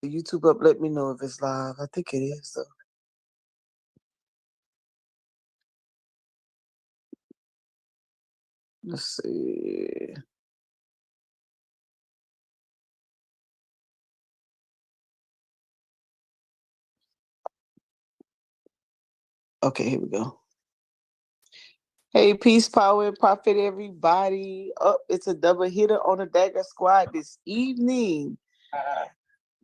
YouTube up, let me know if it's live. I think it is, though. Let's see. Okay, here we go. Hey, peace, power, and profit, everybody. It's a double hitter on the Dagger Squad this evening.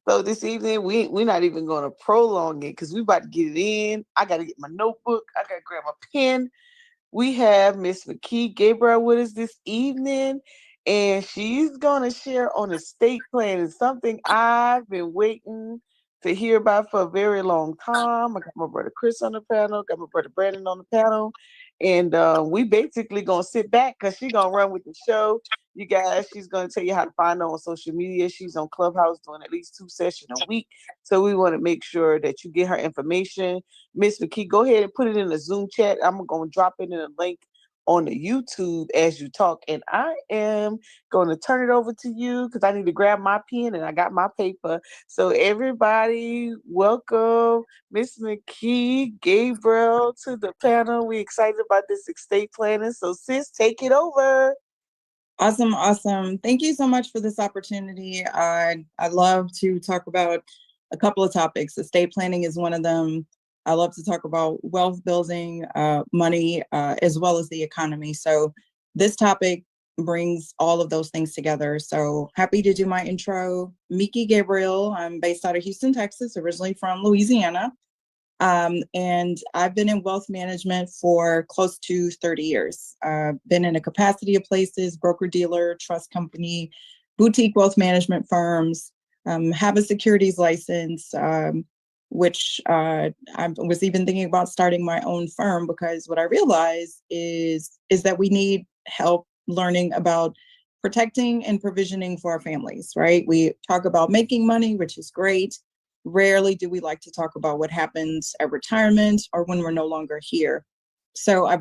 So this evening, we're not even going to prolong it because we about to get it in. I got to get my notebook. I got to grab my pen. We have Miss McKee Gabriel with us this evening, and she's going to share on estate planning, something I've been waiting to hear about for a very long time. I got my brother Chris on the panel, got my brother Brandon on the panel, and we basically going to sit back because she's going to run with the show. You guys, she's going to tell you how to find her on social media. She's on Clubhouse doing at least 2 sessions a week. So we want to make sure that you get her information. Miss McKee, go ahead and put it in the Zoom chat. I'm going to drop it in a link on the YouTube as you talk. And I am going to turn it over to you because I need to grab my pen and I got my paper. So everybody, welcome Miss McKee Gabriel to the panel. We're excited about this estate planning. So sis, take it over. Awesome. Thank you so much for this opportunity. I love to talk about a couple of topics. Estate planning is one of them. I love to talk about wealth building, money, as well as the economy. So this topic brings all of those things together. So happy to do my intro. Miki Gabriel. I'm based out of Houston, Texas, originally from Louisiana. And I've been in wealth management for close to 30 years. Been in a capacity of places, broker-dealer, trust company, boutique wealth management firms, have a securities license, which I was even thinking about starting my own firm because what I realized is that we need help learning about protecting and provisioning for our families, right? We talk about making money, which is great. Rarely do we like to talk about what happens at retirement or when we're no longer here. So I've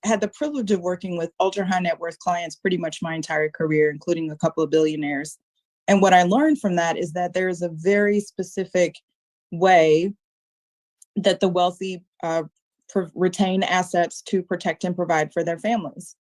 had the privilege of working with ultra high net worth clients pretty much my entire career, including a couple of billionaires. And what I learned from that is that there is a very specific way that the wealthy retain assets to protect and provide for their families.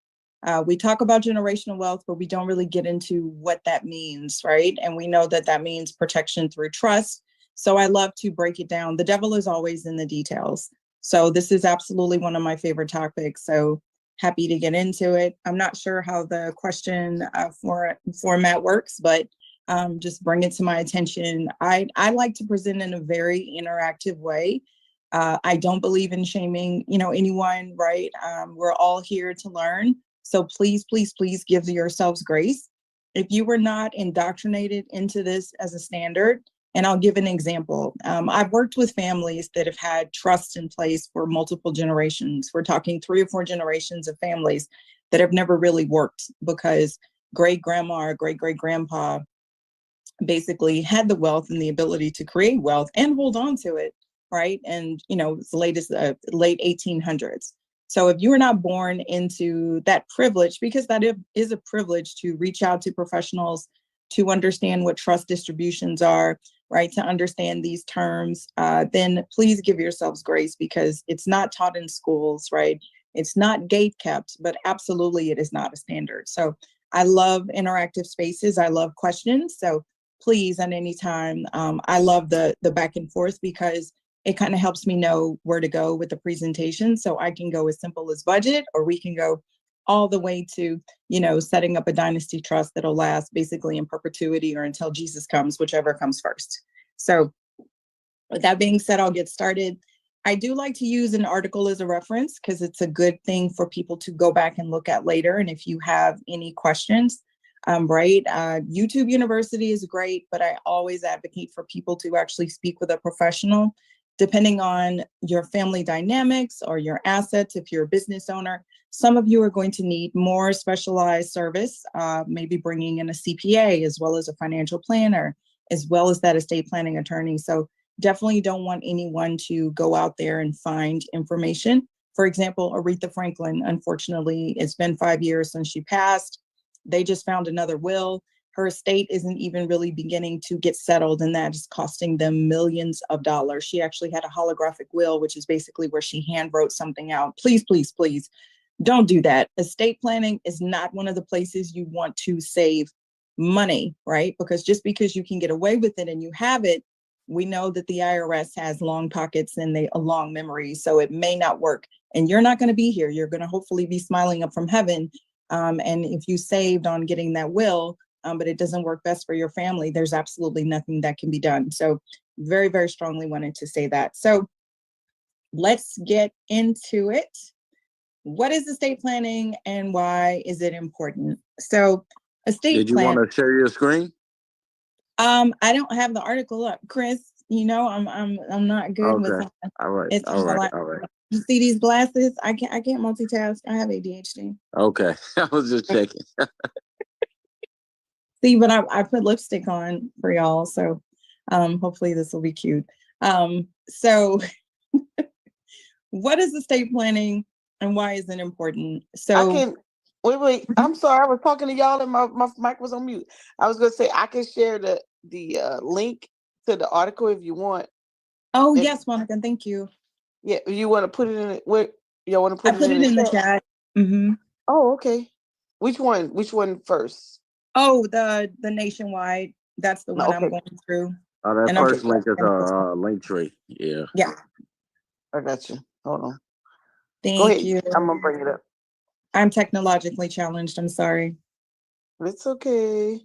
We talk about generational wealth, but we don't really get into what that means, right? And we know that means protection through trust. So I love to break it down. The devil is always in the details. So this is absolutely one of my favorite topics. So happy to get into it. I'm not sure how the question format works, but just bring it to my attention. I like to present in a very interactive way. I don't believe in shaming, anyone, right? We're all here to learn. So please give yourselves grace. If you were not indoctrinated into this as a standard, and I'll give an example. I've worked with families that have had trust in place for multiple generations. We're talking 3 or 4 generations of families that have never really worked because great grandma or great grandpa basically had the wealth and the ability to create wealth and hold on to it, right? And, as late as the late 1800s. So if you were not born into that privilege, because that is a privilege to reach out to professionals, to understand what trust distributions are, right, to understand these terms, then please give yourselves grace because it's not taught in schools, right? It's not gate kept, but absolutely it is not a standard. So I love interactive spaces. I love questions. So please, at any time, I love the back and forth because it kind of helps me know where to go with the presentation. So I can go as simple as budget, or we can go all the way to, setting up a dynasty trust that'll last basically in perpetuity or until Jesus comes, whichever comes first. So with that being said, I'll get started. I do like to use an article as a reference because it's a good thing for people to go back and look at later. And if you have any questions, right, YouTube University is great, but I always advocate for people to actually speak with a professional, depending on your family dynamics or your assets. If you're a business owner, some of you are going to need more specialized service, maybe bringing in a CPA as well as a financial planner, as well as that estate planning attorney. So definitely don't want anyone to go out there and find information. For example, Aretha Franklin, unfortunately, it's been 5 years since she passed. They just found another will. her estate isn't even really beginning to get settled, and that is costing them millions of dollars. She actually had a holographic will, which is basically where she hand wrote something out. Please, please, please don't do that. Estate planning is not one of the places you want to save money, right? Because just because you can get away with it and you have it, we know that the IRS has long pockets and a long memory, so it may not work. And you're not going to be here. You're going to hopefully be smiling up from heaven. And if you saved on getting that will, but it doesn't work best for your family, there's absolutely nothing that can be done. So very, very strongly wanted to say that. So let's get into it. What is estate planning and why is it important? So estate Did you plan. want to share your screen? I don't have the article up, Chris. You know, I'm not good with Okay. All right. it's All right. like, All right. you see these glasses? I can't multitask. I have ADHD. Okay. I was just checking. See, but I put lipstick on for y'all, so hopefully this will be cute. So what is estate planning and why is it important? So I can wait. I'm sorry, I was talking to y'all and my mic was on mute. I was gonna say I can share the link to the article if you want. oh If, yes, Monica, thank you. yeah, you want to put it in where y'all want to I put put it it in the chat? chat. Mm-hmm. Oh, okay. Which one? Which one first? Oh, the nationwide. That's the one I'm Okay, going through. That And first link is a link tree. Yeah. yeah. I got you. Hold on. Go Thank ahead. you. I'm gonna bring it up. I'm technologically challenged. I'm sorry. It's okay.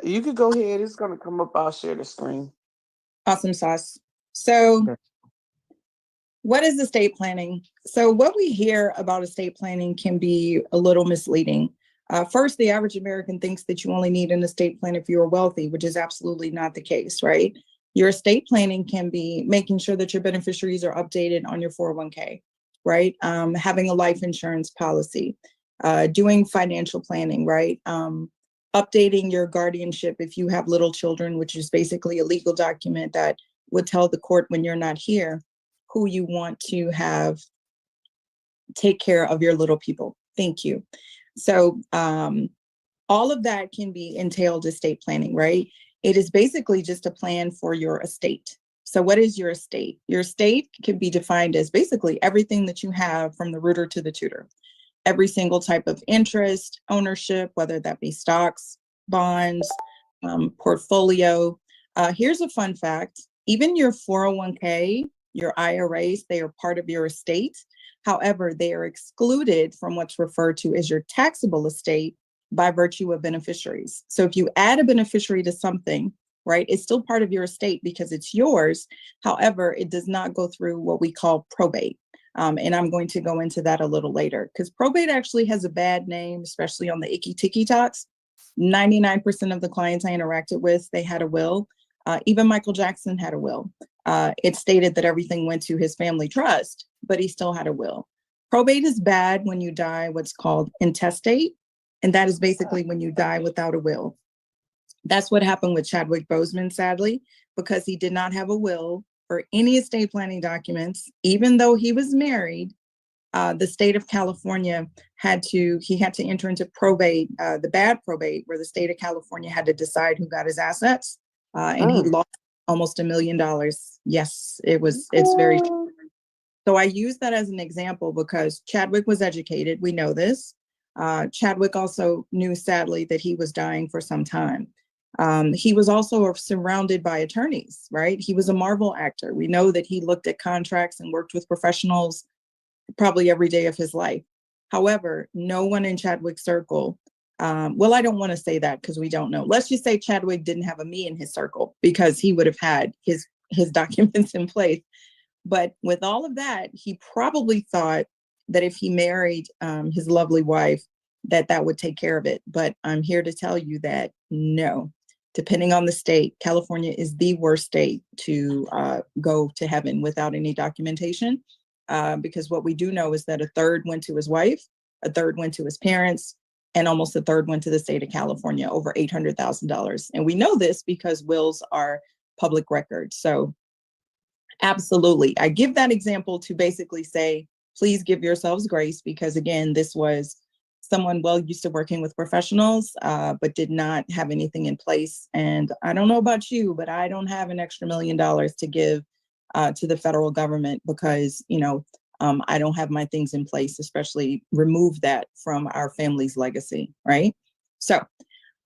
You could go ahead. It's gonna come up. I'll share the screen. Awesome sauce. So Okay. what is estate planning? So what we hear about estate planning can be a little misleading. First, the average American thinks that you only need an estate plan if you're wealthy, which is absolutely not the case, right? Your estate planning can be making sure that your beneficiaries are updated on your 401k, right? Having a life insurance policy, doing financial planning, right? Updating your guardianship if you have little children, which is basically a legal document that would tell the court when you're not here who you want to have take care of your little people. Thank you. So all of that can be entailed estate planning, right? It is basically just a plan for your estate. So what is your estate? Your estate can be defined as basically everything that you have from the rooter to the tutor. Every single type of interest, ownership, whether that be stocks, bonds, portfolio. Here's a fun fact. Even your 401k, your IRAs, they are part of your estate. However, they are excluded from what's referred to as your taxable estate by virtue of beneficiaries. So if you add a beneficiary to something, right, it's still part of your estate because it's yours. However, it does not go through what we call probate. And I'm going to go into that a little later because probate actually has a bad name, especially on the icky ticky talks. 99% of the clients I interacted with, they had a will. Even Michael Jackson had a will. It stated that everything went to his family trust, but he still had a will. Probate is bad when you die what's called intestate, and that is basically when you die without a will. That's what happened with Chadwick Boseman, sadly, because he did not have a will or any estate planning documents, even though he was married. The state of California had to enter into probate, the bad probate, where the state of California had to decide who got his assets, and he lost almost $1 million. Yes, it's very. So I use that as an example because Chadwick was educated. We know this. Chadwick also knew, sadly, that he was dying for some time. He was also surrounded by attorneys, right? He was a Marvel actor. We know that he looked at contracts and worked with professionals probably every day of his life. However, no one in Chadwick's circle, well, I don't want to say that because we don't know. Let's just say Chadwick didn't have a me in his circle because he would have had his documents in place. But with all of that, he probably thought that if he married his lovely wife, that would take care of it. But I'm here to tell you that no, depending on the state, California is the worst state to go to heaven without any documentation. Because what we do know is that a third went to his wife, a third went to his parents, and almost a third went to the state of California, over $800,000. And we know this because wills are public records. So absolutely. I give that example to basically say, please give yourselves grace because again, this was someone well used to working with professionals, but did not have anything in place. And I don't know about you, but I don't have an extra $1 million to give to the federal government because, I don't have my things in place, especially remove that from our family's legacy, right? So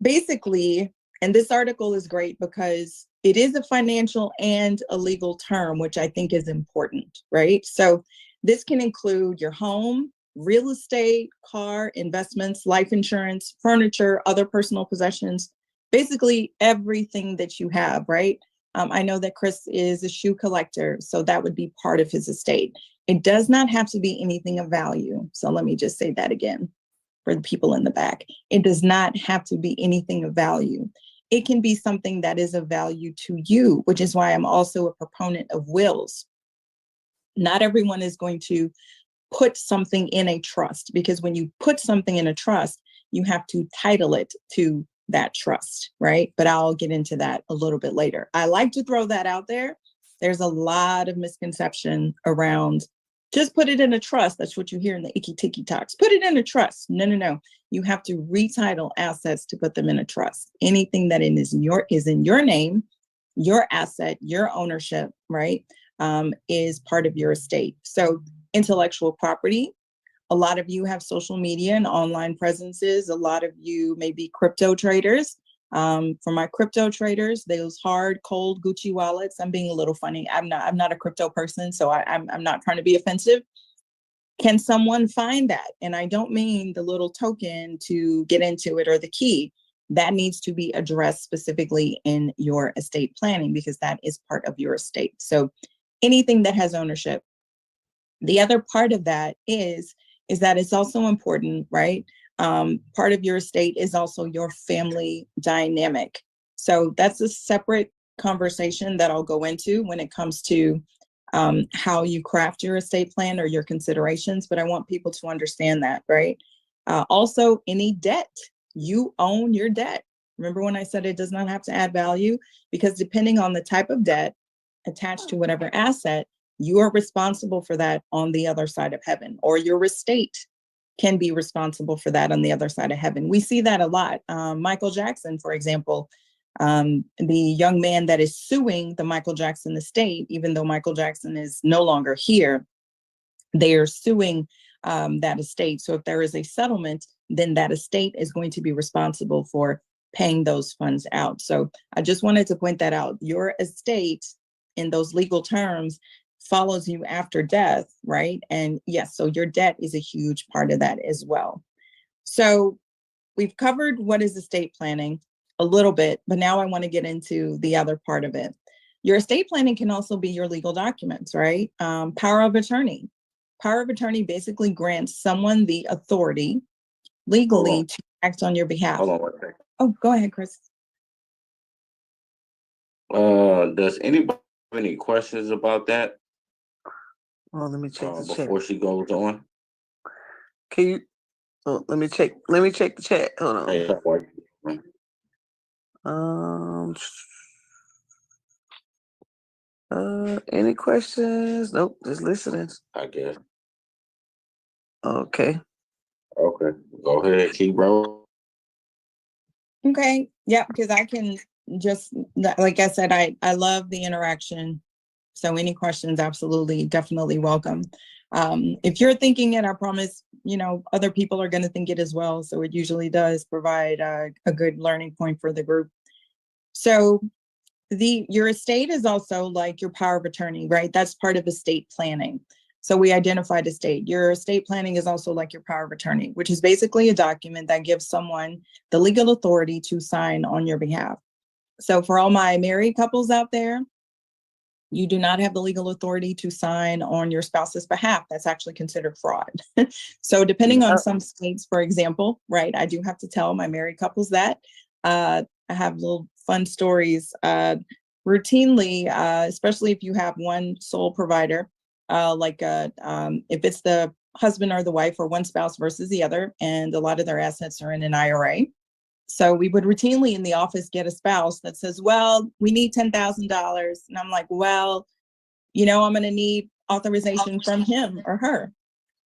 basically, and this article is great because it is a financial and a legal term, which I think is important, right? So this can include your home, real estate, car, investments, life insurance, furniture, other personal possessions, basically everything that you have, right? I know that Chris is a shoe collector, so that would be part of his estate. It does not have to be anything of value. So let me just say that again for the people in the back. It does not have to be anything of value. It can be something that is of value to you, which is why I'm also a proponent of wills. Not everyone is going to put something in a trust, because when you put something in a trust, you have to title it to that trust, right? But I'll get into that a little bit later. I like to throw that out there. There's a lot of misconception around just put it in a trust. That's what you hear in the icky ticky talks. Put it in a trust. No. You have to retitle assets to put them in a trust. Anything that is in your name, your asset, your ownership, right, is part of your estate. So intellectual property. A lot of you have social media and online presences. A lot of you may be crypto traders. For my crypto traders, those hard, cold Gucci wallets, I'm being a little funny. I'm not a crypto person, so I'm not trying to be offensive. Can someone find that? And I don't mean the little token to get into it or the key. That needs to be addressed specifically in your estate planning because that is part of your estate. So anything that has ownership. The other part of that is that it's also important, right? Part of your estate is also your family dynamic. So that's a separate conversation that I'll go into when it comes to how you craft your estate plan or your considerations, but I want people to understand that, right? Also, any debt, you own your debt. Remember when I said it does not have to add value? Because depending on the type of debt attached to whatever asset, you are responsible for that on the other side of heaven, or your estate can be responsible for that on the other side of heaven. We see that a lot. Michael Jackson, for example, the young man that is suing the Michael Jackson estate, even though Michael Jackson is no longer here, they are suing that estate. So if there is a settlement, then that estate is going to be responsible for paying those funds out. So I just wanted to point that out. Your estate in those legal terms follows you after death, right? And yes, so your debt is a huge part of that as well. So we've covered what is estate planning a little bit, but now I want to get into the other part of it. Your estate planning can also be your legal documents, right? Power of attorney. Power of attorney basically grants someone the authority legally to act on your behalf. Hold on one second. Oh, go ahead, Chris. Does anybody have any questions about that? Well, let me check the chat. Before she goes on. Can you? Oh, let me check the chat. Hold on. Any questions? Nope, just listening. I guess. Okay. Go ahead, keep rolling. Okay. Yeah, because I can just, like I said, I love the interaction. So any questions, absolutely, definitely welcome. If you're thinking it, I promise, other people are going to think it as well. So it usually does provide a good learning point for the group. So your estate is also like your power of attorney, right? That's part of estate planning. So we identified estate. Your estate planning is also like your power of attorney, which is basically a document that gives someone the legal authority to sign on your behalf. So for all my married couples out there, you do not have the legal authority to sign on your spouse's behalf. That's actually considered fraud. So depending on some states, for example, right, I do have to tell my married couples that. I have little fun stories. Routinely, especially if you have one sole provider, if it's the husband or the wife or one spouse versus the other, and a lot of their assets are in an IRA. So we would routinely in the office get a spouse that says, well, we need $10,000. And I'm like, well, I'm going to need authorization from him or her.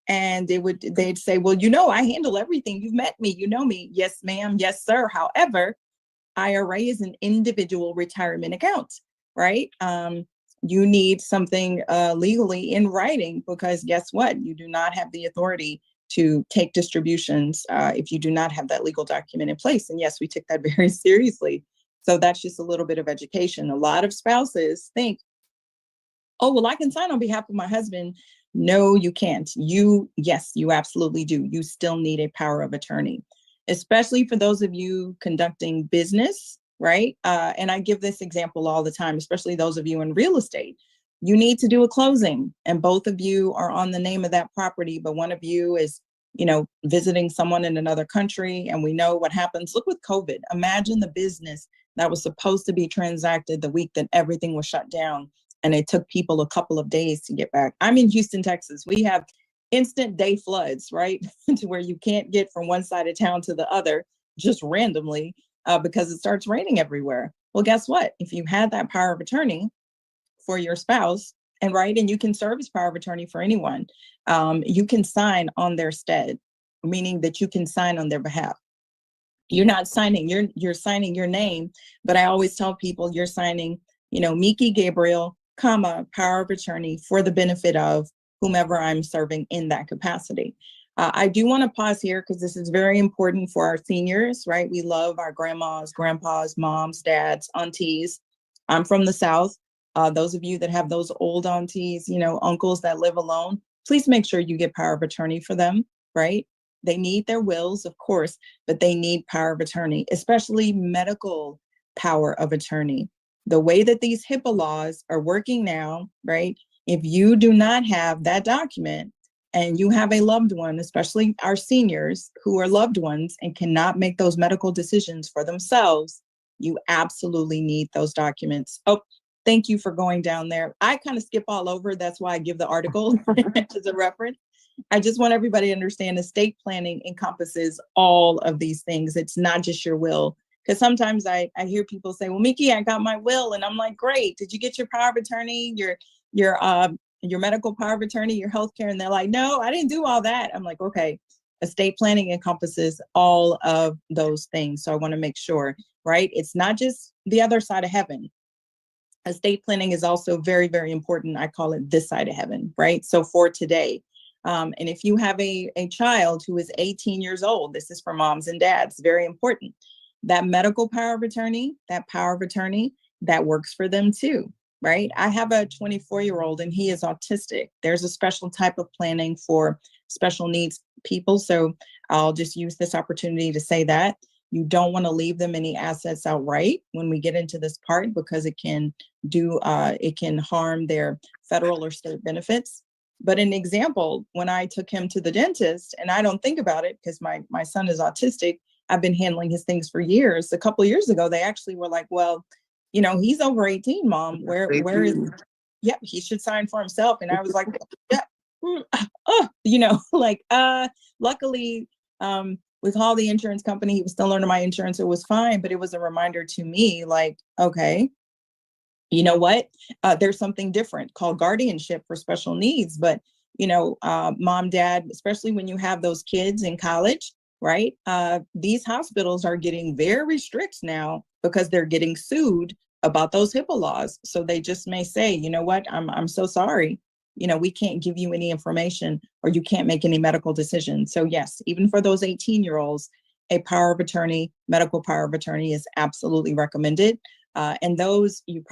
And they'd say, well, I handle everything. You've met me, you know me. Yes, ma'am. Yes, sir. However, IRA is an individual retirement account, right? You need something legally in writing, because guess what? You do not have the authority to take distributions if you do not have that legal document in place. And yes, we took that very seriously. So that's just a little bit of education. A lot of spouses think, oh, well, I can sign on behalf of my husband. No, you can't. Yes, you absolutely do. You still need a power of attorney, especially for those of you conducting business, right? And I give this example all the time, especially those of you in real estate. You need to do a closing, and both of you are on the name of that property, but one of you is, visiting someone in another country, and we know what happens. Look with COVID. Imagine the business that was supposed to be transacted the week that everything was shut down, and it took people a couple of days to get back. I'm in Houston, Texas. We have instant day floods, right? To where you can't get from one side of town to the other just randomly because it starts raining everywhere. Well, guess what? If you had that power of attorney for your spouse, and you can serve as power of attorney for anyone, you can sign on their stead, meaning that you can sign on their behalf. You're not signing, you're signing your name, but I always tell people you're signing, Miki Gabriel, power of attorney for the benefit of whomever I'm serving in that capacity. I do want to pause here because this is very important for our seniors, right? We love our grandmas, grandpas, moms, dads, aunties. I'm from the South. Those of you that have those old aunties, uncles that live alone, please make sure you get power of attorney for them, right? They need their wills, of course, but they need power of attorney, especially medical power of attorney. The way that these HIPAA laws are working now, right? If you do not have that document and you have a loved one, especially our seniors who are loved ones and cannot make those medical decisions for themselves, you absolutely need those documents. Oh, thank you for going down there. I kind of skip all over. That's why I give the article as a reference. I just want everybody to understand estate planning encompasses all of these things. It's not just your will. Because sometimes I hear people say, well, Miki, I got my will. And I'm like, great. Did you get your power of attorney, your medical power of attorney, your healthcare? And they're like, no, I didn't do all that. I'm like, okay, estate planning encompasses all of those things. So I want to make sure, right? It's not just the other side of heaven. Estate planning is also very, very important. I call it this side of heaven, right? So for today, and if you have a child who is 18 years old, this is for moms and dads, very important. That medical power of attorney, that power of attorney, that works for them too, right? I have a 24-year-old and he is autistic. There's a special type of planning for special needs people. So I'll just use this opportunity to say that you don't want to leave them any assets outright when we get into this part, because it can harm their federal or state benefits. But an example, when I took him to the dentist, and I don't think about it because my son is autistic, I've been handling his things for years. A couple of years ago, they actually were like, well, he's over 18, Mom. Where is, yep, he should sign for himself. And I was like, yeah, luckily, with all the insurance company, he was still under my insurance. It was fine, but it was a reminder to me, like, okay, you know what? There's something different called guardianship for special needs. But, mom, dad, especially when you have those kids in college, right? These hospitals are getting very strict now because they're getting sued about those HIPAA laws. So they just may say, you know what? I'm so sorry. We can't give you any information, or you can't make any medical decisions. So yes, even for those 18-year-olds, a power of attorney, medical power of attorney is absolutely recommended. And those you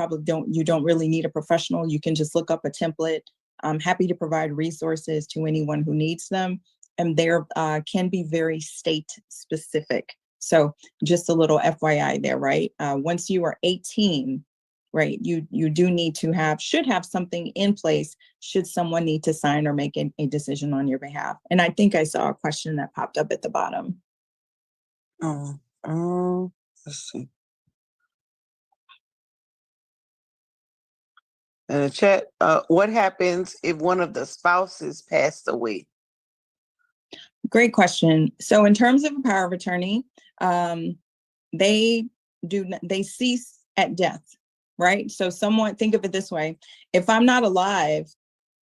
don't really need a professional. You can just look up a template. I'm happy to provide resources to anyone who needs them. And there can be very state specific. So just a little FYI there, right? Once you are 18, right, you should have something in place should someone need to sign or make a decision on your behalf. And I think I saw a question that popped up at the bottom. Let's see. In the chat, what happens if one of the spouses passed away? Great question. So in terms of a power of attorney, they cease at death, right? So think of it this way. If I'm not alive,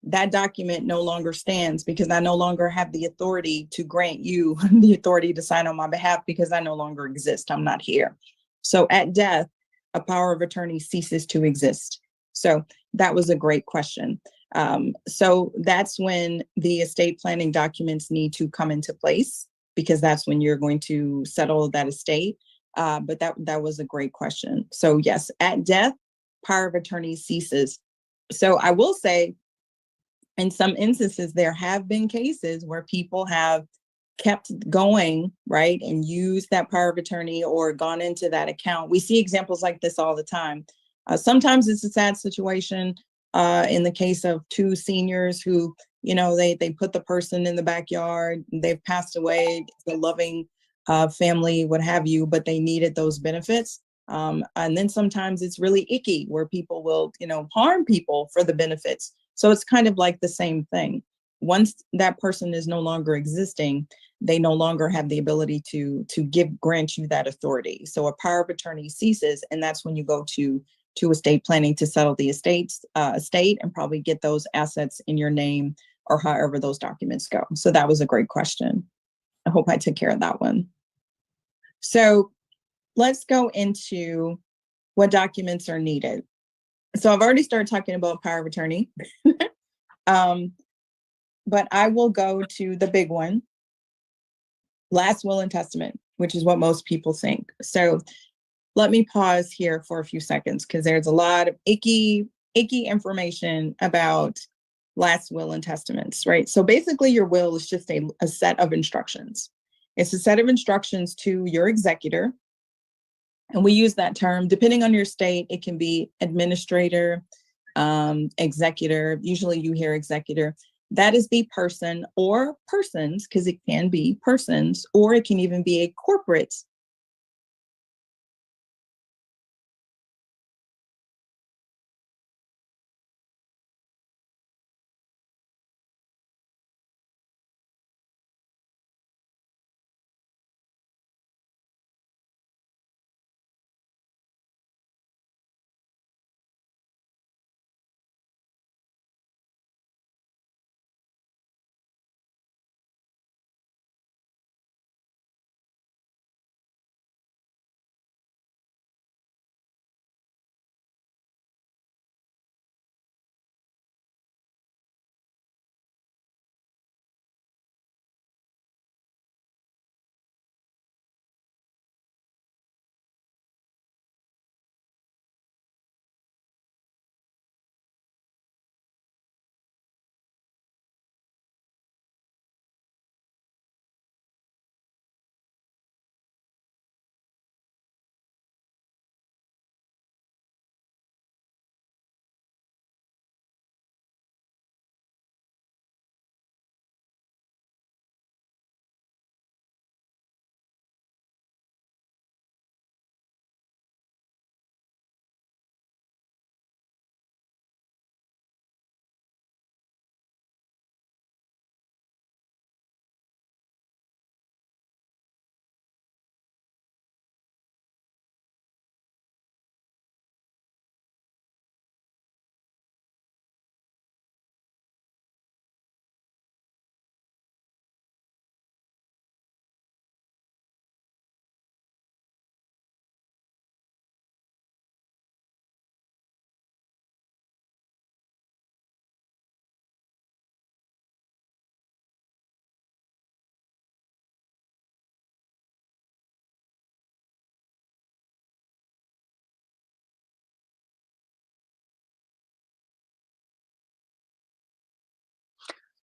that document no longer stands because I no longer have the authority to grant you the authority to sign on my behalf because I no longer exist. I'm not here. So at death, a power of attorney ceases to exist. So that was a great question. So that's when the estate planning documents need to come into place, because that's when you're going to settle that estate. But that was a great question. So yes, at death, power of attorney ceases. So I will say, in some instances, there have been cases where people have kept going, right, and used that power of attorney or gone into that account. We see examples like this all the time. Sometimes it's a sad situation. In the case of two seniors who, they put the person in the backyard, they've passed away, it's a loving family, what have you, but they needed those benefits. And then sometimes it's really icky where people will, harm people for the benefits. So it's kind of like the same thing. Once that person is no longer existing, they no longer have the ability to grant you that authority. So a power of attorney ceases, and that's when you go to estate planning to settle the estate and probably get those assets in your name or however those documents go. So that was a great question. I hope I took care of that one. So let's go into what documents are needed. So I've already started talking about power of attorney, but I will go to the big one, last will and testament, which is what most people think. So let me pause here for a few seconds because there's a lot of icky information about last will and testaments, right? So basically your will is just a set of instructions. It's a set of instructions to your executor. And we use that term, depending on your state, it can be administrator, executor. Usually you hear executor. That is the person or persons, because it can be persons, or it can even be a corporate.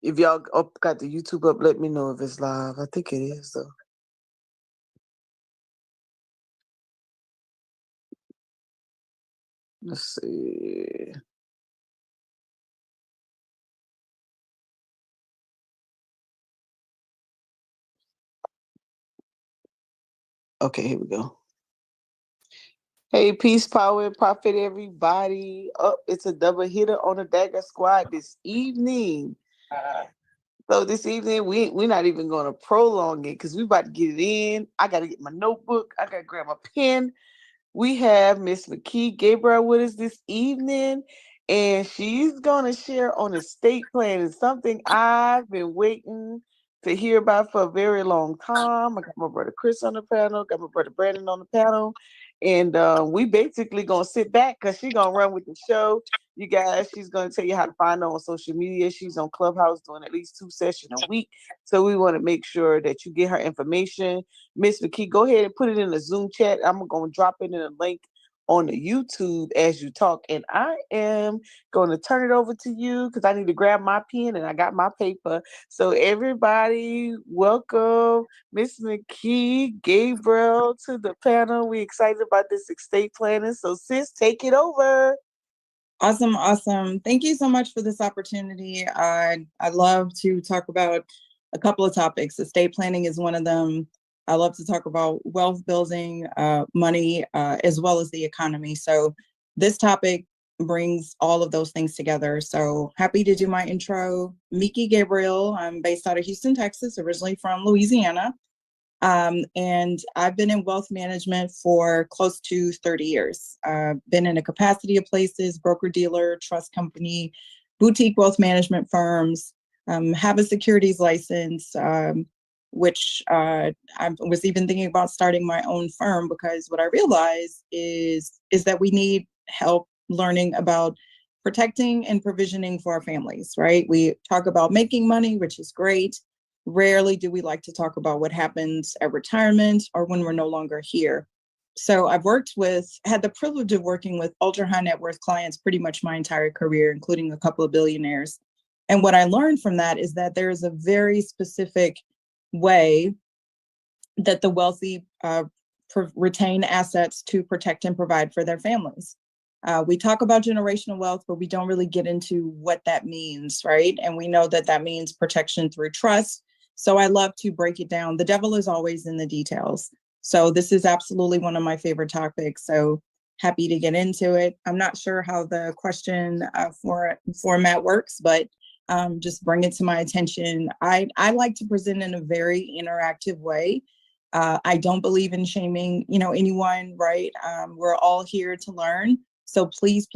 If y'all got the YouTube up, let me know if it's live. I think it is, though. Let's see. Okay, here we go. Hey, peace, power, and profit, everybody. It's a double hitter on the Dagger Squad this evening. So this evening, we're not even going to prolong it because we about to get it in. I got to get my notebook. I got to grab my pen. We have Miss McKee Gabriel with us this evening. and she's gonna share on estate planning, something I've been waiting to hear about for a very long time. I got my brother Chris on the panel, got my brother Brandon on the panel, and we basically gonna sit back because she's gonna run with the show. You guys, she's gonna tell you how to find her on social media. She's on Clubhouse doing at least 2 sessions a week. So we want to make sure that you get her information. Miss McKee, go ahead and put it in the Zoom chat. I'm gonna drop it in a link on the YouTube as you talk. And I am going to turn it over to you because I need to grab my pen and I got my paper. So everybody, welcome Miss McKee, Gabriel to the panel. We excited about this estate planning. So sis, take it over. Awesome. Thank you so much for this opportunity. I love to talk about a couple of topics. Estate planning is one of them. I love to talk about wealth building, money, as well as the economy. So this topic brings all of those things together. So happy to do my intro. Miki Gabriel. I'm based out of Houston, Texas, originally from Louisiana. And I've been in wealth management for close to 30 years. Been in a capacity of places, broker dealer, trust company, boutique wealth management firms, have a securities license, which I was even thinking about starting my own firm because what I realized is that we need help learning about protecting and provisioning for our families, right? We talk about making money, which is great. Rarely do we like to talk about what happens at retirement or when we're no longer here. So I've had the privilege of working with ultra high net worth clients pretty much my entire career, including a couple of billionaires. And what I learned from that is that there is a very specific way that the wealthy retain assets to protect and provide for their families. We talk about generational wealth, but we don't really get into what that means, right? And we know that means protection through trust. So I love to break it down. The devil is always in the details. So this is absolutely one of my favorite topics. So happy to get into it. I'm not sure how the question format works, but just bring it to my attention. I like to present in a very interactive way. I don't believe in shaming, anyone, right? We're all here to learn. So please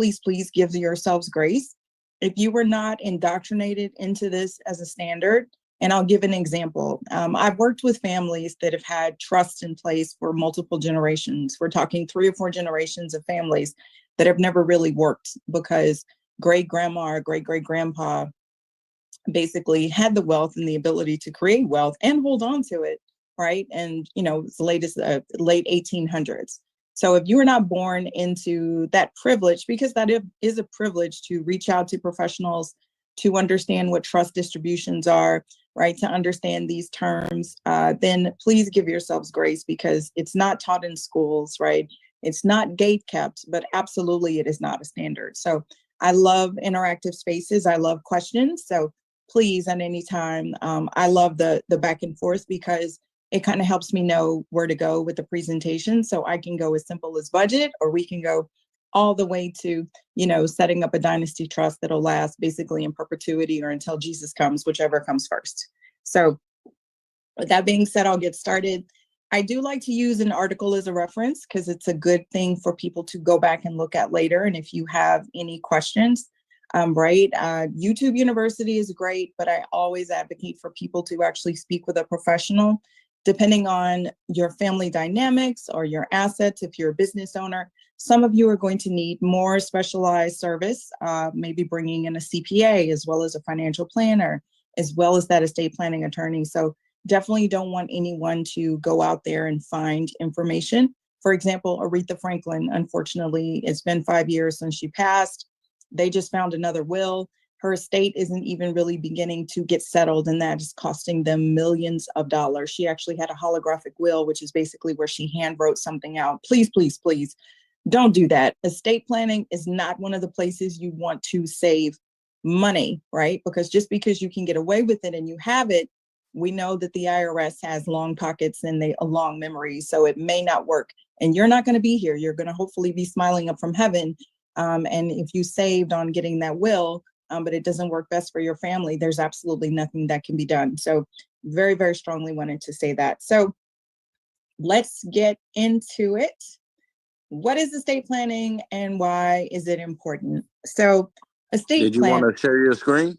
give yourselves grace. If you were not indoctrinated into this as a standard, and I'll give an example. I've worked with families that have had trust in place for multiple generations. We're talking 3 or 4 generations of families that have never really worked because great grandma or great grandpa basically had the wealth and the ability to create wealth and hold on to it, right? And, as late as the late 1800s. So if you were not born into that privilege, because that is a privilege to reach out to professionals, to understand what trust distributions are, right? To understand these terms, then please give yourselves grace because it's not taught in schools, right? It's not gate kept, but absolutely it is not a standard. So I love interactive spaces. I love questions. So please, at any time, I love the back and forth because it kind of helps me know where to go with the presentation. So I can go as simple as budget, or we can go all the way to, setting up a dynasty trust that'll last basically in perpetuity or until Jesus comes, whichever comes first. So with that being said, I'll get started. I do like to use an article as a reference because it's a good thing for people to go back and look at later. And if you have any questions, right, YouTube University is great, but I always advocate for people to actually speak with a professional, depending on your family dynamics or your assets. If you're a business owner, some of you are going to need more specialized service, maybe bringing in a CPA as well as a financial planner, as well as that estate planning attorney. So definitely don't want anyone to go out there and find information. For example, Aretha Franklin, unfortunately, it's been 5 years since she passed. They just found another will. Her estate isn't even really beginning to get settled, and that is costing them millions of dollars. She actually had a holographic will, which is basically where she hand wrote something out. Please don't do that. Estate planning is not one of the places you want to save money, right? Because just because you can get away with it and you have it, we know that the IRS has long pockets and a long memory, so it may not work. And you're not going to be here. You're going to hopefully be smiling up from heaven. And if you saved on getting that will, but it doesn't work best for your family, there's absolutely nothing that can be done. So very, very strongly wanted to say that. So let's get into it. what is estate planning and why is it important? So estate Did you plan, want to share your screen?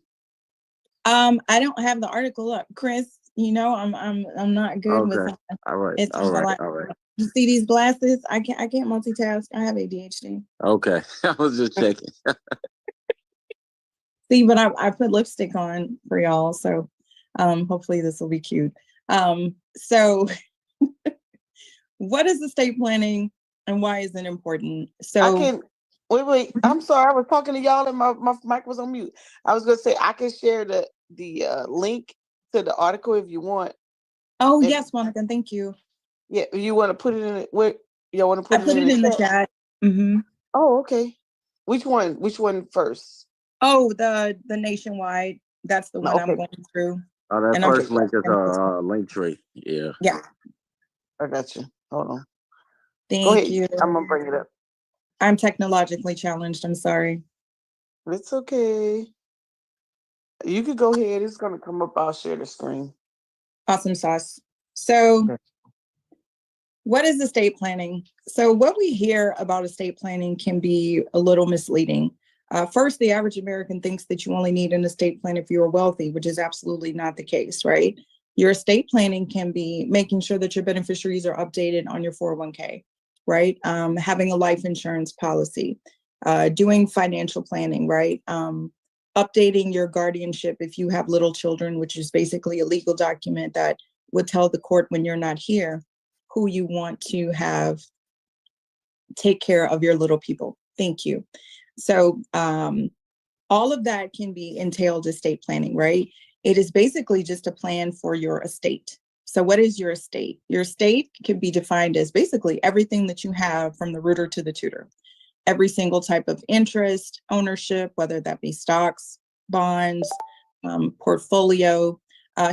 I don't have the article up, Chris. You know, I'm not good with Okay. All right. it's All right. like, All right. you see these glasses? I can't multitask. I have ADHD. Okay. I was just checking. See, but I put lipstick on for y'all, so hopefully this will be cute. So what is estate planning and why is it important? I So can wait. I'm sorry, I was talking to y'all and my mic was on mute. I was gonna say I can share the link to the article if you want. oh And yes, Monica, thank you. yeah, you want to put it in it? What y'all want to I put it put in it in the chat? chat. Mm-hmm. Oh, okay. Which one? Which one first? Oh, the nationwide. That's the one I'm Okay, going through. Oh, that And I'm first link is a link tree. Yeah. yeah, I got you. Hold on. Go thank ahead. you. I'm gonna bring it up. I'm technologically challenged. I'm sorry. It's okay. You could go ahead. It's gonna come up. I'll share the screen. Awesome sauce. So Okay. what is estate planning? So what we hear about estate planning can be a little misleading. First, the average American thinks that you only need an estate plan if you're wealthy, which is absolutely not the case, right? Your estate planning can be making sure that your beneficiaries are updated on your 401k, right? Having a life insurance policy, doing financial planning, right? Updating your guardianship if you have little children, which is basically a legal document that would tell the court when you're not here who you want to have take care of your little people. Thank you. So all of that can be entailed estate planning, right? It is basically just a plan for your estate. So what is your estate? Your estate can be defined as basically everything that you have from the rooter to the tutor. Every single type of interest, ownership, whether that be stocks, bonds, portfolio.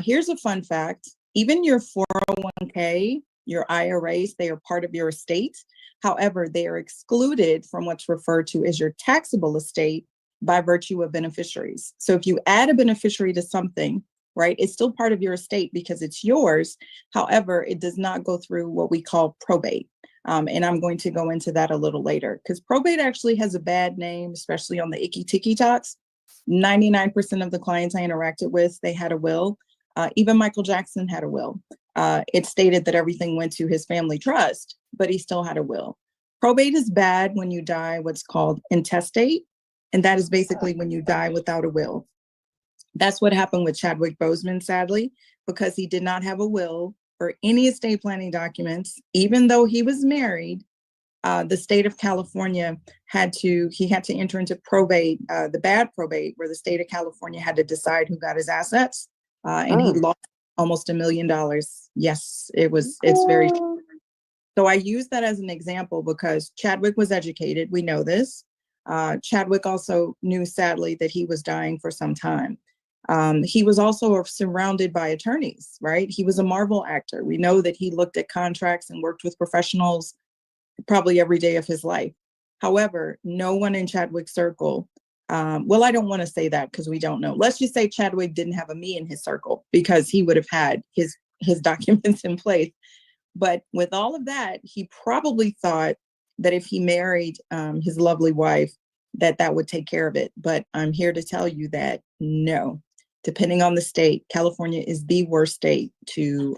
Here's a fun fact. Even your 401k, your IRAs, they are part of your estate. However, they are excluded from what's referred to as your taxable estate by virtue of beneficiaries. So if you add a beneficiary to something, right, it's still part of your estate because it's yours. However, it does not go through what we call probate. And I'm going to go into that a little later because probate actually has a bad name, especially on the icky ticky talks. 99% of the clients I interacted with, they had a will. Even Michael Jackson had a will. It stated that everything went to his family trust, but he still had a will. Probate is bad when you die what's called intestate, and that is basically when you die without a will. That's what happened with Chadwick Boseman, sadly, because he did not have a will or any estate planning documents, even though he was married. The state of California had to enter into probate, the bad probate, where the state of California had to decide who got his assets, and he lost almost $1 million. Yes, it's very. So I use that as an example because Chadwick was educated. We know this. Chadwick also knew, sadly, that he was dying for some time. He was also surrounded by attorneys, right? He was a Marvel actor. We know that he looked at contracts and worked with professionals probably every day of his life. However, no one in Chadwick's circle, well, I don't want to say that because we don't know. Let's just say Chadwick didn't have a me in his circle because he would have had his documents in place. But with all of that, he probably thought that if he married his lovely wife, that would take care of it. But I'm here to tell you that no, depending on the state, California is the worst state to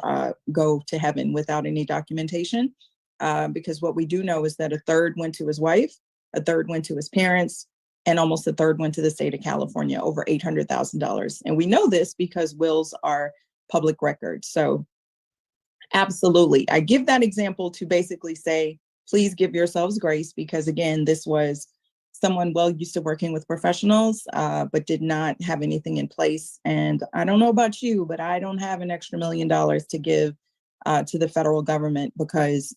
go to heaven without any documentation. Because what we do know is that a third went to his wife, a third went to his parents, and almost a third went to the state of California, over $800,000. And we know this because wills are public records. So absolutely. I give that example to basically say, please give yourselves grace because, again, this was someone well used to working with professionals, but did not have anything in place. And I don't know about you, but I don't have an extra $1 million to give to the federal government because,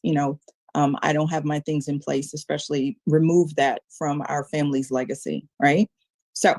I don't have my things in place, especially remove that from our family's legacy, right? So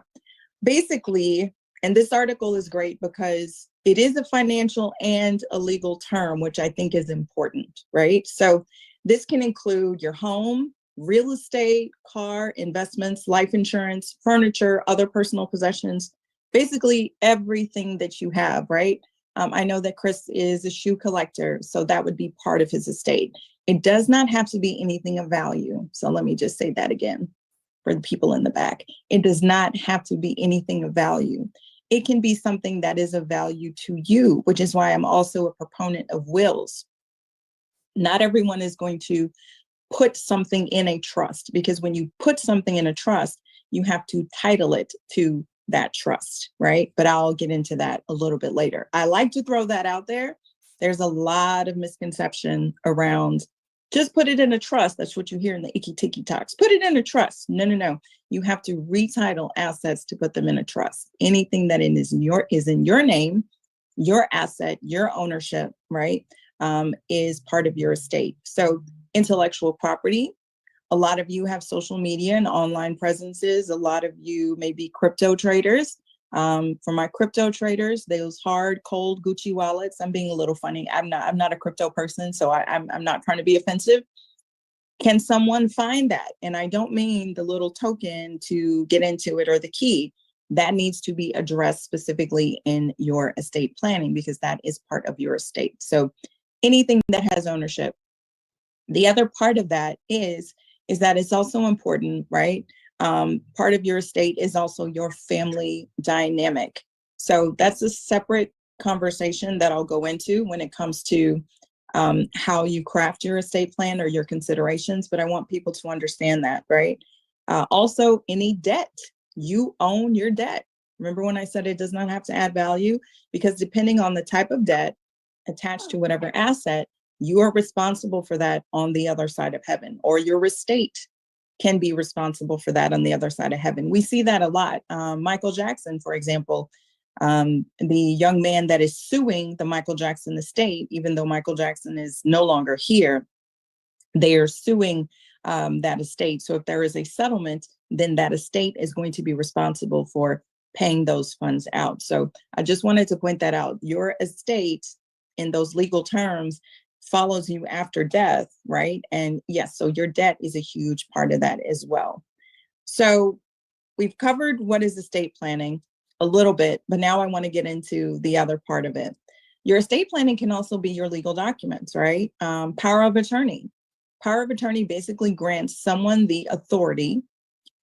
basically, and this article is great because it is a financial and a legal term, which I think is important, right? So this can include your home, real estate, car, investments, life insurance, furniture, other personal possessions, basically everything that you have, right? I know that Chris is a shoe collector, so that would be part of his estate. It does not have to be anything of value. So let me just say that again for the people in the back. It does not have to be anything of value. It can be something that is of value to you, which is why I'm also a proponent of wills. Not everyone is going to put something in a trust, because when you put something in a trust, you have to title it to that trust, right? But I'll get into that a little bit later. I like to throw that out there. There's a lot of misconception around just put it in a trust. That's what you hear in the icky ticky talks. Put it in a trust. No, no, no. You have to retitle assets to put them in a trust. Anything that is in your name, your asset, your ownership, right, is part of your estate. So intellectual property. A lot of you have social media and online presences. A lot of you may be crypto traders. For my crypto traders, those hard, cold Gucci wallets, I'm being a little funny. I'm not a crypto person, so I'm not trying to be offensive. Can someone find that? And I don't mean the little token to get into it or the key. That needs to be addressed specifically in your estate planning, because that is part of your estate. So anything that has ownership. The other part of that is that it's also important, right? Part of your estate is also your family dynamic. So that's a separate conversation that I'll go into when it comes to how you craft your estate plan or your considerations, but I want people to understand that, right? Also, any debt, you own your debt. Remember when I said it does not have to add value? Because depending on the type of debt attached to whatever asset, you are responsible for that on the other side of heaven, or your estate can be responsible for that on the other side of heaven. We see that a lot. Michael Jackson, for example, the young man that is suing the Michael Jackson estate, even though Michael Jackson is no longer here, they are suing that estate. So if there is a settlement, then that estate is going to be responsible for paying those funds out. So I just wanted to point that out. Your estate, in those legal terms, follows you after death, right? And yes, so your debt is a huge part of that as well. So we've covered what is estate planning a little bit, but now I want to get into the other part of it. Your estate planning can also be your legal documents, right? Power of attorney. Power of attorney basically grants someone the authority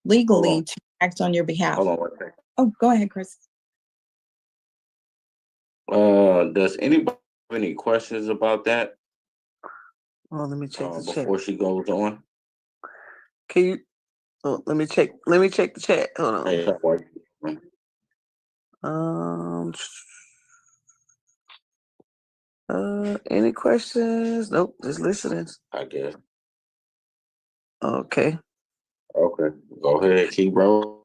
legally to act on your behalf. Hold on one second. Oh, go ahead, Chris. Does anybody have any questions about that? Oh, let me check the chat. Before she goes on. Can you? Oh, let me check the chat. Hold on. Any questions? Nope, just listening. I guess. Okay. Okay. Go ahead. Keep rolling.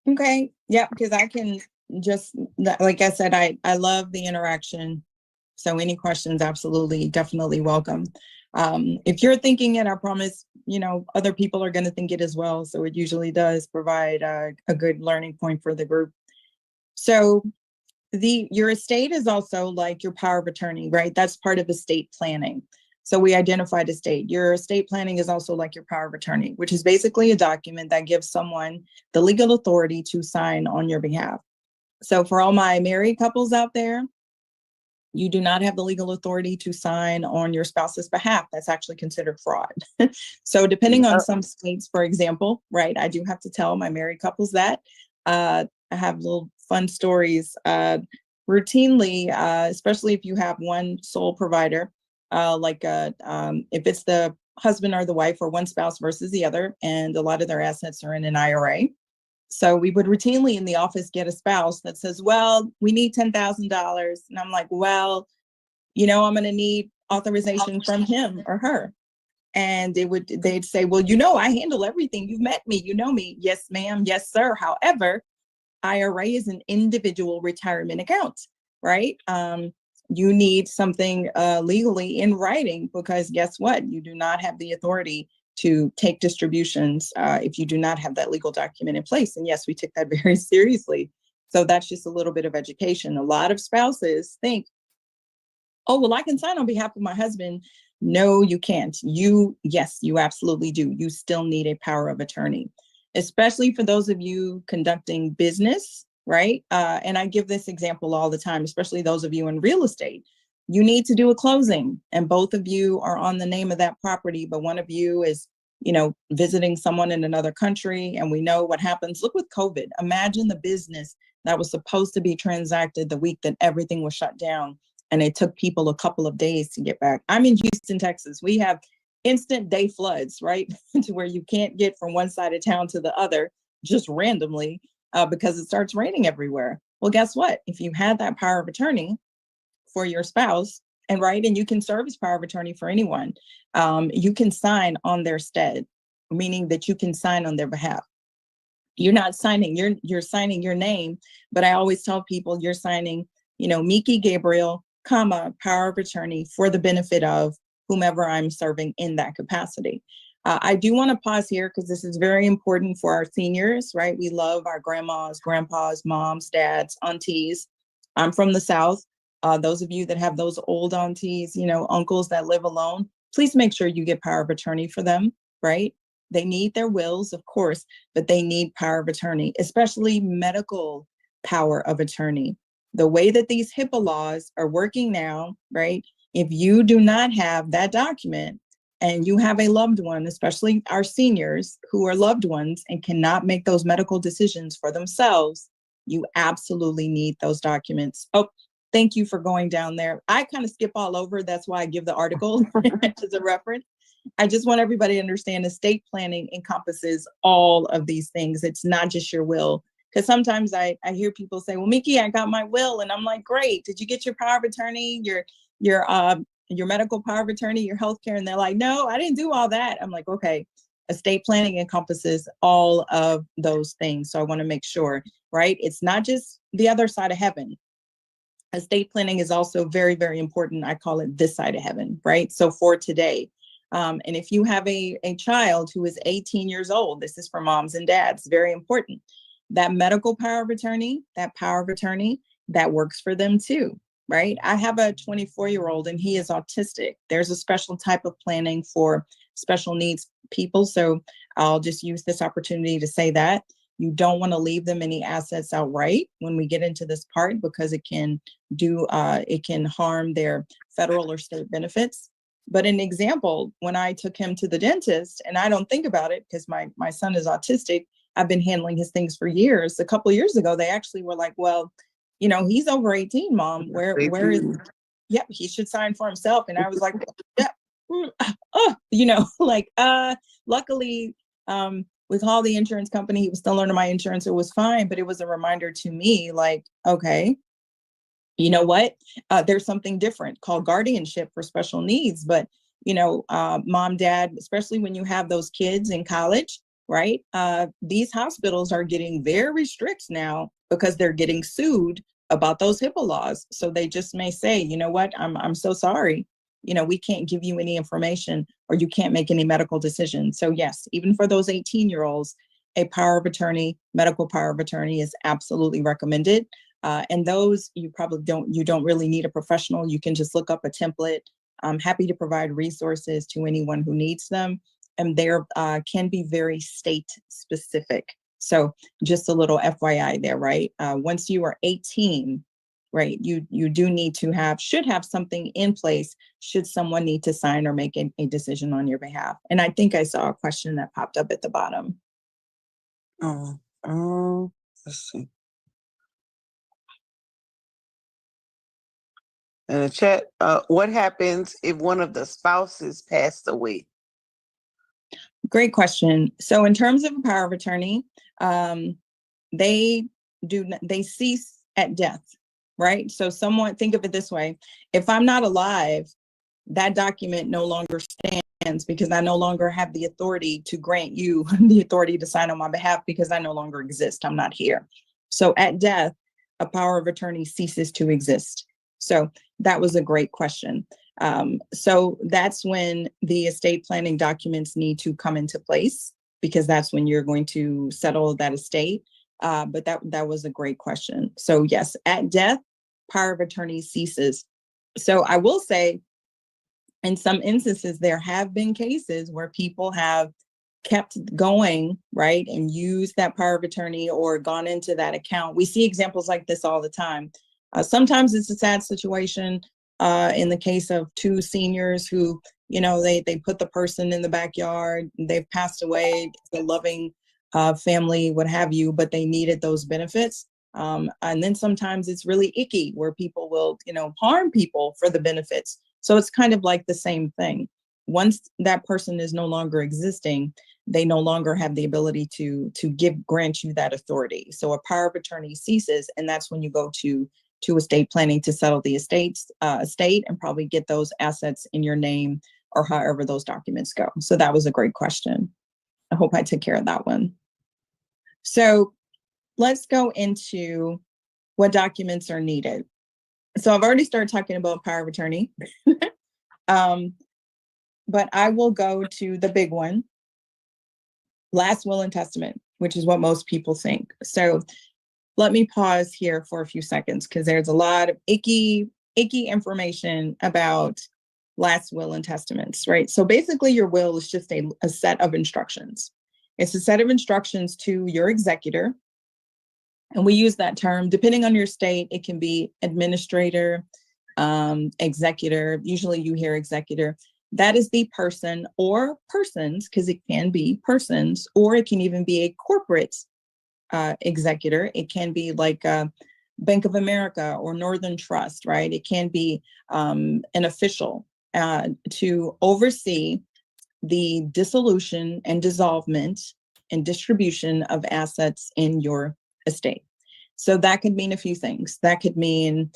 Okay. Yeah, because I can just, like I said, I love the interaction. So any questions, absolutely, definitely welcome. If you're thinking it, I promise, other people are going to think it as well. So it usually does provide a good learning point for the group. So your estate is also like your power of attorney, right? That's part of estate planning. So we identified estate. Your estate planning is also like your power of attorney, which is basically a document that gives someone the legal authority to sign on your behalf. So for all my married couples out there, you do not have the legal authority to sign on your spouse's behalf. That's actually considered fraud. So depending on some states, for example, right, I do have to tell my married couples that. I have little fun stories. Routinely, especially if you have one sole provider, if it's the husband or the wife or one spouse versus the other, and a lot of their assets are in an IRA. So we would routinely in the office get a spouse that says, well, we need $10,000. And I'm like, well, I'm going to need authorization from him or her. And they'd say, well, I handle everything. You've met me. You know me. Yes, ma'am. Yes, sir. However, IRA is an individual retirement account, right? You need something legally in writing, because guess what? You do not have the authority to take distributions if you do not have that legal document in place. And yes, we took that very seriously. So that's just a little bit of education. A lot of spouses think, oh, well, I can sign on behalf of my husband. No, you can't. Yes, you absolutely do. You still need a power of attorney, especially for those of you conducting business right? And I give this example all the time, especially those of you in real estate. You need to do a closing and both of you are on the name of that property, but one of you is, visiting someone in another country, and we know what happens. Look with COVID, imagine the business that was supposed to be transacted the week that everything was shut down. And it took people a couple of days to get back. I'm in Houston, Texas. We have instant day floods, right? To where you can't get from one side of town to the other just randomly because it starts raining everywhere. Well, guess what? If you had that power of attorney for your spouse, and you can serve as power of attorney for anyone, you can sign on their stead, meaning that you can sign on their behalf. You're not signing, you're signing your name, but I always tell people you're signing, Miki Gabriel, power of attorney for the benefit of whomever I'm serving in that capacity. I do want to pause here because this is very important for our seniors, right? We love our grandmas, grandpas, moms, dads, aunties. I'm from the South. Those of you that have those old aunties, uncles that live alone, please make sure you get power of attorney for them, right? They need their wills, of course, but they need power of attorney, especially medical power of attorney. The way that these HIPAA laws are working now, right? If you do not have that document and you have a loved one, especially our seniors who are loved ones and cannot make those medical decisions for themselves, you absolutely need those documents. Oh, thank you for going down there. I kind of skip all over. That's why I give the article as a reference. I just want everybody to understand estate planning encompasses all of these things. It's not just your will. Because sometimes I hear people say, well, Miki, I got my will. And I'm like, great. Did you get your power of attorney, your medical power of attorney, your healthcare? And they're like, no, I didn't do all that. I'm like, okay, estate planning encompasses all of those things. So I want to make sure, right? It's not just the other side of heaven. Estate planning is also very, very important. I call it this side of heaven, right? So for today, and if you have a child who is 18 years old, this is for moms and dads, very important. That medical power of attorney, that power of attorney, that works for them too, right? I have a 24-year-old and he is autistic. There's a special type of planning for special needs people. So I'll just use this opportunity to say that. You don't want to leave them any assets outright when we get into this part because it can harm their federal or state benefits. But an example, when I took him to the dentist, and I don't think about it because my son is autistic, I've been handling his things for years. A couple of years ago, they actually were like, well, he's over 18, Mom. Where is, yep, he should sign for himself. And I was like, yeah, luckily, with all the insurance company, he was still under my insurance. It was fine, but it was a reminder to me, like, okay, you know what? There's something different called guardianship for special needs. But, mom, dad, especially when you have those kids in college, right? These hospitals are getting very strict now because they're getting sued about those HIPAA laws. So they just may say, you know what? I'm so sorry. We can't give you any information or you can't make any medical decisions. So yes, even for those 18-year-olds, a power of attorney, medical power of attorney is absolutely recommended. And those you don't really need a professional. You can just look up a template. I'm happy to provide resources to anyone who needs them. And there can be very state specific. So just a little FYI there, right? Once you are 18, right, you should have something in place should someone need to sign or make a decision on your behalf. And I think I saw a question that popped up at the bottom. Let's see. In the chat, what happens if one of the spouses passed away? Great question. So in terms of a power of attorney, they cease at death, right? So think of it this way. If I'm not alive, that document no longer stands because I no longer have the authority to grant you the authority to sign on my behalf because I no longer exist. I'm not here. So at death, a power of attorney ceases to exist. So that was a great question. So that's when the estate planning documents need to come into place because that's when you're going to settle that estate. But that was a great question. So yes, at death, power of attorney ceases. So I will say, in some instances, there have been cases where people have kept going, right, and used that power of attorney or gone into that account. We see examples like this all the time. Sometimes it's a sad situation. In the case of two seniors who, they put the person in the backyard, they've passed away, it's a loving family, what have you, but they needed those benefits. And then sometimes it's really icky where people will, harm people for the benefits. So it's kind of like the same thing. Once that person is no longer existing, they no longer have the ability to grant you that authority. So a power of attorney ceases, and that's when you go to estate planning to settle the estate and probably get those assets in your name or however those documents go. So that was a great question. I hope I took care of that one. So let's go into what documents are needed. So I've already started talking about power of attorney, but I will go to the big one, last will and testament, which is what most people think. So let me pause here for a few seconds because there's a lot of icky information about last will and testaments, right? So basically your will is just a set of instructions. It's a set of instructions to your executor. And we use that term, depending on your state, it can be administrator, executor. Usually you hear executor. That is the person or persons, because it can be persons, or it can even be a corporate executor. It can be like Bank of America or Northern Trust, right? It can be an official to oversee the dissolution and dissolvement and distribution of assets in your estate. So that could mean a few things. That could mean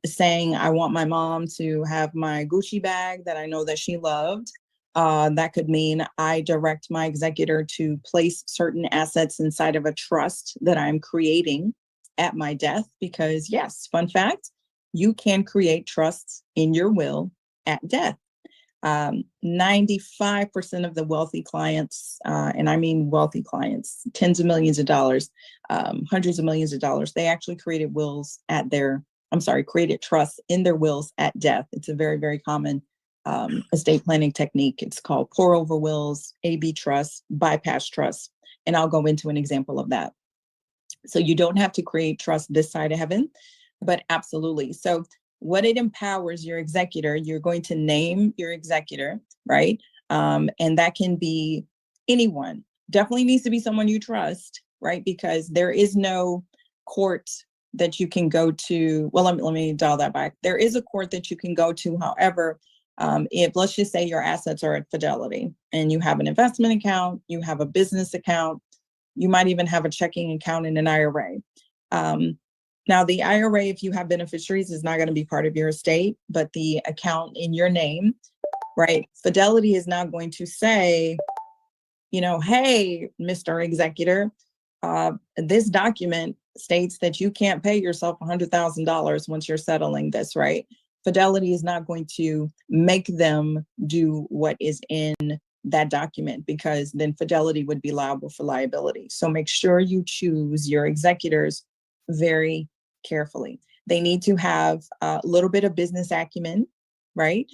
saying, I want my mom to have my Gucci bag that I know that she loved. That could mean I direct my executor to place certain assets inside of a trust that I'm creating at my death, because yes, fun fact, you can create trusts in your will at death. 95% of the wealthy clients, and I mean wealthy clients, tens of millions of dollars, hundreds of millions of dollars, they actually created created trusts in their wills at death. It's a very, very common estate planning technique. It's called pour over wills, AB trusts, bypass trusts, and I'll go into an example of that. So you don't have to create trust this side of heaven, but absolutely. So what it empowers your executor, you're going to name your executor, right? And that can be anyone. Definitely needs to be someone you trust, right? Because there is no court that you can go to. Well, let me dial that back. There is a court that you can go to. However, if let's just say your assets are at Fidelity and you have an investment account, you have a business account, you might even have a checking account in an IRA. Now, the IRA, if you have beneficiaries, is not going to be part of your estate, but the account in your name, right? Fidelity is now going to say, hey, Mr. Executor, this document states that you can't pay yourself $100,000 once you're settling this, right? Fidelity is not going to make them do what is in that document, because then Fidelity would be liable for liability. So make sure you choose your executors very carefully. They need to have a little bit of business acumen, right?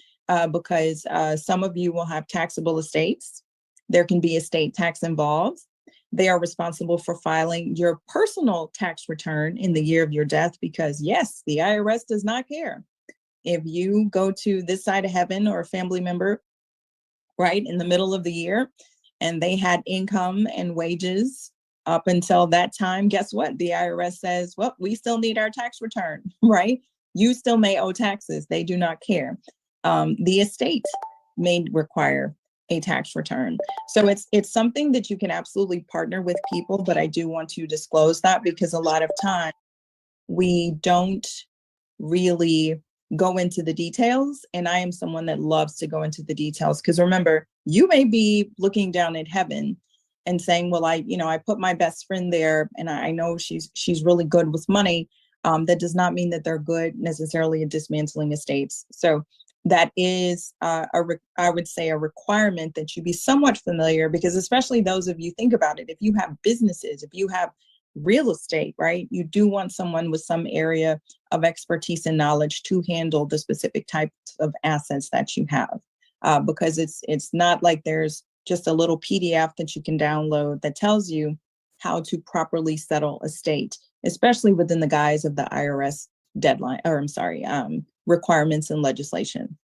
Because some of you will have taxable estates. There can be estate tax involved. They are responsible for filing your personal tax return in the year of your death, because yes, the IRS does not care. If you go to this side of heaven or a family member, right, in the middle of the year, and they had income and wages up until that time, guess what? The IRS says, well, we still need our tax return, right? You still may owe taxes. They do not care. The estate may require a tax return. So it's something that you can absolutely partner with people, but I do want to disclose that, because a lot of time we don't really go into the details. And I am someone that loves to go into the details, because remember, you may be looking down at heaven and saying, well, I put my best friend there and I know she's really good with money. That does not mean that they're good necessarily at dismantling estates. So that is, I would say, a requirement that you be somewhat familiar, because especially those of you, think about it, if you have businesses, if you have real estate, right, you do want someone with some area of expertise and knowledge to handle the specific types of assets that you have, because it's not like there's just a little PDF that you can download that tells you how to properly settle estate, especially within the guise of the IRS deadline, or I'm sorry, requirements and legislation.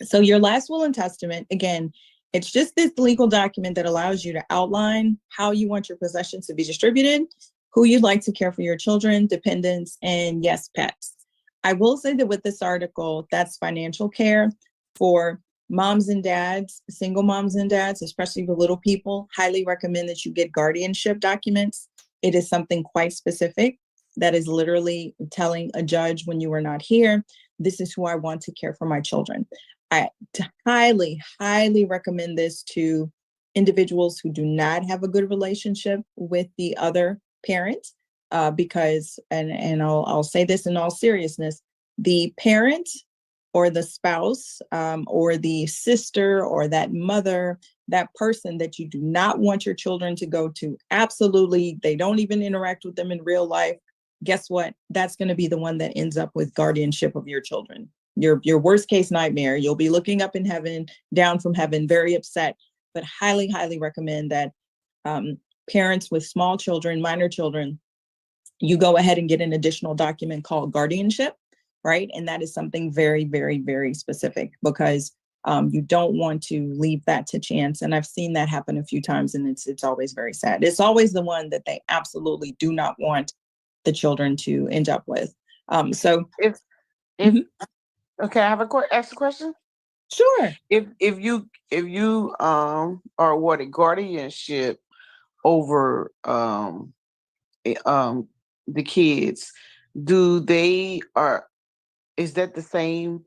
So your last will and testament, again, it's just this legal document that allows you to outline how you want your possessions to be distributed, who you'd like to care for your children, dependents, and yes, pets. I will say that with this article, that's financial care for moms and dads, single moms and dads, especially the little people. Highly recommend that you get guardianship documents. It is something quite specific that is literally telling a judge when you are not here, this is who I want to care for my children. I highly, highly recommend this to individuals who do not have a good relationship with the other parent, because, and I'll say this in all seriousness, the parent or the spouse or the sister or that mother, that person that you do not want your children to go to, absolutely, they don't even interact with them in real life. Guess what? That's going to be the one that ends up with guardianship of your children. Your worst case nightmare. You'll be looking up in heaven, down from heaven, very upset, but highly, highly recommend that parents with small children, minor children, you go ahead and get an additional document called guardianship, right? And that is something very, very, very specific, because you don't want to leave that to chance. And I've seen that happen a few times, and it's always very sad. It's always the one that they absolutely do not want the children to end up with. So if Mhm. Okay, I have ask a question. Sure. If you are awarded guardianship over the kids, is that the same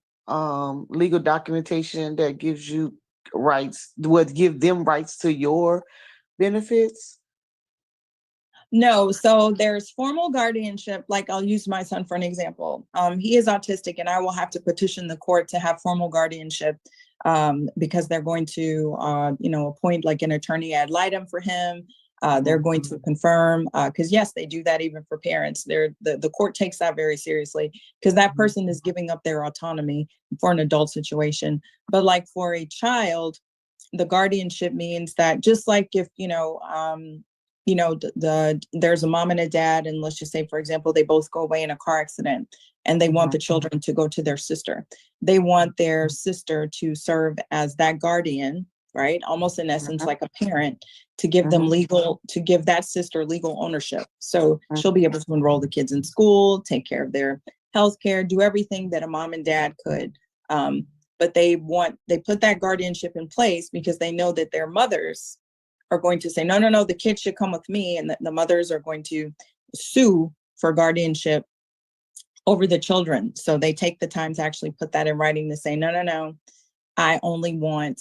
legal documentation that gives you rights, would give them rights to your benefits? No, so there's formal guardianship. Like, I'll use my son for an example. He is autistic, and I will have to petition the court to have formal guardianship because they're going to, appoint like an attorney ad litem for him. They're going to confirm, because yes, they do that even for parents. The court takes that very seriously, because that person is giving up their autonomy for an adult situation. But like for a child, the guardianship means that, just like if, there's a mom and a dad, and let's just say, for example, they both go away in a car accident, and they want the children to go to their sister. They want their sister to serve as that guardian, right? Almost in essence, like a parent, to give them to give that sister legal ownership. So she'll be able to enroll the kids in school, take care of their health care, do everything that a mom and dad could. But they put that guardianship in place because they know that their mothers are going to say, no, the kids should come with me. And the mothers are going to sue for guardianship over the children. So they take the time to actually put that in writing to say, no, I only want,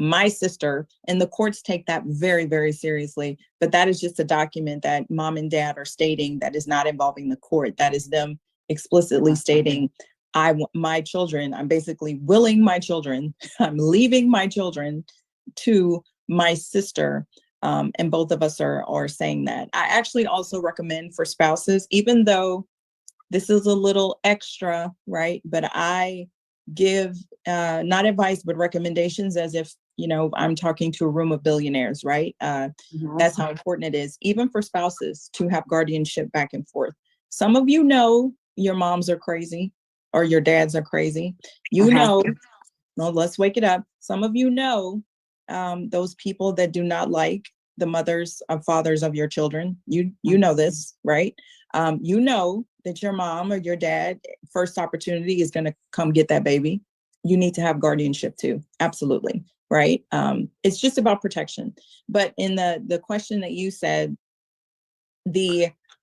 my sister. And the courts take that very, very seriously. But that is just a document that mom and dad are stating that is not involving the court. That is them explicitly stating, I want my children, I'm basically willing my children, I'm leaving my children to my sister, and both of us are saying that. I actually also recommend for spouses, even though this is a little extra, right? But I give not advice, but recommendations, as if, I'm talking to a room of billionaires, right? That's how important it is, even for spouses, to have guardianship back and forth. Some of you know your moms are crazy or your dads are crazy. Well, let's wake it up. Some of you know those people that do not like the mothers and fathers of your children. You know this, right? You know that your mom or your dad, first opportunity, is going to come get that baby. You need to have guardianship too. Absolutely. Right. It's just about protection. But in the question that you said,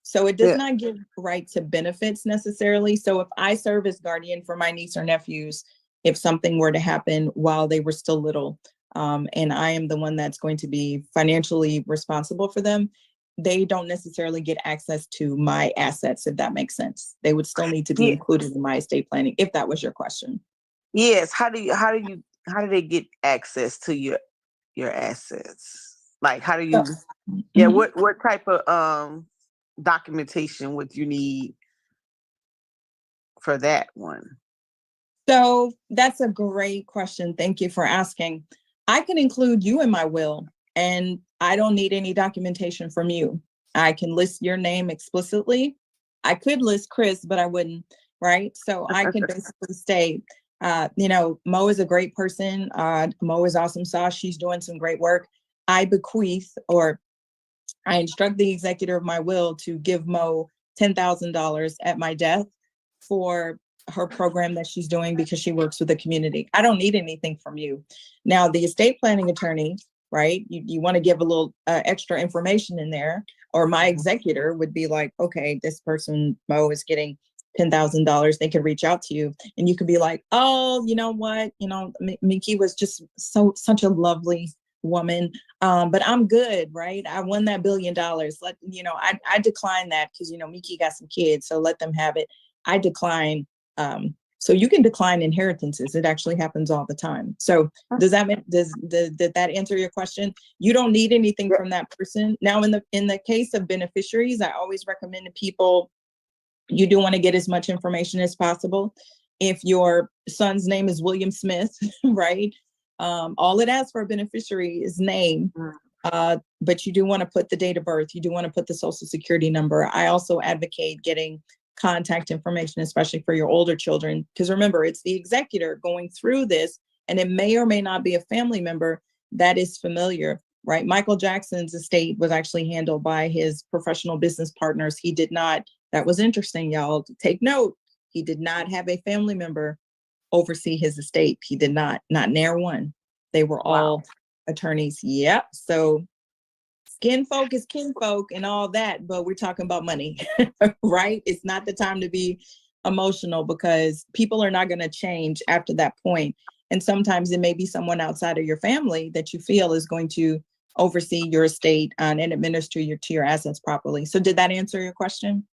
so it does not give right to benefits necessarily. So if I serve as guardian for my niece or nephews, if something were to happen while they were still little, and I am the one that's going to be financially responsible for them, they don't necessarily get access to my assets, if that makes sense. They would still need to be included in my estate planning, if that was your question. Yes. How do they get access to your assets? Like, how do you? What type of documentation would you need for that one? So that's a great question. Thank you for asking. I can include you in my will, and I don't need any documentation from you. I can list your name explicitly. I could list Chris, but I wouldn't, right? So I can basically state, Mo is a great person. Mo is awesome sauce. She's doing some great work. I bequeath, or I instruct the executor of my will to give Mo $10,000 at my death for her program that she's doing because she works with the community. I don't need anything from you. Now, the estate planning attorney, right? You want to give a little extra information in there, or my executor would be like, okay, this person, Mo, is getting $10,000. They could reach out to you, and you could be like, oh, you know what? Minky was just such a lovely woman, but I'm good, right? I won that $1 billion. I decline that because Miki got some kids, so let them have it. I decline. So you can decline inheritances. It actually happens all the time. So does that mean, did that answer your question? You don't need anything from that person. Now, in the case of beneficiaries, I always recommend to people, you do want to get as much information as possible. If your son's name is William Smith, right? All it asks for a beneficiary is name, but you do want to put the date of birth. You do want to put the social security number. I also advocate getting contact information, especially for your older children, because remember, it's the executor going through this, and it may or may not be a family member that is familiar, right? Michael Jackson's estate was actually handled by his professional business partners. He did not, that was interesting, y'all. Take note, he did not have a family member oversee his estate. He did not near one. They were all attorneys. Yep. So kinfolk is kinfolk and all that, but we're talking about money, right? It's not the time to be emotional, because people are not going to change after that point. And sometimes it may be someone outside of your family that you feel is going to oversee your estate and administer your assets properly. So did that answer your question?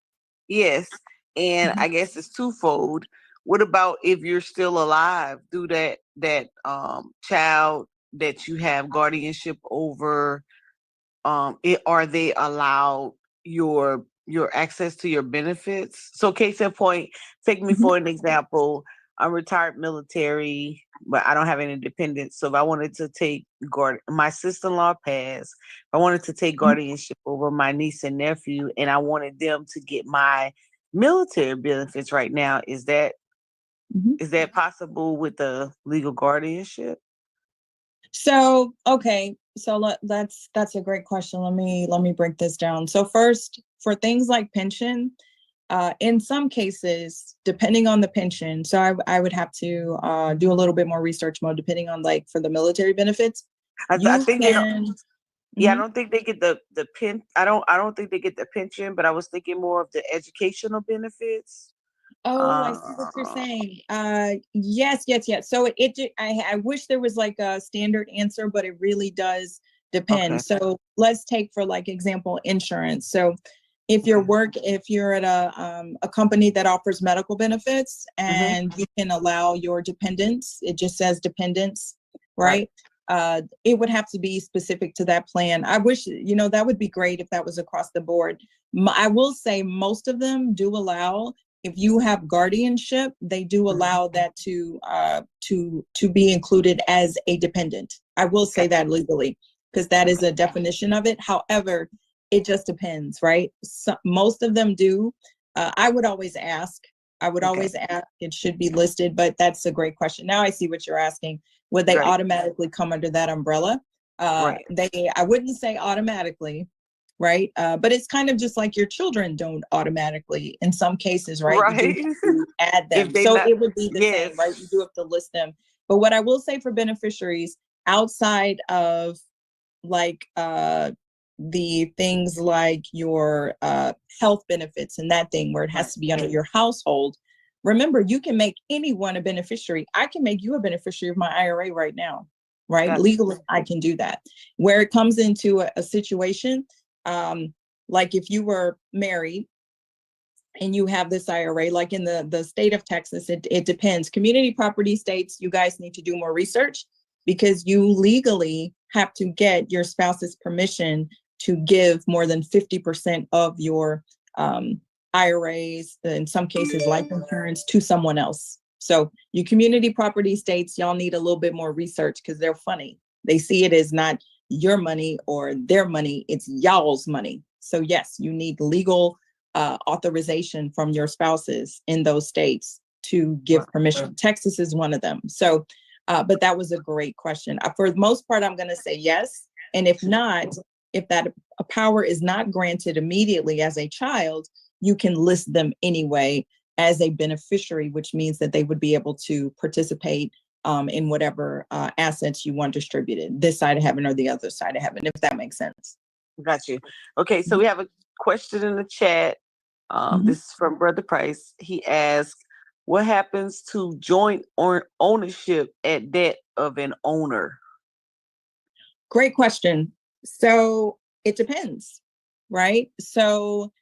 Yes. And I guess it's twofold. What about if you're still alive? Do that child that you have guardianship over, are they allowed your access to your benefits? So case in point, take me for an example. I'm retired military, but I don't have any dependents. So if I wanted to take my sister-in-law passed, I wanted to take guardianship over my niece and nephew, and I wanted them to get my military benefits right now. Is that possible with the legal guardianship? So, okay. So that's a great question. Let me break this down. So first, for things like pension, in some cases, depending on the pension, so I would have to do a little bit more research mode, depending on, like, for the military benefits. I think I don't think they get the I don't think they get the pension, but I was thinking more of the educational benefits. Oh, I see what you're saying. Yes. So I wish there was like a standard answer, but it really does depend. Okay. So let's take, for like example, insurance. So if you're at a company that offers medical benefits, and you can allow your dependents, it just says dependents, right? It would have to be specific to that plan. I wish, that would be great if that was across the board. I will say most of them do allow, if you have guardianship, they do allow that to be included as a dependent. I will say that legally, because that is a definition of it. However, it just depends, right? Most of them do. I would always ask. It should be listed, but that's a great question. Now I see what you're asking. Would they automatically come under that umbrella? I wouldn't say automatically, right? But it's kind of just like your children don't automatically in some cases, right? You do have to add them. It would be the same, right? You do have to list them. But what I will say for beneficiaries, outside of like the things like your health benefits and that thing where it has to be under your household, remember, you can make anyone a beneficiary. I can make you a beneficiary of my IRA right now, right? Gotcha. Legally, I can do that. Where it comes into a situation, like if you were married and you have this IRA, like in the state of Texas, it depends. Community property states, you guys need to do more research, because you legally have to get your spouse's permission to give more than 50% of your IRAs, in some cases life insurance, to someone else. So you community property states, y'all need a little bit more research, because they're funny. They see it as not your money or their money, it's y'all's money. So yes, you need legal authorization from your spouses in those states to give permission. Texas is one of them. So, but that was a great question. For the most part, I'm going to say yes. And if not, if that power is not granted immediately as a child, you can list them anyway as a beneficiary, which means that they would be able to participate in whatever assets you want distributed, this side of heaven or the other side of heaven, if that makes sense. Got you. Okay, so we have a question in the chat. This is from Brother Price. He asked, what happens to joint ownership at death of an owner? Great question. So it depends, right? So,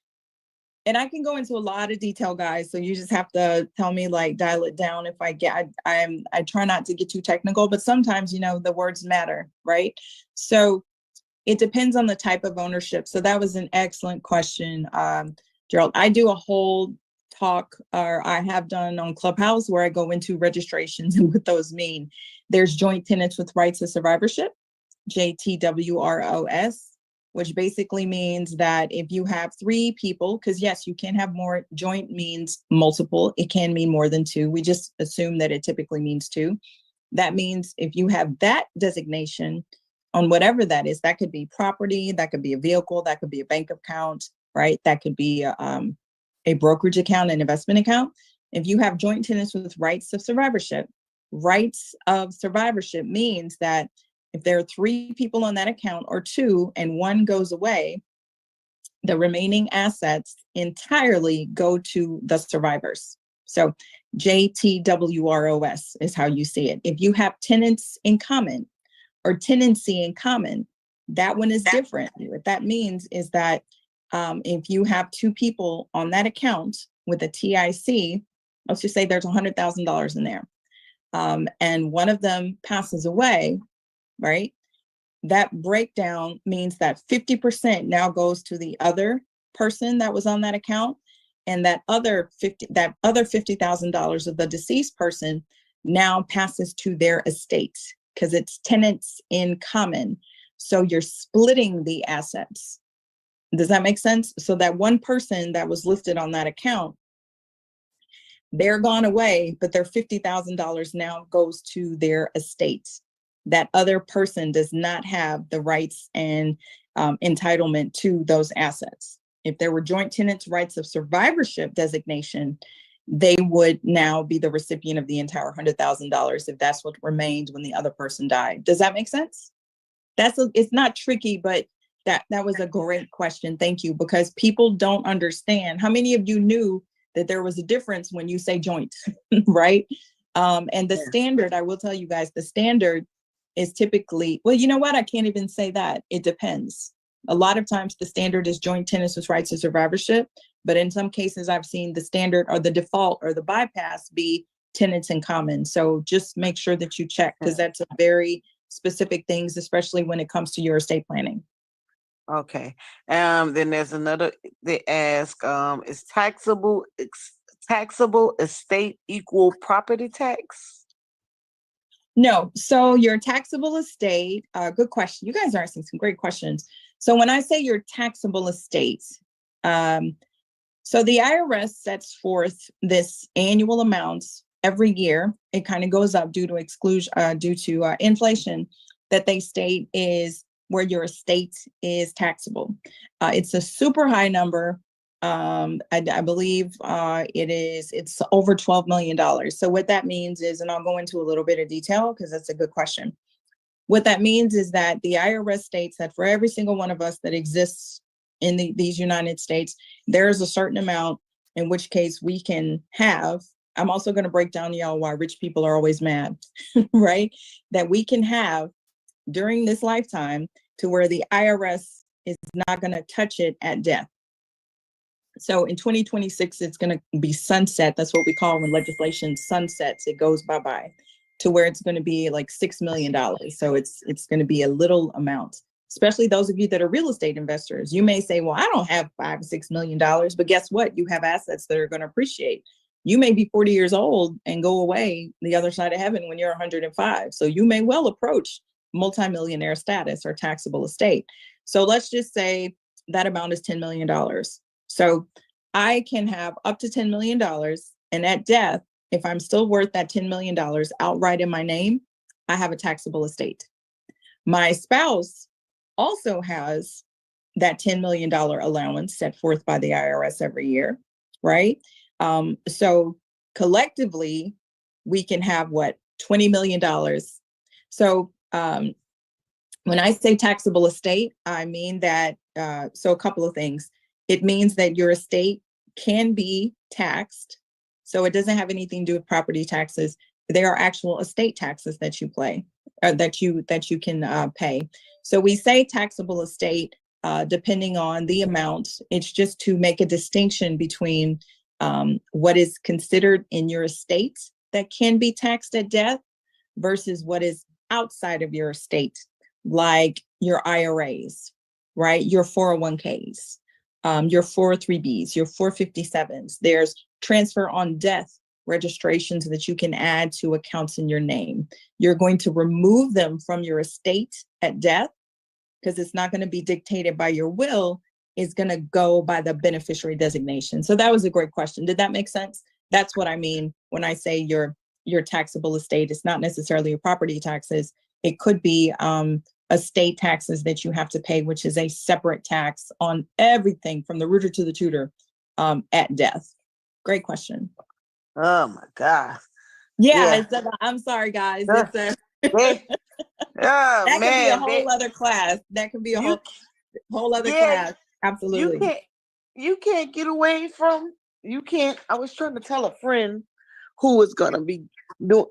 and I can go into a lot of detail, guys. So you just have to tell me, like, dial it down if I get, I try not to get too technical, but sometimes, you know, the words matter, right? So it depends on the type of ownership. So that was an excellent question, Gerald. I do a whole talk, or I have done on Clubhouse, where I go into registrations and what those mean. There's joint tenants with rights of survivorship, JTWROS, which basically means that if you have 3 people, because yes, you can have more, joint means multiple, it can mean more than 2. We just assume that it typically means 2. That means if you have that designation on whatever that is, that could be property, that could be a vehicle, that could be a bank account, right? That could be a brokerage account, an investment account. If you have joint tenants with rights of survivorship means that if there are 3 people on that account or 2 and one goes away, the remaining assets entirely go to the survivors. So JTWROS is how you see it. If you have tenants in common or tenancy in common, that one is different. What that means is that if you have 2 people on that account with a TIC, let's just say there's $100,000 in there, and one of them passes away, right? That breakdown means that 50% now goes to the other person that was on that account, and that other $50,000 of the deceased person now passes to their estate, because it's tenants in common. So you're splitting the assets. Does that make sense? So that one person that was listed on that account, they're gone away, but their $50,000 now goes to their estate. That other person does not have the rights and entitlement to those assets. If there were joint tenants' rights of survivorship designation, they would now be the recipient of the entire $100,000 if that's what remained when the other person died. Does that make sense? It's not tricky, but that was a great question. Thank you, because people don't understand. How many of you knew that there was a difference when you say joint, right? And the standard, I will tell you guys, the standard is typically, well, you know what? I can't even say that. It depends. A lot of times the standard is joint tenants with rights of survivorship, but in some cases I've seen the standard or the default or the bypass be tenants in common. So just make sure that you check, because that's a very specific things, especially when it comes to your estate planning. Okay. Then there's another, they ask, is taxable estate equal property tax? No. So your taxable estate, good question. You guys are asking some great questions. So when I say your taxable estate, so the IRS sets forth this annual amounts every year. It kind of goes up due to inflation, that they state is where your estate is taxable. It's a super high number. I believe it's over $12 million. So what that means is, and I'll go into a little bit of detail because that's a good question. What that means is that the IRS states that for every single one of us that exists in these United States, there is a certain amount, in which case we can have, I'm also going to break down y'all why rich people are always mad, right? That we can have during this lifetime to where the IRS is not going to touch it at death. So in 2026, it's going to be sunset. That's what we call when legislation sunsets, it goes bye-bye, to where it's going to be like $6 million. So it's going to be a little amount, especially those of you that are real estate investors. You may say, well, I don't have $5-6 million, but guess what? You have assets that are going to appreciate. You may be 40 years old and go away the other side of heaven when you're 105. So you may well approach multimillionaire status or taxable estate. So let's just say that amount is $10 million. So I can have up to $10 million, and at death, if I'm still worth that $10 million outright in my name, I have a taxable estate. My spouse also has that $10 million allowance set forth by the IRS every year, right? So collectively, we can have what, $20 million. So when I say taxable estate, I mean that, so a couple of things. It means that your estate can be taxed. So it doesn't have anything to do with property taxes. There are actual estate taxes that you pay, or that you can pay. So we say taxable estate, depending on the amount. It's just to make a distinction between what is considered in your estate that can be taxed at death versus what is outside of your estate, like your IRAs, right? Your 401ks, your 403bs, your 457s. There's transfer on death registrations that you can add to accounts in your name. You're going to remove them from your estate at death because it's not going to be dictated by your will. It's going to go by the beneficiary designation. So that was a great question. Did that make sense? That's what I mean when I say your taxable estate. It's not necessarily your property taxes. It could be estate taxes that you have to pay, which is a separate tax on everything from the rooter to the tutor at death. Great question. Oh my God. Yeah. I'm sorry, guys. It's a oh, that man, could be a whole other class. That can be a whole other class. Absolutely. You can't get away from, you can't. I was trying to tell a friend who was going to be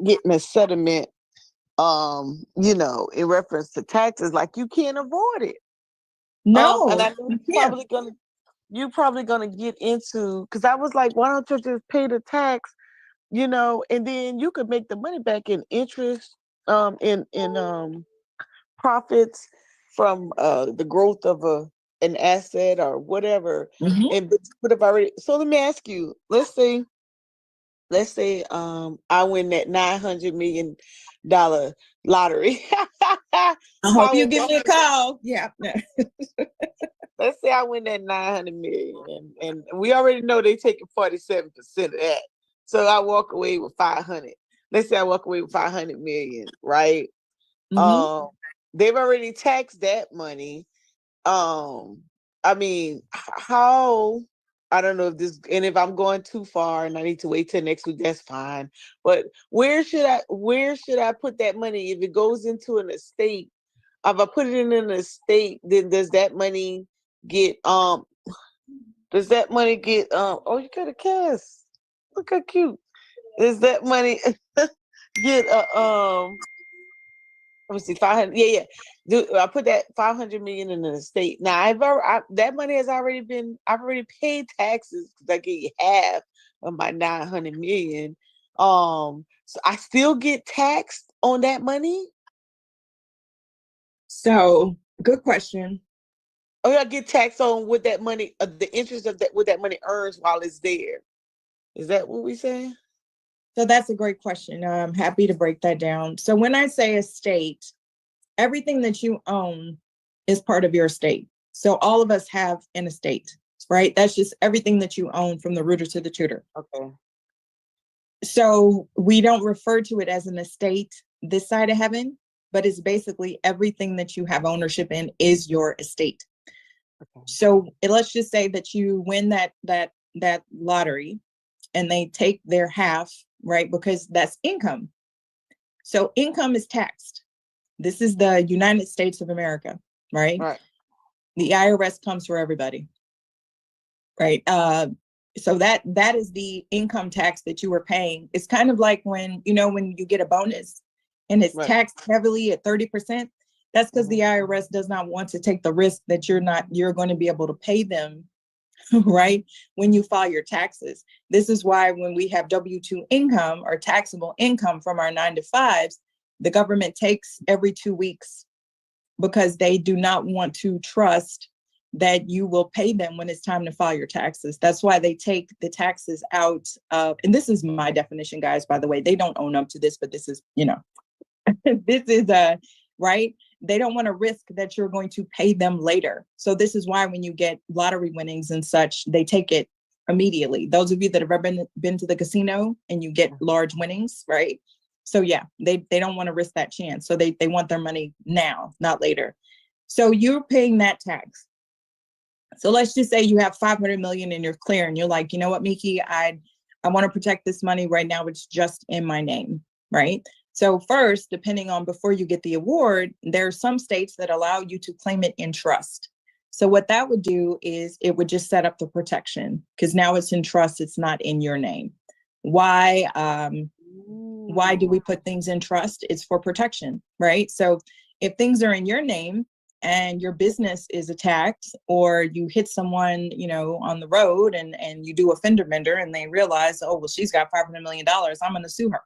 getting a settlement, in reference to taxes, like you can't avoid it. No, and I know you're probably gonna get into, because I was like, why don't you just pay the tax, and then you could make the money back in interest, in profits from the growth of an asset or whatever. Mhm. And but if already, so let me ask you, let's say I win that $900 million lottery. I hope you give me a call. Yeah. Let's say I win that 900 million, and we already know they taking 47% of that. So I walk away with 500. Let's say I walk away with 500 million, right? Mhm. They've already taxed that money. I mean, how? I don't know if this, and if I'm going too far and I need to wait till next week, that's fine. But where should I put that money? If it goes into an estate, if I put it in an estate, then does that money get oh, you got a cast. Look how cute. Does that money get let me see, 500? Yeah. I put that 500 million in an estate. Now that money I've already paid taxes because I get half of my 900 million. So I still get taxed on that money. So good question. Oh, I get taxed on what that money, the interest of that, what that money earns while it's there. Is that what we saying? So that's a great question. I'm happy to break that down. So when I say estate, everything that you own is part of your estate. So all of us have an estate, right? That's just everything that you own from the rooter to the tutor. Okay. So we don't refer to it as an estate this side of heaven, but it's basically everything that you have ownership in is your estate. Okay. So let's just say that you win that lottery and they take their half, right? Because that's income. So income is taxed. This is the United States of America, right? Right. The IRS comes for everybody, right? So that is the income tax that you were paying. It's kind of like when you get a bonus and it's taxed heavily at 30%. That's because the IRS does not want to take the risk that you're going to be able to pay them, right? When you file your taxes. This is why when we have W-2 income or taxable income from our 9-to-5s, the government takes every 2 weeks because they do not want to trust that you will pay them when it's time to file your taxes. That's why they take the taxes out of, and this is my definition, guys, by the way, they don't own up to this, but this is, this is right? They don't want to risk that you're going to pay them later. So this is why when you get lottery winnings and such, they take it immediately. Those of you that have ever been to the casino and you get large winnings, right? So yeah, they don't want to risk that chance. So they want their money now, not later. So you're paying that tax. So let's just say you have 500 million and you're clear and you're like, you know what, Miki, I want to protect this money right now. It's just in my name, right? So first, depending on before you get the award, there are some states that allow you to claim it in trust. So what that would do is it would just set up the protection because now it's in trust. It's not in your name. Why do we put things in trust? It's for protection, right? So if things are in your name and your business is attacked or you hit someone, you know, on the road and you do a fender bender and they realize, oh, well, she's got $500 million. I'm going to sue her,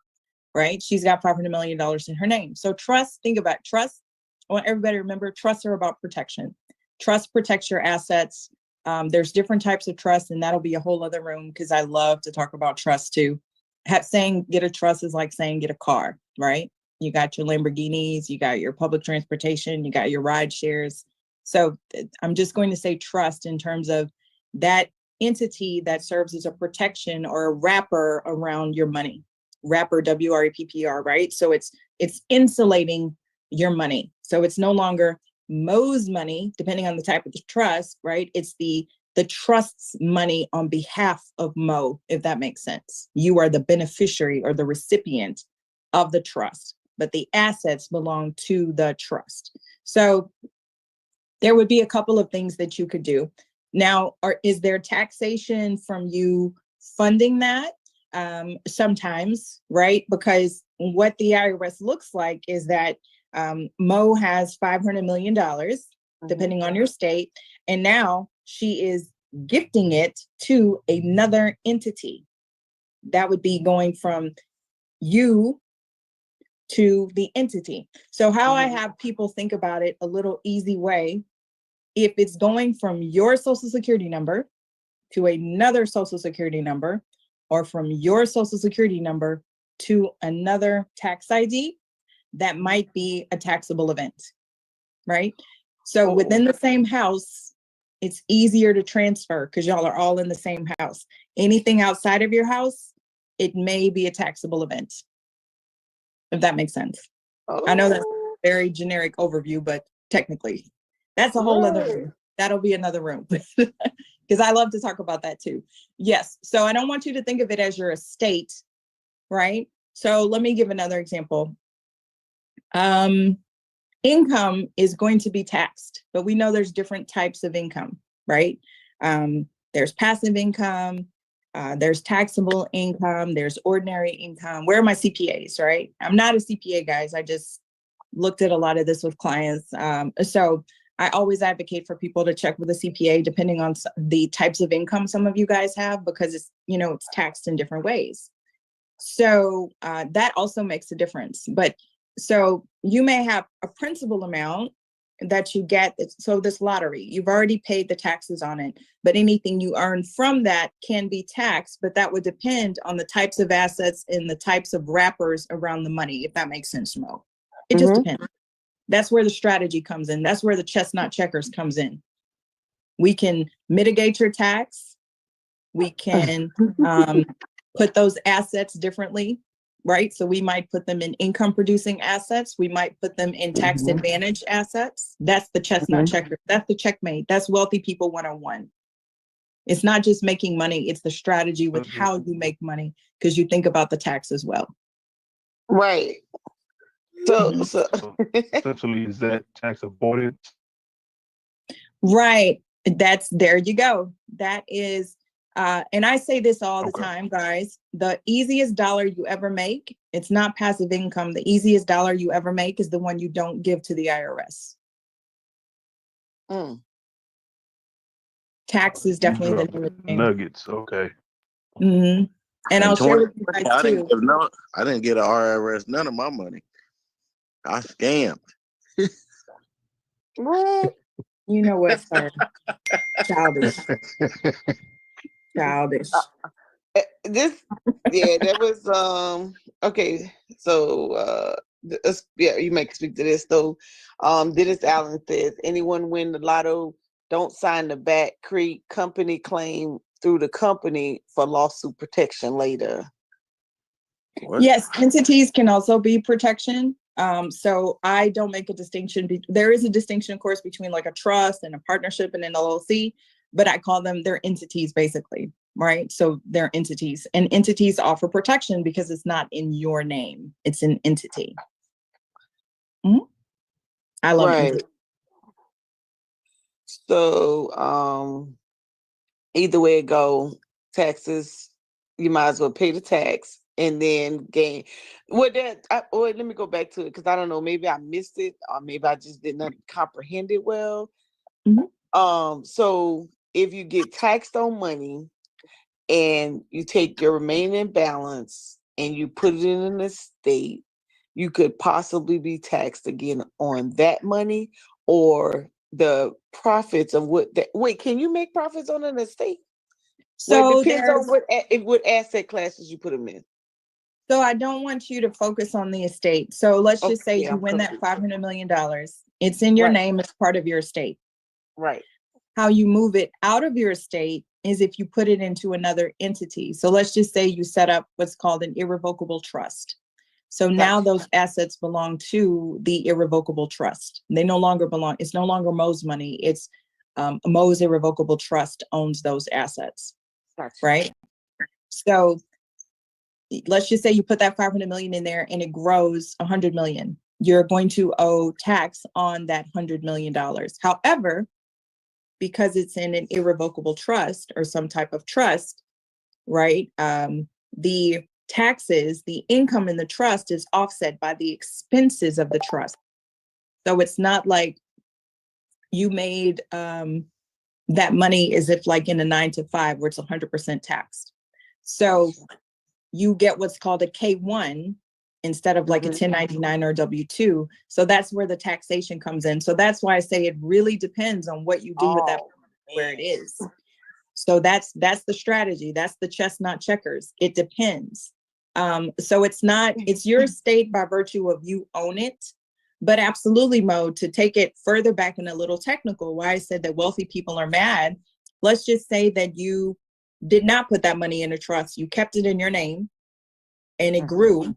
right? She's got $500 million in her name. So trust, think about trust. I want everybody to remember, trusts are about protection. Trust protects your assets. There's different types of trust, and that'll be a whole other room because I love to talk about trust too. Saying get a trust is like saying get a car, right? You got your Lamborghinis, you got your public transportation, you got your ride shares. So I'm just going to say trust in terms of that entity that serves as a protection or a wrapper around your money. Wrapper, W-R-E-P-P-R, right? So it's insulating your money. So it's no longer Mo's money, depending on the type of the trust, right? It's the trust's money on behalf of Mo, if that makes sense. You are the beneficiary or the recipient of the trust, but the assets belong to the trust. So there would be a couple of things that you could do. Now, is there taxation from you funding that? Sometimes, right? Because what the IRS looks like is that Mo has $500 million, depending on your state. And now she is gifting it to another entity. That would be going from you to the entity. So how I have people think about it a little easy way, if it's going from your social security number to another social security number, or from your social security number to another tax ID, that might be a taxable event, right? So within the same house, it's easier to transfer because y'all are all in the same house. Anything outside of your house, it may be a taxable event, if that makes sense. I know that's a very generic overview, but technically, that's a whole other room. That'll be another room because I love to talk about that too. Yes, so I don't want you to think of it as your estate, right? So let me give another example. Income is going to be taxed, but we know there's different types of income, right? There's passive income, there's taxable income, there's ordinary income. Where are my CPAs, right? I'm not a CPA, guys. I just looked at a lot of this with clients. So I always advocate for people to check with a CPA depending on the types of income some of you guys have, because it's, you know, it's taxed in different ways. So that also makes a difference. But so you may have a principal amount that you get. So this lottery, you've already paid the taxes on it, but anything you earn from that can be taxed, but that would depend on the types of assets and the types of wrappers around the money, if that makes sense, Mo. It just depends. That's where the strategy comes in. That's where the chestnut checkers comes in. We can mitigate your tax. We can put those assets differently, right? So we might put them in income producing assets. We might put them in tax advantage assets. That's the chestnut checker. That's the checkmate. That's wealthy people 101. It's not just making money. It's the strategy with how you make money, because you think about the tax as well. Right. So essentially, is that tax avoidance? Right. There you go. That is, and I say this all the time, guys, the easiest dollar you ever make, it's not passive income. The easiest dollar you ever make is the one you don't give to the IRS. Tax is definitely the nuggets. Okay. And I'll share with you guys too. I didn't get an IRS, none of my money. I scammed. what? You know what, sir? Childish. Childish. That was okay. So yeah, you may speak to this though. Dennis Allen says anyone win the lotto, don't sign the back create company claim through the company for lawsuit protection later. What? Yes, entities can also be protection. So I don't make a distinction. There is a distinction, of course, between like a trust and a partnership and an LLC, but I call them, they're entities basically, right? So they're entities, and entities offer protection because it's not in your name. It's an entity. I love entities. So either way it go, taxes, you might as well pay the tax and then gain. Let me go back to it because I don't know, maybe I missed it or maybe I just didn't comprehend it well. So if you get taxed on money and you take your remaining balance and you put it in an estate, you could possibly be taxed again on that money or the profits of wait, can you make profits on an estate? So it depends on what asset classes you put them in. So I don't want you to focus on the estate. So let's just say you win that $500 million. It's in your name, it's part of your estate. Right. How you move it out of your estate is if you put it into another entity. So let's just say you set up what's called an irrevocable trust. So now those assets belong to the irrevocable trust. They no longer belong. It's no longer Mo's money. It's Mo's irrevocable trust owns those assets. Right. So let's just say you put that 500 million in there and it grows 100 million. You're going to owe tax on that $100 million. However, because it's in an irrevocable trust or some type of trust, right? The taxes, the income in the trust is offset by the expenses of the trust. So it's not like you made that money as if like in a 9-to-5 where it's 100% taxed. So you get what's called a K-1 instead of like a 1099 or a W-2. So that's where the taxation comes in. So that's why I say it really depends on what you do with that, where it is. So that's the strategy. That's the chestnut checkers. It depends. So it's your estate by virtue of you own it. But absolutely, Mo, to take it further back and a little technical, why I said that wealthy people are mad, let's just say that you did not put that money in a trust. You kept it in your name and it grew.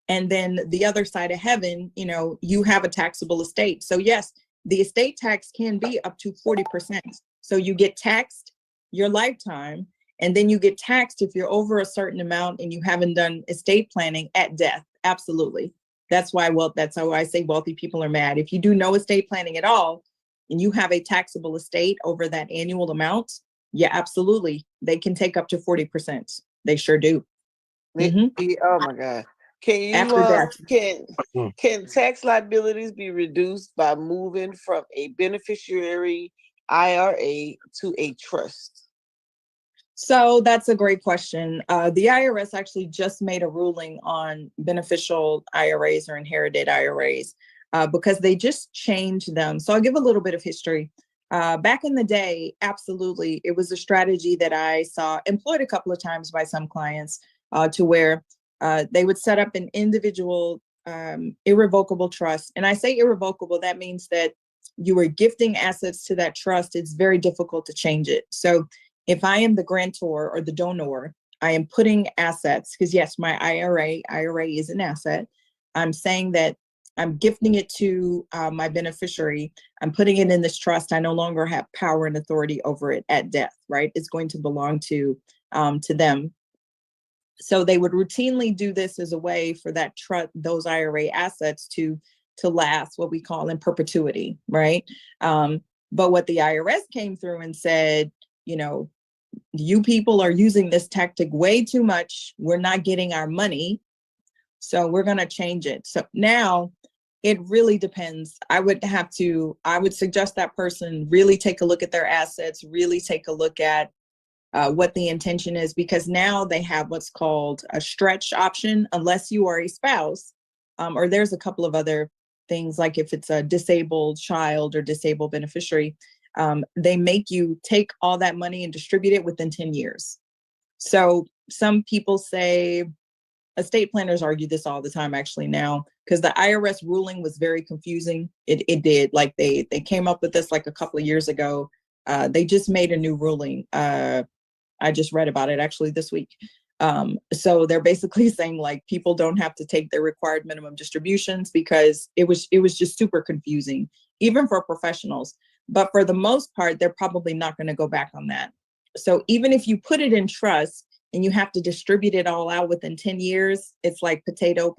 And then the other side of heaven, you have a taxable estate. So yes, the estate tax can be up to 40%. So you get taxed your lifetime, and then you get taxed if you're over a certain amount and you haven't done estate planning at death. Absolutely. That's how I say wealthy people are mad. If you do no estate planning at all and you have a taxable estate over that annual amount, yeah, absolutely. They can take up to 40%. They sure do. Oh my God. Can tax liabilities be reduced by moving from a beneficiary IRA to a trust? So that's a great question. The IRS actually just made a ruling on beneficial IRAs or inherited IRAs because they just changed them. So I'll give a little bit of history. Back in the day, absolutely, it was a strategy that I saw employed a couple of times by some clients to where they would set up an individual irrevocable trust. And I say irrevocable, that means that you are gifting assets to that trust. It's very difficult to change it. So if I am the grantor or the donor, I am putting assets, because yes, my IRA is an asset. I'm saying that I'm gifting it to my beneficiary. I'm putting it in this trust. I no longer have power and authority over it at death, right? It's going to belong to them. So they would routinely do this as a way for that those IRA assets to last, what we call in perpetuity, right? But what the IRS came through and said, you people are using this tactic way too much. We're not getting our money. So we're going to change it. So now it really depends. I would suggest that person really take a look at their assets, really take a look at what the intention is, because now they have what's called a stretch option, unless you are a spouse, or there's a couple of other things, like if it's a disabled child or disabled beneficiary, they make you take all that money and distribute it within 10 years. So some people say estate planners argue this all the time actually now, because the IRS ruling was very confusing. It did, like they came up with this like a couple of years ago. They just made a new ruling. I just read about it actually this week. So they're basically saying like people don't have to take their required minimum distributions because it was just super confusing, even for professionals. But for the most part, they're probably not going to go back on that. So even if you put it in trust and you have to distribute it all out within 10 years, it's like potato,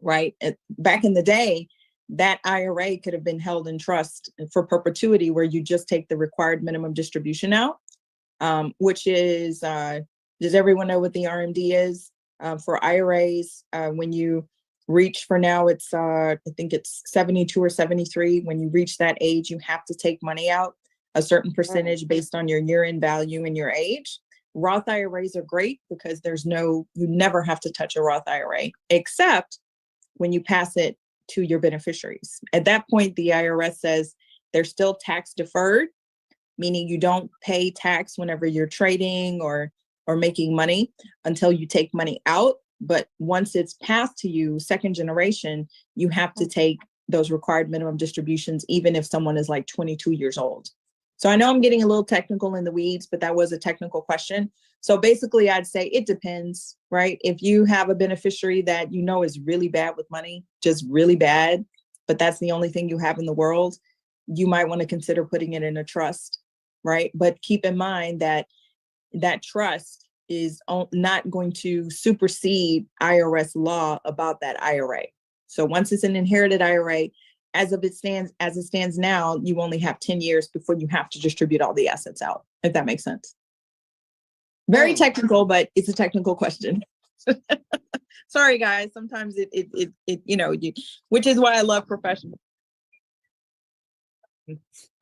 right? Back in the day, that IRA could have been held in trust for perpetuity, where you just take the required minimum distribution out, which is, does everyone know what the RMD is for IRAs? When you reach, for now, it's, I think it's 72 or 73. When you reach that age, you have to take money out, a certain percentage based on your year-end value and your age. Roth IRAs are great because you never have to touch a Roth IRA, except when you pass it to your beneficiaries. At that point, the IRS says they're still tax deferred, meaning you don't pay tax whenever you're trading or making money until you take money out. But once it's passed to you, second generation, you have to take those required minimum distributions, even if someone is like 22 years old. So I know I'm getting a little technical in the weeds, but that was a technical question. So basically I'd say it depends, right? If you have a beneficiary that you know is really bad with money, just really bad, but that's the only thing you have in the world, you might want to consider putting it in a trust, right? But keep in mind that that trust is not going to supersede IRS law about that IRA. So once it's an inherited IRA, as it stands now, you only have 10 years before you have to distribute all the assets out, if that makes sense. Very technical, but it's a technical question. Sorry, guys. Sometimes which is why I love professionals.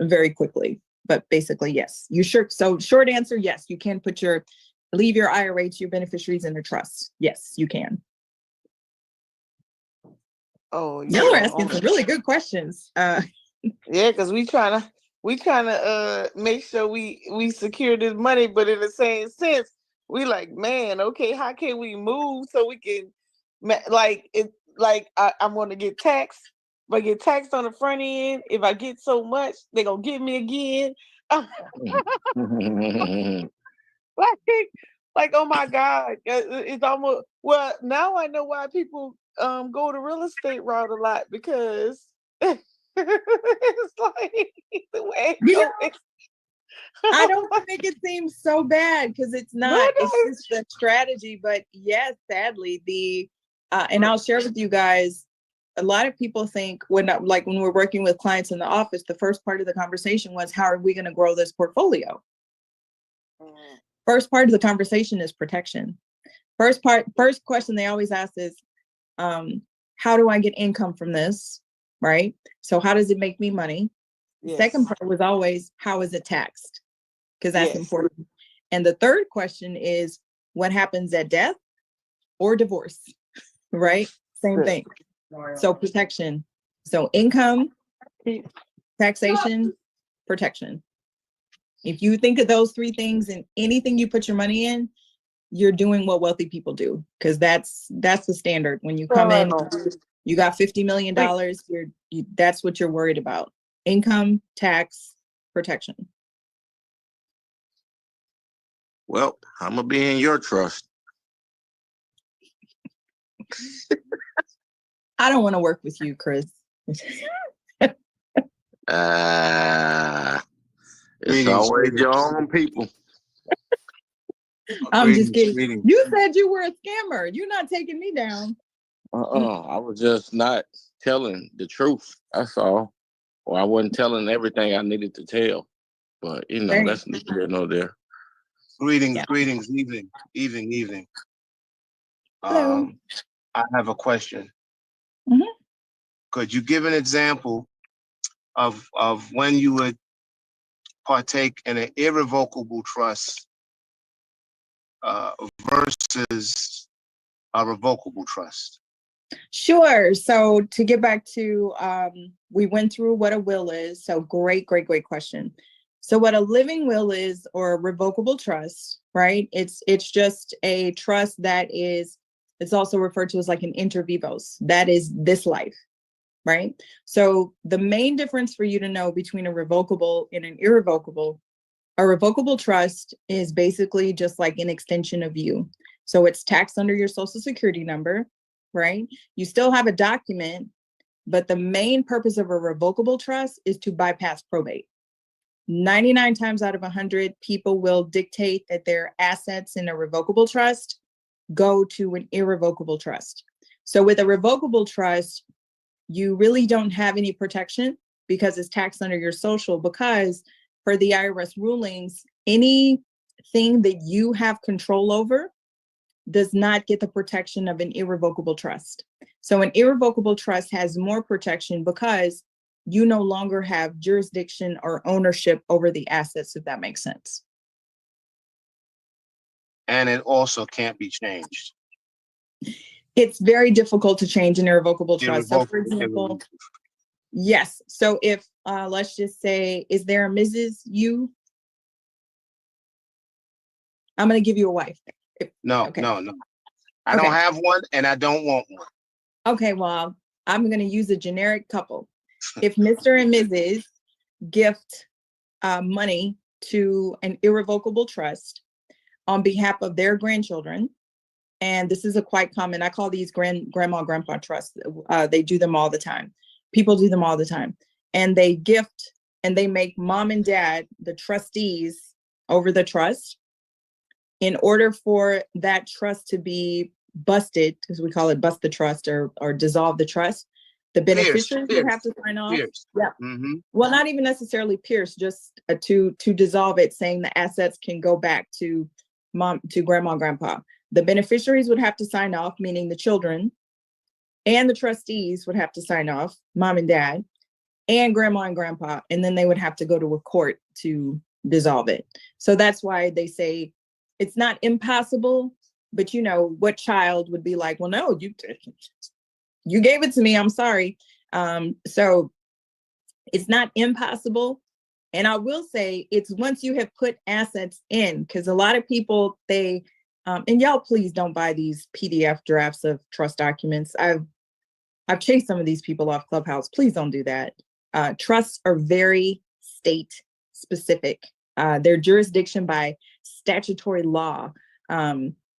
Very quickly, but basically, yes. So short answer, yes, you can leave your IRA to your beneficiaries in a trust. Yes, you can. Oh, Y'all are asking some really good questions. Yeah, because we trying to make sure we secure this money, but in the same sense, we like, man, okay, how can we move so we can I'm gonna get taxed. If I get taxed on the front end, if I get so much, they're gonna get me again. Like, oh my God, it's almost, well, now I know why people go the real estate route a lot, because it's like the way I don't make it seem so bad, because it's not. It's just a strategy. But yes, sadly, and I'll share with you guys, a lot of people think when we're working with clients in the office, the first part of the conversation was, how are we going to grow this portfolio? First part of the conversation is protection. First question they always ask is, how do I get income from this? Right? So how does it make me money? Yes. Second part was always, how is it taxed? Because that's important. And the third question is, what happens at death or divorce? Right? Same thing. So protection. So income, taxation, protection. If you think of those three things in anything you put your money in, you're doing what wealthy people do, because that's the standard. When you come in, you got $50 million, that's what you're worried about. Income, tax, protection. Well, I'm gonna be in your trust. I don't want to work with you, Chris. It's always your own people. I'm just kidding. You said you were a scammer. You're not taking me down. I was just not telling the truth. That's all. Or I wasn't telling everything I needed to tell. But that's neither here nor there. Greetings, evening. Hello. I have a question. Mm-hmm. Could you give an example of when you would partake in an irrevocable trust versus a revocable trust? Sure. So to get back to, we went through what a will is. So great question. So what a living will is, or a revocable trust, right? It's just a trust that is, it's also referred to as like an inter vivos. That is this life, right? So the main difference for you to know between a revocable and an irrevocable, a revocable trust is basically just like an extension of you. So it's taxed under your social security number, right? You still have a document, but the main purpose of a revocable trust is to bypass probate. 99 times out of 100, people will dictate that their assets in a revocable trust go to an irrevocable trust. So with a revocable trust, you really don't have any protection because it's taxed under your social, because for the IRS rulings, anything that you have control over does not get the protection of an irrevocable trust. So an irrevocable trust has more protection because you no longer have jurisdiction or ownership over the assets, if that makes sense. And it also can't be changed. It's very difficult to change an irrevocable trust. So for Irrevocable. example, yes. So if, let's just say, is there a Mrs. You? I'm going to give you a wife. No, Okay. no. I don't Okay. have one and I don't want one. Okay, well, I'm going to use a generic couple. If Mr. and Mrs. gift money to an irrevocable trust on behalf of their grandchildren, and this is a quite common, I call these grandma, grandpa trusts. They do them all the time. People do them all the time. And they gift and they make mom and dad the trustees over the trust. In order for that trust to be busted, because we call it bust the trust or dissolve the trust, the beneficiaries would have to sign off. Yeah. Mm-hmm. Well, not even necessarily pierce, just to dissolve it, saying the assets can go back to mom, to grandma, grandpa. The beneficiaries would have to sign off, meaning the children, and the trustees would have to sign off, mom and dad, and grandma and grandpa, and then they would have to go to a court to dissolve it. So that's why they say it's not impossible, but you know, what child would be like, well, no, you gave it to me, I'm sorry. So it's not impossible. And I will say it's once you have put assets in, because a lot of people, they, and y'all please don't buy these PDF drafts of trust documents. I've chased some of these people off Clubhouse. Please don't do that. Trusts are very state specific. Their jurisdiction by statutory law.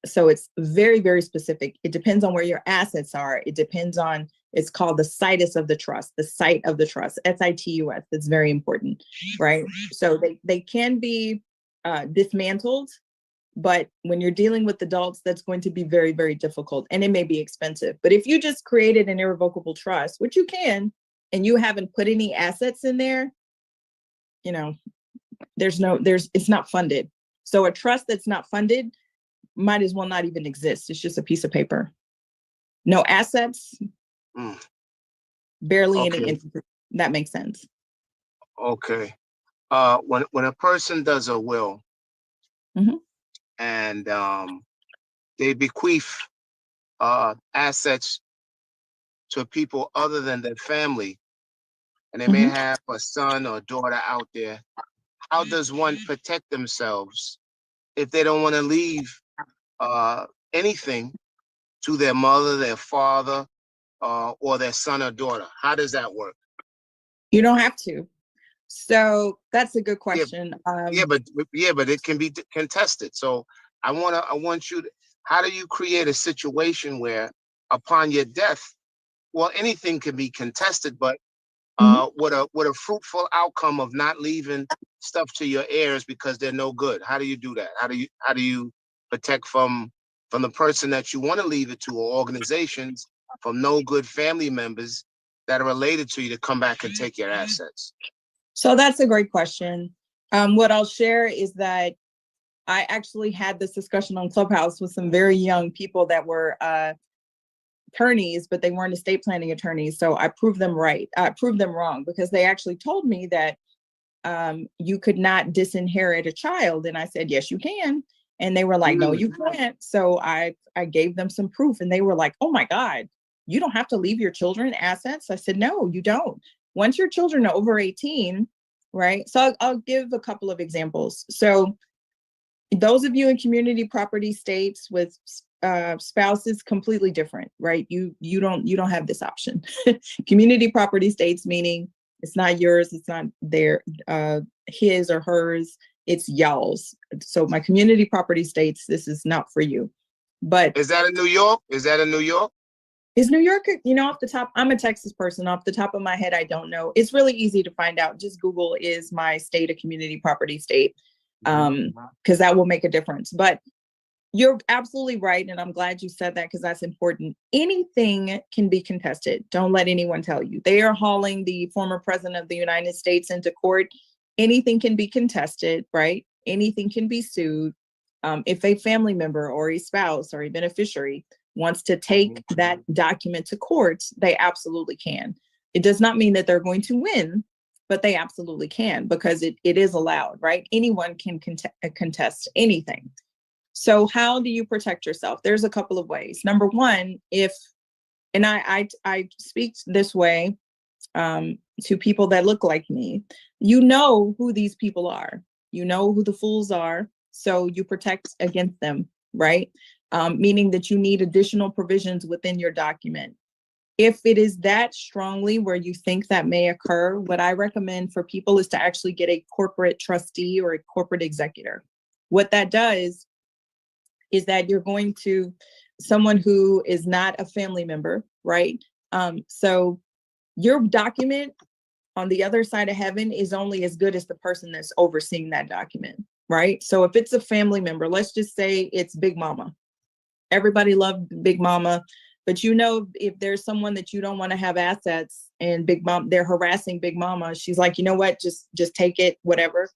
So it's very, very specific. It depends on where your assets are. It depends on, it's called the situs of the trust, the site of the trust, SITUS. That's very important, right? So they can be dismantled, but when you're dealing with adults, that's going to be very, very difficult, and it may be expensive. But if you just created an irrevocable trust, which you can, and you haven't put any assets in there, you know, it's not funded. So a trust that's not funded might as well not even exist. It's just a piece of paper. No assets, barely any interest. That makes sense. Okay. When a person does a will, and they bequeath assets to people other than their family, and they may have a son or a daughter out there, how does one protect themselves if they don't want to leave anything to their mother, their father, or their son or daughter? How does that work? You don't have to. So that's a good question. But it can be contested. So I want you to, how do you create a situation where upon your death, well, anything can be contested, but with a fruitful outcome of not leaving stuff to your heirs because they're no good? How do you do that? How do you protect from the person that you want to leave it to, or organizations, from no good family members that are related to you to come back and take your assets? So that's a great question. What I'll share is that I actually had this discussion on Clubhouse with some very young people that were attorneys, but they weren't estate planning attorneys. So I proved them right. I proved them wrong, because they actually told me that you could not disinherit a child. And I said, yes, you can. And they were like, no, you can't. So I gave them some proof, and they were like, oh my God, you don't have to leave your children assets? I said, no, you don't. Once your children are over 18, right? So I'll give a couple of examples. So those of you in community property states with spouses, completely different, right? You don't have this option. Community property states meaning it's not yours, it's not their his or hers, it's y'all's. So my community property states, this is not for you. But is that in New York? Is that in New York? Is New York, off the top, I'm a Texas person. Off the top of my head, I don't know. It's really easy to find out. Just Google, is my state a community property state? Because that will make a difference. But you're absolutely right. And I'm glad you said that, because that's important. Anything can be contested. Don't let anyone tell you. They are hauling the former president of the United States into court. Anything can be contested, right? Anything can be sued. If a family member or a spouse or a beneficiary wants to take that document to court, they absolutely can. It does not mean that they're going to win, but they absolutely can, because it is allowed, right? Anyone can contest anything. So how do you protect yourself? There's a couple of ways. Number one, and I speak this way to people that look like me, you know who these people are. You know who the fools are. So you protect against them, right? Meaning that you need additional provisions within your document. If it is that strongly where you think that may occur, what I recommend for people is to actually get a corporate trustee or a corporate executor. What that does is that you're going to someone who is not a family member, right? So your document on the other side of heaven is only as good as the person that's overseeing that document, right? So if it's a family member, let's just say it's Big Mama. Everybody loved Big Mama, but if there's someone that you don't want to have assets and Big Mom, they're harassing Big Mama, she's like, you know what, just take it, whatever.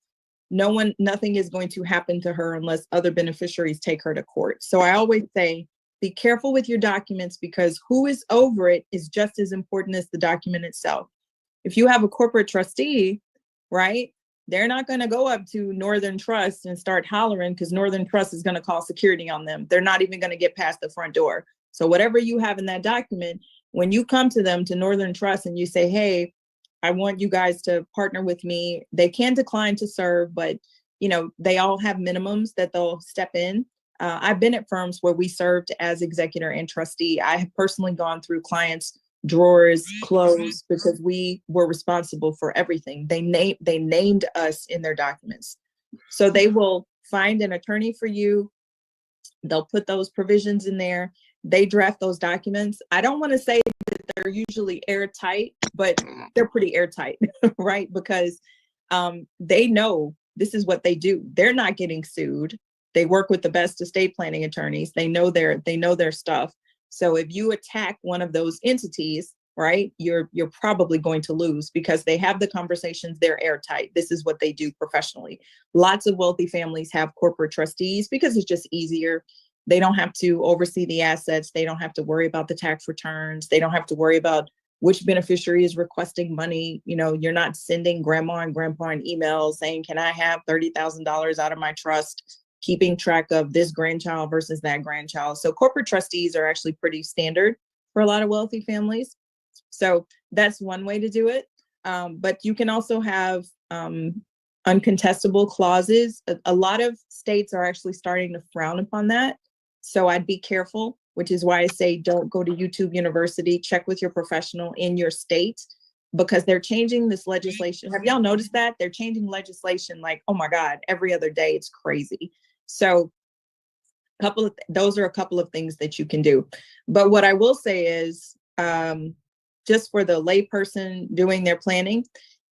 Nothing is going to happen to her unless other beneficiaries take her to court. So I always say, be careful with your documents, because who is over it is just as important as the document itself. If you have a corporate trustee, right, they're not going to go up to Northern Trust and start hollering, because Northern Trust is going to call security on them. They're not even going to get past the front door. So whatever you have in that document, when you come to them, to Northern Trust, and you say, hey, I want you guys to partner with me, they can decline to serve, but they all have minimums that they'll step in. I've been at firms where we served as executor and trustee. I have personally gone through clients' drawers, clothes, because we were responsible for everything. They named us in their documents. So they will find an attorney for you. They'll put those provisions in there. They draft those documents. I don't want to say that they're usually airtight, but they're pretty airtight, right? Because they know this is what they do. They're not getting sued. They work with the best estate planning attorneys. They know their stuff. So if you attack one of those entities, right, you're probably going to lose, because they have the conversations, they're airtight. This is what they do professionally. Lots of wealthy families have corporate trustees because it's just easier. They don't have to oversee the assets. They don't have to worry about the tax returns. They don't have to worry about which beneficiary is requesting money. You're not sending grandma and grandpa an email saying, can I have $30,000 out of my trust? Keeping track of this grandchild versus that grandchild. So corporate trustees are actually pretty standard for a lot of wealthy families. So that's one way to do it. But you can also have uncontestable clauses. A lot of states are actually starting to frown upon that. So I'd be careful, which is why I say don't go to YouTube University. Check with your professional in your state, because they're changing this legislation. Have y'all noticed that? They're changing legislation like, oh my God, every other day. It's crazy. So those are a couple of things that you can do. But what I will say is, just for the layperson doing their planning,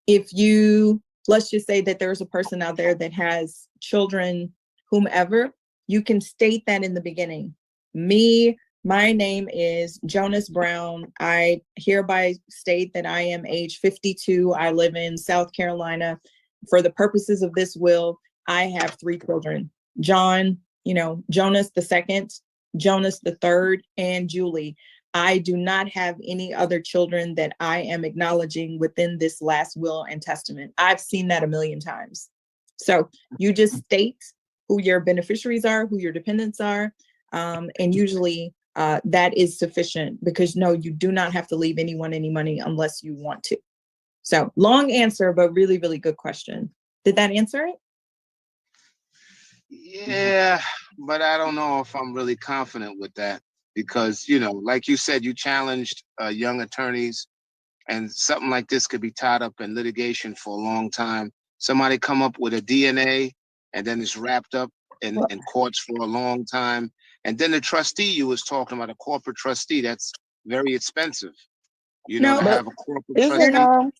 let's just say that there's a person out there that has children, whomever, you can state that in the beginning. My name is Jonas Brown. I hereby state that I am age 52. I live in South Carolina. For the purposes of this will, I have 3 children. John, Jonas the second, Jonas the third, and Julie. I do not have any other children that I am acknowledging within this last will and testament. I've seen that a million times. So you just state who your beneficiaries are, who your dependents are, and usually that is sufficient, because no, you do not have to leave anyone any money unless you want to. So long answer, but really, really good question. Did that answer it? Yeah, but I don't know if I'm really confident with that because, like you said, you challenged young attorneys, and something like this could be tied up in litigation for a long time. Somebody come up with a DNA, and then it's wrapped up in courts for a long time. And then the trustee you was talking about, a corporate trustee, that's very expensive, No, to But have a corporate isn't trustee.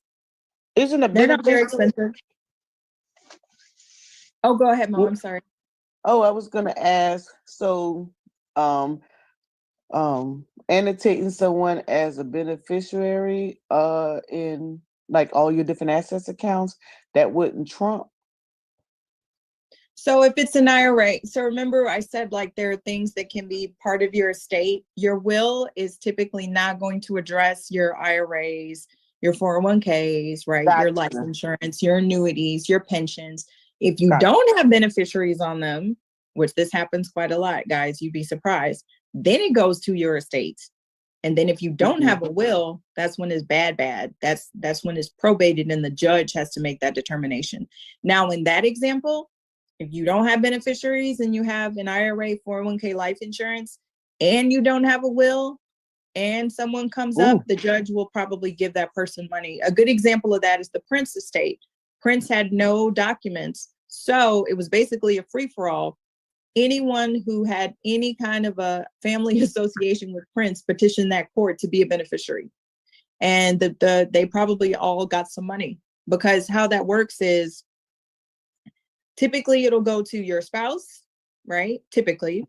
isn't a they're not very beneficiary? expensive. Oh, go ahead, Mo. I'm sorry. Oh, I was gonna ask. So, annotating someone as a beneficiary, in like all your different assets accounts, that wouldn't trump. So if it's an IRA, so remember I said like there are things that can be part of your estate. Your will is typically not going to address your IRAs, your 401ks, right? Your life Gotcha. insurance, your annuities, your pensions. If you Gotcha. don't have beneficiaries on them, which this happens quite a lot, guys, you'd be surprised. Then it goes to your estate. And then if you don't have a will, that's when it's bad. That's when it's probated and the judge has to make that determination. Now, in that example, if you don't have beneficiaries and you have an IRA, 401k life insurance, and you don't have a will, and someone comes up, the judge will probably give that person money. A good example of that is the Prince estate. Prince had no documents, so it was basically a free-for-all. Anyone who had any kind of a family association with Prince petitioned that court to be a beneficiary. And they probably all got some money, because how that works is typically it'll go to your spouse, right? Typically,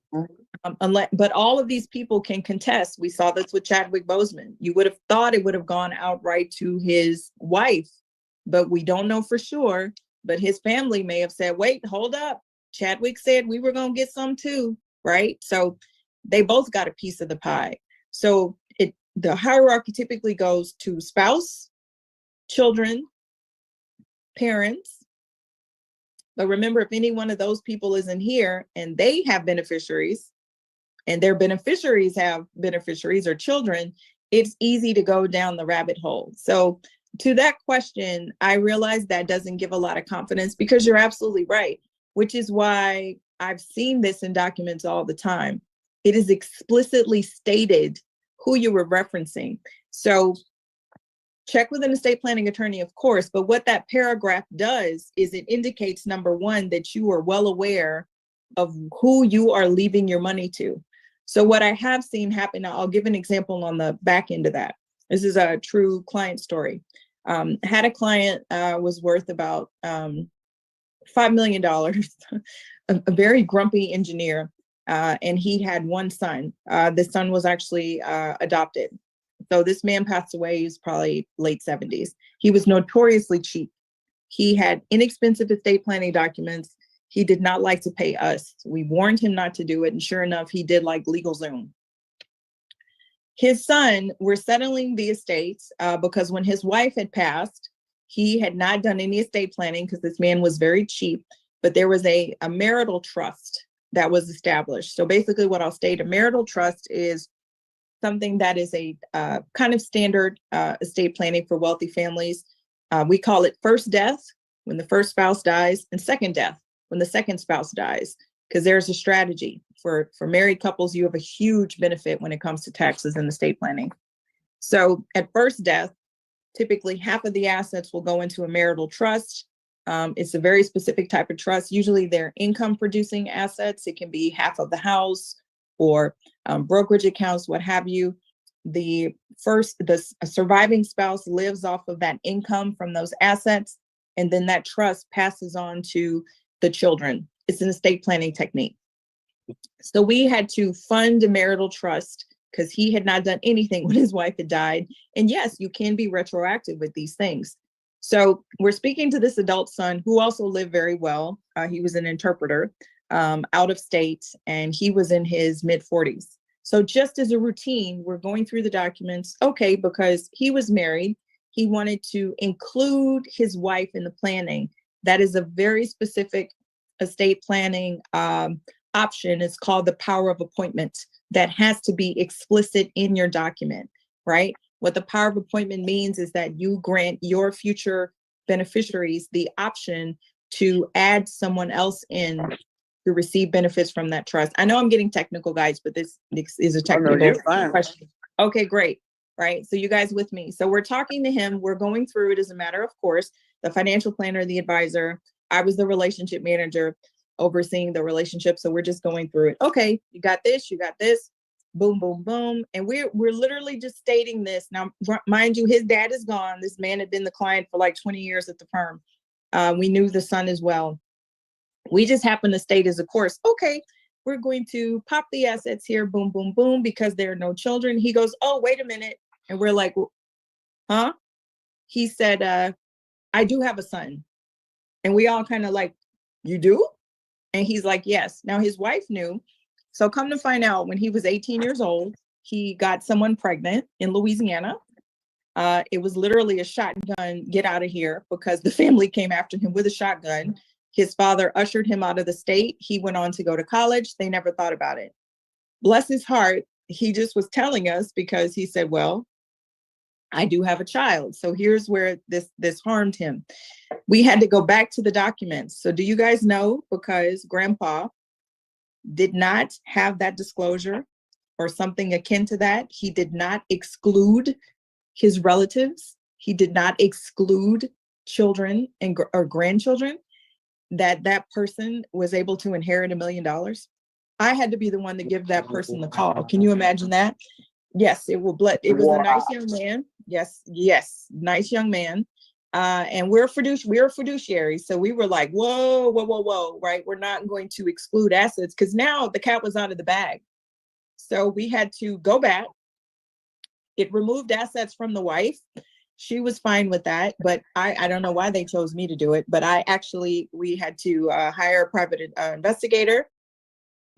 but all of these people can contest. We saw this with Chadwick Boseman. You would have thought it would have gone outright to his wife, but we don't know for sure. But his family may have said, wait, hold up. Chadwick said we were going to get some too, right? So they both got a piece of the pie. So the hierarchy typically goes to spouse, children, parents. But remember, if any one of those people isn't here and they have beneficiaries and their beneficiaries have beneficiaries or children, it's easy to go down the rabbit hole. So to that question, I realize that doesn't give a lot of confidence, because you're absolutely right, which is why I've seen this in documents all the time. It is explicitly stated who you were referencing. So check with an estate planning attorney, of course, but what that paragraph does is it indicates, number one, that you are well aware of who you are leaving your money to. So what I have seen happen, I'll give an example on the back end of that. This is a true client story. Had a client was worth about $5 million, a very grumpy engineer, and he had one son. The son was actually adopted. So this man passed away, he was probably late 70s. He was notoriously cheap. He had inexpensive estate planning documents. He did not like to pay us. We warned him not to do it, and sure enough, he did like LegalZoom. His son, we're settling the estates because when his wife had passed, he had not done any estate planning because this man was very cheap, but there was a marital trust that was established. So basically what I'll state, a marital trust is something that is a kind of standard estate planning for wealthy families. We call it first death, when the first spouse dies, and second death, when the second spouse dies, because there's a strategy. For married couples, you have a huge benefit when it comes to taxes and estate planning. So at first death, typically half of the assets will go into a marital trust. It's a very specific type of trust. Usually they're income producing assets. It can be half of the house or brokerage accounts, what have you. The surviving spouse lives off of that income from those assets, and then that trust passes on to the children. It's an estate planning technique. So we had to fund a marital trust because he had not done anything when his wife had died. And yes, you can be retroactive with these things. So we're speaking to this adult son who also lived very well. He was an interpreter out of state, and he was in his mid-40s. So just as a routine, we're going through the documents. Okay, because he was married, he wanted to include his wife in the planning. That is a very specific estate planning option. It's called the power of appointment. That has to be explicit in your document, right? What the power of appointment means is that you grant your future beneficiaries the option to add someone else in to receive benefits from that trust. I know I'm getting technical, guys, but this is a technical question. Okay, great. Right. So you guys with me. So we're talking to him. We're going through it as a matter of course, the financial planner, the advisor. I was the relationship manager overseeing the relationship. So we're just going through it. Okay, you got this, you got this. Boom, boom, boom. And we're literally just stating this. Now, mind you, his dad is gone. This man had been the client for like 20 years at the firm. We knew the son as well. We just happened to state as a course, okay, we're going to pop the assets here, boom, boom, boom, because there are no children. He goes, oh, wait a minute. And we're like, huh? He said, I do have a son. And we all kind of like, you do? And he's like, yes. Now his wife knew. So come to find out, when he was 18 years old, he got someone pregnant in Louisiana. It was literally a shotgun, get out of here, because the family came after him with a shotgun. His father ushered him out of the state. He went on to go to college. They never thought about it. Bless his heart. He just was telling us because he said, well, I do have a child. So here's where this harmed him. We had to go back to the documents. So do you guys know, because grandpa did not have that disclosure or something akin to that, he did not exclude his relatives. He did not exclude children or grandchildren, that person was able to inherit $1 million. I had to be the one to give that person the call. Can you imagine that? Yes, it was a nice young man. Yes, nice young man. And we're fiduciaries. So we were like, whoa, right? We're not going to exclude assets, because now the cat was out of the bag. So we had to go back. It removed assets from the wife. She was fine with that, but I don't know why they chose me to do it, but we had to hire a private investigator,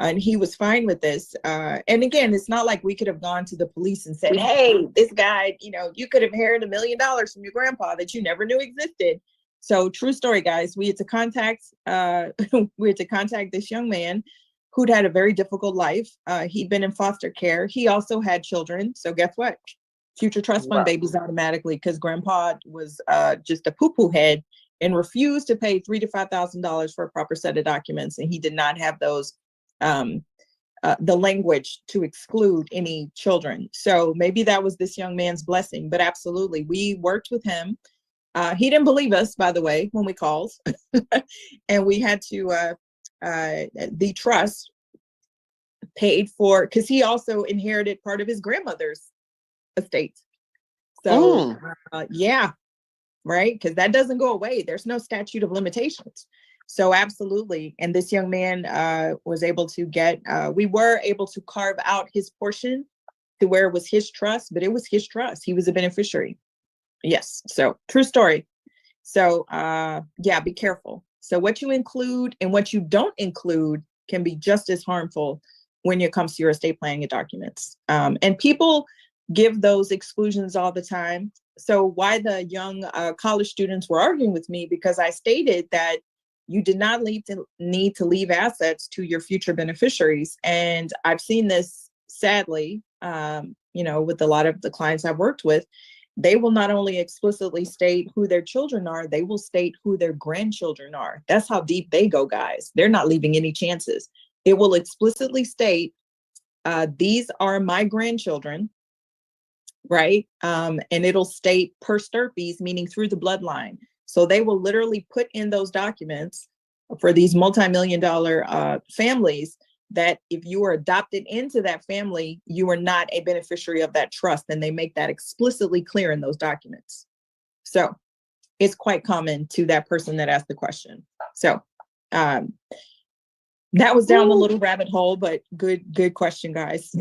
and he was fine with this. And again, it's not like we could have gone to the police and said, hey, this guy, you could have inherited $1 million from your grandpa that you never knew existed. So true story, guys. We had to contact this young man who'd had a very difficult life. He'd been in foster care. He also had children. So guess what? Future trust fund babies automatically, because grandpa was just a poo-poo head and refused to pay $3,000 to $5,000 for a proper set of documents. And he did not have those, the language to exclude any children. So maybe that was this young man's blessing, but absolutely. We worked with him. He didn't believe us, by the way, when we called. And we had to, the trust paid for, because he also inherited part of his grandmother's estate. So yeah, right, because that doesn't go away. There's no statute of limitations. So absolutely. And this young man was able to get, we were able to carve out his portion to where it was his trust, but it was his trust. He was a beneficiary. Yes. So true story. So yeah, be careful. So what you include and what you don't include can be just as harmful when it comes to your estate planning documents. And people give those exclusions all the time. So why the young college students were arguing with me, because I stated that you did not need to leave assets to your future beneficiaries. And I've seen this, sadly, with a lot of the clients I've worked with. They will not only explicitly state who their children are, they will state who their grandchildren are. That's how deep they go, guys. They're not leaving any chances. It will explicitly state, these are my grandchildren, right? And it'll state per stirpes, meaning through the bloodline. So they will literally put in those documents for these multi-million-dollar families that if you are adopted into that family, you are not a beneficiary of that trust. And they make that explicitly clear in those documents. So it's quite common to that person that asked the question. So that was down the little rabbit hole, but good question, guys.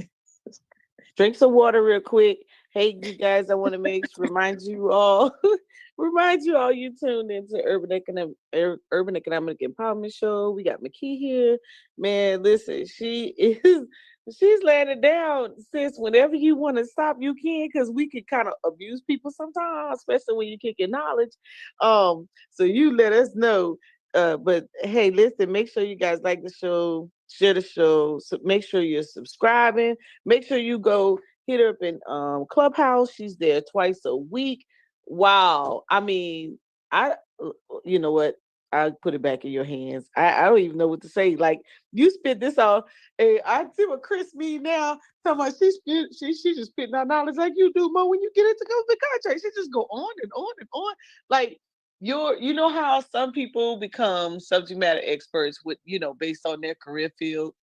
Drink some water real quick. Hey, you guys, I want to remind you all you tuned into Urban Economic Empowerment Show. We got McKee here. Man, listen, she's laying it down, sis. Whenever you want to stop, you can, because we can kind of abuse people sometimes, especially when you kick your knowledge. So you let us know. But hey, listen, make sure you guys like the show, share the show. So make sure you're subscribing. Make sure you go hit her up in Clubhouse. She's there twice a week. Wow. I mean, you know what? I'll put it back in your hands. I don't even know what to say. Like, you spit this off. Hey, I see what Chris mean now. Talking about she just spitting out knowledge like you do, Mo. When you get into government contracts, she just go on and on and on. Like, you know how some people become subject matter experts with, based on their career field.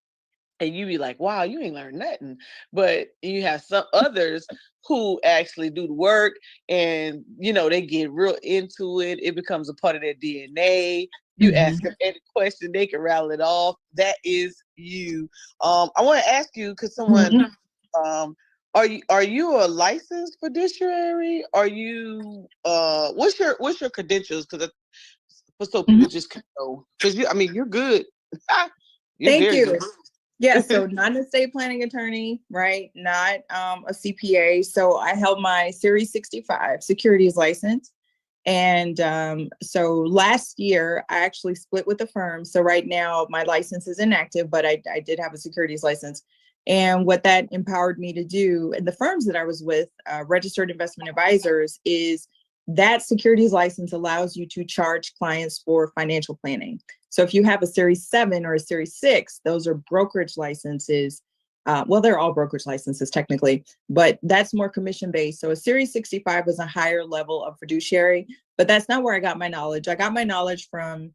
And you be like, wow, you ain't learned nothing. But you have some others who actually do the work and, they get real into it. It becomes a part of their DNA. You ask them any question, they can rattle it off. That is you. I want to ask you, because someone, are you a licensed fiduciary? Are you, what's your credentials? Because so people just can know. Because you're good. You're Thank very you. good. Yeah, so not an estate planning attorney, right? Not a CPA. So I held my Series 65 securities license. And so last year, I actually split with the firm. So right now, my license is inactive, but I did have a securities license. And what that empowered me to do, and the firms that I was with, Registered Investment Advisors, is that securities license allows you to charge clients for financial planning. So if you have a Series 7 or a Series 6, those are brokerage licenses. Well, they're all brokerage licenses technically, but that's more commission-based. So a Series 65 is a higher level of fiduciary, but that's not where I got my knowledge. I got my knowledge from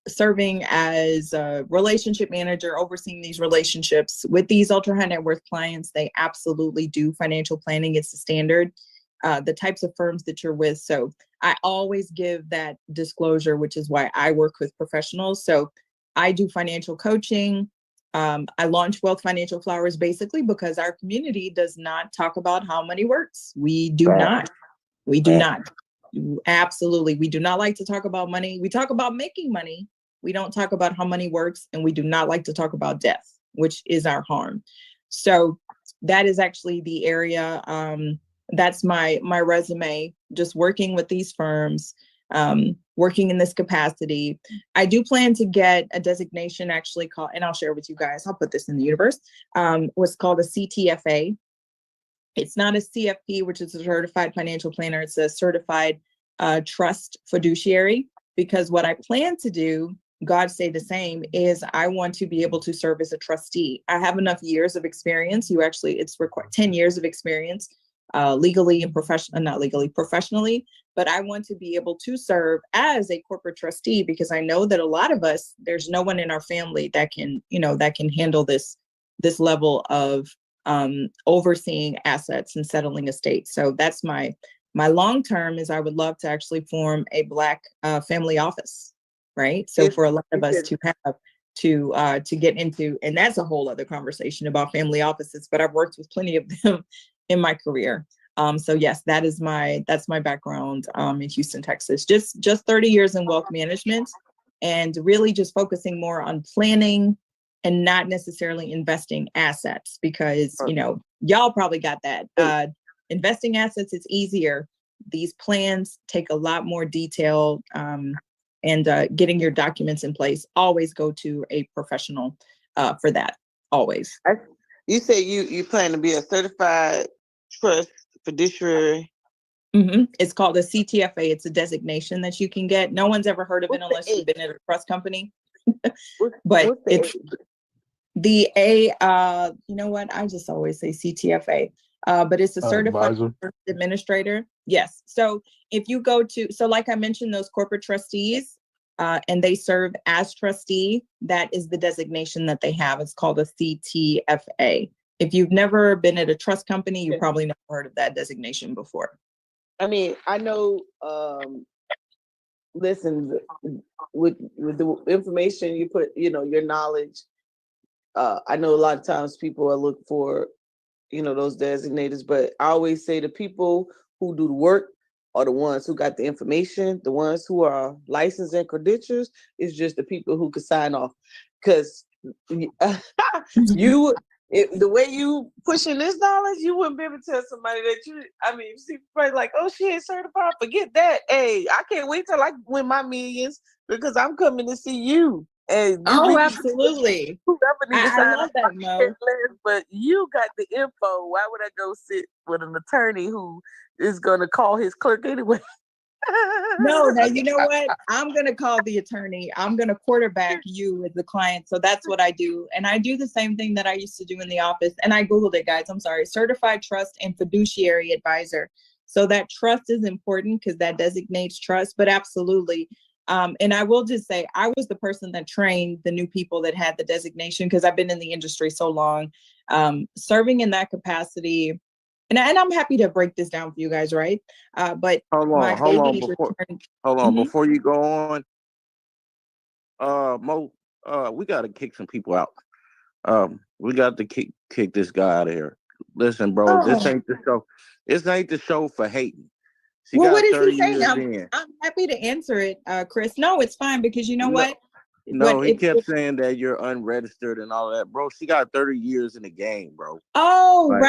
serving as a relationship manager, overseeing these relationships with these ultra high net worth clients. They absolutely do financial planning. It's the standard. The types of firms that you're with. So I always give that disclosure, which is why I work with professionals. So I do financial coaching. I launched Wealth Financial Flowers basically because our community does not talk about how money works. We do not. We do not. Absolutely. We do not like to talk about money. We talk about making money. We don't talk about how money works. And we do not like to talk about death, which is our harm. So that is actually the area. That's my resume, just working with these firms, working in this capacity. I do plan to get a designation actually called, and I'll share with you guys, I'll put this in the universe, what's called a CTFA. It's not a CFP, which is a certified financial planner. It's a certified trust fiduciary, because what I plan to do, God say the same, is I want to be able to serve as a trustee. I have enough years of experience. It's required 10 years of experience. Legally and professionally, but I want to be able to serve as a corporate trustee, because I know that a lot of us, there's no one in our family that can handle this level of overseeing assets and settling estates. So that's my long term is I would love to actually form a Black family office, right? So for a lot of us to have to get into, and that's a whole other conversation about family offices, but I've worked with plenty of them in my career. So yes, that's my background in Houston, Texas. Just 30 years in wealth management, and really just focusing more on planning and not necessarily investing assets, because y'all probably got that. Investing assets is easier. These plans take a lot more detail, and getting your documents in place. Always go to a professional for that. Always. You say you plan to be a certified trust fiduciary. It's called a CTFA. It's a designation that you can get. No one's ever heard of it unless you've been at a trust company. But it's the A. You know what? I just always say CTFA. But it's a certified administrator. Yes. So if you go to, like I mentioned, those corporate trustees, and they serve as trustee, that is the designation that they have. It's called a CTFA. If you've never been at a trust company, you probably never heard of that designation before. I mean, I know, listen, with the information you put, your knowledge, I know a lot of times people are looking for, those designators, but I always say the people who do the work are the ones who got the information. The ones who are licensed and credentials is just the people who can sign off. Because the way you pushing this knowledge, you wouldn't be able to tell somebody that you see somebody like, oh, she ain't certified, forget that. Hey, I can't wait till I win my millions, because I'm coming to see you. And Oh, absolutely. whoever needs to I sign love up that, Mo. but you got the info. Why would I go sit with an attorney who is going to call his clerk anyway? No, now you know what? I'm going to call the attorney. I'm going to quarterback you as the client. So that's what I do. And I do the same thing that I used to do in the office. And I Googled it, guys. I'm sorry. Certified trust and fiduciary advisor. So that trust is important because that designates trust, but absolutely. And I will just say, I was the person that trained the new people that had the designation because I've been in the industry so long, serving in that capacity. And I'm happy to break this down for you guys, right? But hold my on, baby returned. before you go on, Mo, we got to kick some people out. We got to kick this guy out of here. Listen, bro, this Oh, ain't the show. This ain't the show for hating. She well, got what is 30 he saying? years in. I'm happy to answer it, Chris. No, it's fine because you know No, what? no, he kept It's saying that you're unregistered and all that, bro. She got 30 years in the game, bro. oh, Like,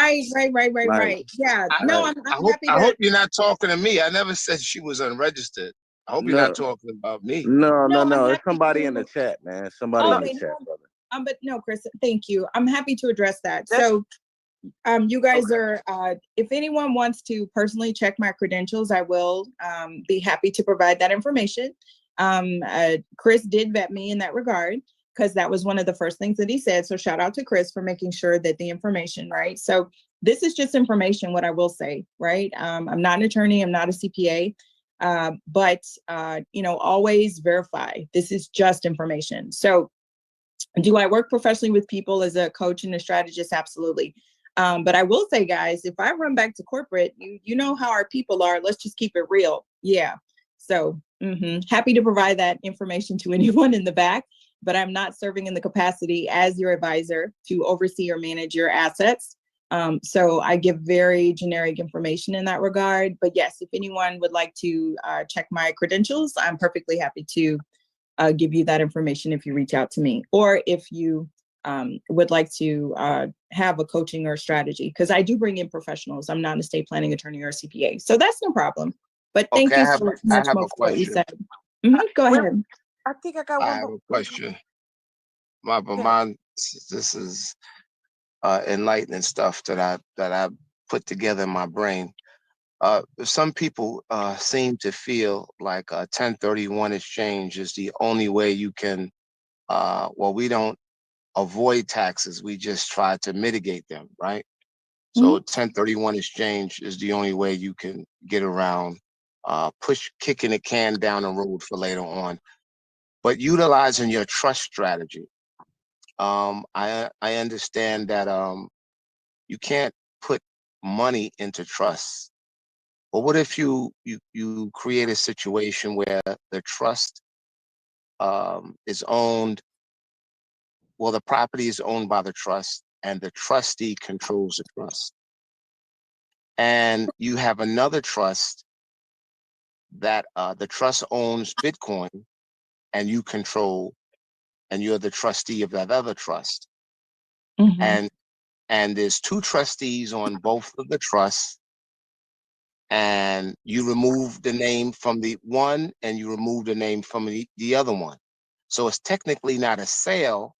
right. Yeah, no, I'm happy I to. hope you're not talking to me. I never said she was unregistered. I hope you're no, not talking about me. No, I'm no. It's happy somebody in the to. chat, man. Somebody in the Okay, chat, brother. but no, Chris, thank you. I'm happy to address that. That's- So, you guys Okay. are, if anyone wants to personally check my credentials, I will be happy to provide that information. Chris did vet me in that regard because that was one of the first things that he said. So shout out to Chris for making sure that the information, right? So this is just information, what I will say, right? I'm not an attorney, I'm not a CPA, but always verify. This is just information. So do I work professionally with people as a coach and a strategist? Absolutely. But I will say, guys, if I run back to corporate, you know how our people are. Let's just keep it real. Yeah. So happy to provide that information to anyone in the back, but I'm not serving in the capacity as your advisor to oversee or manage your assets. So I give very generic information in that regard. But yes, if anyone would like to check my credentials, I'm perfectly happy to give you that information if you reach out to me, or if you would like to have a coaching or strategy, because I do bring in professionals. I'm not an estate planning attorney or a CPA, so that's no problem. But thank Okay, you so I much, have Mo, a for what you question. said. Go ahead. I think I got I one have more. a question. Okay. Mine, this is enlightening stuff that I put together in my brain. Some people seem to feel like a 1031 exchange is the only way you can. We don't avoid taxes. We just try to mitigate them, right? So 1031 exchange is the only way you can get around kicking the can down the road for later on. But utilizing your trust strategy, I understand that you can't put money into trust. But what if you create a situation where the trust is owned? Well, the property is owned by the trust, and the trustee controls the trust. And you have another trust that the trust owns Bitcoin, and you control, and you're the trustee of that other trust. And there's two trustees on both of the trusts, and you remove the name from the one, and you remove the name from the other one. So it's technically not a sale,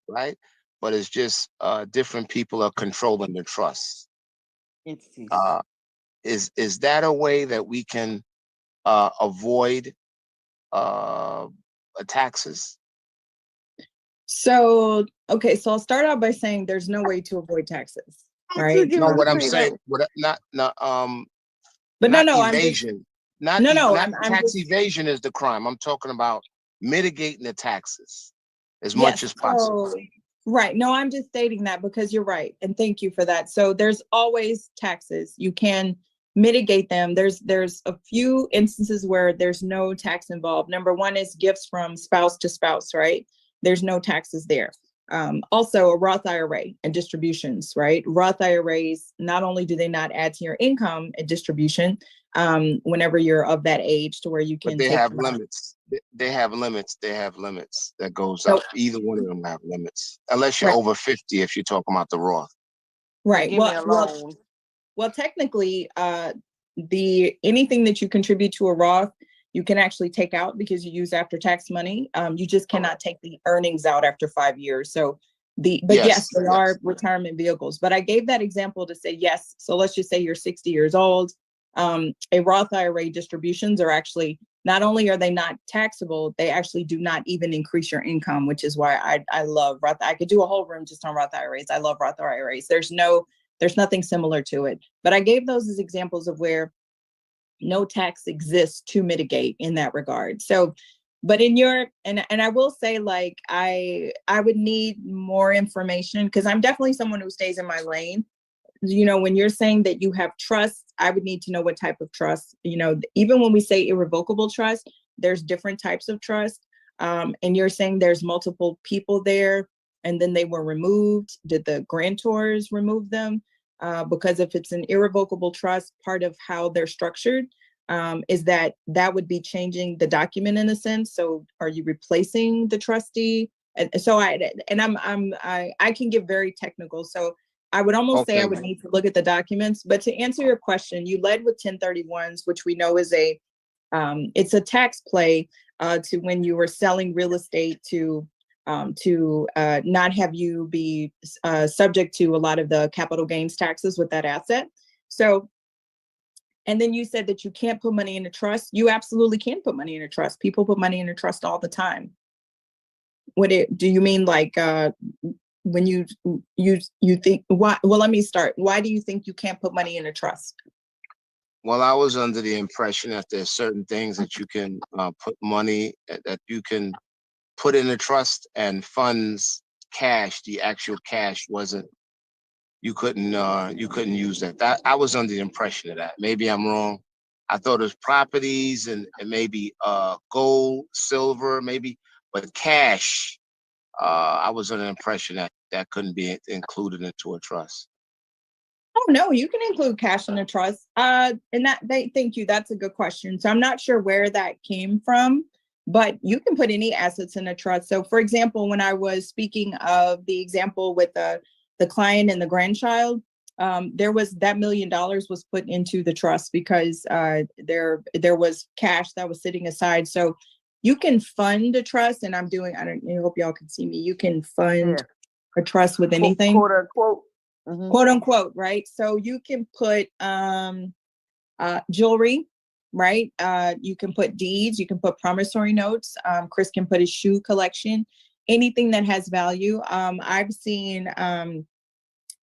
right? But it's just different people are controlling the trust. Entities. Is that a way that we can avoid taxes? So, okay, so I'll start out by saying there's no way to avoid taxes, right? No, what I'm saying, not But not no, evasion. I'm Tax just, evasion is the crime. I'm talking about mitigating the taxes as much as possible. Right. No, I'm just stating that because you're right. And thank you for that. So there's always taxes. You can mitigate them. There's a few instances where there's no tax involved. Number one is gifts from spouse to spouse, right? There's no taxes there. Also, a Roth IRA and distributions, right? Roth IRAs, not only do they not add to your income and distribution whenever you're of that age to where you can But they take have them out. limits. They have limits. They have limits that goes up. Either one of them have limits, unless you're Right. over 50. If you're talking about the Roth, Right. Give me a loan. Well, technically, anything that you contribute to a Roth, you can actually take out because you use after tax money. You just cannot take the earnings out after 5 years. So but yes, they are retirement vehicles. But I gave that example to say, yes. So let's just say you're 60 years old. A Roth IRA distributions are actually, not only are they not taxable, they actually do not even increase your income, which is why I love Roth. I could do a whole room just on Roth IRAs. I love Roth IRAs. There's nothing similar to it. But I gave those as examples of where no tax exists to mitigate in that regard. So, but in your, and I will say, like, I would need more information, because I'm definitely someone who stays in my lane. You know, when you're saying that you have trust, I would need to know what type of trust. You know, even when we say irrevocable trust, there's different types of trust. And you're saying there's multiple people there, and then they were removed. Did the grantors remove them? Because if it's an irrevocable trust, part of how they're structured is that would be changing the document in a sense. So are you replacing the trustee? And so I can get very technical. So I would almost say I would need to look at the documents. But to answer your question, you led with 1031s, which we know is it's a tax play to when you were selling real estate to not have you be subject to a lot of the capital gains taxes with that asset. So, and then you said that you can't put money in a trust. You absolutely can put money in a trust. People put money in a trust all the time. Do you mean like when you think, why? Well, let me start. Why do you think you can't put money in a trust? Well, I was under the impression that there's certain things that you can put money, that you can put in a trust, and funds, cash, the actual cash wasn't, you couldn't use that. I was under the impression of that. Maybe I'm wrong. I thought it was properties and maybe gold, silver, maybe, but cash, I was under the impression that couldn't be included into a trust. Oh no, you can include cash in a trust. Thank you. That's a good question. So I'm not sure where that came from, but you can put any assets in a trust. So for example, when I was speaking of the example with the client and the grandchild, there was that $1 million was put into the trust because there was cash that was sitting aside. So you can fund a trust, and I hope y'all can see me. You can fund a trust with anything. Quote unquote. Mm-hmm. Quote unquote, right? So you can put jewelry, right? You can put deeds, you can put promissory notes. Chris can put his shoe collection, anything that has value. I've seen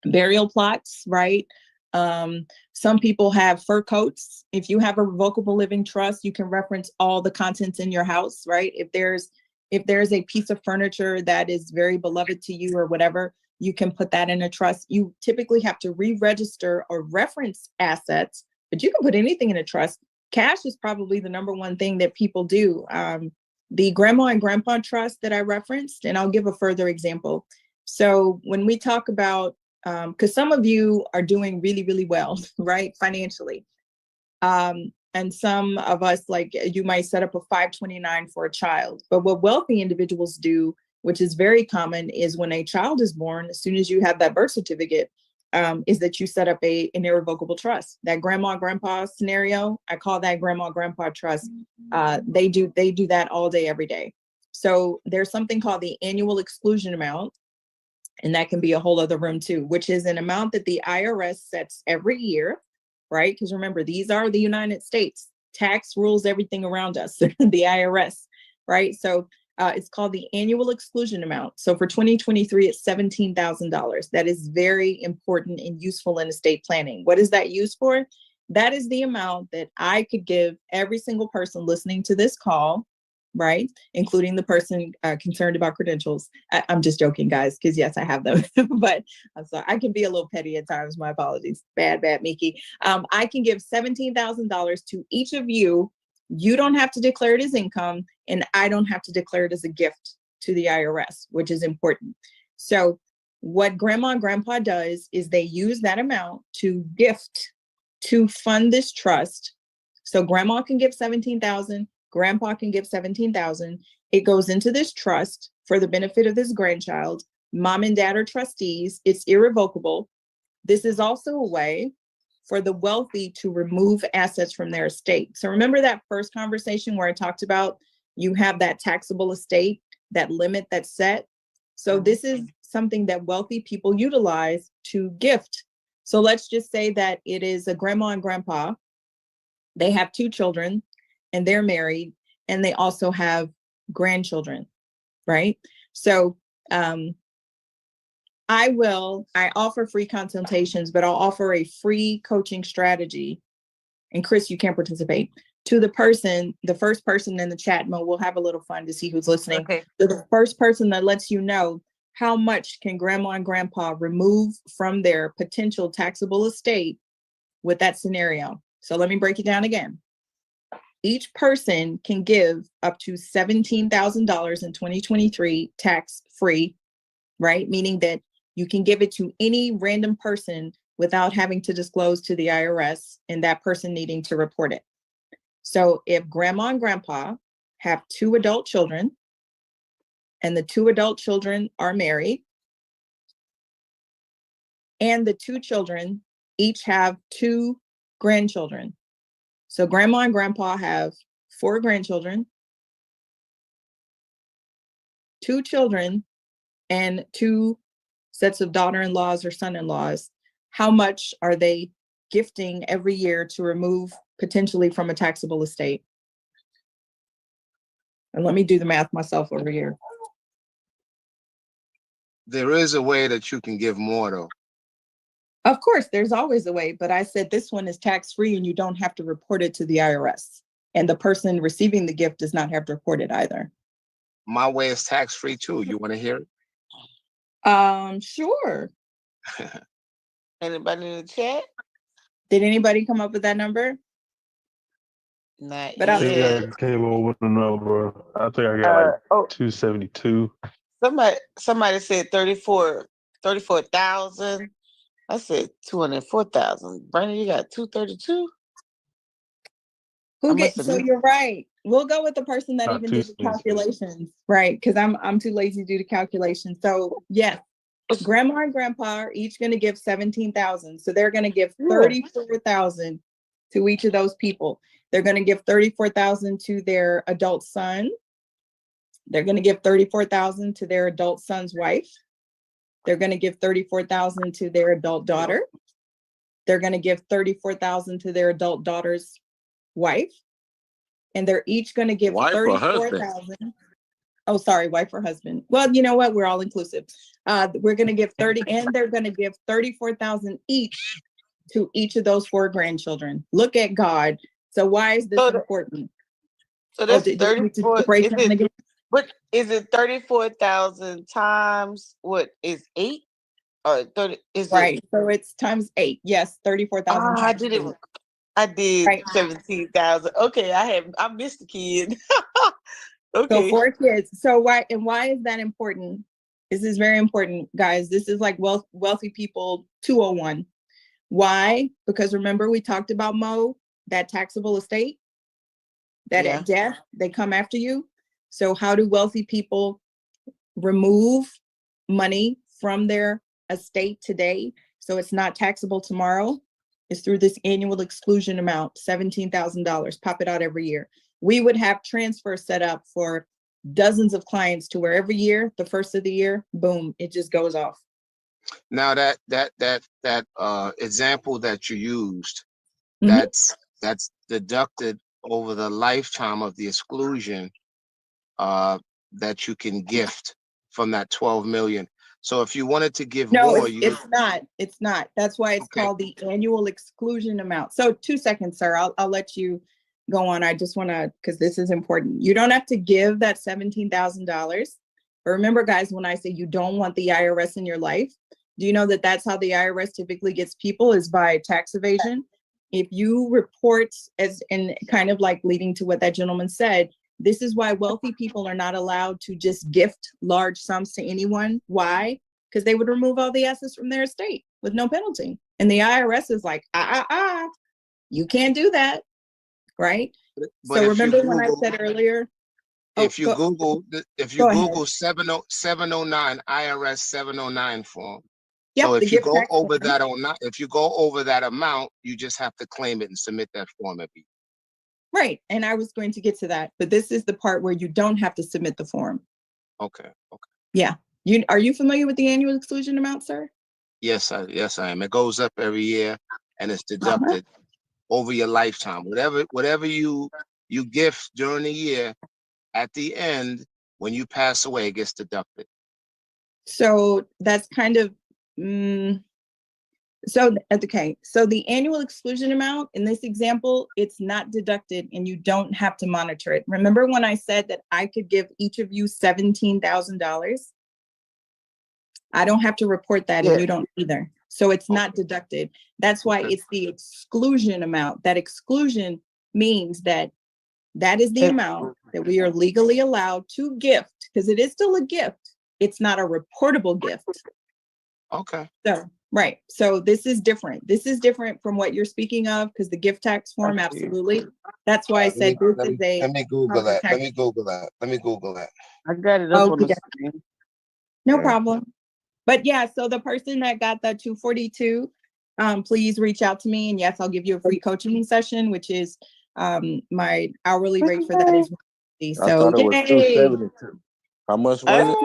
burial plots, right? Some people have fur coats. If you have a revocable living trust, you can reference all the contents in your house, right? If there's a piece of furniture that is very beloved to you or whatever, you can put that in a trust. You typically have to re-register or reference assets, but you can put anything in a trust. Cash is probably the number one thing that people do. The grandma and grandpa trust that I referenced, and I'll give a further example. So when we talk about, because some of you are doing really, really well, right, financially. And some of us, like, you might set up a 529 for a child. But what wealthy individuals do, which is very common, is when a child is born, as soon as you have that birth certificate, is that you set up an irrevocable trust. That grandma grandpa scenario, I call that grandma grandpa trust. They do that all day, every day. So there's something called the annual exclusion amount, and that can be a whole other room too, which is an amount that the IRS sets every year, right? Because remember, these are the United States. Tax rules everything around us, the IRS, right? So it's called the annual exclusion amount. So for 2023, it's $17,000. That is very important and useful in estate planning. What is that used for? That is the amount that I could give every single person listening to this call, right? Including the person concerned about credentials. I'm just joking, guys, because yes, I have them, but I'm sorry, I can be a little petty at times. My apologies. Bad, Mickey. I can give $17,000 to each of you. You don't have to declare it as income, and I don't have to declare it as a gift to the IRS, which is important. So what grandma and grandpa does is they use that amount to gift, to fund this trust. So grandma can give $17,000, grandpa can give $17,000. It goes into this trust for the benefit of this grandchild. Mom and dad are trustees. It's irrevocable. This is also a way for the wealthy to remove assets from their estate. So remember that first conversation where I talked about you have that taxable estate, that limit that's set. So this is something that wealthy people utilize to gift. So let's just say that it is a grandma and grandpa. They have 2 children and they're married, and they also have grandchildren, right? So I offer free consultations, but I'll offer a free coaching strategy. And Chris, you can't participate. To the first person in the chat, Mo, we'll have a little fun to see who's listening. Okay. To the first person that lets you know how much can grandma and grandpa remove from their potential taxable estate with that scenario. So let me break it down again. Each person can give up to $17,000 in 2023 tax-free, right? Meaning that you can give it to any random person without having to disclose to the IRS and that person needing to report it. So if grandma and grandpa have 2 adult children and the 2 adult children are married and the 2 children each have 2 grandchildren. So grandma and grandpa have 4 grandchildren, 2 children, and 2 sets of daughter-in-laws or son-in-laws. How much are they gifting every year to remove potentially from a taxable estate? And let me do the math myself over here. There is a way that you can give more though. Of course, there's always a way, but I said this one is tax-free and you don't have to report it to the IRS. And the person receiving the gift does not have to report it either. My way is tax-free too. You want to hear it? Sure. Anybody in the chat? Did anybody come up with that number? Not But I think yet. I came over with a number. I think I got like 272. Somebody said 34,000. I said 204,000. Brandon, you got 232? So you're right. We'll go with the person that Not even did the 272. calculations, right? Because I'm too lazy to do the calculation. So yes, grandma and grandpa are each going to give 17,000. So they're going to give 34,000 to each of those people. They're going to give 34,000 to their adult son. They're going to give 34,000 to their adult son's wife. They're going to give 34,000 to their adult daughter. They're going to give 34,000 to their adult daughter's wife. And they're each going to give 34,000. Oh, sorry, wife or husband. Well, you know what? We're all inclusive. We're going to give 30, and they're going to give 34,000 each to each of those 4 grandchildren. Look at God. So why is this important? So that's 34. But is it 34,000 times what is 8? Or 30 is right. It, so it's times 8. Yes, 34,000. I did it. I did right. 17,000. Okay, I missed the kid. Okay. So 4 kids. So why is that important? This is very important, guys. This is like wealthy people 201. Why? Because remember we talked about Mo, that taxable estate, that at death they come after you. So how do wealthy people remove money from their estate today so it's not taxable tomorrow? Is through this annual exclusion amount, $17,000. Pop it out every year. We would have transfers set up for dozens of clients to where every year, the first of the year, boom, it just goes off. Now that example that you used, that's deducted over the lifetime of the exclusion that you can gift from that 12 million. So if you wanted to give more, it's not. That's why it's called the annual exclusion amount. So 2 seconds, sir. I'll let you go on. I just want to, because this is important. You don't have to give that $17,000. But remember, guys, when I say you don't want the IRS in your life, do you know that that's how the IRS typically gets people, is by tax evasion? If you report, and kind of like leading to what that gentleman said, this is why wealthy people are not allowed to just gift large sums to anyone. Why? Because they would remove all the assets from their estate with no penalty. And the IRS is like, you can't do that, right? But so remember when I said earlier, if you Google 709 IRS 709 form, Yeah, So the if you gift go tax over form. that or not, if you go over that amount, you just have to claim it and submit that form every year. Right. And I was going to get to that, but this is the part where you don't have to submit the form. Okay. Yeah. Are you familiar with the annual exclusion amount, sir? Yes, I am. It goes up every year and it's deducted over your lifetime. Whatever you gift during the year, at the end, when you pass away, it gets deducted. So that's kind of okay. So the annual exclusion amount in this example, it's not deducted and you don't have to monitor it. Remember when I said that I could give each of you $17,000? I don't have to report that and you don't either. So it's not deducted. That's why it's the exclusion amount. That exclusion means that is the amount that we are legally allowed to gift, because it is still a gift. It's not a reportable gift. Okay. So, right. So this is different. This is different from what you're speaking of, because the gift tax form, absolutely. That's why I said this is a. Let me Google that. Let me Google that. I got it up on the screen. No problem. But yeah, so the person that got the 242, please reach out to me. And yes, I'll give you a free coaching session, which is my hourly rate for that is I thought it was 272. How much was it?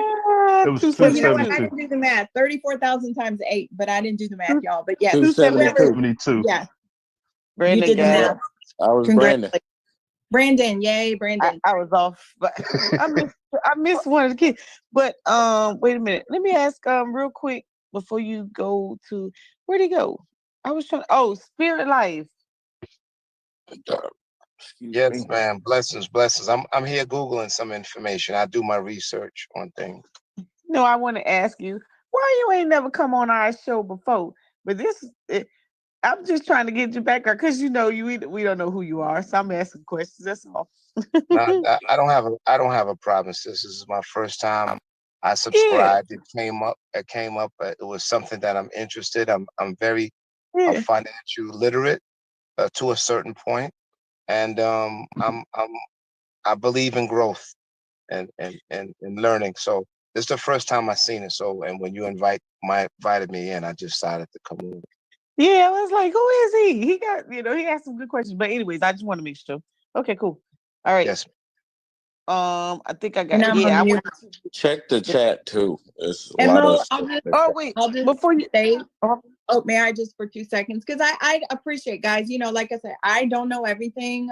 It was 272. You know what? I 272. didn't do the math. 34,000 times 8, but I didn't do the math, y'all. But yes, 272. Yeah, Brandon you did the got math. it. I was Brandon. Brandon, yay, Brandon. I was off, but I missed one of the kids. But wait a minute. Let me ask real quick before you go to where'd he go? I was trying. Oh, Spirit Life. Yes, man. Blessings. I'm here Googling some information. I do my research on things. No, I want to ask you why you ain't never come on our show before. But I'm just trying to get you back because we don't know who you are, so I'm asking questions. That's all. No, I don't have a problem, sis. This is my first time. I subscribed. It came up. It was something that I'm interested. I'm very financially literate to a certain point, and I believe in growth and learning. So this is the first time I've seen it. So, and when you invited me in, I just decided to come over. Yeah, I was like, who is he? He asked some good questions. But anyways, I just want to make sure. Okay, cool. All right. Yes. I think I got. I want to check the chat too. There's a lot of stuff. I'll just before you stay. Oh, may I just for 2 seconds? Because I appreciate, guys. Like I said, I don't know everything.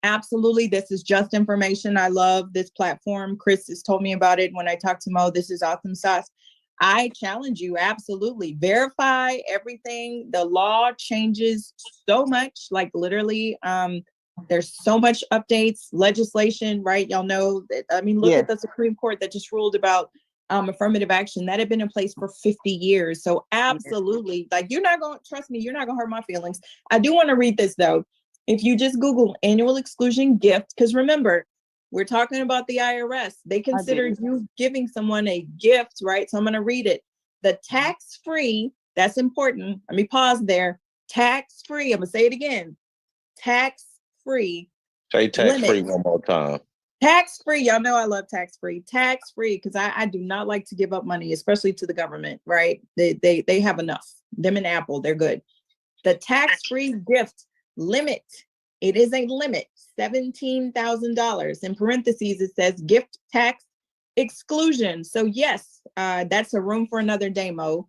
Absolutely, this is just information. I love this platform. Chris has told me about it when I talked to Mo. This is awesome sauce. I challenge you, absolutely. Verify everything. The law changes so much, like literally, there's so much updates, legislation, right? Y'all know that, look at the Supreme Court that just ruled about affirmative action that had been in place for 50 years. So absolutely, like you're not going to hurt my feelings. I do want to read this though. If you just Google annual exclusion gift, because remember, we're talking about the IRS. They consider you giving someone a gift, right? So I'm going to read it. The tax-free, that's important. Let me pause there. Tax-free, I'm going to say it again. Tax-free. Say tax-free one more time. Tax-free, y'all know I love tax-free. Tax-free, because I do not like to give up money, especially to the government, right? They have enough. Them and Apple, they're good. The tax-free gift limit, it is a limit, $17,000. In parentheses, it says gift tax exclusion. So yes, that's a room for another demo.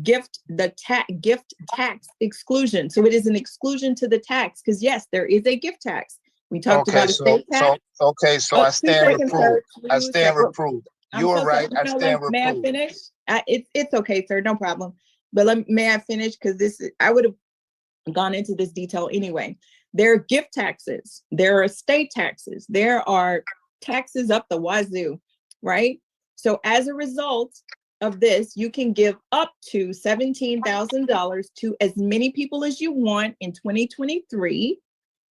Gift tax exclusion. So it is an exclusion to the tax, because yes, there is a gift tax. We talked about estate tax. So I stand reproved. I stand reproved. You are right. I stand reproved. May I finish? It's okay, sir. No problem. But may I finish? Because I would have gone into this detail anyway. There are gift taxes. There are estate taxes. There are taxes up the wazoo, right? So as a result of this, you can give up to $17,000 to as many people as you want in 2023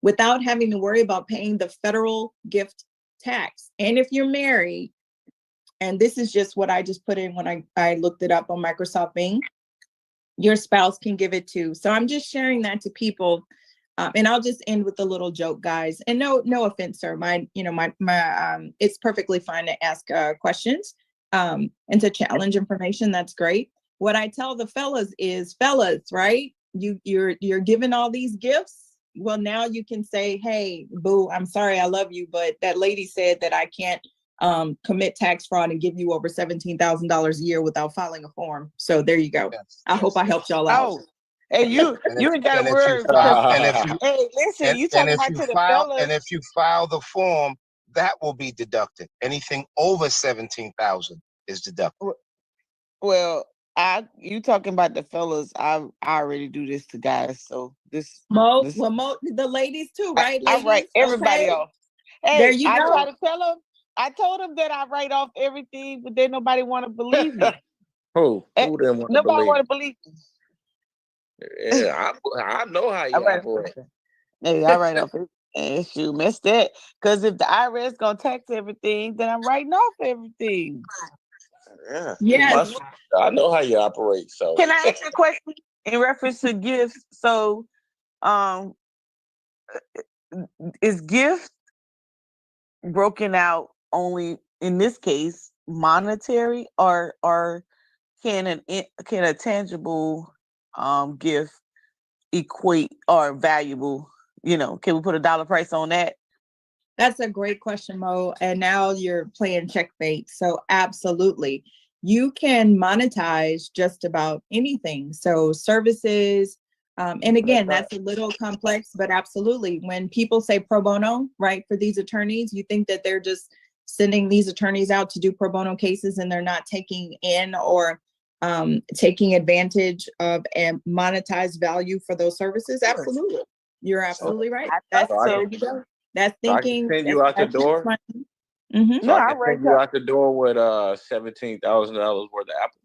without having to worry about paying the federal gift tax. And if you're married, and this is just what I just put in when I looked it up on Microsoft Bing, your spouse can give it too. So I'm just sharing that to people. And I'll just end with a little joke, guys. And no offense, sir. It's perfectly fine to ask questions and to challenge information. That's great. what I tell the fellas is, fellas, right? You're giving all these gifts. Well, now you can say, hey, boo, I'm sorry, I love you, but that lady said that I can't commit tax fraud and give you over $17,000 a year without filing a form. So there you go. Yes, I hope I helped y'all out. Oh, and you ain't got and a if you word file, because and if you hey, listen, you and talking about to the fellas. and if you file the form, that will be deducted. Anything over 17,000 is deducted. Well, you talking about the fellas? I already do this to guys, so this The ladies too, right? I write everybody okay. off. Hey, There you I go. try to tell them. I told them that I write off everything, but then nobody want to believe me. Who didn't want to Nobody believe? want to believe me. Yeah, I know how you operate. Hey, I write off everything. Shoot, mess that. Because if the IRS gonna tax everything, then I'm writing off everything. Yeah. Yes. I know how you operate. So can I ask you a question in reference to gifts? So, is gift broken out only in this case monetary, or can a tangible gift equate or valuable? Can we put a dollar price on that? That's a great question, Mo. And now you're playing checkmate. So absolutely. You can monetize just about anything. So services, and again, that's a little complex, but absolutely. When people say pro bono, right, for these attorneys, you think that they're just sending these attorneys out to do pro bono cases and they're not taking in or taking advantage of and monetized value for those services? Absolutely. You're absolutely right. That's there you go. That's thinking. So I can send you out the door. Mm-hmm. So I can send you out the door with $17,000 worth of Apple.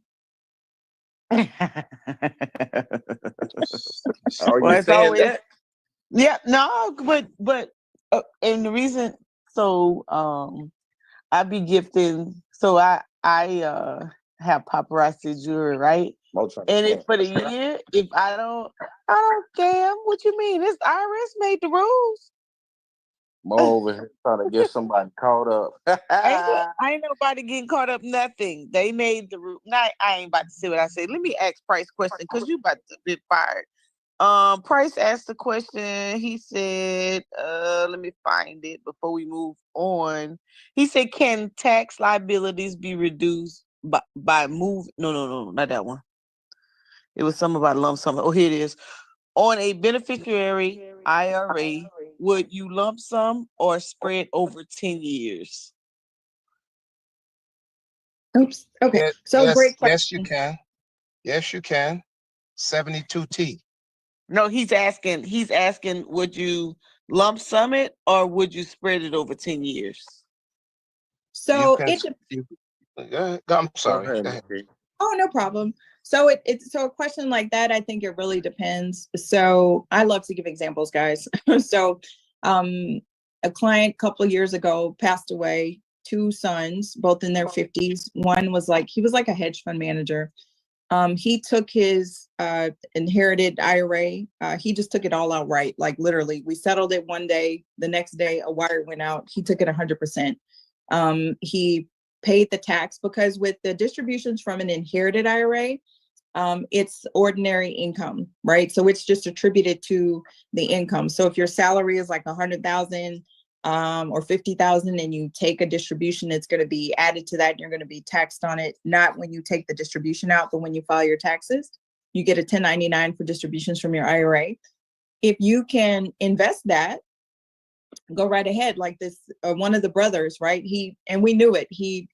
Are you saying that? Yeah, no, but and the reason, so I be gifting. So I have paparazzi jewelry, right? And if for the year, if I don't care. What you mean? This IRS made the rules. Mo over here trying to get somebody caught up. ain't nobody getting caught up. Nothing. They made the rule. Now I ain't about to say what I said. Let me ask Price question because you about to get fired. Price asked the question. He said, let me find it before we move on. He said, can tax liabilities be reduced by move? No, not that one. It was something about lump sum. Oh, here it is. On a beneficiary IRA, would you lump sum or spread over 10 years? Oops. Okay. Great question. Yes, you can. Yes, you can. 72T. No, he's asking, would you lump sum it or would you spread it over 10 years? So I'm sorry. Oh, no problem. So it's a question like that. I think it really depends. So I love to give examples, guys. So a client a couple of years ago passed away, 2 sons, both in their 50s. One was he was like a hedge fund manager. He took his inherited IRA. He just took it all outright. Like literally, we settled it one day. The next day, a wire went out. He took it 100%. He paid the tax because with the distributions from an inherited IRA, it's ordinary income, right? So it's just attributed to the income. So if your salary is like 100,000 or 50,000 and you take a distribution, it's going to be added to that. And you're going to be taxed on it, not when you take the distribution out, but when you file your taxes. You get a 1099 for distributions from your IRA. If you can invest that, go right ahead. Like this, one of the brothers, right? And we knew it. He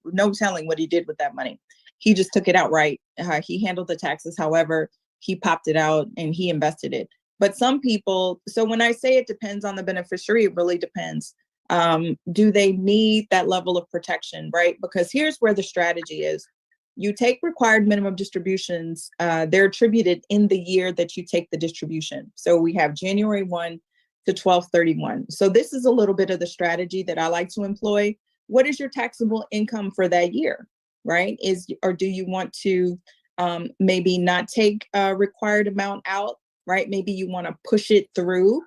no telling what he did with that money. He just took it outright. He handled the taxes. However, he popped it out and he invested it. But some people, so when I say it depends on the beneficiary, it really depends. Do they need that level of protection, right? Because here's where the strategy is. You take required minimum distributions. They're attributed in the year that you take the distribution. So we have January 1 to 12/31. So this is a little bit of the strategy that I like to employ. What is your taxable income for that year, right? Or do you want to maybe not take a required amount out, right? Maybe you want to push it through.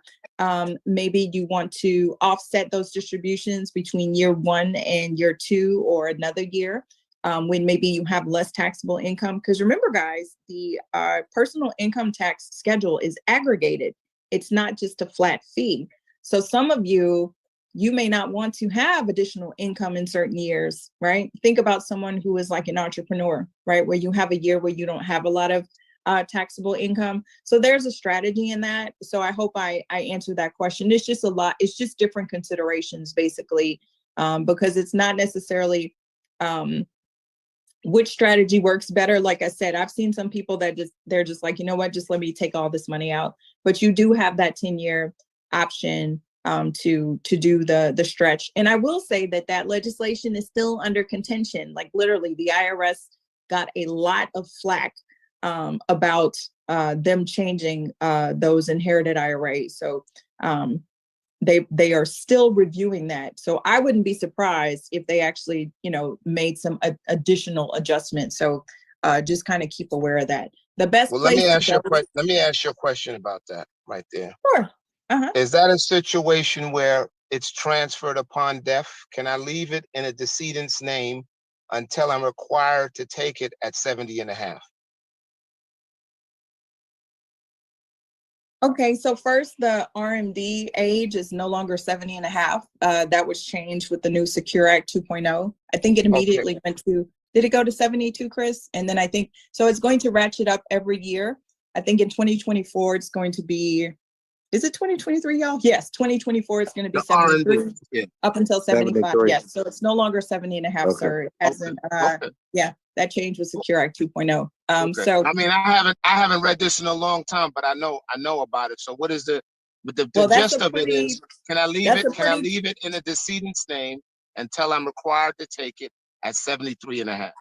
Maybe you want to offset those distributions between year 1 and year 2 or another year. when maybe you have less taxable income. Because remember, guys, the personal income tax schedule is aggregated. It's not just a flat fee. So some of you may not want to have additional income in certain years, right? Think about someone who is like an entrepreneur, right? Where you have a year where you don't have a lot of taxable income. So there's a strategy in that. So I hope I answered that question. It's just a lot. It's just different considerations, basically, because it's not necessarily which strategy works better. Like I said, I've seen some people that they're just like, you know what, just let me take all this money out. But you do have that 10-year option to do the stretch. And I will say that legislation is still under contention. Like literally, the IRS got a lot of flack about them changing those inherited IRAs. So they are still reviewing that. So I wouldn't be surprised if they actually, made some additional adjustments. So just kind of keep aware of that. The best Well, place. Let me ask you a question about that right there. Sure. Uh-huh. Is that a situation where it's transferred upon death? Can I leave it in a decedent's name until I'm required to take it at 70 and a half? Okay, so first, the RMD age is no longer 70 and a half. That was changed with the new Secure Act 2.0. I think it immediately went to, did it go to 72, Chris? And then I think, so it's going to ratchet up every year. I think in 2024, it's going to be, is it 2023, y'all? Yes, 2024, it's going to be 73 up until 75. 73. Yes, so it's no longer 70 and a half, sir. Yeah, that change was Secure Act 2.0. So I mean, I haven't read this in a long time, but I know about it. So what is the gist of it is, can I leave it in a decedent's name until I'm required to take it at 73 and a half?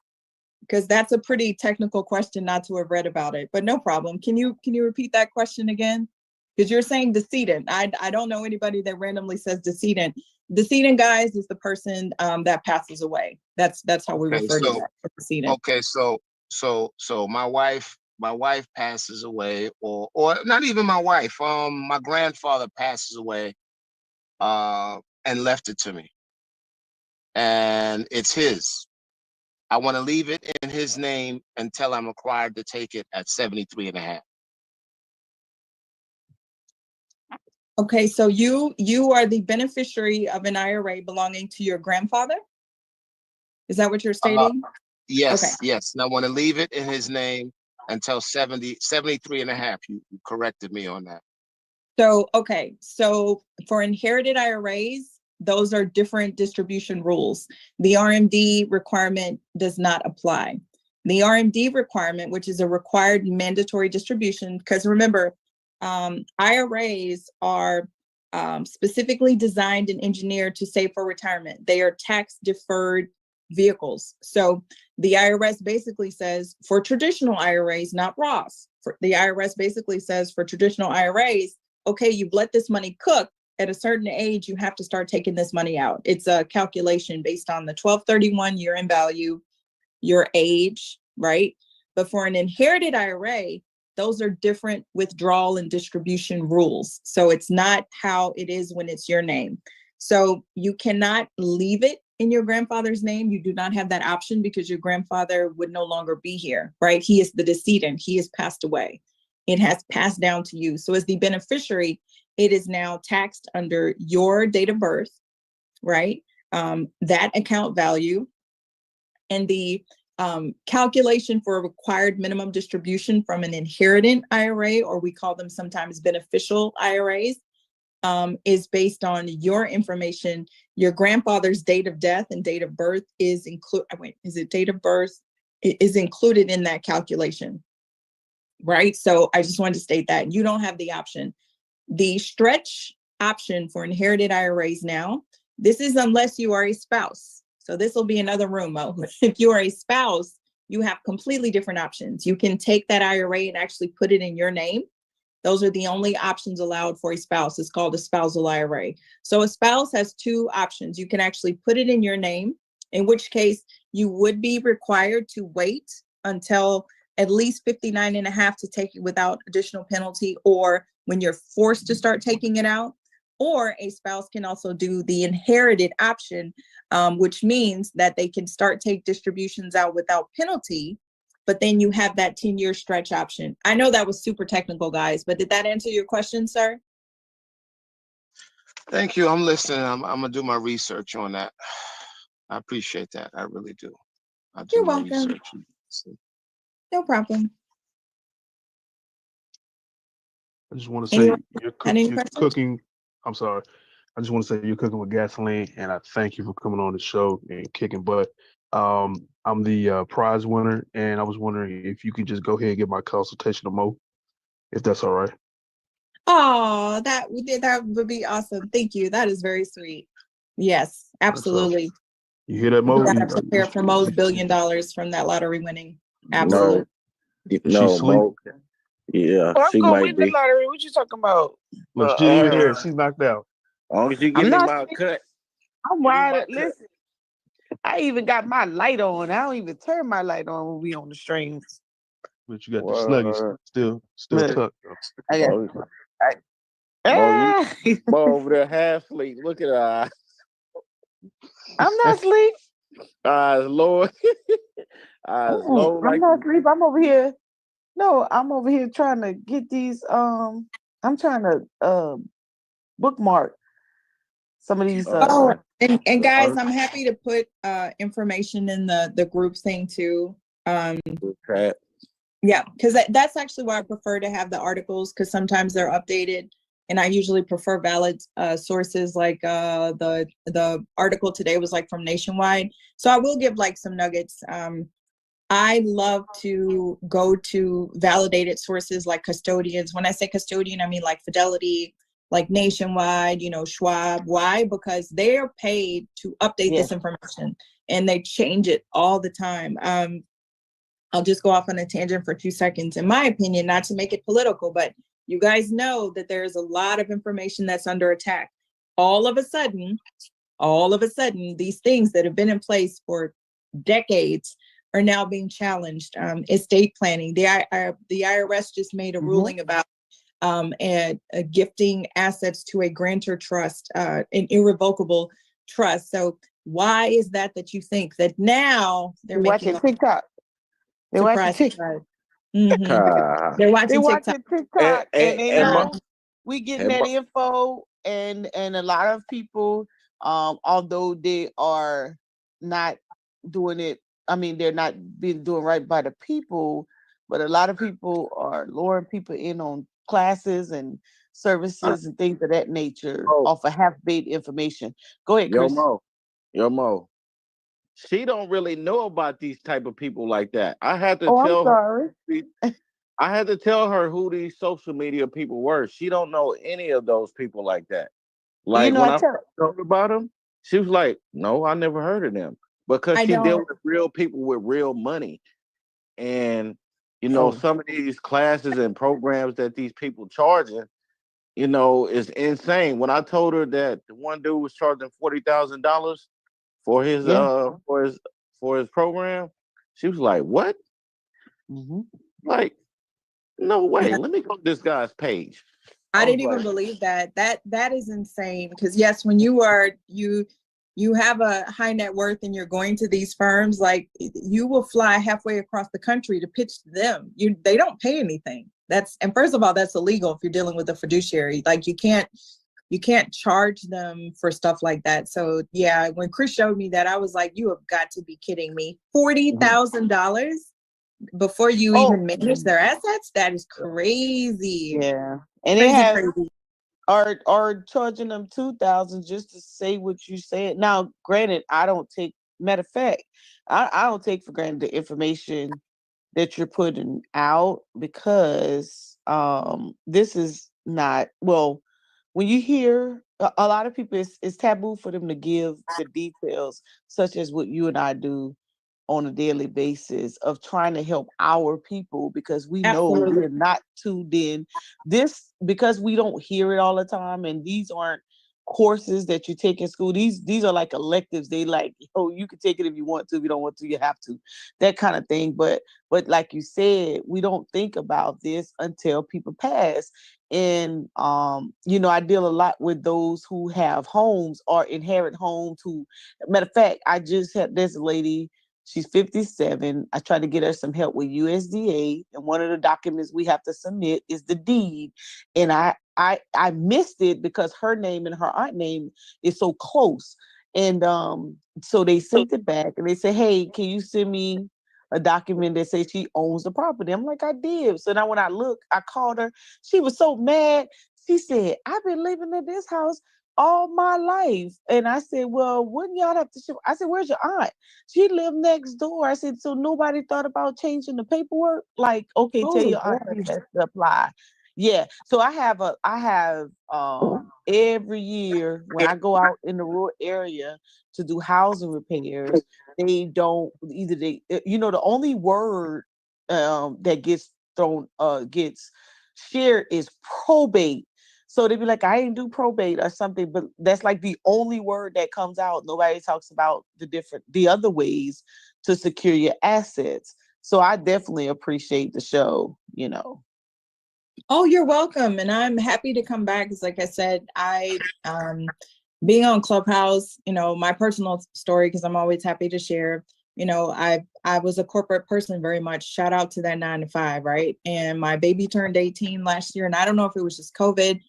Because that's a pretty technical question not to have read about it, but no problem. Can you repeat that question again? Because you're saying decedent. I don't know anybody that randomly says decedent. Decedent, guys, is the person that passes away. That's how we refer to that. Decedent. Okay, so my wife passes away, or not even my wife. My grandfather passes away, and left it to me, and it's his. I want to leave it in his name until I'm required to take it at 73 and a half. Okay, so you are the beneficiary of an IRA belonging to your grandfather? Is that what you're stating? Yes, okay. Yes. And I want to leave it in his name until 73 and a half. You corrected me on that. So, okay. So for inherited IRAs, those are different distribution rules. The RMD requirement does not apply. The RMD requirement, which is a required mandatory distribution, because remember, IRAs are specifically designed and engineered to save for retirement. They are tax deferred vehicles. So the IRS basically says for traditional IRAs, not Roths, the IRS basically says for traditional IRAs, okay, you've let this money cook. At a certain age, you have to start taking this money out. It's a calculation based on the 1231 year in value, your age, right? But for an inherited IRA, those are different withdrawal and distribution rules. So it's not how it is when it's your name. So you cannot leave it in your grandfather's name. You do not have that option because your grandfather would no longer be here, right? He is the decedent. He has passed away. It has passed down to you. So as the beneficiary, it is now taxed under your date of birth, right? That account value and the calculation for a required minimum distribution from an inherited IRA, or we call them sometimes beneficial IRAs, is based on your information. Your grandfather's date of death and date of birth is date of birth? It is included in that calculation, right? So I just wanted to state that you don't have the option. The stretch option for inherited IRAs now, this is unless you are a spouse. So this will be another room. If you are a spouse, you have completely different options. You can take that IRA and actually put it in your name. Those are the only options allowed for a spouse. It's called a spousal IRA. So a spouse has two options. You can actually put it in your name, in which case you would be required to wait until at least 59 and a half to take it without additional penalty, or when you're forced to start taking it out, or a spouse can also do the inherited option, which means that they can take distributions out without penalty, but then you have that 10-year stretch option. I know that was super technical, guys, but did that answer your question, sir? Thank you. I'm listening. I'm gonna do my research on that. I appreciate that. I really do. I'll do You're my welcome. research. No problem. I just want to say you're questions? cooking. I'm sorry. I just want to say you're cooking with gasoline, and I thank you for coming on the show and kicking butt. I'm the prize winner, and I was wondering if you could just go ahead and get my consultation to Mo, if that's all right. Oh, that would be awesome. Thank you. That is very sweet. Yes, absolutely. You hear that, Mo? You gotta prepare for Mo's $1 billion from that lottery winning. Absolutely. No, Mo. Yeah, I'm she gonna might win be. the lottery. What you talking about? Look, she ain't here. She's knocked out. As long as you get them out cut. I'm wired. Listen, I even got my light on. I don't even turn my light on when we on the streams. But you got the Snuggies still tucked. I got. Mo over there half asleep. Look at her eyes. I'm not asleep. Eyes low. Eyes low. I'm not asleep. I'm over here. No, I'm over here trying to get these. I'm trying to bookmark some of these. And guys, I'm happy to put information in the group thing too. Okay. Yeah, because that's actually why I prefer to have the articles, because sometimes they're updated, and I usually prefer valid sources. Like the article today was like from Nationwide, so I will give like some nuggets. I love to go to validated sources like custodians. When I say custodian, I mean like Fidelity, like Nationwide, Schwab. Why? Because they are paid to update this information, and they change it all the time. I'll just go off on a tangent for 2 seconds. In my opinion, not to make it political, but you guys know that there's a lot of information that's under attack. All of a sudden, these things that have been in place for decades are now being challenged. Estate planning. The IRS just made a ruling about gifting assets to a grantor trust, an irrevocable trust. So why is that you think that now they're watching TikTok? They're watching TikTok. Mm-hmm. They're watching TikTok, and they know we getting that info, and a lot of people, although they are not doing it. I mean, they're not doing right by the people, but a lot of people are luring people in on classes and services and things of that nature off of half-baked information. Go ahead, Chris. Yo, Mo. She don't really know about these type of people like that. I had to tell her. I had to tell her who these social media people were. She don't know any of those people like that. Like when I told her about them, she was like, "No, I never heard of them." Because she deals with real people with real money, and some of these classes and programs that these people charging, is insane. When I told her that the one dude was charging $40,000 for his for his program, she was like, "What?" Mm-hmm. Like, no way. Let me go to this guy's page. I didn't even believe that. That is insane. Because yes, when you have a high net worth and you're going to these firms, like you will fly halfway across the country to pitch to them. They don't pay anything. And first of all, that's illegal if you're dealing with a fiduciary. Like you can't charge them for stuff like that. So yeah, when Chris showed me that, I was like, you have got to be kidding me. $40,000 before you even manage their assets? That is crazy. Yeah. And they have are charging them $2,000 just to say what you said. Now, granted, matter of fact, I don't take for granted the information that you're putting out, because this is not, well, when you hear a lot of people, it's taboo for them to give the details, such as what you and I do on a daily basis of trying to help our people, because we know we're not tuned in. This, because we don't hear it all the time, and these aren't courses that you take in school. These are like electives. They like, oh, you can take it if you want to. If you don't want to, you have to. That kind of thing. But like you said, we don't think about this until people pass. And I deal a lot with those who have homes or inherit homes. Matter of fact, I just had this lady. She's 57. I tried to get her some help with USDA, and one of the documents we have to submit is the deed. And I missed it because her name and her aunt name is so close. And so they sent it back and they said, hey, can you send me a document that says she owns the property? I'm like, I did. So now when I look, I called her. She was so mad. She said, I've been living in this house all my life. And I said, well, wouldn't y'all have to ship? I said, where's your aunt? She lived next door. I said, so nobody thought about changing the paperwork? Like, okay, tell your aunt she has to apply. Yeah. So I have every year when I go out in the rural area to do housing repairs, they don't either the only word that gets shared is probate. So they'd be like, I ain't do probate or something, but that's like the only word that comes out. Nobody talks about the other ways to secure your assets. So I definitely appreciate the show, Oh, you're welcome. And I'm happy to come back. Because like I said, being on Clubhouse, my personal story, because I'm always happy to share, I was a corporate person very much. Shout out to that 9 to 5, right? And my baby turned 18 last year. And I don't know if it was just COVID.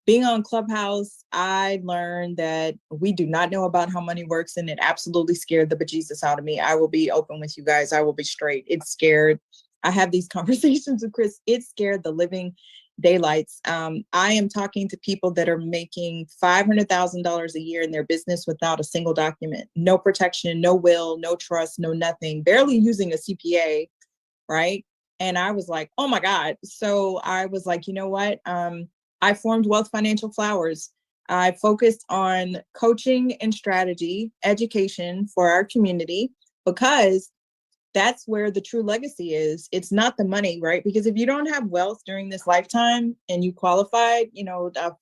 Being on Clubhouse, I learned that we do not know about how money works, and it absolutely scared the bejesus out of me. I will be open with you guys. I will be straight. It scared. I have these conversations with Chris. It scared the living daylights. I am talking to people that are making $500,000 a year in their business without a single document, no protection, no will, no trust, no nothing, barely using a CPA, right? And I was like, oh my God. So I was like, you know what? I formed Wealth Financial Flowers. I focused on coaching and strategy, education for our community, because that's where the true legacy is. It's not the money, right? Because if you don't have wealth during this lifetime and you qualified,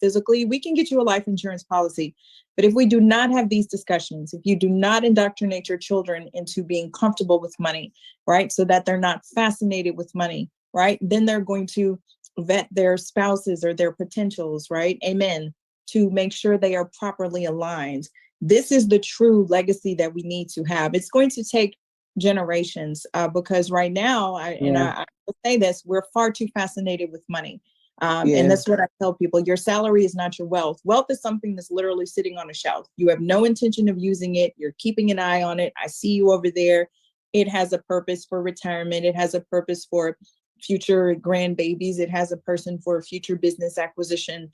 physically, we can get you a life insurance policy. But if we do not have these discussions, if you do not indoctrinate your children into being comfortable with money, right? So that they're not fascinated with money, right? Then they're going to vet their spouses or their potentials, right? Amen. To make sure they are properly aligned. This is the true legacy that we need to have. It's going to take generations because right now, I will say this, we're far too fascinated with money. And that's what I tell people. Your salary is not your wealth. Wealth is something that's literally sitting on a shelf. You have no intention of using it. You're keeping an eye on it. I see you over there. It has a purpose for retirement. It has a purpose for future grandbabies. It has a person for future business acquisition.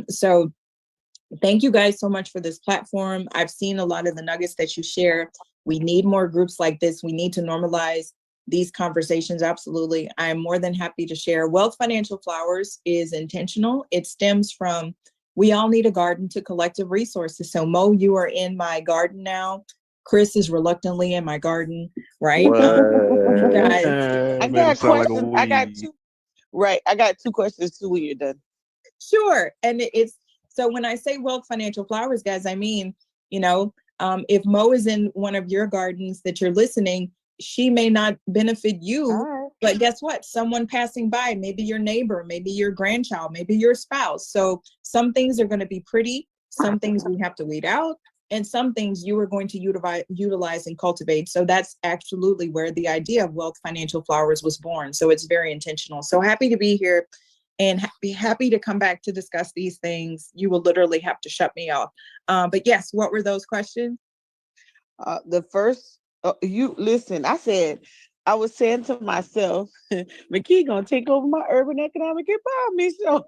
So thank you guys so much for this platform. I've seen a lot of the nuggets that you share. We need more groups like this. We need to normalize these conversations. Absolutely. I'm more than happy to share. Wealth Financial Flowers is intentional. It stems from, we all need a garden to collective resources. So Mo, you are in my garden now. Chris is reluctantly in my garden, right? Guys, I got questions. I got two. Right. I got two questions too when you're done. Sure. And it's, so when I say Wealth Financial Flowers, guys, I mean, if Mo is in one of your gardens that you're listening, she may not benefit you, but guess what? Someone passing by, maybe your neighbor, maybe your grandchild, maybe your spouse. So some things are going to be pretty, some things we have to weed out, and some things you are going to utilize and cultivate. So that's absolutely where the idea of Wealth Financial Flowers was born. So it's very intentional. So happy to be here and be happy to come back to discuss these things. You will literally have to shut me off. But yes, what were those questions? The first, you listen, I was saying to myself, McKee gonna take over my urban economic empowerment show.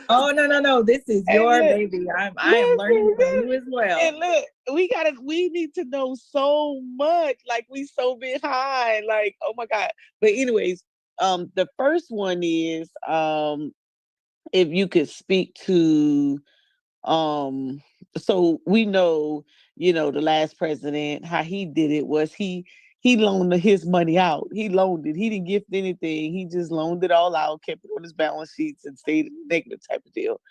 Oh, no. This is your baby. I am learning from you as well. And look, we need to know so much. Like, we so behind. Like, oh my God. But anyways, the first one is if you could speak to so we know, the last president, how he did it was he he loaned his money out. He loaned it. He didn't gift anything. He just loaned it all out, kept it on his balance sheets, and stayed negative type of deal.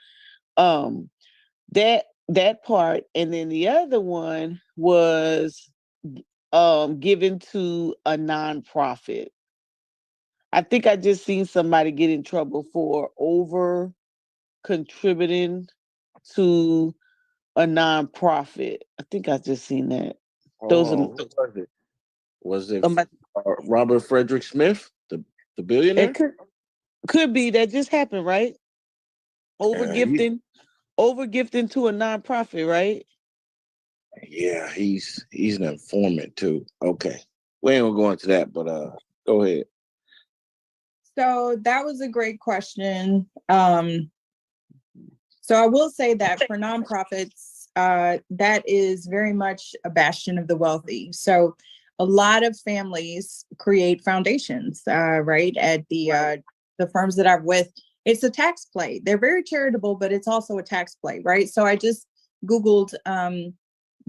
That part, and then the other one was given to a nonprofit. I think I just seen somebody get in trouble for over contributing to a nonprofit. I think I just seen that. Those are was it Robert Frederick Smith, the billionaire? It could be that just happened, right? Over gifting to a nonprofit, right? Yeah, he's an informant too. Okay, we ain't gonna go into that, but go ahead. So that was a great question. So I will say that for nonprofits, that is very much a bastion of the wealthy. So a lot of families create foundations, right? At the firms that I'm with, it's a tax play. They're very charitable, but it's also a tax play, right? So I just Googled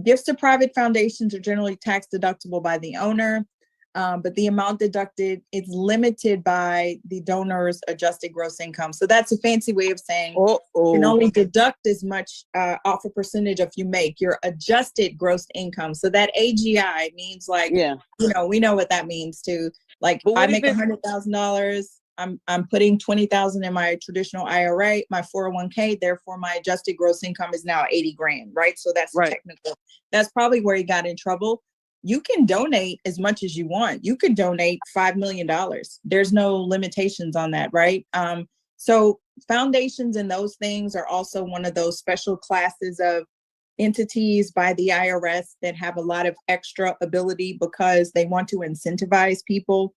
gifts to private foundations are generally tax deductible by the owner. But the amount deducted is limited by the donor's adjusted gross income. So that's a fancy way of saying you can only deduct as much off a percentage of you make your adjusted gross income. So that AGI means we know what that means too. Like I make $100,000. I'm putting 20,000 in my traditional IRA, my 401k. Therefore, my adjusted gross income is now 80 grand, right? So that's technical. That's probably where he got in trouble. You can donate as much as you want. You could donate $5 million. There's no limitations on that, right? So foundations and those things are also one of those special classes of entities by the IRS that have a lot of extra ability because they want to incentivize people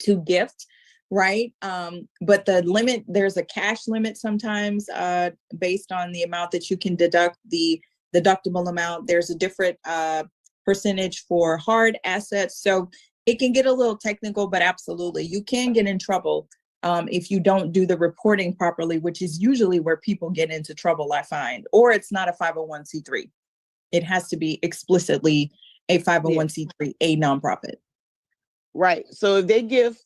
to gift, right? But the limit, there's a cash limit sometimes based on the amount that you can deduct, the deductible amount. There's a different percentage for hard assets. So it can get a little technical, but absolutely, you can get in trouble if you don't do the reporting properly, which is usually where people get into trouble, I find, or it's not a 501c3. It has to be explicitly a 501c3, a nonprofit. Right. So if they give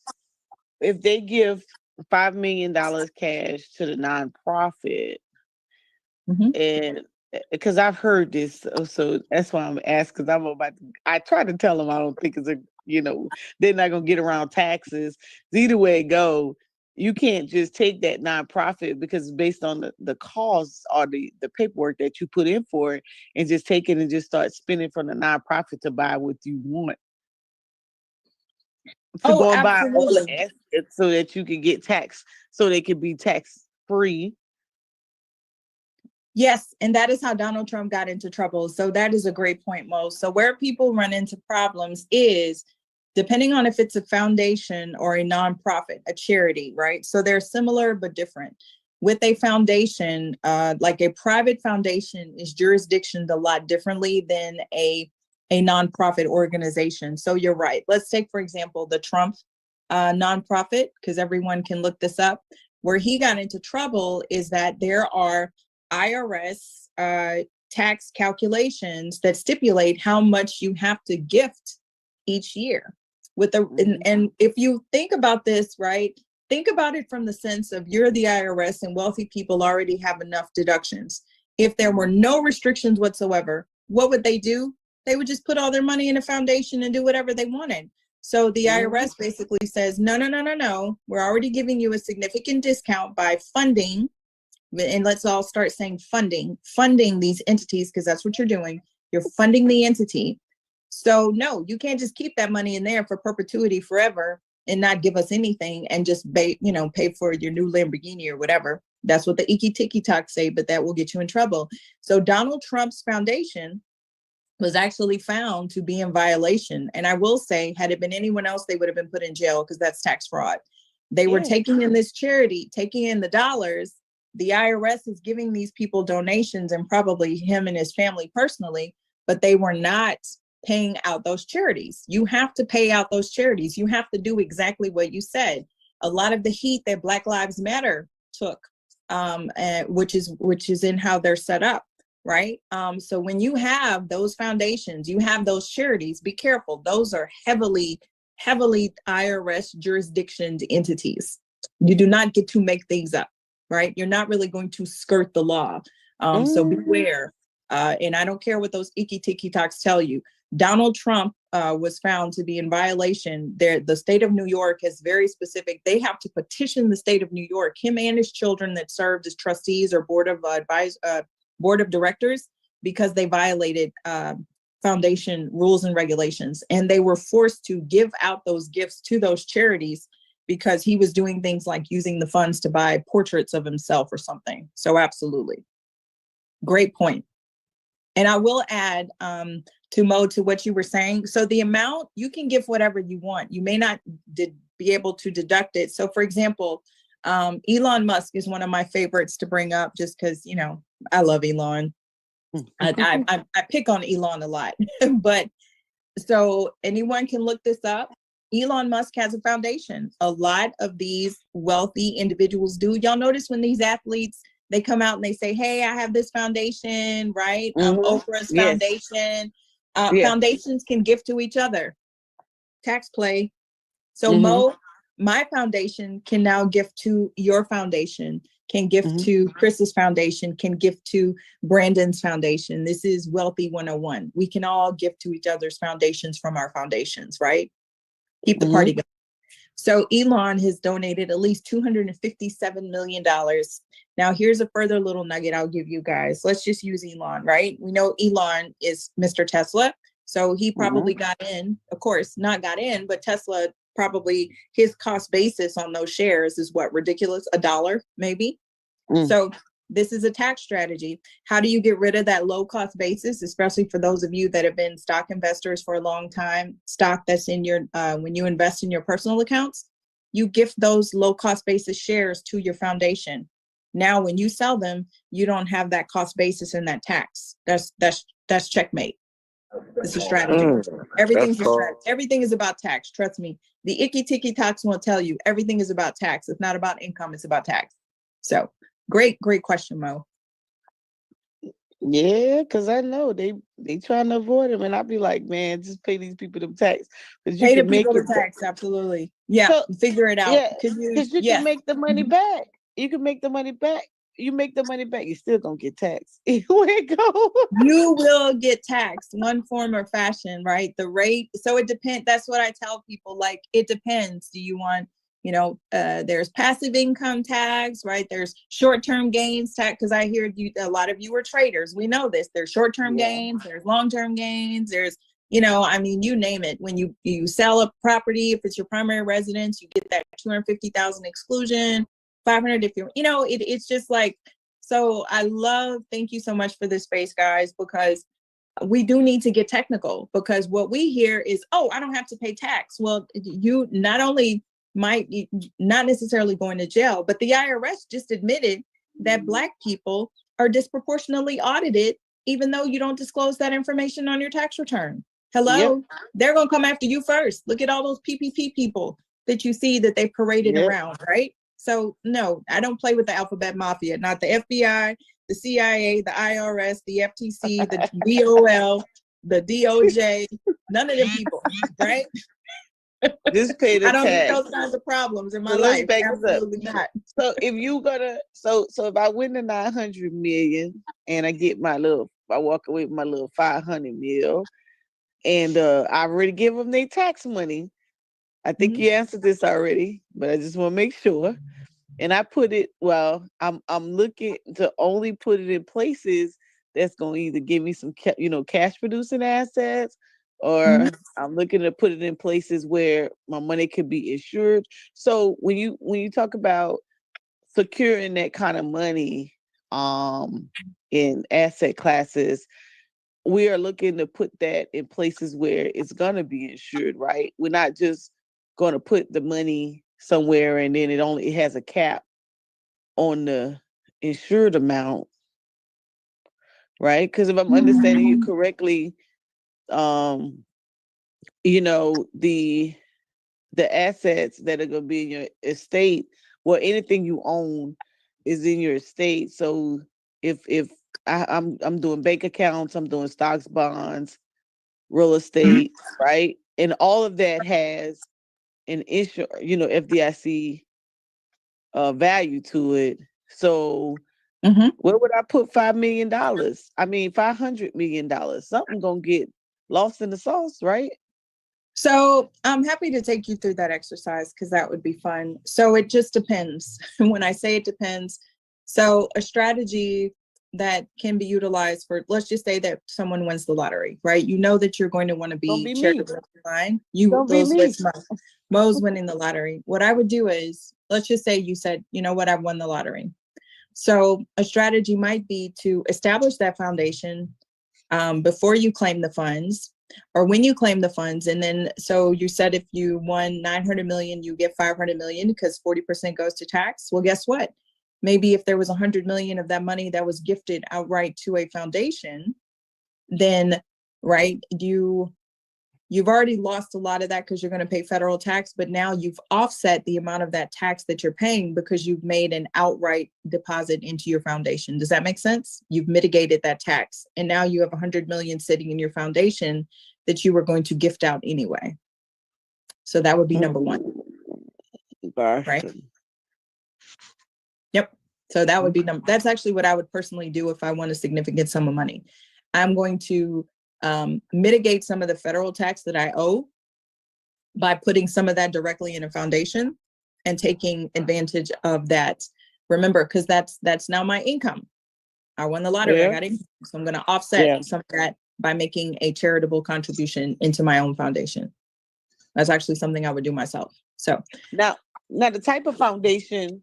$5 million cash to the nonprofit, and because I've heard this, so that's why I'm asking. Because I try to tell them I don't think it's they're not gonna get around taxes. Either way it go, you can't just take that nonprofit because it's based on the costs or the paperwork that you put in for it, and just take it and just start spending from the nonprofit to buy what you want. To go and buy all the assets so that you can get taxed, so they can be tax free. Yes, and that is how Donald Trump got into trouble. So that is a great point, Mo. So where people run into problems is depending on if it's a foundation or a nonprofit, a charity, right? So they're similar but different. With a foundation, like a private foundation is jurisdictioned a lot differently than a nonprofit organization. So you're right. Let's take, for example, the Trump nonprofit, because everyone can look this up. Where he got into trouble is that there are IRS tax calculations that stipulate how much you have to gift each year. And if you think about this, right, think about it from the sense of you're the IRS and wealthy people already have enough deductions. If there were no restrictions whatsoever, what would they do? They would just put all their money in a foundation and do whatever they wanted. So the IRS basically says, no. We're already giving you a significant discount by funding. And let's all start saying funding these entities, because that's what you're doing. You're funding the entity. So no, you can't just keep that money in there for perpetuity forever and not give us anything and just pay for your new Lamborghini or whatever. That's what the icky ticky talk say, but that will get you in trouble. So Donald Trump's foundation was actually found to be in violation. And I will say, had it been anyone else, they would have been put in jail because that's tax fraud. They were taking in this charity, taking in the dollars. The IRS is giving these people donations, and probably him and his family personally, but they were not paying out those charities. You have to pay out those charities. You have to do exactly what you said. A lot of the heat that Black Lives Matter took, which is in how they're set up. right? So when you have those foundations, you have those charities, be careful. Those are heavily IRS jurisdictioned entities. You do not get to make things up, right? You're not really going to skirt the law. So beware. And I don't care what those icky ticky talks tell you. Donald Trump was found to be in violation. The state of New York is very specific. They have to petition the state of New York, him and his children that served as trustees or board of directors, because they violated foundation rules and regulations. And they were forced to give out those gifts to those charities because he was doing things like using the funds to buy portraits of himself or something. So absolutely. Great point. And I will add to Mo, to what you were saying. So the amount, you can give whatever you want. You may not be able to deduct it. So for example, Elon Musk is one of my favorites to bring up just because, you know, I love Elon. I pick on Elon a lot, but so anyone can look this up. Elon Musk has a foundation. A lot of these wealthy individuals do. Y'all notice when these athletes, they come out and they say, hey, I have this foundation, right? Oprah's foundation. Foundations can give to each other. Tax play. So Mo, my foundation can now gift to your foundation, can gift to Chris's foundation, can gift to Brandon's foundation. This is Wealthy 101. We can all gift to each other's foundations from our foundations, right? Keep the party going. So Elon has donated at least $257 million. Now, here's a further little nugget I'll give you guys. Let's just use Elon, right? We know Elon is Mr. Tesla. So he probably got in, of course, not got in, but Tesla probably, his cost basis on those shares is what, ridiculous? $1 maybe. So this is a tax strategy. How do you get rid of that low cost basis, especially for those of you that have been stock investors for a long time? Stock that's in your, when you invest in your personal accounts, you gift those low cost basis shares to your foundation. Now, when you sell them, you don't have that cost basis and that tax. That's checkmate. It's a strategy. Everything's a strategy. Everything is about tax. Trust me. The icky ticky talks won't tell you everything is about tax. It's not about income. It's about tax. So great question, Mo. Yeah, because I know they trying to avoid them, and I'll be like, man, just pay these people them tax. Pay the people the tax, absolutely. Yeah, so, figure it out. Yeah, because you can make the money back. You can make the money back. You make the money back, you still gonna get taxed. Where it go? You will get taxed one form or fashion, right? The rate. So it depends. That's what I tell people. Like, it depends. Do you want, you know, there's passive income tax, right? There's short-term gains tax. Because I hear a lot of you are traders. We know this. There's short-term gains. There's long-term gains. There's, you know, I mean, you name it. When you sell a property, if it's your primary residence, you get that $250,000 exclusion. 500 if you know, it's just like, so thank you so much for this space, guys, because we do need to get technical, because what we hear is, oh, I don't have to pay tax. Well, you not only might not necessarily going to jail, but the IRS just admitted that Black people are disproportionately audited, even though you don't disclose that information on your tax return. Hello, they're going to come after you first. Look at all those PPP people that you see that they paraded around, right? So no, I don't play with the alphabet mafia, not the FBI, the CIA, the IRS, the FTC, the DOL, the DOJ, none of them people, right? Just pay the tax. I don't need those kinds of problems in my life. Absolutely not. So if you gonna, so if I win the 900 million and I get I walk away with my little 500 mil, and I already give them their tax money. I think you answered this already, but I just want to make sure. And I put it, I'm looking to only put it in places that's going to either give me some, cash producing assets, or I'm looking to put it in places where my money could be insured. So when you talk about securing that kind of money in asset classes, we are looking to put that in places where it's going to be insured, right? We're not just going to put the money somewhere and then it has a cap on the insured amount, right? Because if I'm understanding you correctly, the assets that are going to be in your estate, well, anything you own is in your estate. So if I'm doing bank accounts, I'm doing stocks, bonds, real estate, right? And all of that has an issue, FDIC value to it. So where would I put $5 million? I mean, $500 million. Something gonna get lost in the sauce, right? So I'm happy to take you through that exercise because that would be fun. So it just depends. When I say it depends, so a strategy that can be utilized for, let's just say that someone wins the lottery, right? You know that you're going to want to be charitable. Fine. Mo's winning the lottery. What I would do is, let's just say you said, you know what, I won the lottery. So a strategy might be to establish that foundation before you claim the funds, or when you claim the funds. And then, so you said if you won 900 million, you get 500 million because 40% goes to tax. Well, guess what? Maybe if there was 100 million of that money that was gifted outright to a foundation, then, right, you've already lost a lot of that because you're going to pay federal tax, but now you've offset the amount of that tax that you're paying because you've made an outright deposit into your foundation. Does that make sense? You've mitigated that tax. And now you have 100 million sitting in your foundation that you were going to gift out anyway. So that would be number one. Right? Yep. So that would be that's actually what I would personally do if I want a significant sum of money. I'm going to mitigate some of the federal tax that I owe by putting some of that directly in a foundation and taking advantage of that. Remember, because that's now my income. I won the lottery. I got income. So I'm going to offset some of that by making a charitable contribution into my own foundation. That's actually something I would do myself. So now the type of foundation,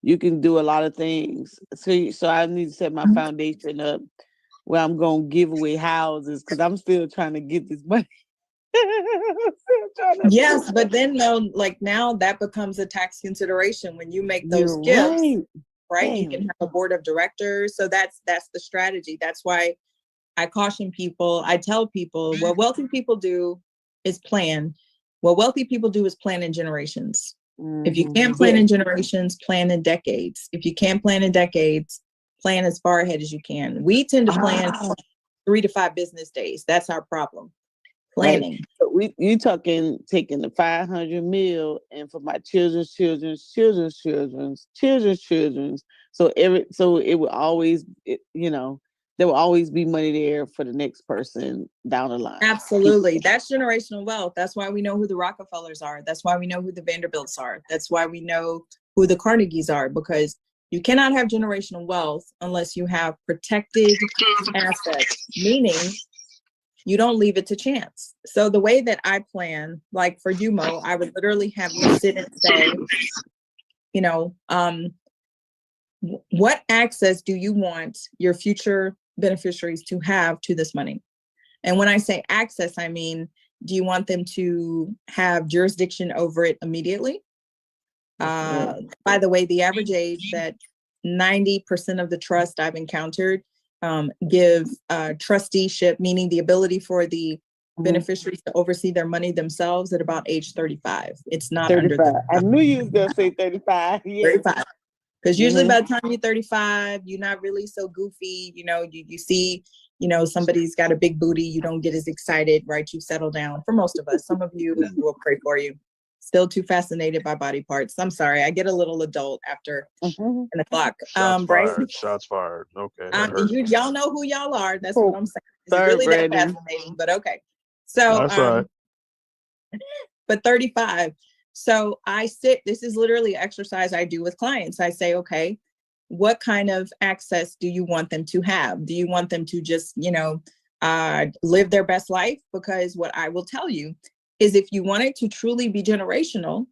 you can do a lot of things. So I need to set my foundation up where I'm going to give away houses because I'm still trying to get this money. Yes, but then though, like now that becomes a tax consideration when you make those gifts, right? You can have a board of directors. So that's the strategy. That's why I caution people. I tell people what wealthy people do is plan. What wealthy people do is plan in generations. If you can't plan in generations, plan in decades. If you can't plan in decades, plan as far ahead as you can. We tend to plan 3 to 5 business days. That's our problem. Planning. Right. So you talking taking the 500 mil and for my children's. So it will always, there will always be money there for the next person down the line. Absolutely. That's generational wealth. That's why we know who the Rockefellers are. That's why we know who the Vanderbilts are. That's why we know who the Carnegies are, because you cannot have generational wealth unless you have protected assets, meaning you don't leave it to chance. So the way that I plan, like for you, Mo, I would literally have you sit and say, what access do you want your future beneficiaries to have to this money? And when I say access, I mean, do you want them to have jurisdiction over it immediately? By the way, the average age that 90% of the trust I've encountered give trusteeship, meaning the ability for the beneficiaries to oversee their money themselves at about age 35. It's not 35. under 35. I knew you was gonna say 35. Yeah. 35. Because usually by the time you're 35, you're not really so goofy. You see, somebody's got a big booty. You don't get as excited, right? You settle down. For most of us, some of you will pray for you. Still too fascinated by body parts. I'm sorry. I get a little adult after 10 o'clock. Shots fired. Okay. Y'all know who y'all are. That's what I'm saying. Is it really that fascinating? But okay. So, that's right. But 35. So this is literally an exercise I do with clients. I say, okay, what kind of access do you want them to have? Do you want them to just, live their best life? Because what I will tell you is if you want it to truly be generational,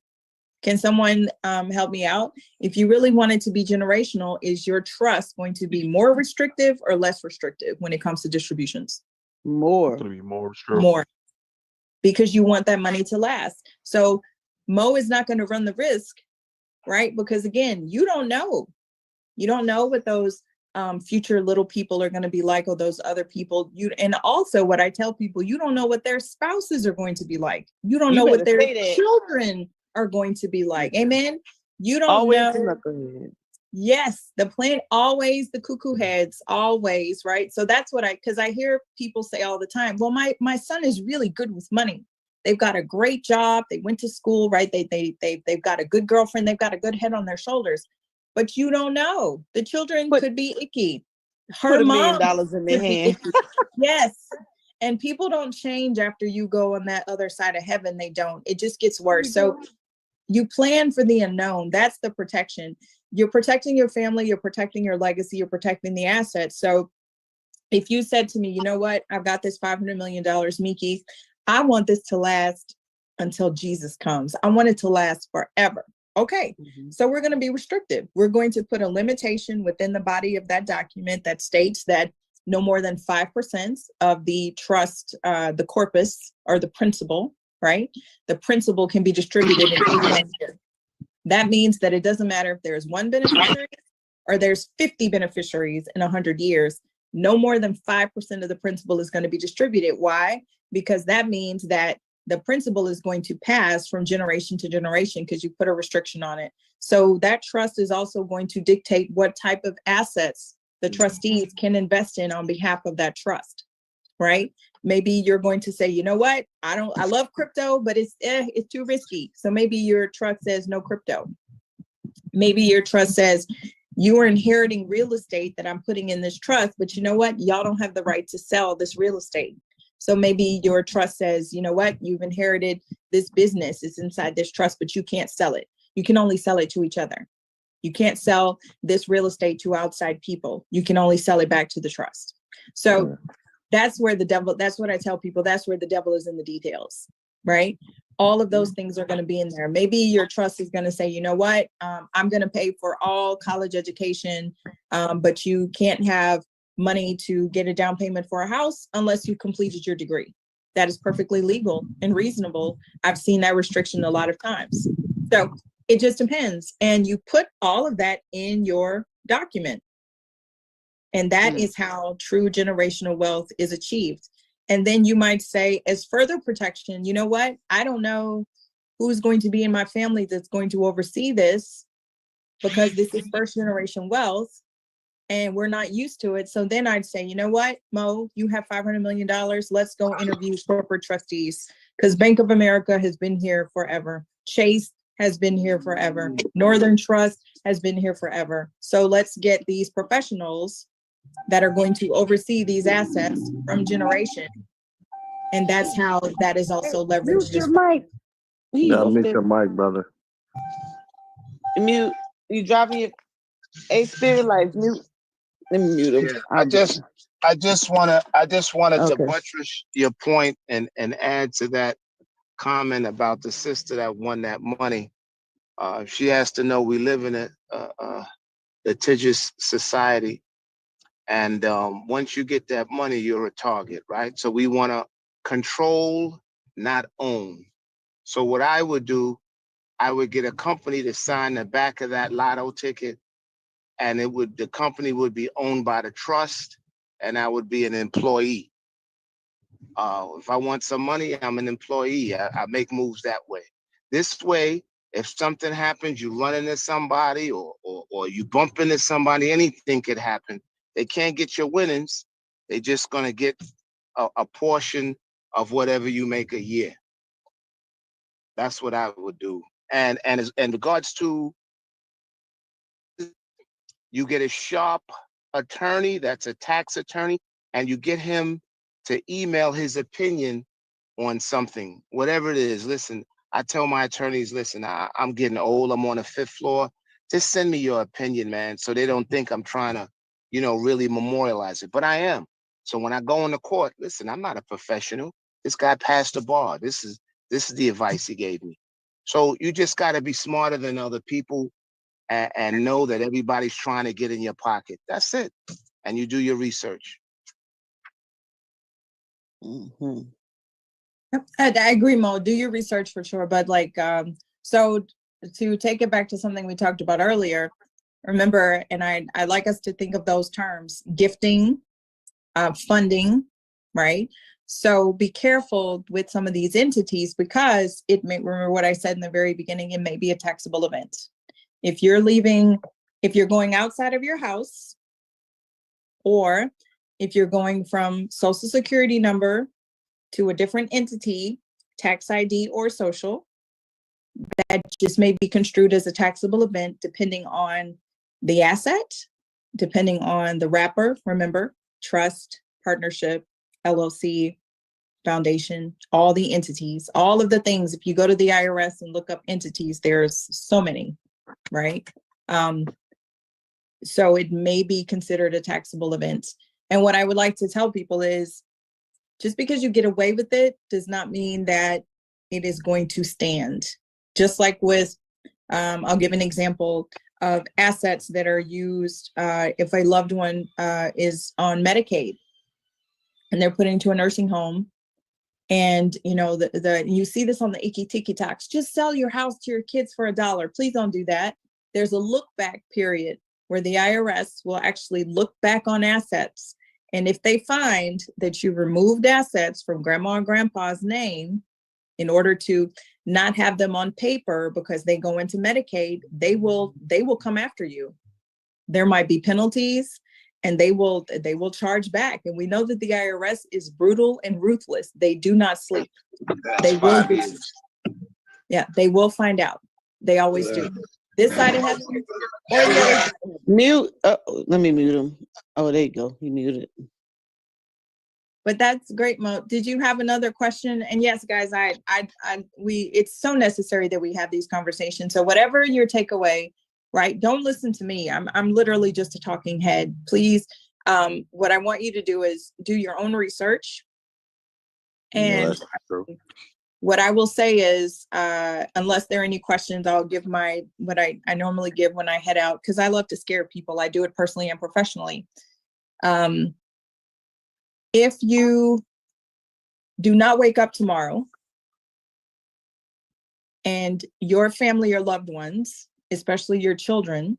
can someone help me out? If you really want it to be generational, is your trust going to be more restrictive or less restrictive when it comes to distributions? More. It's going to be more restrictive. More. Because you want that money to last. So Mo is not going to run the risk, right? Because again, you don't know. You don't know what those future little people are going to be like, or those other people. And also what I tell people, you don't know what their spouses are going to be like. You don't know what their children are going to be like. Amen. You don't Always know. knucklehead. Yes, the plan, always the cuckoo heads, always, right? So that's what because I hear people say all the time, well, my son is really good with money. They've got a great job. They went to school, right? They've got a good girlfriend. They've got a good head on their shoulders. But you don't know. The children could be icky. Her Put $1 mom million in their could be hand. icky. Yes. And people don't change after you go on that other side of heaven. They don't. It just gets worse. So you plan for the unknown. That's the protection. You're protecting your family. You're protecting your legacy. You're protecting the assets. So if you said to me, you know what, I've got this $500 million, Miki, I want this to last until Jesus comes. I want it to last forever. Okay, so we're going to be restrictive. We're going to put a limitation within the body of that document that states that no more than 5% of the trust, the corpus or the principal, right? The principal can be distributed in any 1 year. That means that it doesn't matter if there's one beneficiary or there's 50 beneficiaries in 100 years. No more than 5% of the principal is going to be distributed. Why? Because that means that the principal is going to pass from generation to generation because you put a restriction on it. So that trust is also going to dictate what type of assets the trustees can invest in on behalf of that trust, right? Maybe you're going to say, you know what? I love crypto, but it's too risky. So maybe your trust says no crypto. Maybe your trust says, you are inheriting real estate that I'm putting in this trust, but you know what? Y'all don't have the right to sell this real estate. So maybe your trust says, you know what? You've inherited this business. It's inside this trust, but you can't sell it. You can only sell it to each other. You can't sell this real estate to outside people. You can only sell it back to the trust. So that's where the devil, that's what I tell people. That's where the devil is in the details, right? All of those things are going to be in there. Maybe your trust is going to say, you know what, I'm going to pay for all college education, but you can't have money to get a down payment for a house unless you completed your degree. That is perfectly legal and reasonable. I've seen that restriction a lot of times. So it just depends. And you put all of that in your document. And that is how true generational wealth is achieved. And then you might say, as further protection, you know what? I don't know who's going to be in my family that's going to oversee this because this is first generation wealth and we're not used to it. So then I'd say, you know what, Mo, you have $500 million. Let's go interview corporate trustees because Bank of America has been here forever. Chase has been here forever. Northern Trust has been here forever. So let's get these professionals that are going to oversee these assets from generation. And that's how that is also leveraged. Mute your mic. Mute your mic, brother. Mute. You dropping your Spirit Life. Mute. Let me mute him. Yeah, I just wanted to buttress your point and add to that comment about the sister that won that money. She has to know we live in a litigious society. And once you get that money, you're a target, right? So we want to control, not own. So what I would do, I would get a company to sign the back of that lotto ticket, and the company would be owned by the trust, and I would be an employee. If I want some money, I'm an employee. I make moves that way. This way, if something happens, you run into somebody or you bump into somebody, anything could happen. They can't get your winnings. They're just going to get a portion of whatever you make a year. That's what I would do. And in regards to, you get a sharp attorney that's a tax attorney, and you get him to email his opinion on something, whatever it is. Listen, I tell my attorneys, listen, I'm getting old. I'm on the 5th floor. Just send me your opinion, man, so they don't think I'm trying to, really memorialize it. But I am. So when I go into court, listen, I'm not a professional. This guy passed the bar. This is the advice he gave me. So you just got to be smarter than other people and know that everybody's trying to get in your pocket. That's it. And you do your research. Mm-hmm. I agree, Mo. Do your research for sure. But so to take it back to something we talked about earlier, remember, and I like us to think of those terms: gifting, funding, right? So be careful with some of these entities because it may, remember what I said in the very beginning, it may be a taxable event. If you're going outside of your house, or if you're going from social security number to a different entity, tax ID or social, that just may be construed as a taxable event depending on the asset, depending on the wrapper. Remember, trust, partnership, LLC, foundation, all the entities, all of the things. If you go to the IRS and look up entities, there's so many, right? So it may be considered a taxable event. And what I would like to tell people is, just because you get away with it does not mean that it is going to stand. Just like with, I'll give an example of assets that are used if a loved one is on Medicaid and they're put into a nursing home. And you see this on the Icky Tiki Talks, just sell your house to your kids for $1. Please don't do that. There's a look back period where the IRS will actually look back on assets. And if they find that you removed assets from grandma and grandpa's name in order to not have them on paper because they go into Medicaid, they will come after you. There might be penalties, and they will charge back. And we know that the IRS is brutal and ruthless. They do not sleep. They will find out. They always do. This side of heaven or the other side. Mute. Let me mute him. Oh, there you go. He muted. But that's great, Mo. Did you have another question? And yes, guys, it's so necessary that we have these conversations. So whatever your takeaway, right? Don't listen to me. I'm literally just a talking head. Please, what I want you to do is do your own research. And what I will say is, unless there are any questions, I'll give what I normally give when I head out, because I love to scare people. I do it personally and professionally. If you do not wake up tomorrow and your family or loved ones, especially your children,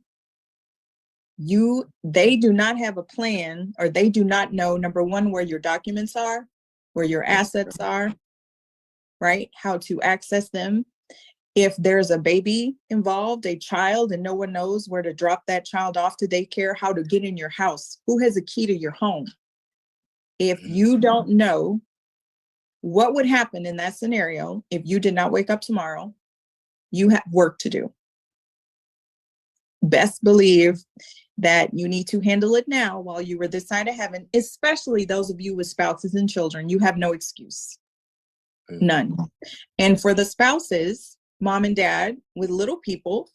they do not have a plan, or they do not know, number one, where your documents are, where your assets are, right? How to access them. If there's a baby involved, a child, and no one knows where to drop that child off to daycare, how to get in your house, who has a key to your home. If you don't know what would happen in that scenario, if you did not wake up tomorrow, you have work to do. Best believe that you need to handle it now while you were this side of heaven, especially those of you with spouses and children. You have no excuse. None. And for the spouses, mom and dad with little people,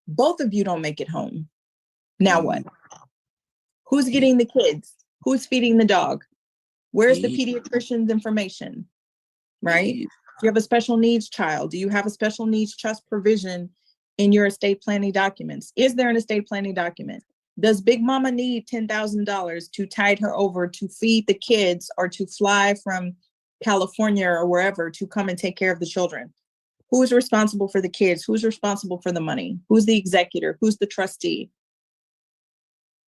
both of you don't make it home. Now what? Who's getting the kids? Who's feeding the dog? Where's the pediatrician's information? Right? Do you have a special needs child? Do you have a special needs trust provision in your estate planning documents? Is there an estate planning document? Does Big Mama need $10,000 to tide her over to feed the kids, or to fly from California or wherever to come and take care of the children? Who is responsible for the kids? Who's responsible for the money? Who's the executor? Who's the trustee?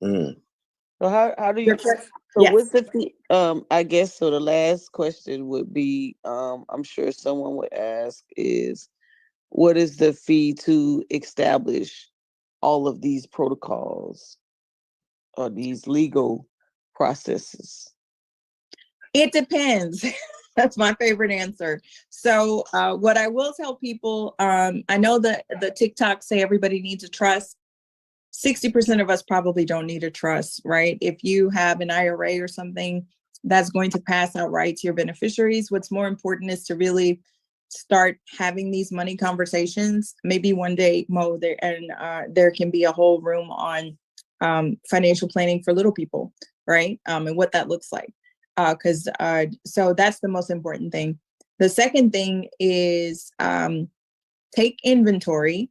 So how do you? So yes. What's the fee? I guess so. The last question would be, I'm sure someone would ask, is what is the fee to establish all of these protocols or these legal processes? It depends. That's my favorite answer. So what I will tell people, I know that the TikToks say everybody needs a trust. 60% of us probably don't need a trust, right? If you have an IRA or something, that's going to pass out right to your beneficiaries. What's more important is to really start having these money conversations. Maybe one day, Mo, there can be a whole room on financial planning for little people, right? And what that looks like. So that's the most important thing. The second thing is take inventory.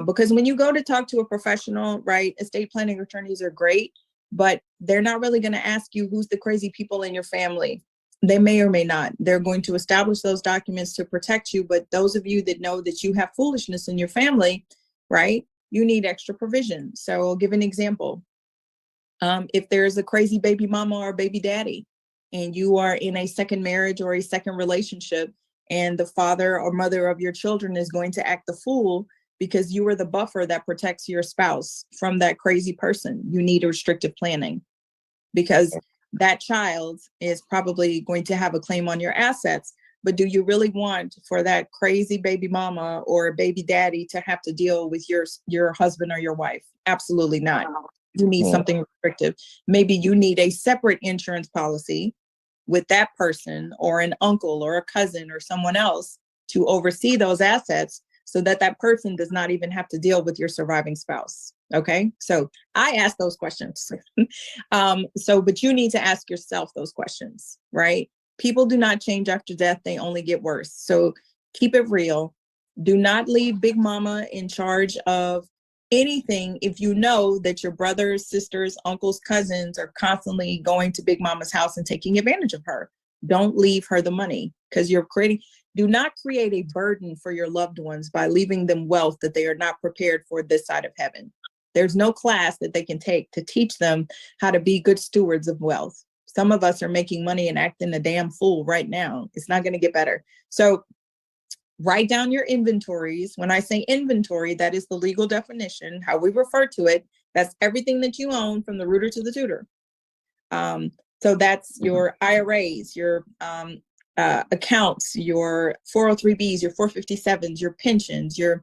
Because when you go to talk to a professional, right, estate planning attorneys are great, but they're not really going to ask you who's the crazy people in your family. They may or may not. They're going to establish those documents to protect you. But those of you that know that you have foolishness in your family, right, you need extra provision. So I'll give an example. If there's a crazy baby mama or baby daddy, and you are in a second marriage or a second relationship, and the father or mother of your children is going to act the fool because you are the buffer that protects your spouse from that crazy person. You need restrictive planning, because that child is probably going to have a claim on your assets. But do you really want for that crazy baby mama or baby daddy to have to deal with your husband or your wife? Absolutely not. You need something restrictive. Maybe you need a separate insurance policy with that person, or an uncle or a cousin or someone else to oversee those assets, so that that person does not even have to deal with your surviving spouse. Okay, so I ask those questions. But you need to ask yourself those questions, right? People do not change after death, they only get worse. So keep it real. Do not leave Big Mama in charge of anything if you know that your brothers, sisters, uncles, cousins are constantly going to Big Mama's house and taking advantage of her. Don't leave her the money, because do not create a burden for your loved ones by leaving them wealth that they are not prepared for this side of heaven. There's no class that they can take to teach them how to be good stewards of wealth. Some of us are making money and acting a damn fool right now. It's not going to get better. So write down your inventories. When I say inventory, that is the legal definition, how we refer to it. That's everything that you own from the rooter to the tutor. So that's your IRAs, your accounts, your 403Bs, your 457s, your pensions, your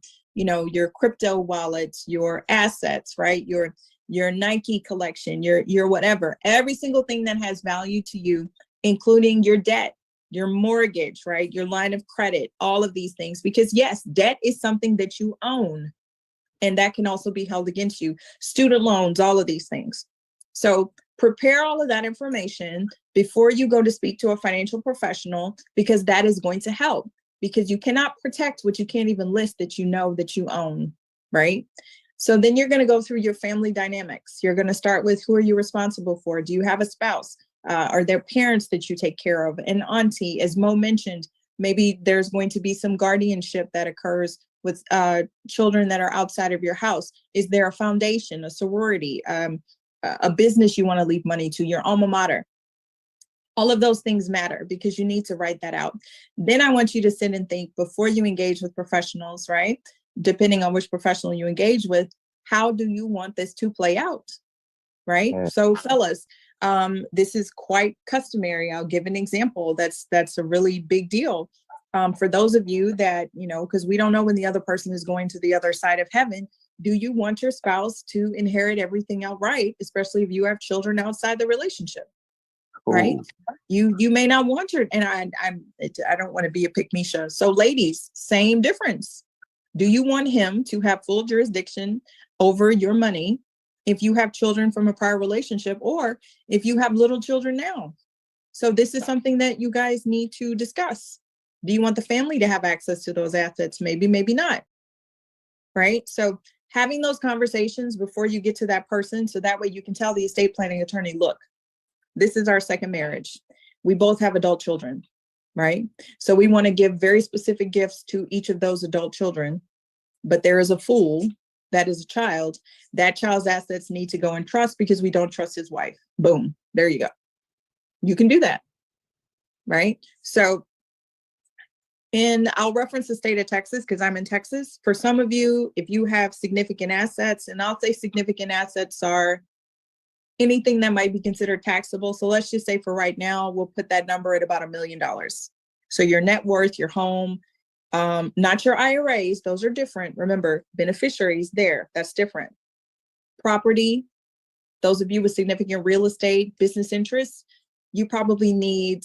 crypto wallets, your assets, right? Your Nike collection, your whatever, every single thing that has value to you, including your debt, your mortgage, right? Your line of credit, all of these things, because yes, debt is something that you own, and that can also be held against you. Student loans, all of these things. So prepare all of that information before you go to speak to a financial professional, because that is going to help, because you cannot protect what you can't even list that you know that you own, right? So then you're going to go through your family dynamics. You're going to start with, who are you responsible for? Do you have a spouse? Are there parents that you take care of? An auntie, as Mo mentioned, maybe there's going to be some guardianship that occurs with children that are outside of your house. Is there a foundation, a sorority, a business you want to leave money to, your alma mater? All of those things matter, because you need to write that out. Then I want you to sit and think before you engage with professionals, right? Depending on which professional you engage with, how do you want this to play out, right? So fellas, this is quite customary. I'll give an example that's a really big deal. For those of you that, because we don't know when the other person is going to the other side of heaven, do you want your spouse to inherit everything outright, especially if you have children outside the relationship? Right? You may not want your, and I don't want to be a pick-me-show. So ladies, same difference. Do you want him to have full jurisdiction over your money if you have children from a prior relationship, or if you have little children now? So this is something that you guys need to discuss. Do you want the family to have access to those assets? Maybe, maybe not. Right? So having those conversations before you get to that person, so that way you can tell the estate planning attorney, look, this is our second marriage. We both have adult children, right? So we want to give very specific gifts to each of those adult children, but there is a fool that is a child. That child's assets need to go in trust because we don't trust his wife. Boom, there you go. You can do that, right? So, and I'll reference the state of Texas because I'm in Texas. For some of you, if you have significant assets, and I'll say significant assets are anything that might be considered taxable. So let's just say for right now, we'll put that number at about $1 million. So your net worth, your home, not your IRAs, those are different. Remember, beneficiaries there, that's different. Property, those of you with significant real estate, business interests, you probably need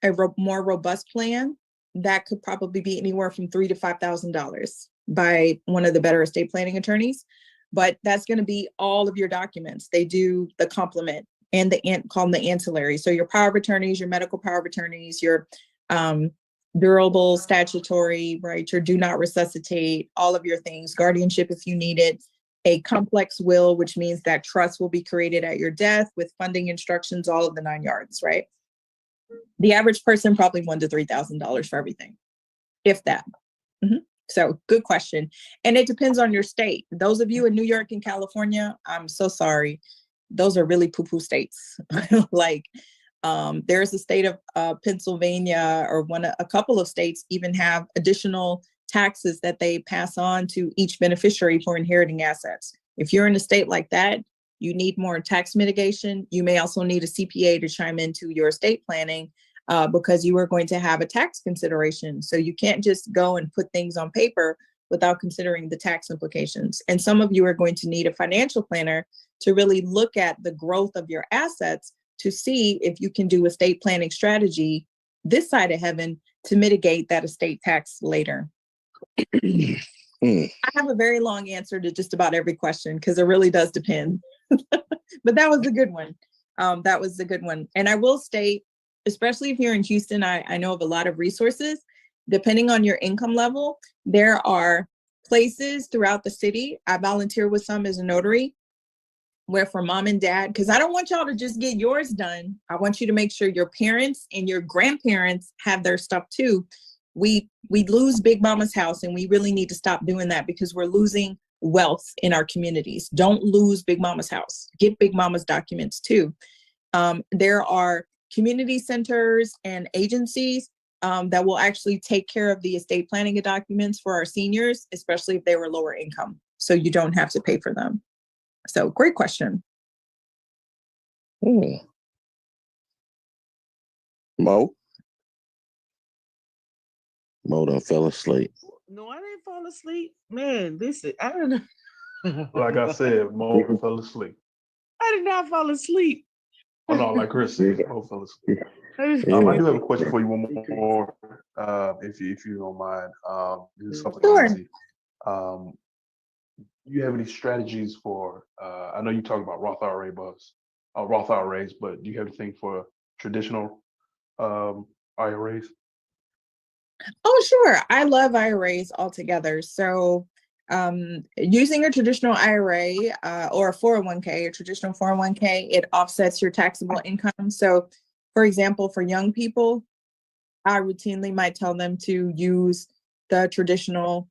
a more robust plan. That could probably be anywhere from $3,000 to $5,000 by one of the better estate planning attorneys. But that's going to be all of your documents. They do the complement and call them the ancillary. So your power of attorneys, your medical power of attorneys, your durable statutory, right? Your do not resuscitate, all of your things, guardianship if you need it, a complex will, which means that trust will be created at your death with funding instructions, all of the 9 yards, right? The average person probably $1,000 to $3,000 for everything, if that. So good question. And it depends on your state. Those of you in New York and California, I'm so sorry. Those are really poo-poo states. Like There's the state of Pennsylvania, or a couple of states even have additional taxes that they pass on to each beneficiary for inheriting assets. If you're in a state like that, you need more tax mitigation. You may also need a CPA to chime into your estate planning because you are going to have a tax consideration. So you can't just go and put things on paper without considering the tax implications. And some of you are going to need a financial planner to really look at the growth of your assets to see if you can do estate planning strategy this side of heaven to mitigate that estate tax later. I have a very long answer to just about every question because it really does depend. But that was a good one. That was a good one. And I will state, especially if you're in Houston, I know of a lot of resources. Depending on your income level, there are places throughout the city. I volunteer with some as a notary, where for mom and dad, because I don't want y'all to just get yours done. I want you to make sure your parents and your grandparents have their stuff too. We lose Big Mama's house, and we really need to stop doing that because we're losing wealth in our communities. Don't lose Big Mama's house. Get Big Mama's documents too. There are community centers and agencies that will actually take care of the estate planning documents for our seniors, especially if they were lower income. So you don't have to pay for them. So great question. Mo? Mo done fell asleep. No, I didn't fall asleep. Man, listen, I don't know. Like I said, Mo fell asleep. I did not fall asleep. Oh no, like Chris said, Mo fell asleep. I do have a question for you, one more, if you don't mind. This is something easy. Do you have any strategies for? I know you talk about Roth IRAs, but do you have anything for traditional IRAs? Oh, sure. I love IRAs altogether. So using a traditional IRA or a 401k, a traditional 401k, it offsets your taxable income. So for example, for young people, I routinely might tell them to use the traditional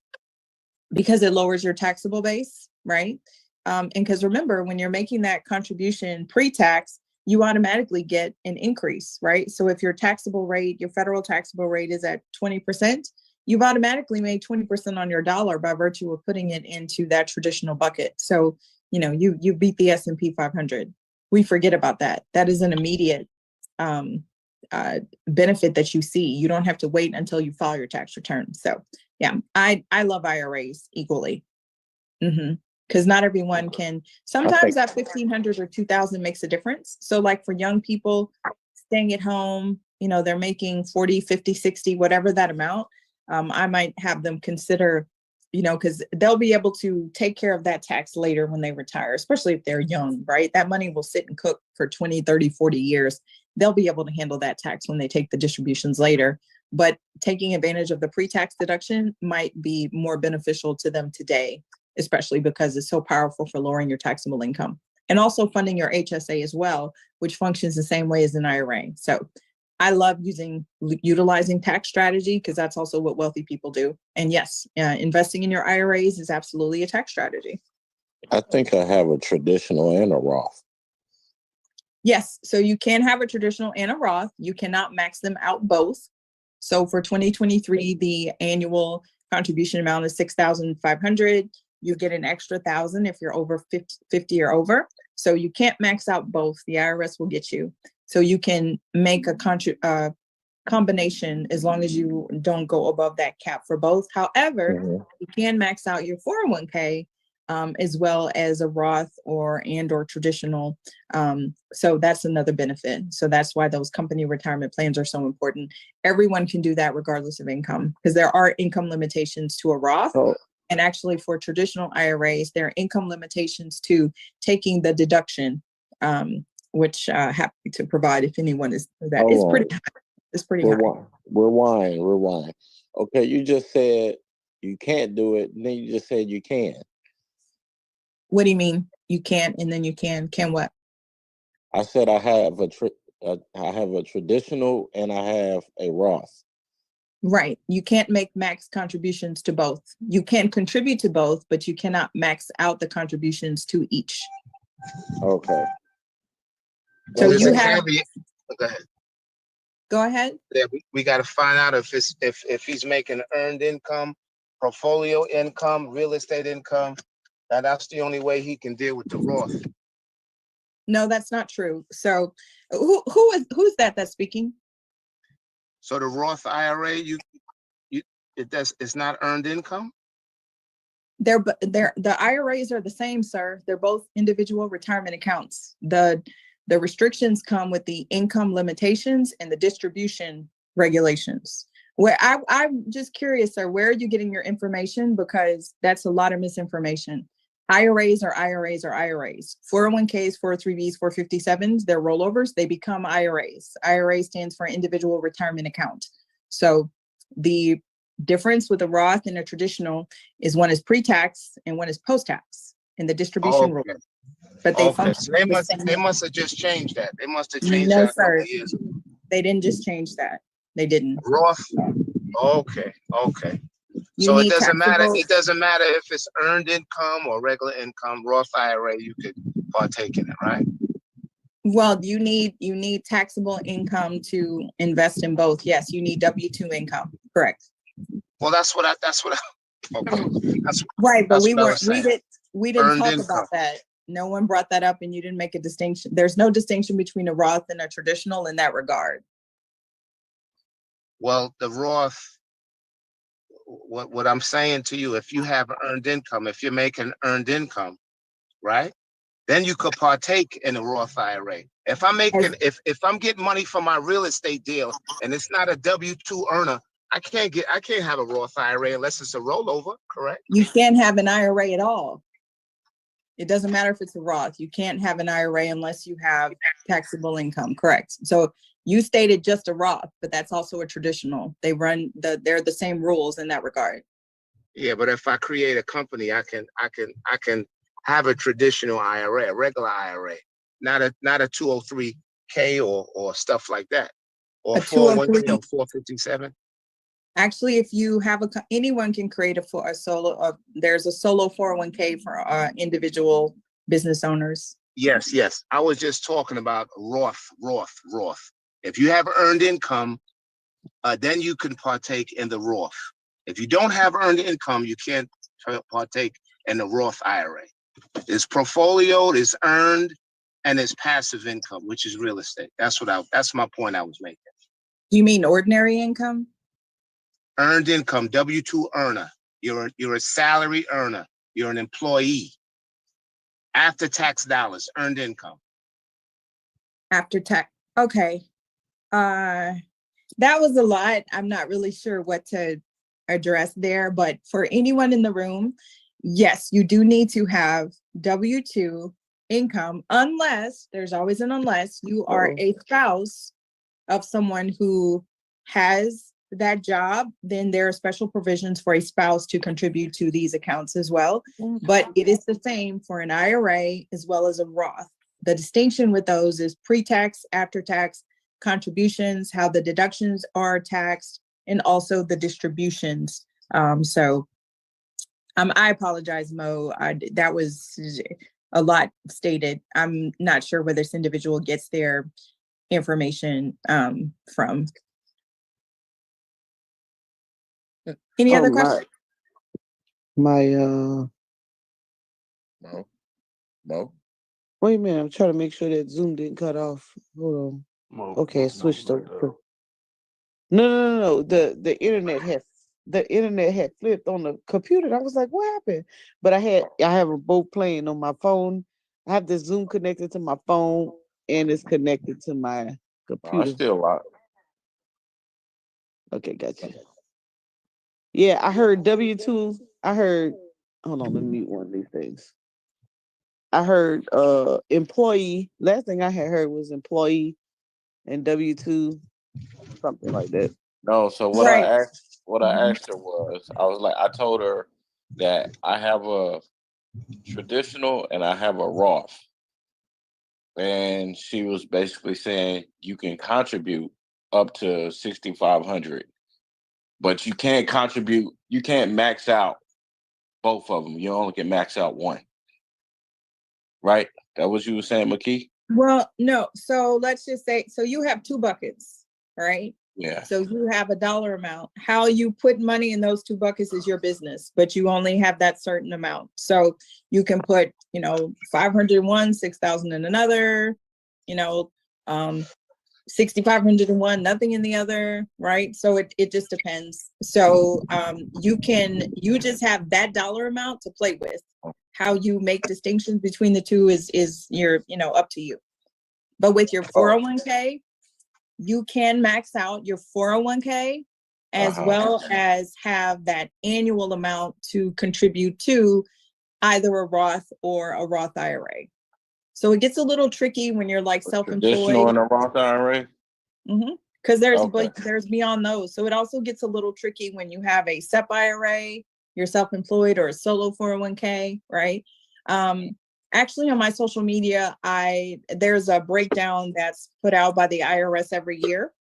because it lowers your taxable base, right? And because remember, when you're making that contribution pre-tax, you automatically get an increase, right? So if your taxable rate, your federal taxable rate is at 20%, you've automatically made 20% on your dollar by virtue of putting it into that traditional bucket. So, you know, you beat the S&P 500. We forget about that. That is an immediate benefit that you see. You don't have to wait until you file your tax return. So yeah, I love IRAs equally. Because not everyone can. Sometimes that 1,500 or 2,000 makes a difference. So like for young people staying at home, you know, they're making 40, 50, 60, whatever that amount. I might have them consider, you know, because they'll be able to take care of that tax later when they retire, especially if they're young, right? That money will sit and cook for 20, 30, 40 years. They'll be able to handle that tax when they take the distributions later. But taking advantage of the pre-tax deduction might be more beneficial to them today, especially because it's so powerful for lowering your taxable income and also funding your HSA as well, which functions the same way as an IRA. So I love utilizing tax strategy because that's also what wealthy people do. And yes, investing in your IRAs is absolutely a tax strategy. I think I have a traditional and a Roth. Yes, so you can have a traditional and a Roth. You cannot max them out both. So for 2023, the annual contribution amount is $6,500. You get an extra 1,000 if you're over 50 or over. So you can't max out both. The IRS will get you. So you can make a combination as long as you don't go above that cap for both. However, you can max out your 401k as well as a Roth or traditional. So that's another benefit. So that's why those company retirement plans are so important. Everyone can do that regardless of income because there are income limitations to a Roth. And actually for traditional IRAs, there are income limitations to taking the deduction, which happy to provide if anyone is that. It's pretty high. It's pretty high. Rewind. Okay, you just said you can't do it, and then you just said you can. What do you mean? You can't, and then you can? Can what? I said I have a traditional and I have a Roth. Right. You can't make max contributions to both. You can contribute to both, but you cannot max out the contributions to each. Okay. So you have Go ahead. Go ahead. Yeah, we got to find out if he's making earned income, portfolio income, real estate income. That's the only way he can deal with the Roth. No, that's not true. So who's that's speaking? So the Roth IRA, it's not earned income? The IRAs are the same, sir. They're both individual retirement accounts. The restrictions come with the income limitations and the distribution regulations. Where I'm just curious, sir, where are you getting your information? Because that's a lot of misinformation. IRAs are IRAs are IRAs. 401ks, 403bs, 457s, they're rollovers. They become IRAs. IRA stands for individual retirement account. So the difference with a Roth and a traditional is one is pre-tax and one is post-tax in the distribution rule. But they function. So they must have just changed that. They must have changed no, that a sir. couple of years ago. They didn't just change that. They didn't. Roth. Okay. So it doesn't matter. It doesn't matter if it's earned income or regular income. Roth IRA, you could partake in it, right? Well, you need taxable income to invest in both. Yes, you need W-2 income. Correct. Well, that's what I. Okay. Right, but we didn't Earned talk income. about that. No one brought that up, and you didn't make a distinction. There's no distinction between a Roth and a traditional in that regard. Well, the Roth. What I'm saying to you, if you have earned income, if you're making earned income, right, then you could partake in a Roth IRA. If I'm making, if I'm getting money from my real estate deal and it's not a W-2 earner, I can't have a Roth IRA unless it's a rollover, correct? You can't have an IRA at all. It doesn't matter if it's a Roth. You can't have an IRA unless you have taxable income, correct? So you stated just a Roth, but that's also a traditional. They're the same rules in that regard. Yeah, but if I create a company, I can have a traditional IRA, a regular IRA, not a 203k or stuff like that, or a 401k or 457. Actually, if you have anyone can create a solo. There's a solo 401k for individual business owners. Yes. I was just talking about Roth. If you have earned income, then you can partake in the Roth. If you don't have earned income, you can't partake in the Roth IRA. It's portfolio, it's earned, and it's passive income, which is real estate. That's my point I was making. You mean ordinary income? Earned income, W-2 earner. You're a salary earner. You're an employee. After tax dollars, earned income. After tax. Okay. That was a lot. I'm not really sure what to address there, but for anyone in the room, yes, you do need to have W-2 income, unless there's always an unless you are a spouse of someone who has that job, then there are special provisions for a spouse to contribute to these accounts as well. But it is the same for an IRA as well as a Roth. The distinction with those is pre-tax, after-tax contributions, how the deductions are taxed, and also the distributions. I apologize, Mo. That was a lot stated. I'm not sure where this individual gets their information from. Any other questions? Mo. Wait a minute, I'm trying to make sure that Zoom didn't cut off. Hold on. Okay, it switched over. No. The internet had flipped on the computer. And I was like, what happened? But I have them both playing on my phone. I have the Zoom connected to my phone and it's connected to my computer. I'm still live. Okay, gotcha. Yeah, I heard W-2. Hold on, let me mute one of these things. I heard employee. Last thing I had heard was employee and W-2, something like that. No, so what I asked her was, I told her that I have a traditional and I have a Roth. And she was basically saying you can contribute up to $6,500, but you can't max out both of them. You only can max out one. Right? That what you were saying, McKee? Well, no. So let's just say, so you have two buckets, right? Yeah. So you have a dollar amount. How you put money in those two buckets is your business, but you only have that certain amount. So you can put, 500 in one, 6,000 in another, you know, 6,500 in one, nothing in the other, right? So it just depends. So you just have that dollar amount to play with. How you make distinctions between the two is your, up to you. But with your 401k, you can max out your 401k as well as have that annual amount to contribute to either a Roth or a Roth IRA. So it gets a little tricky when you're like self-employed. Traditional and a Roth IRA? Because there's beyond those. So it also gets a little tricky when you have a SEP IRA, you're self-employed, or a solo 401k, right? Actually, on my social media, there's a breakdown that's put out by the IRS every year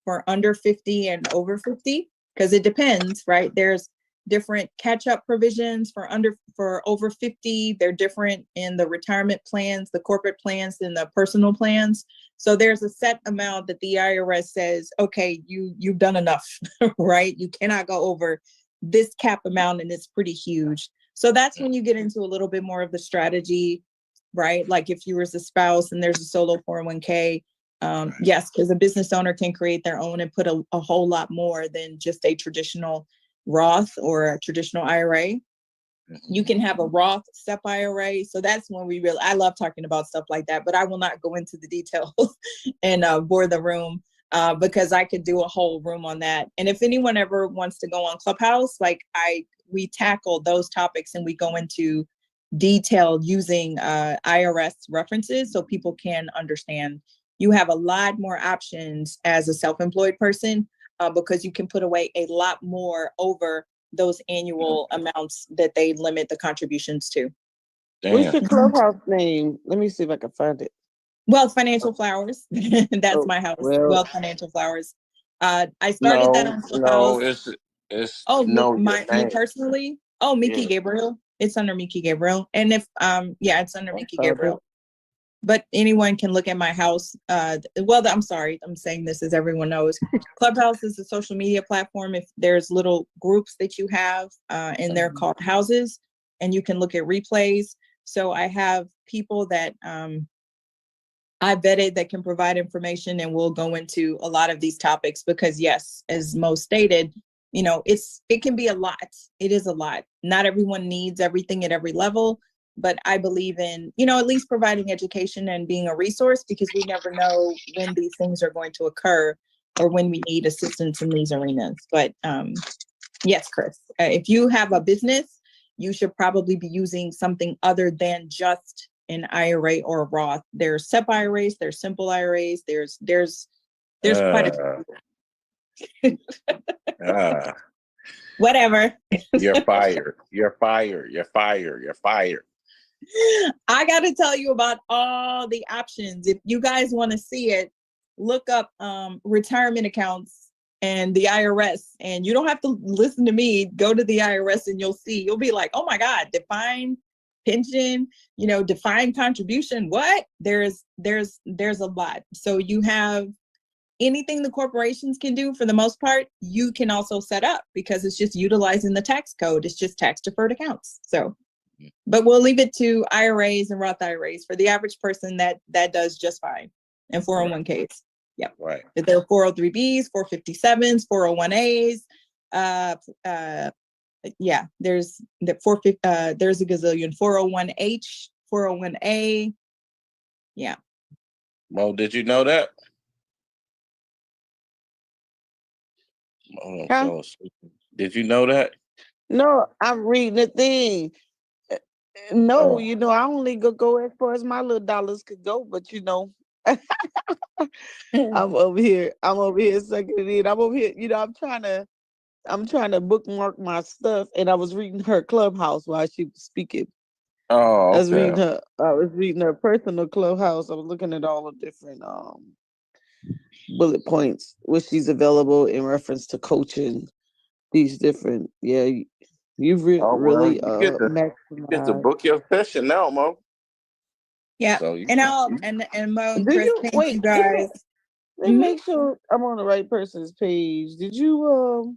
for under 50 and over 50, because it depends, right? There's different catch-up provisions for over 50. They're different in the retirement plans, the corporate plans, and the personal plans. So there's a set amount that the IRS says, okay, you've done enough, right? You cannot go over this cap amount, and it's pretty huge. So that's when you get into a little bit more of the strategy, right? Like if you were a spouse and there's a solo 401k, yes, because a business owner can create their own and put a whole lot more than just a traditional Roth or a traditional IRA. You can have a Roth SEP IRA. So that's when I love talking about stuff like that, but I will not go into the details and bore the room because I could do a whole room on that. And if anyone ever wants to go on Clubhouse, we tackle those topics and we go into detail using IRS references so people can understand. You have a lot more options as a self-employed person because you can put away a lot more over those annual amounts that they limit the contributions to. Damn. What's your Clubhouse name? Let me see if I can find it. Wealth Financial Flowers. That's my house. Wealth Financial Flowers. I started that on Clubhouse. No, me personally. Oh, Miki Gabriel. It's under Miki Gabriel. And if it's under Miki Gabriel. But anyone can look at my house. I'm sorry, I'm saying this as everyone knows. Clubhouse is a social media platform. If there's little groups that you have, and they're called houses, and you can look at replays. So I have people that I vetted that can provide information, and we'll go into a lot of these topics because yes, as Mo stated, it can be a lot. It is a lot. Not everyone needs everything at every level. But I believe in, at least providing education and being a resource because we never know when these things are going to occur or when we need assistance in these arenas. But yes, Chris, if you have a business, you should probably be using something other than just an IRA or a Roth. There's SEP IRAs, there's simple IRAs, there's quite a few. Whatever. You're fired. You're fired. You're fired. You're fired. I got to tell you about all the options. If you guys want to see it, look up retirement accounts and the IRS. And you don't have to listen to me. Go to the IRS and you'll see. You'll be like, oh my God, defined pension, defined contribution. What? There's a lot. So you have anything the corporations can do for the most part, you can also set up because it's just utilizing the tax code. It's just tax deferred accounts. So. But we'll leave it to IRAs and Roth IRAs for the average person that does just fine. And 401ks. Yep. Right. There are 403Bs, 457s, 401As. There's there's a gazillion. 401H, 401A. Yeah. Well, did you know that? Did you know that? No, I'm reading the thing. No, I only go as far as my little dollars could go, but I'm over here sucking it in. I'm over here, I'm trying to bookmark my stuff, and I was reading her Clubhouse while she was speaking. Oh, okay. I was reading her personal Clubhouse. I was looking at all the different bullet points where she's available in reference to coaching these different you've really you get to book your session now, Mo. Yeah. So And I'll and Mo and Did Chris, you thank wait? you guys. Let me Mhm. make sure I'm on the right person's page. Did you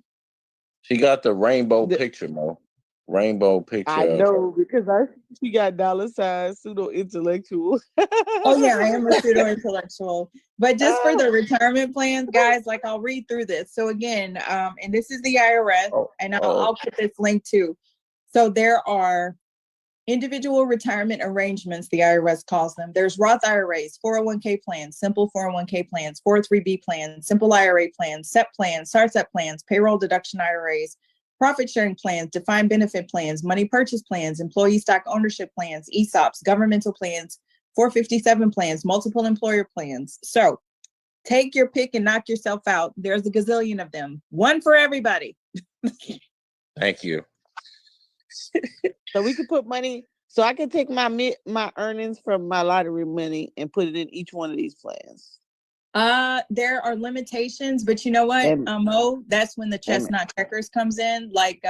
she got the rainbow the, picture, Mo. Rainbow picture I of her. know because she got $ pseudo intellectual. Oh yeah, I am a pseudo intellectual. But just for the retirement plans, guys, like I'll read through this. So again, and this is the IRS, and I'll put this link too. So there are individual retirement arrangements, the IRS calls them. There's Roth IRAs, 401k plans, simple 401k plans, 403b plans, simple IRA plans, SEP plans, SAR-SEP plans, payroll deduction IRAs, profit sharing plans, defined benefit plans, money purchase plans, employee stock ownership plans, ESOPs, governmental plans, 457 plans, multiple employer plans. So take your pick and knock yourself out. There's a gazillion of them. One for everybody. Thank you. So we could put money. So I can take my earnings from my lottery money and put it in each one of these plans. There are limitations, but you know what, Mo, that's when the chestnut checkers comes in. Like,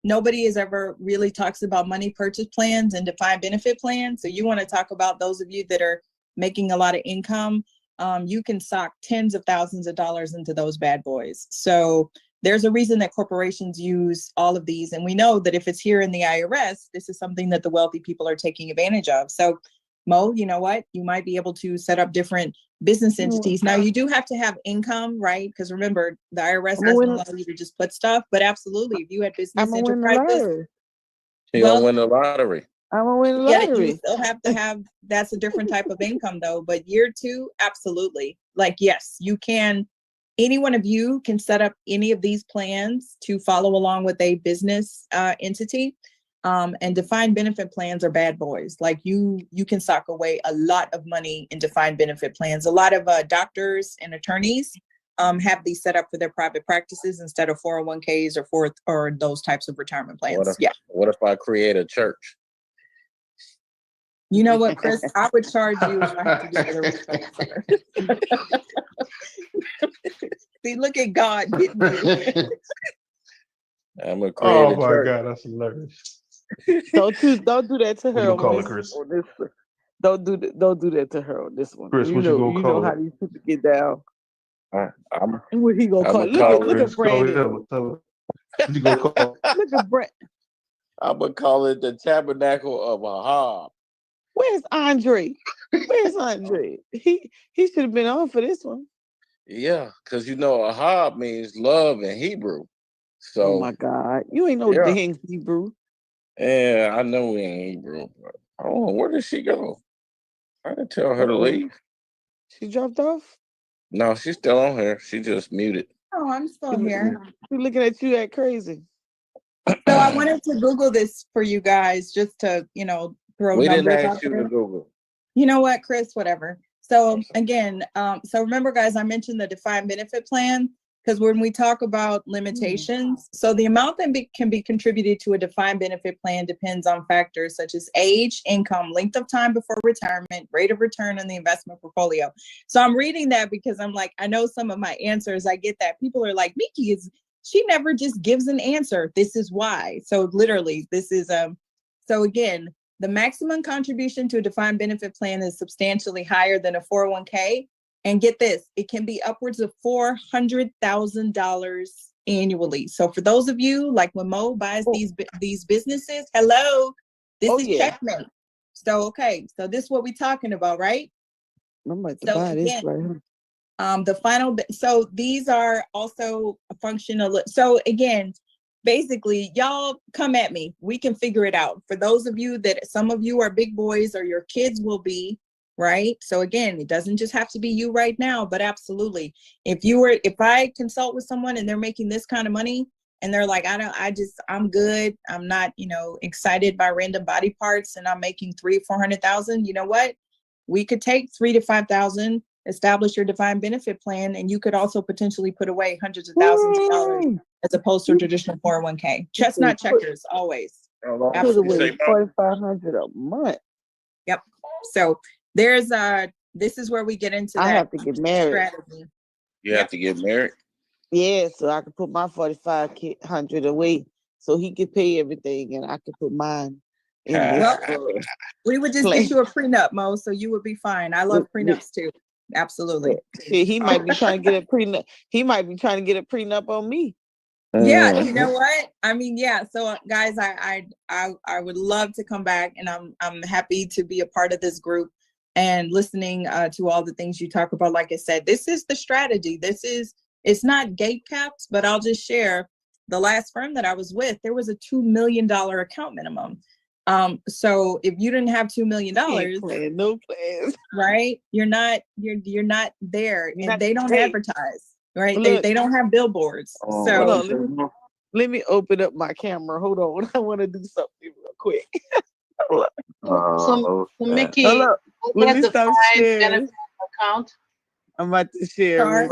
nobody has ever really talks about money purchase plans and defined benefit plans. So you want to talk about those of you that are making a lot of income. You can sock tens of thousands of dollars into those bad boys. So there's a reason that corporations use all of these. And we know that if it's here in the IRS, this is something that the wealthy people are taking advantage of. So Mo, you know what? You might be able to set up different business entities. Now you do have to have income, right? Because remember, the IRS doesn't allow you to just put stuff, but absolutely, if you had business enterprises, you're gonna win the lottery. I'm gonna win the lottery. You still have to have, that's a different type of income though. But year two, absolutely. Like, yes, you can, any one of you can set up any of these plans to follow along with a business entity. And defined benefit plans are bad boys. Like you can sock away a lot of money in defined benefit plans. A lot of doctors and attorneys have these set up for their private practices instead of 401ks or those types of retirement plans. What if I create a church? You know what, Chris? I would charge you if I had to do other respect, sir. See, look at God getting you. I'm gonna create a church. Oh my God, that's hilarious. Don't do that to her. What you gonna call it, Chris? Don't do that to her on this one. Chris, what you gonna call it? How these people get down. I'm What he gonna call it? Look at Brandon. What you gonna call it? Look at Brandon. I'm gonna call it the Tabernacle of Ahab. Where's Andre? Where's Andre? He should have been on for this one. Yeah, because Ahab means love in Hebrew. So, oh my God, you ain't no dang Hebrew. Yeah, I know we ain't Hebrew. But I don't know, where did she go? I didn't tell her to leave. She dropped off? No, she's still on here. She just muted. Oh, I'm still here. She's looking at you at crazy. So I wanted to Google this for you guys just to, throw we numbers didn't ask out you there. to Google. You know what, Chris? Whatever. So again, so remember, guys, I mentioned the defined benefit plan because when we talk about limitations, so the amount that can be contributed to a defined benefit plan depends on factors such as age, income, length of time before retirement, rate of return on the investment portfolio. So I'm reading that because I'm like, I know some of my answers. I get that people are like, Miki she never just gives an answer. This is why. So literally, this is so again, the maximum contribution to a defined benefit plan is substantially higher than a 401k. And get this, it can be upwards of $400,000 annually. So for those of you, like when Mo buys these businesses, hello, this is checkmate. So, okay, so this is what we're talking about, right? I'm about to buy this right here. The final, so these are also a functional. So again, basically, y'all come at me. We can figure it out. For those of you that some of you are big boys or your kids will be, right? So again, it doesn't just have to be you right now, but absolutely. If I consult with someone and they're making this kind of money and they're like, I'm good. I'm not, excited by random body parts and I'm making $300,000 or $400,000. You know what? We could take $3,000 to $5,000, establish your defined benefit plan, and you could also potentially put away hundreds of thousands of dollars as opposed to a traditional 401k. Chestnut checkers, always. Absolutely. $4,500 a month. Yep. So there's this is where we get into that. I have to get married. Strategy. You have to get married? Yeah, so I could put my $4,500 away so he could pay everything and I could put mine in this. Well, we would just play. get you a prenup, Mo, so you would be fine. I love prenups too. Absolutely. Shit, he might be trying to get a prenup. He might be trying to get a prenup on me. Yeah, you know what? I mean, yeah. So guys, I would love to come back, and I'm happy to be a part of this group and listening to all the things you talk about. Like I said, this is the strategy. It's not gate caps, but I'll just share the last firm that I was with, there was a $2 million account minimum. So if you didn't have $2 million, no plans, right? You're not there, and they don't advertise, right? Look, they don't have billboards. So let me open up my camera. Hold on, I want to do something real quick. So Mickey, let me stop sharing. Account. I'm about to share.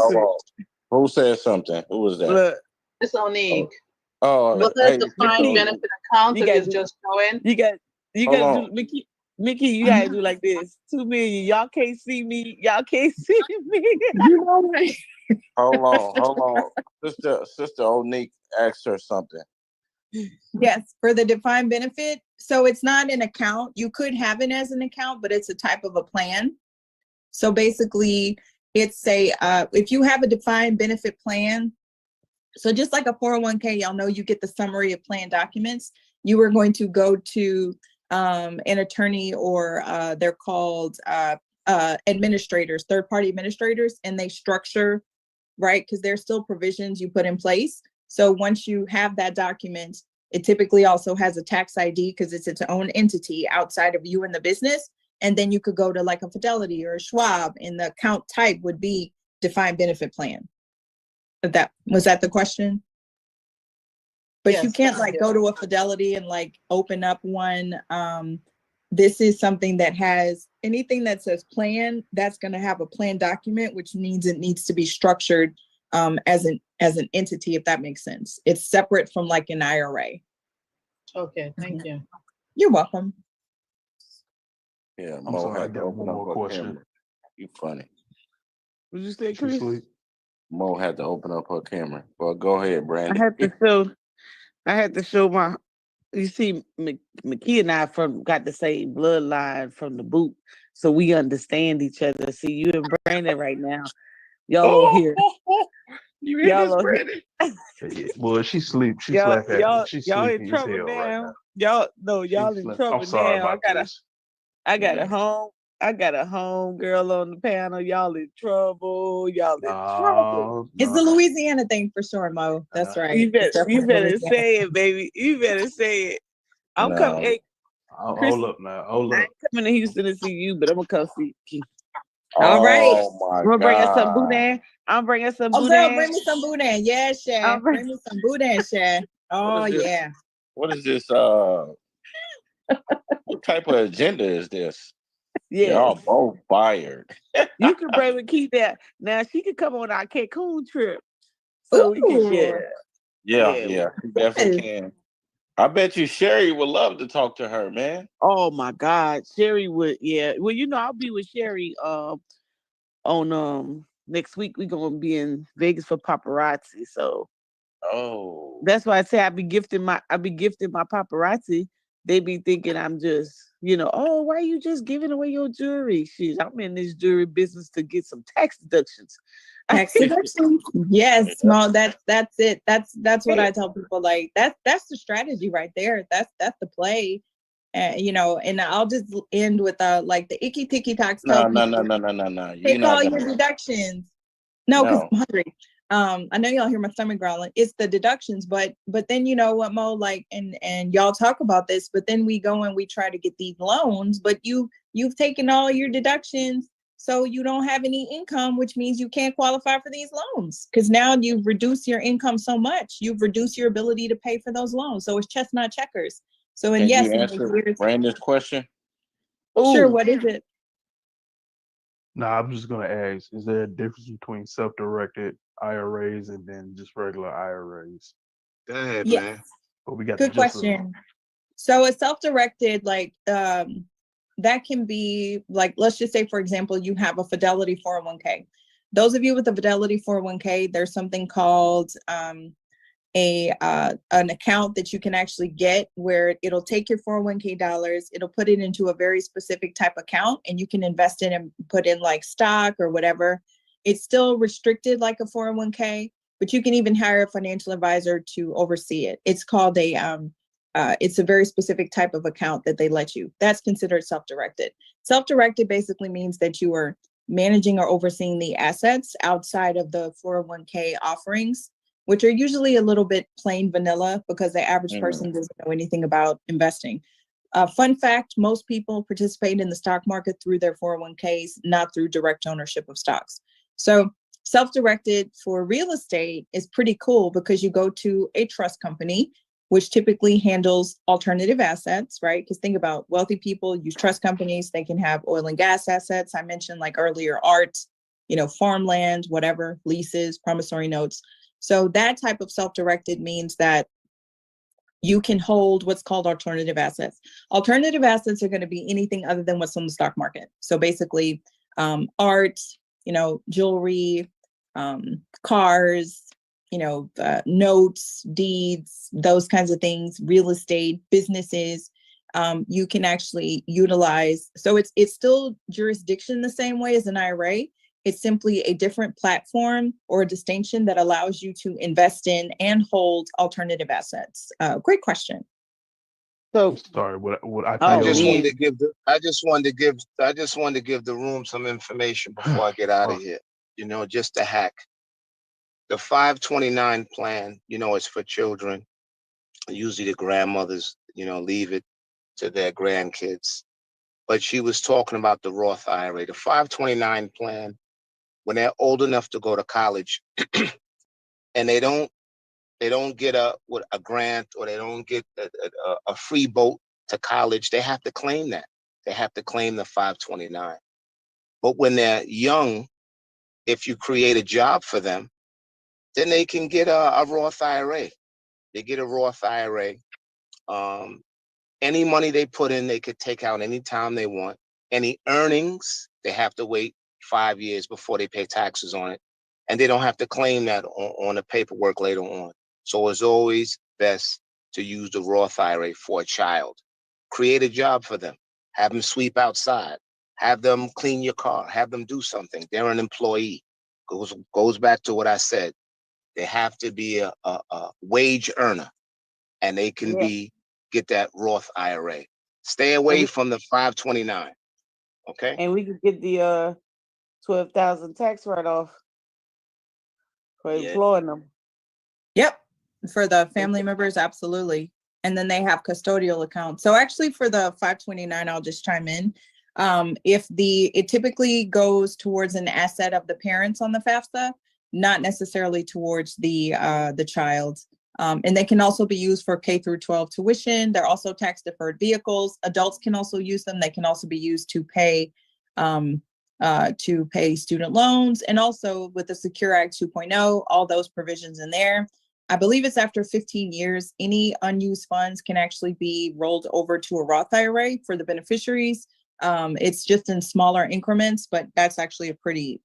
Who said something? Who was that? Look, it's Onique. Oh, look at the defined benefit account that is just showing. You got to do, Mickey, you gotta do like this. 2 million. Y'all can't see me. Y'all can't see me. You know right. Hold on. Sister Onique asked her something. Yes, for the defined benefit. So it's not an account. You could have it as an account, but it's a type of a plan. So basically, it's if you have a defined benefit plan, so just like a 401k, y'all know you get the summary of plan documents. You are going to go to an attorney, or they're called administrators, third-party administrators, and they structure, right? Because there's still provisions you put in place. So once you have that document, it typically also has a tax ID because it's its own entity outside of you and the business. And then you could go to like a Fidelity or a Schwab, and the account type would be defined benefit plan. Was that the question? But yes, you can't like go to a Fidelity and like open up one. This is something that has anything that says plan, that's going to have a plan document, which means it needs to be structured as an entity, if that makes sense. It's separate from like an IRA. Okay, thank you. You're welcome. Yeah, I'm sorry, I got one more question. You funny. Would you say, Chris? Mo had to open up her camera. Well, go ahead, Brandon. I had to show my. You see, McKee and I got the same bloodline from the boot, so we understand each other. See, you and Brandon right now, y'all hear. You hear this, Brandon? Well, she sleep. She's laughing. Y'all in trouble now. Right now. Y'all in trouble I'm sorry now. About this. I got a home girl on the panel. Y'all in trouble. Trouble. It's the Louisiana thing for sure, Mo. That's right. You better say it, baby. You better say it. I'm coming. Hey, Chris, hold up now. Hold up. I ain't coming to Houston to see you, but I'm gonna come see you. All right. I'm gonna bring us some boudin. I'm bringing some boudin. Girl, bring me some boudin. Yeah, Shay. Bring me some boudin, Shay. Oh, yeah. What is this? What type of agenda is this? Yeah, y'all both fired. You can bring McKee that. Now she could come on our Cancun trip, so we can share. Yeah, she definitely can. I bet you Sherry would love to talk to her, man. Oh my God, Sherry would. Yeah, well, I'll be with Sherry on next week. We're gonna be in Vegas for paparazzi, so that's why I say I be gifting my paparazzi. They be thinking I'm just, oh, why are you just giving away your jewelry? Shit, I'm in this jewelry business to get some tax deductions. Tax deductions? Yes, no, that's it. That's what I tell people. Like that's the strategy right there. That's the play. And I'll just end with like the icky ticky tax. No. Take all your deductions. No, because I'm hungry. I know y'all hear my stomach growling. It's the deductions, but then you know what, Mo, like, and y'all talk about this, but then we go and we try to get these loans, but you've taken all your deductions, so you don't have any income, which means you can't qualify for these loans because now you've reduced your income so much, you've reduced your ability to pay for those loans. So it's chestnut checkers. So Can you answer Brandon's question? Sure. What is it? No, I'm just going to ask, is there a difference between self-directed IRAs and then just regular IRAs? Go ahead, man. But we got good question. So a self-directed, like, that can be like, let's just say, for example, you have a Fidelity 401k. Those of you with a Fidelity 401k, there's something called an account that you can actually get where it'll take your 401k dollars, it'll put it into a very specific type account, and you can invest in and put in like stock or whatever. It's still restricted like a 401k, but you can even hire a financial advisor to oversee it. It's called it's a very specific type of account that they let you. That's considered self-directed. Self-directed basically means that you are managing or overseeing the assets outside of the 401k offerings, which are usually a little bit plain vanilla because the average person doesn't know anything about investing. Fun fact, most people participate in the stock market through their 401ks, not through direct ownership of stocks. So self-directed for real estate is pretty cool because you go to a trust company, which typically handles alternative assets, right? Because think about wealthy people use trust companies. They can have oil and gas assets. I mentioned like earlier, art, farmland, whatever, leases, promissory notes. So that type of self-directed means that you can hold what's called alternative assets. Alternative assets are going to be anything other than what's on the stock market. So basically art, jewelry, cars, notes, deeds, those kinds of things, real estate, businesses, you can actually utilize. So it's still jurisdiction the same way as an IRA. It's simply a different platform or a distinction that allows you to invest in and hold alternative assets. Great question. So sorry, what I I just wanted to give the room some information before I get out of here. Just to hack. The 529 plan, is for children. Usually the grandmothers, leave it to their grandkids. But she was talking about the Roth IRA. The 529 plan, when they're old enough to go to college and they don't get a grant or they don't get a free boat to college, they have to claim that. They have to claim the 529. But when they're young, if you create a job for them, then they can get a Roth IRA. They get a Roth IRA. Any money they put in, they could take out anytime they want. Any earnings, they have to wait 5 years before they pay taxes on it. And they don't have to claim that on the paperwork later on. So it's always best to use the Roth IRA for a child. Create a job for them. Have them sweep outside. Have them clean your car. Have them do something. They're an employee. Goes back to what I said. They have to be a wage earner, and they can get that Roth IRA. Stay away from the 529. Okay. And we could get the 12,000 tax write-off for employing them. Yep. For the family members, absolutely. And then they have custodial accounts. So actually for the 529, I'll just chime in. It typically goes towards an asset of the parents on the FAFSA, not necessarily towards the child. And they can also be used for K through 12 tuition. They're also tax deferred vehicles. Adults can also use them. They can also be used to pay student loans. And also with the Secure Act 2.0, all those provisions in there. I believe it's after 15 years, any unused funds can actually be rolled over to a Roth IRA for the beneficiaries. It's just in smaller increments, but that's actually a pretty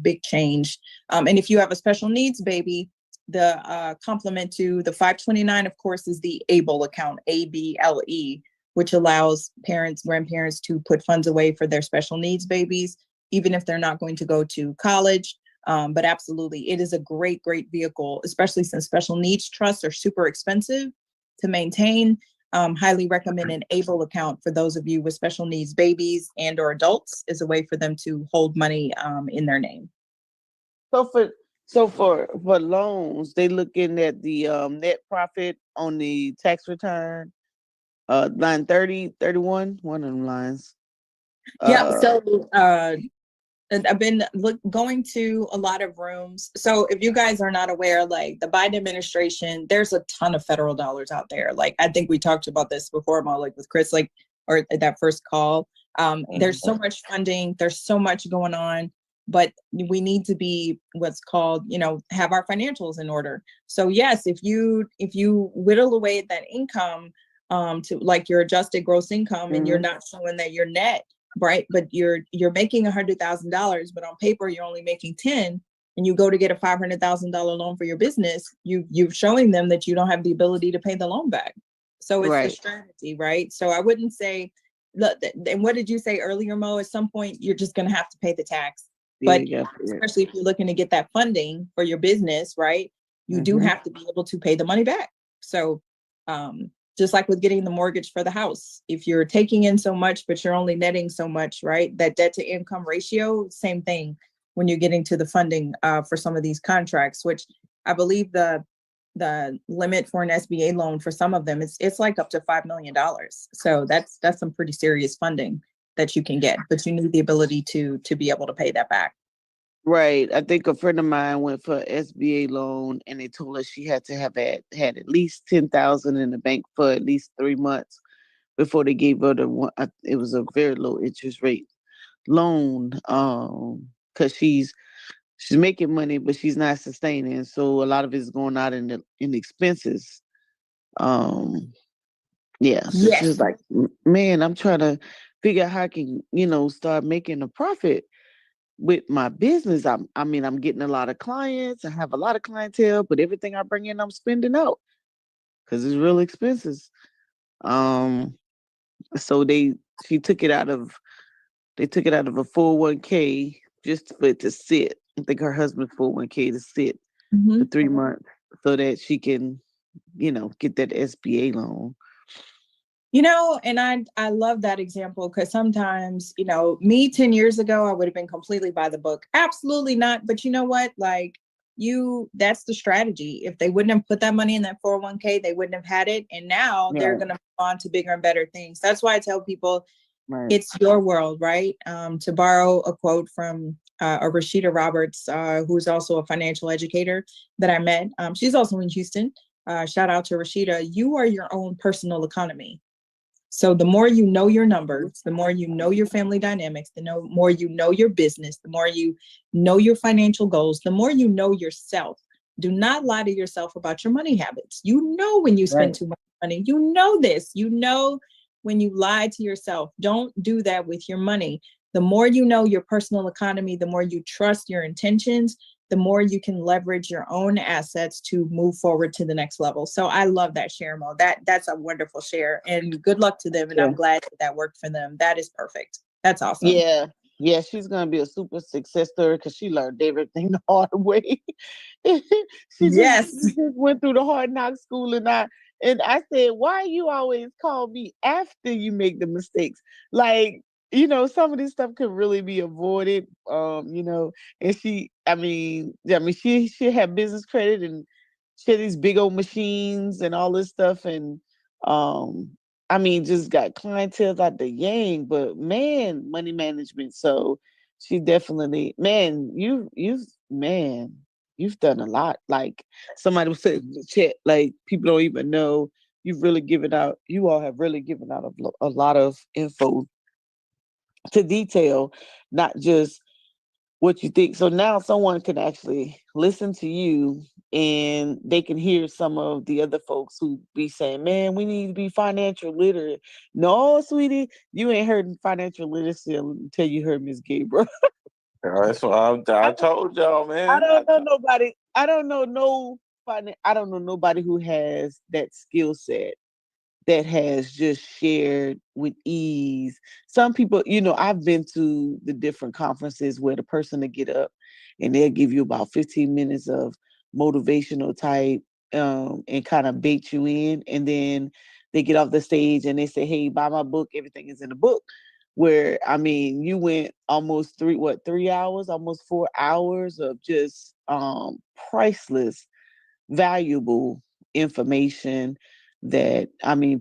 big change. And if you have a special needs baby, the complement to the 529, of course, is the ABLE account, ABLE, which allows parents, grandparents to put funds away for their special needs babies, even if they're not going to go to college. But absolutely, it is a great vehicle, especially since special needs trusts are super expensive to maintain. Highly recommend an ABLE account for those of you with special needs babies and or adults as a way for them to hold money in their name. So for loans, they looking at the net profit on the tax return, line 30, 31, one of them lines. And I've been going to a lot of rooms. So if you guys are not aware, like the Biden administration, there's a ton of federal dollars out there. Like I think we talked about this before, like with Chris, or that first call. There's so much funding. There's so much going on, but we need to be what's called, have our financials in order. So yes, if you whittle away at that income to like your adjusted gross income and you're not showing that you're net, right? But you're making $100,000, but on paper you're only making 10. and you go to get a $500,000 loan for your business, you're showing them that you don't have the ability to pay the loan back. So it's the strategy, right? So I wouldn't say, look, and what did you say earlier, Mo? At some point, you're just going to have to pay the tax. But especially if you're looking to get that funding for your business, right? You do have to be able to pay the money back. So just like with getting the mortgage for the house, if you're taking in so much, but you're only netting so much, right? That debt to income ratio, same thing when you're getting to the funding for some of these contracts, which I believe the limit for an SBA loan for some of them, it's like up to $5 million. So that's some pretty serious funding that you can get, but you need the ability to be able to pay that back. Right. I think a friend of mine went for an SBA loan, and they told her she had to have had at least $10,000 in the bank for at least 3 months before they gave her the one. It was a very low interest rate loan, because she's making money, but she's not sustaining. So a lot of it's going out in the expenses. So she's like, man, I'm trying to figure out how I can, start making a profit with my business. I'm getting a lot of clients. I have a lot of clientele, but everything I bring in, I'm spending out because it's real expenses. So they took it out of a 401k just for it to sit. I think her husband's 401k to sit for 3 months so that she can, get that SBA loan. And I love that example because sometimes, me 10 years ago, I would have been completely by the book. Absolutely not. But you know what? Like that's the strategy. If they wouldn't have put that money in that 401k, they wouldn't have had it. And now they're going to move on to bigger and better things. That's why I tell people it's your world, right? To borrow a quote from Rashida Roberts, who's also a financial educator that I met. She's also in Houston. Shout out to Rashida. You are your own personal economy. So the more you know your numbers, the more you know your family dynamics, the more you know your business, the more you know your financial goals, the more you know yourself. Do not lie to yourself about your money habits. You know when you spend too much money. You know this. You know when you lie to yourself. Don't do that with your money. The more you know your personal economy, the more you trust your intentions, the more you can leverage your own assets to move forward to the next level. So I love that share, Mo. That's a wonderful share, and good luck to them. And I'm glad that worked for them. That is perfect. That's awesome. Yeah, she's gonna be a super success story because she learned everything the hard way. She just went through the hard knock school, and I said, why you always call me after you make the mistakes? Like, some of this stuff could really be avoided. And she had business credit, and she had these big old machines and all this stuff, and just got clientele out the yang, but man, money management. So she definitely, you've done a lot. Like somebody was saying in the chat, like people don't even know you all have really given out a lot of info to detail, not just what you think. So now someone can actually listen to you and they can hear some of the other folks who be saying, man, we need to be financial literate. No, sweetie, you ain't heard financial literacy until you heard Miss Gabriel. That's what I told y'all, man. I don't know nobody who has that skill set that has just shared with ease. Some people, I've been to the different conferences where the person will get up and they'll give you about 15 minutes of motivational type and kind of bait you in. And then they get off the stage and they say, hey, buy my book. Everything is in the book. Where, you went almost 3 hours, almost 4 hours of just priceless, valuable information that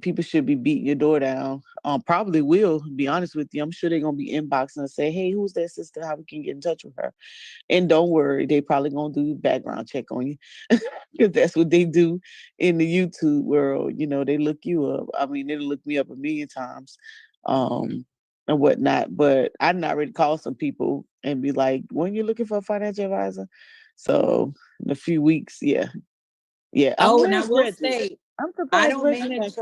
people should be beating your door down. Probably will, be honest with you. I'm sure they're gonna be inboxing and say, hey, who's that sister? How we can get in touch with her? And don't worry, they probably gonna do a background check on you. Because that's what they do in the YouTube world. They look you up. They look me up a million times. And whatnot. But I'm not ready to call some people and be like, when you're looking for a financial advisor. So in a few weeks, yeah. And I will say, I don't manage.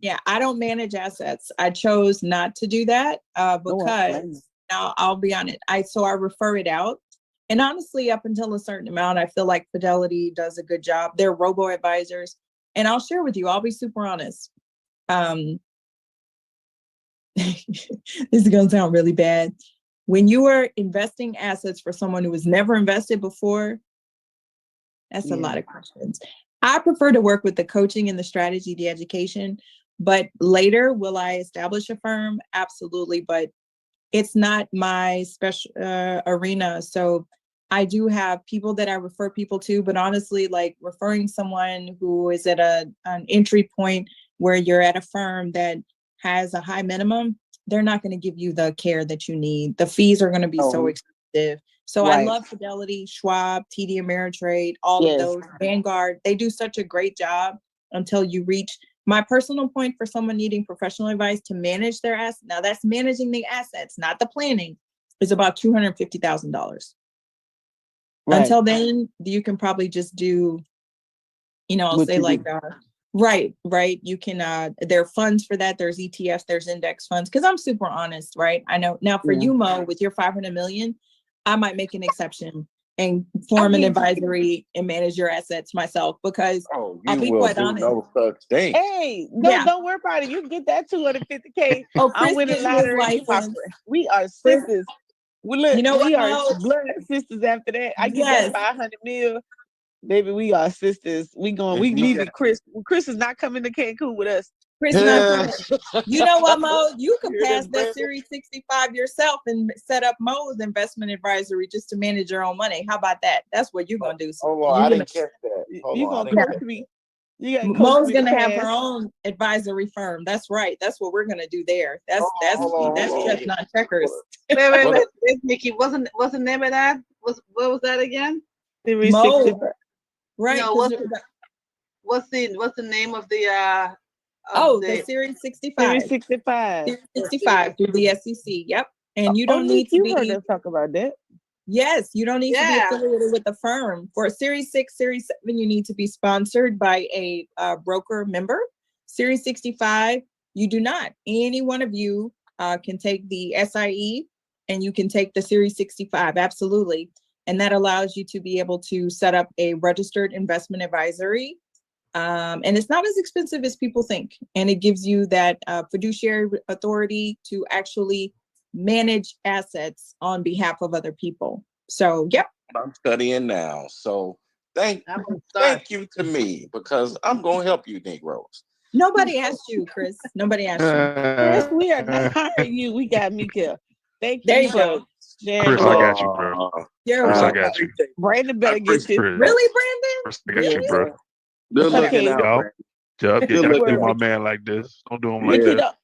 Yeah, I don't manage assets. I chose not to do that because now I'll be honest. I refer it out. And honestly, up until a certain amount, I feel like Fidelity does a good job. They're robo-advisors. And I'll share with you, I'll be super honest. This is going to sound really bad. When you are investing assets for someone who has never invested before, that's a lot of questions. I prefer to work with the coaching and the strategy, the education, but later, will I establish a firm? Absolutely. But it's not my special arena. So I do have people that I refer people to, but honestly, like referring someone who is at an entry point where you're at a firm that has a high minimum, they're not going to give you the care that you need. The fees are going to be so expensive. So I love Fidelity, Schwab, TD Ameritrade, all of those, Vanguard. They do such a great job until you reach. My personal point for someone needing professional advice to manage their assets, now that's managing the assets, not the planning, is about $250,000. Right. Until then, you can probably just do, I'll say like, right. You can, there are funds for that. There's ETFs, there's index funds. Cause I'm super honest, right? I know now for you, Mo, with your 500 million, I might make an exception and form an advisory and manage your assets myself because I'll be quite honest. No such thing. Hey, don't worry about it. You can get that $250K. Oh, I'm winning lottery. We are sisters. We are blood sisters after that. I get that 500 mil. Baby, we are sisters. We leave it. Chris is not coming to Cancun with us. Chris, you know what, Mo? You could pass that Series 65 yourself and set up Mo's investment advisory just to manage your own money. How about that? That's what you're gonna do. I didn't catch that. You're gonna coach me. Mo's gonna have her own advisory firm. That's right. That's what we're gonna do there. That's just not checkers. Wait, Nikki, wasn't the name of that? What was that again? Mo. Right. No, what's the name of the the Series 65. Series 65. Series 65 through the SEC. Yep. And you don't need to be. You heard us talk about that. Yes, you don't need to be affiliated with the firm. For Series 6, Series 7, you need to be sponsored by a broker member. Series 65, you do not. Any one of you can take the SIE and you can take the Series 65. Absolutely. And that allows you to be able to set up a registered investment advisory. And it's not as expensive as people think. And it gives you that fiduciary authority to actually manage assets on behalf of other people. So, yep. I'm studying now. So thank you to me because I'm going to help you, Negroes. Nobody asked you, Chris. Nobody asked you. Chris, we are not hiring you. We got Mika. Thank you. There you go. Chris, I got you, bro. Chris, I got you. Brandon better get you. Really, Brandon? Chris, I got you, bro. Good looking out. Don't do my man like this. Don't do him like that.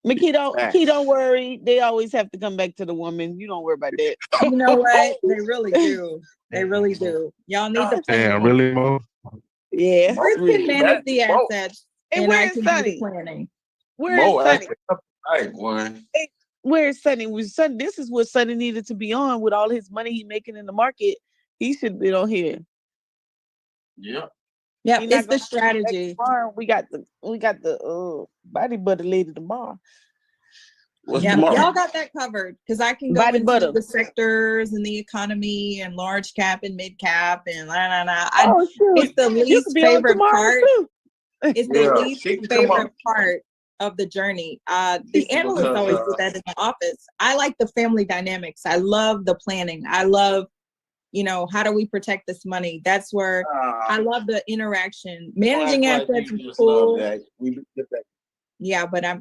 Mickey, don't worry. They always have to come back to the woman. You don't worry about that. You know what? They really do. They really do. Y'all need to plan. Damn, really, Mo? Yeah. Chris can manage the assets. And where's Sonny? Where's Sonny? Where's Sonny? This is what Sonny needed to be on with all his money he's making in the market. He should be on here. Yeah. Yeah, it's the strategy. We got the body butter lady tomorrow. Y'all got that covered because I can go into the sectors and the economy and large cap and mid cap and It's the least favorite part. It's the least favorite part of the journey. The analysts always do that in the office. I like the family dynamics. I love the planning. I love, how do we protect this money? That's where I love the interaction. Managing assets is cool. Yeah, but I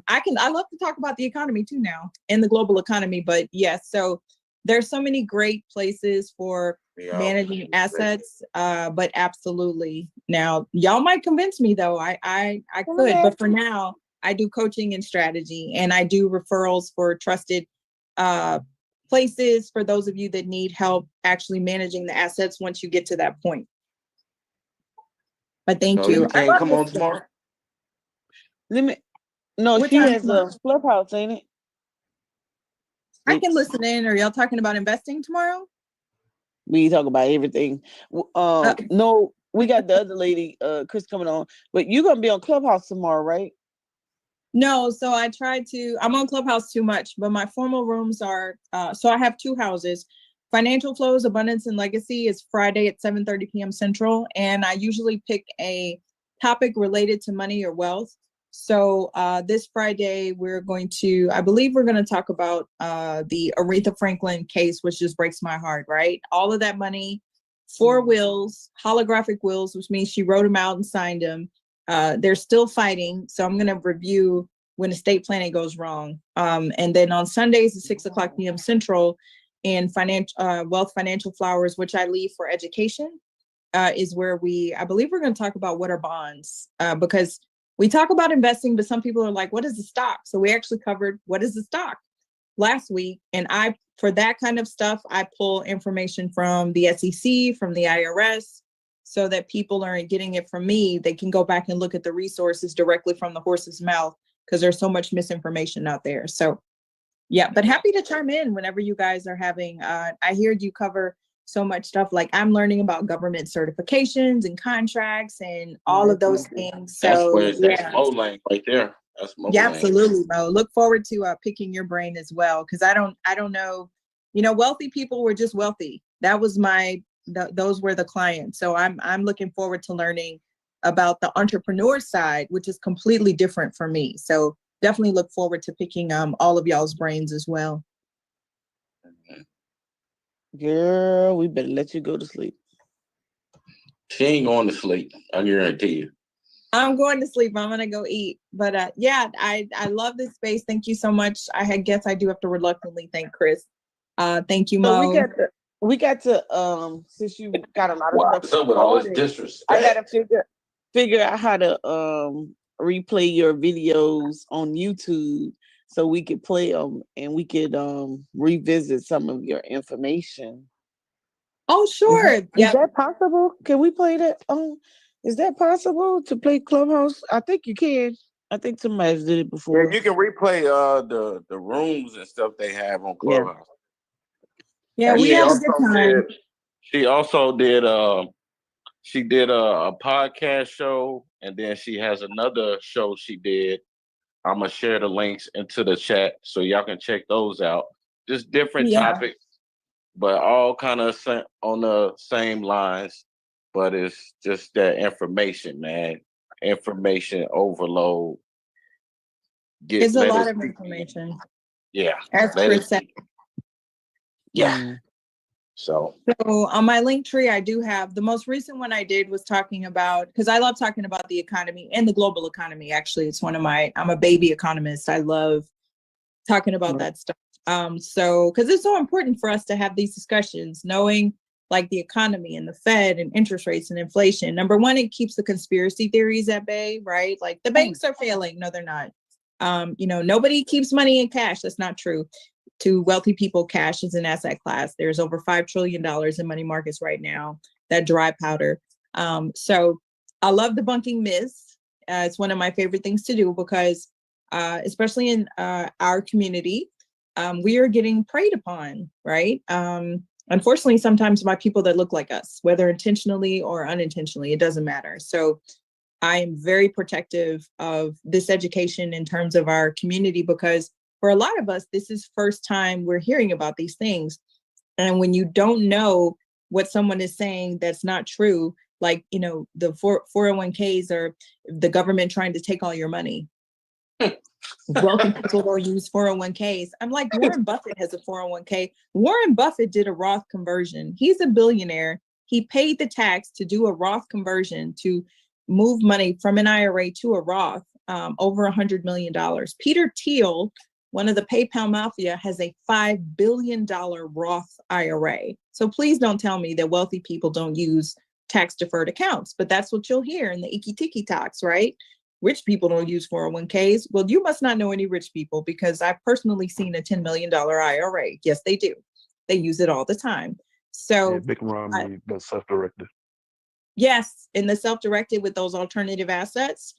love to talk about the economy too now and the global economy. But yes, so there's so many great places for managing assets. But absolutely. Now, y'all might convince me though. I could, but for now, I do coaching and strategy, and I do referrals for trusted places for those of you that need help actually managing the assets once you get to that point. But thank you. You can't come on tomorrow? She has a Clubhouse, ain't it? I can listen in. Are y'all talking about investing tomorrow? We talk about everything. No, we got the other lady, Chris, coming on. But you're going to be on Clubhouse tomorrow, right? No, so I'm on Clubhouse too much, but my formal rooms are, so I have two houses. Financial Flows, Abundance and Legacy is Friday at 7:30 p.m. Central. And I usually pick a topic related to money or wealth. So this Friday, I believe we're going to talk about the Aretha Franklin case, which just breaks my heart, right? All of that money, 4 wills, holographic wills, which means she wrote them out and signed them. They're still fighting. So I'm going to review when estate planning goes wrong. And then on Sundays at 6:00 p.m. Central, in Wealth Financial Flowers, which I leave for education, is where I believe we're going to talk about what are bonds, because we talk about investing, but some people are like, what is the stock? So we actually covered what is the stock last week. And for that kind of stuff, I pull information from the SEC, from the IRS, so that people aren't getting it from me. They can go back and look at the resources directly from the horse's mouth, because there's so much misinformation out there. So yeah, but happy to chime in whenever you guys are having, I hear you cover so much stuff. Like I'm learning about government certifications and contracts and all of those things. So that's Mo Lane right there. That's Mo yeah, Lane. absolutely, Mo. Look forward to picking your brain as well, because I don't know, wealthy people were just wealthy. That was those were the clients. So I'm looking forward to learning about the entrepreneur side, which is completely different for me. So definitely look forward to picking all of y'all's brains as well. Girl, we better let you go to sleep. She ain't going to sleep, I guarantee you. I'm going to sleep. I'm gonna go eat. But yeah, I love this space. Thank you so much. I guess I do have to reluctantly thank Chris. Thank you, Mo. So we got to since you got a lot of stuff. What's up with all this disrespect? I gotta figure out how to replay your videos on YouTube, so we could play them and we could revisit some of your information. Oh, sure. Is that possible? Can we play that? Is that possible to play Clubhouse? I think you can. I think somebody's did it before. Yeah, you can replay the rooms and stuff they have on Clubhouse. Yeah, we have a good time. She also did she did a podcast show, and then she has another show she did. I'm gonna share the links into the chat so y'all can check those out. Just different topics, but all kind of on the same lines. But it's just that information, man. Information overload. It's a lot of information. Yeah. As Chris said. Yeah. So on my link tree, I do have the most recent one I did was talking about, because I love talking about the economy and the global economy. Actually, it's I'm a baby economist. I love talking about that stuff. So because it's so important for us to have these discussions, knowing like the economy and the Fed and interest rates and inflation. Number one, it keeps the conspiracy theories at bay, right? Like the banks are failing. No, they're not. Nobody keeps money in cash. That's not true. To wealthy people, cash is an asset class. There's over $5 trillion in money markets right now, that dry powder. So I love debunking myths. It's one of my favorite things to do because, especially in our community, we are getting preyed upon, right? Unfortunately, sometimes by people that look like us, whether intentionally or unintentionally, it doesn't matter. So I am very protective of this education in terms of our community, because for a lot of us, this is first time we're hearing about these things. And when you don't know what someone is saying that's not true, like, the 401ks or the government trying to take all your money. Wealthy people don't use 401ks. I'm like, Warren Buffett has a 401k. Warren Buffett did a Roth conversion. He's a billionaire. He paid the tax to do a Roth conversion to move money from an IRA to a Roth, over $100 million. Peter Thiel, one of the PayPal mafia, has a $5 billion Roth IRA. So please don't tell me that wealthy people don't use tax deferred accounts, but that's what you'll hear in the icky ticky talks, right? Rich people don't use 401ks. Well, you must not know any rich people, because I've personally seen a $10 million IRA. Yes, they do. They use it all the time. So Mitt Romney, that's self-directed. Yes, in the self-directed with those alternative assets.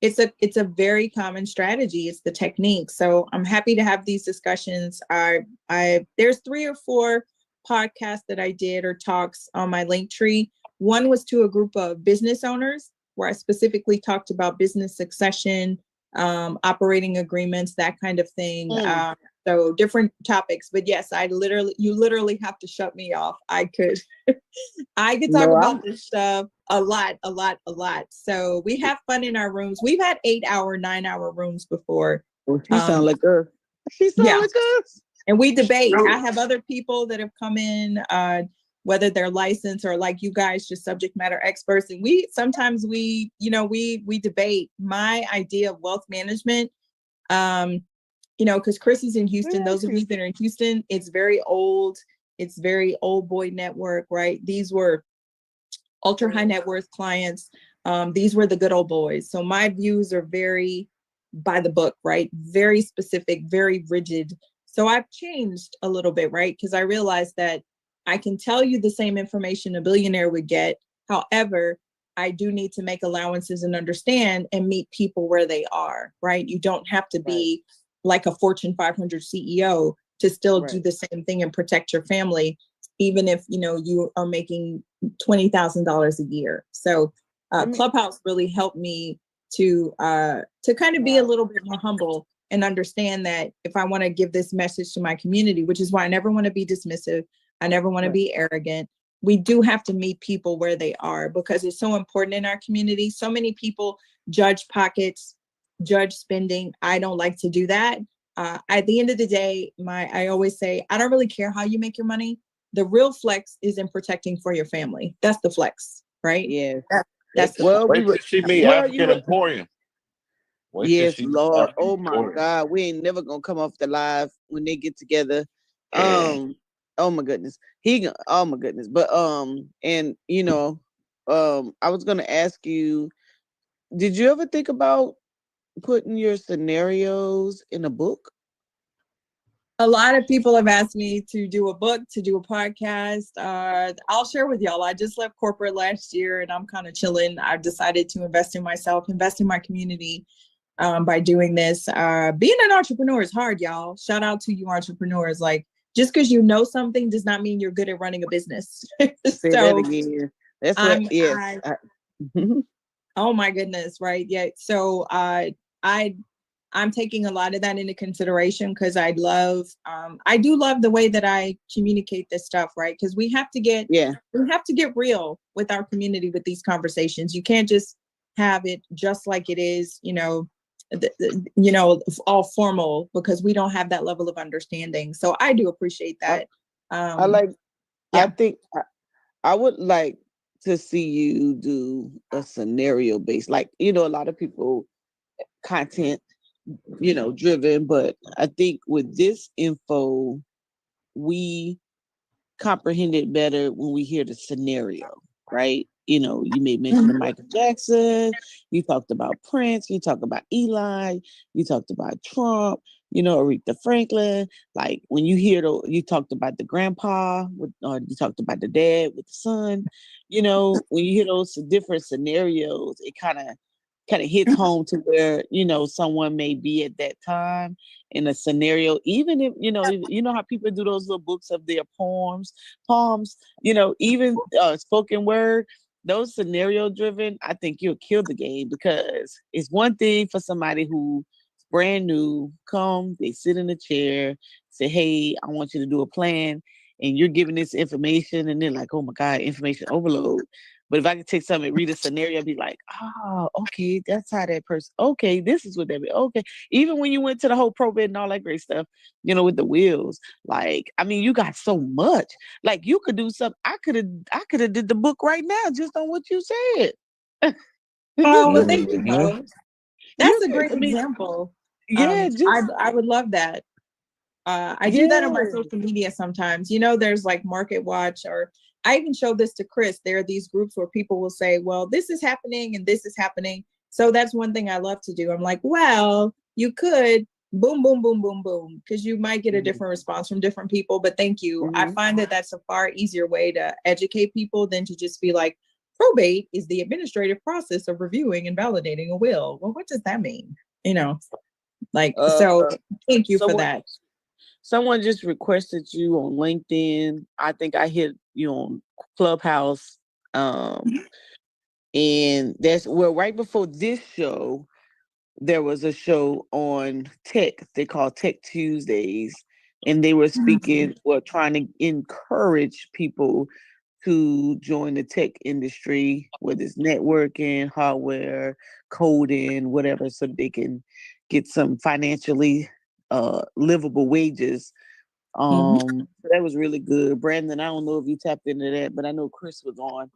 It's a very common strategy. It's the technique. So I'm happy to have these discussions. There's 3 or 4 podcasts that I did or talks on my link tree. One was to a group of business owners where I specifically talked about business succession, operating agreements, that kind of thing. So different topics, but yes, you literally have to shut me off. I could talk about this stuff a lot. So we have fun in our rooms. We've had 8-hour, 9-hour rooms before. She sound like us. She sound like us. And we debate. I have other people that have come in, whether they're licensed or like you guys, just subject matter experts. And we sometimes we debate my idea of wealth management. Because Chris is in Houston. Those of you that are in Houston, it's very old. It's very old boy network, right? These were ultra high net worth clients. These were the good old boys. So my views are very by the book, right? Very specific, very rigid. So I've changed a little bit, right? Because I realized that I can tell you the same information a billionaire would get. However, I do need to make allowances and understand and meet people where they are, right? You don't have to be like a Fortune 500 CEO to still do the same thing and protect your family, even if, you are making $20,000 a year. So Clubhouse really helped me to kind of be a little bit more humble and understand that if I want to give this message to my community, which is why I never want to be dismissive, I never want to be arrogant. We do have to meet people where they are because it's so important in our community. So many people judge pockets, judge spending. I don't like to do that. At the end of the day, I always say, I don't really care how you make your money. The real flex is in protecting for your family. That's the flex, right? Yeah. That's wait till she meet African Emporium. Yes, Lord. Oh my God. We ain't never gonna come off the live when they get together. Oh my goodness. Oh my goodness. But and I was gonna ask you, did you ever think about putting your scenarios in a book? A lot of people have asked me to do a book, to do a podcast. I'll share with y'all. I just left corporate last year and I'm kind of chilling. I've decided to invest in myself, invest in my community by doing this. Being an entrepreneur is hard, y'all. Shout out to you entrepreneurs. Like, just because you know something does not mean you're good at running a business. Say that again. That's what, yes. Oh my goodness, right? Yeah. So I'm taking a lot of that into consideration because I do love the way that I communicate this stuff, right? Because we have to get real with our community with these conversations. You can't just have it just like it is, all formal because we don't have that level of understanding. So I do appreciate that. I think I would like to see you do a scenario based, like, a lot of people content, driven, but I think with this info, we comprehend it better when we hear the scenario, right? You may mention Michael Jackson, you talked about Prince, you talked about Eli, you talked about Trump, Aretha Franklin. Like when you hear you talked about the grandpa, or you talked about the dad with the son, when you hear those different scenarios, it kind of hits home to where, someone may be at that time in a scenario, even if, how people do those little books of their poems, even spoken word, those scenario driven, I think you'll kill the game because it's one thing for somebody who's brand new, they sit in a chair, say, hey, I want you to do a plan. And you're giving this information and they're like, oh my God, information overload. But if I could take something and read a scenario, I'd be like, oh, okay, that's how that person, okay, this is what that means. Okay. Even when you went to the whole probate and all that great stuff, with the wills, like, I mean, you got so much. Like you could do something. I could have did the book right now just on what you said. Oh, well, thank you, Mo. That's a great example. Yeah, I would love that. I do that on my social media sometimes. There's like Market Watch, or I even show this to Chris. There are these groups where people will say, well, this is happening and this is happening. So that's one thing I love to do. I'm like, well, you could boom, boom, boom, boom, boom, because you might get a different response from different people. But thank you. I find that that's a far easier way to educate people than to just be like, probate is the administrative process of reviewing and validating a will. Well, what does that mean? So thank you for that. Someone just requested you on LinkedIn. I think I hit you on Clubhouse. And that's right before this show, there was a show on tech they call Tech Tuesdays, and they were speaking, well, trying to encourage people to join the tech industry, whether it's networking, hardware, coding, whatever, so they can get some financially livable wages. So that was really good. Brandon, I don't know if you tapped into that, but I know Chris was on,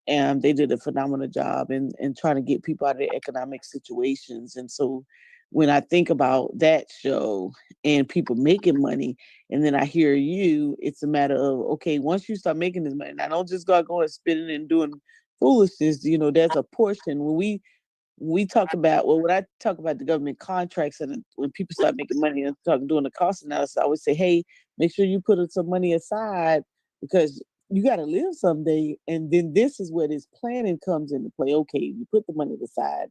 and they did a phenomenal job in trying to get people out of their economic situations. And so when I think about that show and people making money, and then I hear you, it's a matter of, okay, once you start making this money, now don't just go and spending and doing foolishness. There's a portion when we talk about, well, when I talk about the government contracts and when people start making money and doing the cost analysis, I always say, hey, make sure you put some money aside, because you got to live someday. And then this is where this planning comes into play. Okay, you put the money aside.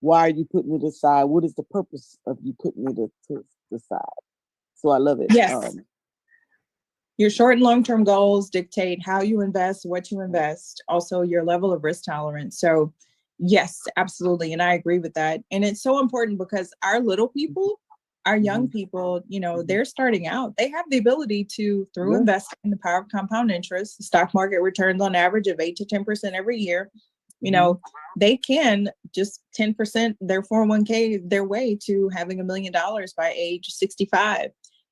Why are you putting it aside? What is the purpose of you putting it to the side? So I love it. Yes. Your short and long-term goals dictate how you invest, what you invest, also your level of risk tolerance. So yes, absolutely. And I agree with that. And it's so important because our little people, our young people, they're starting out. They have the ability to, through investing in the power of compound interest, the stock market returns on average of 8 to 10% every year. They can just 10% their 401k their way to having $1 million by age 65.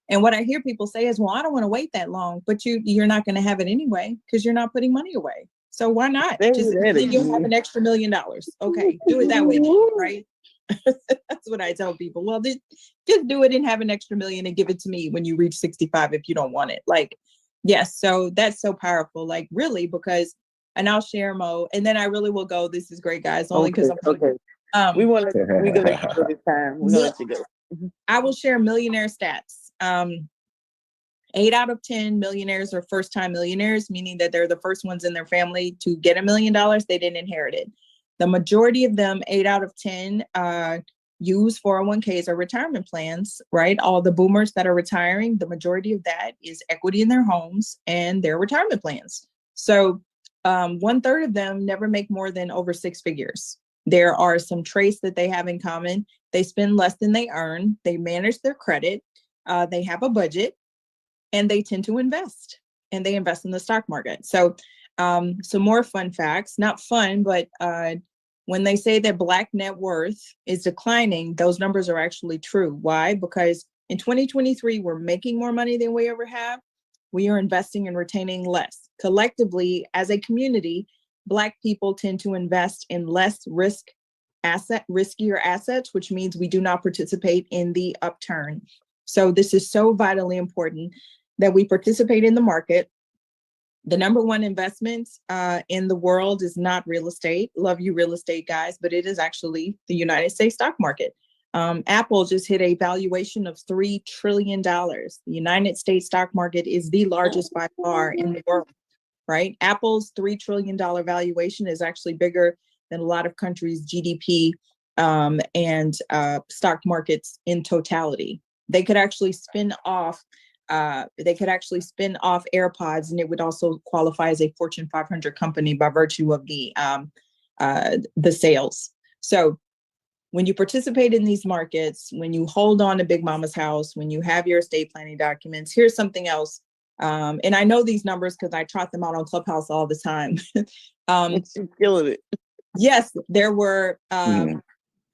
And what I hear people say is, well, I don't want to wait that long, but you're not going to have it anyway because you're not putting money away. So why not? Just then you'll have an extra $1 million. Okay, do it that way, right? That's what I tell people. Well, just do it and have an extra $1 million and give it to me when you reach 65 if you don't want it. Yes, so that's so powerful. Really, because, and I'll share Mo, and then I really will go. This is great, guys. Only because we want to let you go this time. We're gonna let you go. I will share millionaire stats. 8 out of 10 millionaires are first-time millionaires, meaning that they're the first ones in their family to get $1 million. They didn't inherit it. The majority of them, 8 out of 10, use 401ks or retirement plans, right? All the boomers that are retiring, the majority of that is equity in their homes and their retirement plans. So 1/3 of them never make more than over 6 figures. There are some traits that they have in common. They spend less than they earn. They manage their credit. They have a budget, and they tend to invest, and they invest in the stock market. So some more fun facts, not fun, but when they say that Black net worth is declining, those numbers are actually true. Why? Because in 2023, we're making more money than we ever have. We are investing and retaining less. Collectively, as a community, Black people tend to invest in less riskier assets, which means we do not participate in the upturn. So this is so vitally important that we participate in the market. The number one investment in the world is not real estate. Love you, real estate guys, but it is actually the United States stock market. Apple just hit a valuation of $3 trillion. The United States stock market is the largest by far in the world, right? Apple's $3 trillion valuation is actually bigger than a lot of countries' GDP and stock markets in totality. They could actually spin off AirPods, and it would also qualify as a Fortune 500 company by virtue of the sales. So when you participate in these markets, when you hold on to Big Mama's house, when you have your estate planning documents, here's something else. And I know these numbers because I trot them out on Clubhouse all the time. It's killing it. Yes, there were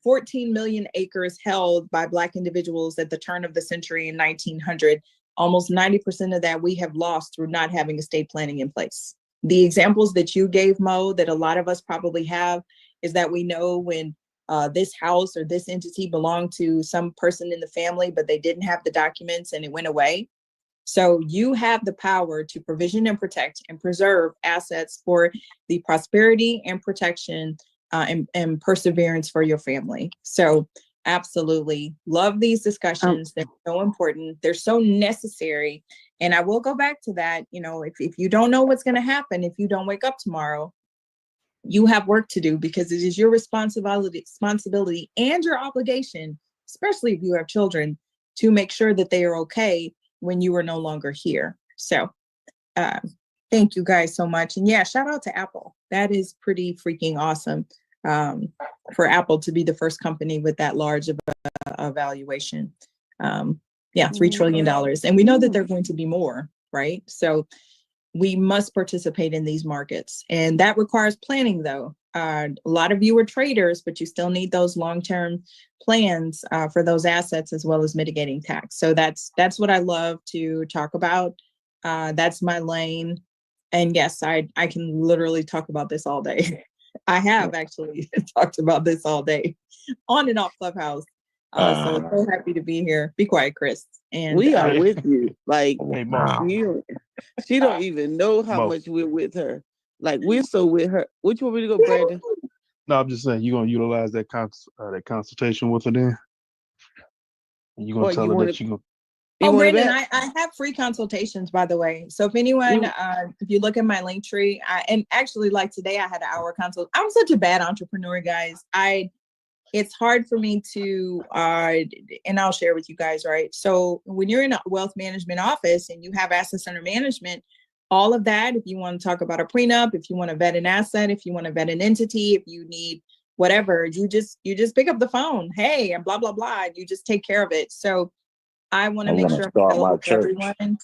14 million acres held by Black individuals at the turn of the century in 1900. Almost 90% of that we have lost through not having estate planning in place. The examples that you gave, Mo, that a lot of us probably have, is that we know when this house or this entity belonged to some person in the family, but they didn't have the documents and it went away. So you have the power to provision and protect and preserve assets for the prosperity and protection and perseverance for your family. So absolutely love these discussions. They're so important. They're so necessary. And I will go back to that. If you don't know what's going to happen, if you don't wake up tomorrow, you have work to do, because it is your responsibility and your obligation, especially if you have children, to make sure that they are okay when you are no longer here. So thank you guys so much. And yeah, shout out to Apple. That is pretty freaking awesome. for Apple to be the first company with that large of a valuation. $3 trillion. And we know that there are going to be more, right? So we must participate in these markets. And that requires planning, though. A lot of you are traders, but you still need those long-term plans for those assets, as well as mitigating tax. So that's what I love to talk about. That's my lane. And yes, I can literally talk about this all day. I have actually talked about this all day on and off Clubhouse. So happy to be here. Be quiet, Chris. And we are with you. Like, Hey, Mo. She don't even know how much we're with her. Like, we're so with her. Which one we to go, Brandon? No, I'm just saying you're gonna utilize that that consultation with her then. And you're gonna tell her that you're gonna. Oh, Brandon, I have free consultations, by the way. So if anyone, if you look at my link tree, and actually like today I had an hour consult. I'm such a bad entrepreneur, guys. It's hard for me to, and I'll share with you guys, right? So when you're in a wealth management office and you have assets under management, all of that, if you want to talk about a prenup, if you want to vet an asset, if you want to vet an entity, if you need whatever, you just pick up the phone. Hey, and blah, blah, blah. And you just take care of it. So I want to make sure I'm available for everyone.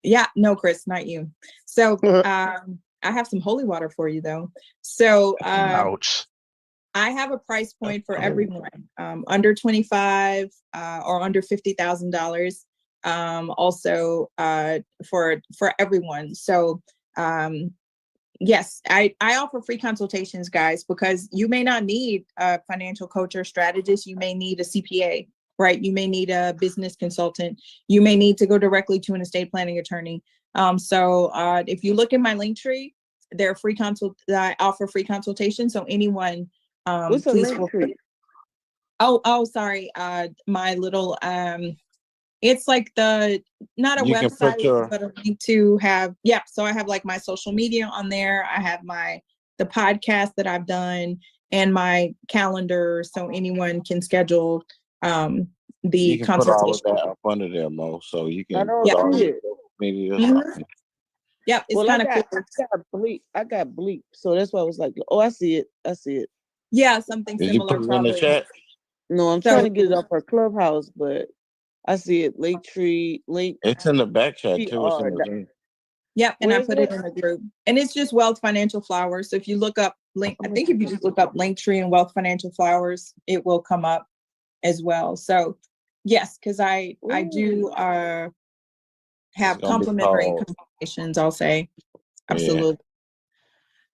Yeah, no, Chris, not you. So I have some holy water for you though. So ouch. I have a price point for everyone, under 25 or under $50,000. Also for everyone. So yes, I offer free consultations, guys, because you may not need a financial coach or strategist. You may need a CPA, right? You may need a business consultant. You may need to go directly to an estate planning attorney. So if you look at my link tree, there are free I offer free consultations. So anyone, what's please a link tree? Oh, sorry. My little, it's like not a website, but a link to have, so I have like my social media on there. I have the podcast that I've done and my calendar. So anyone can schedule the you can consultation. put all of that up under there, Mo, so you can. Yep, it's kind of cool. I got bleep, so that's why I was like, oh, I see it. Yeah, something Did similar. you put it in the chat? No, I'm trying to get it off our Clubhouse, but I see it. Linktree, link. It's in the back chat too. It's in the Zoom. Yep, and I put it in the group. And it's just Wealth Financial Flowers. So if you look up I think if you just look up Linktree and Wealth Financial Flowers, it will come up as well. So yes, because I do have complimentary consultations, I'll say. Absolutely.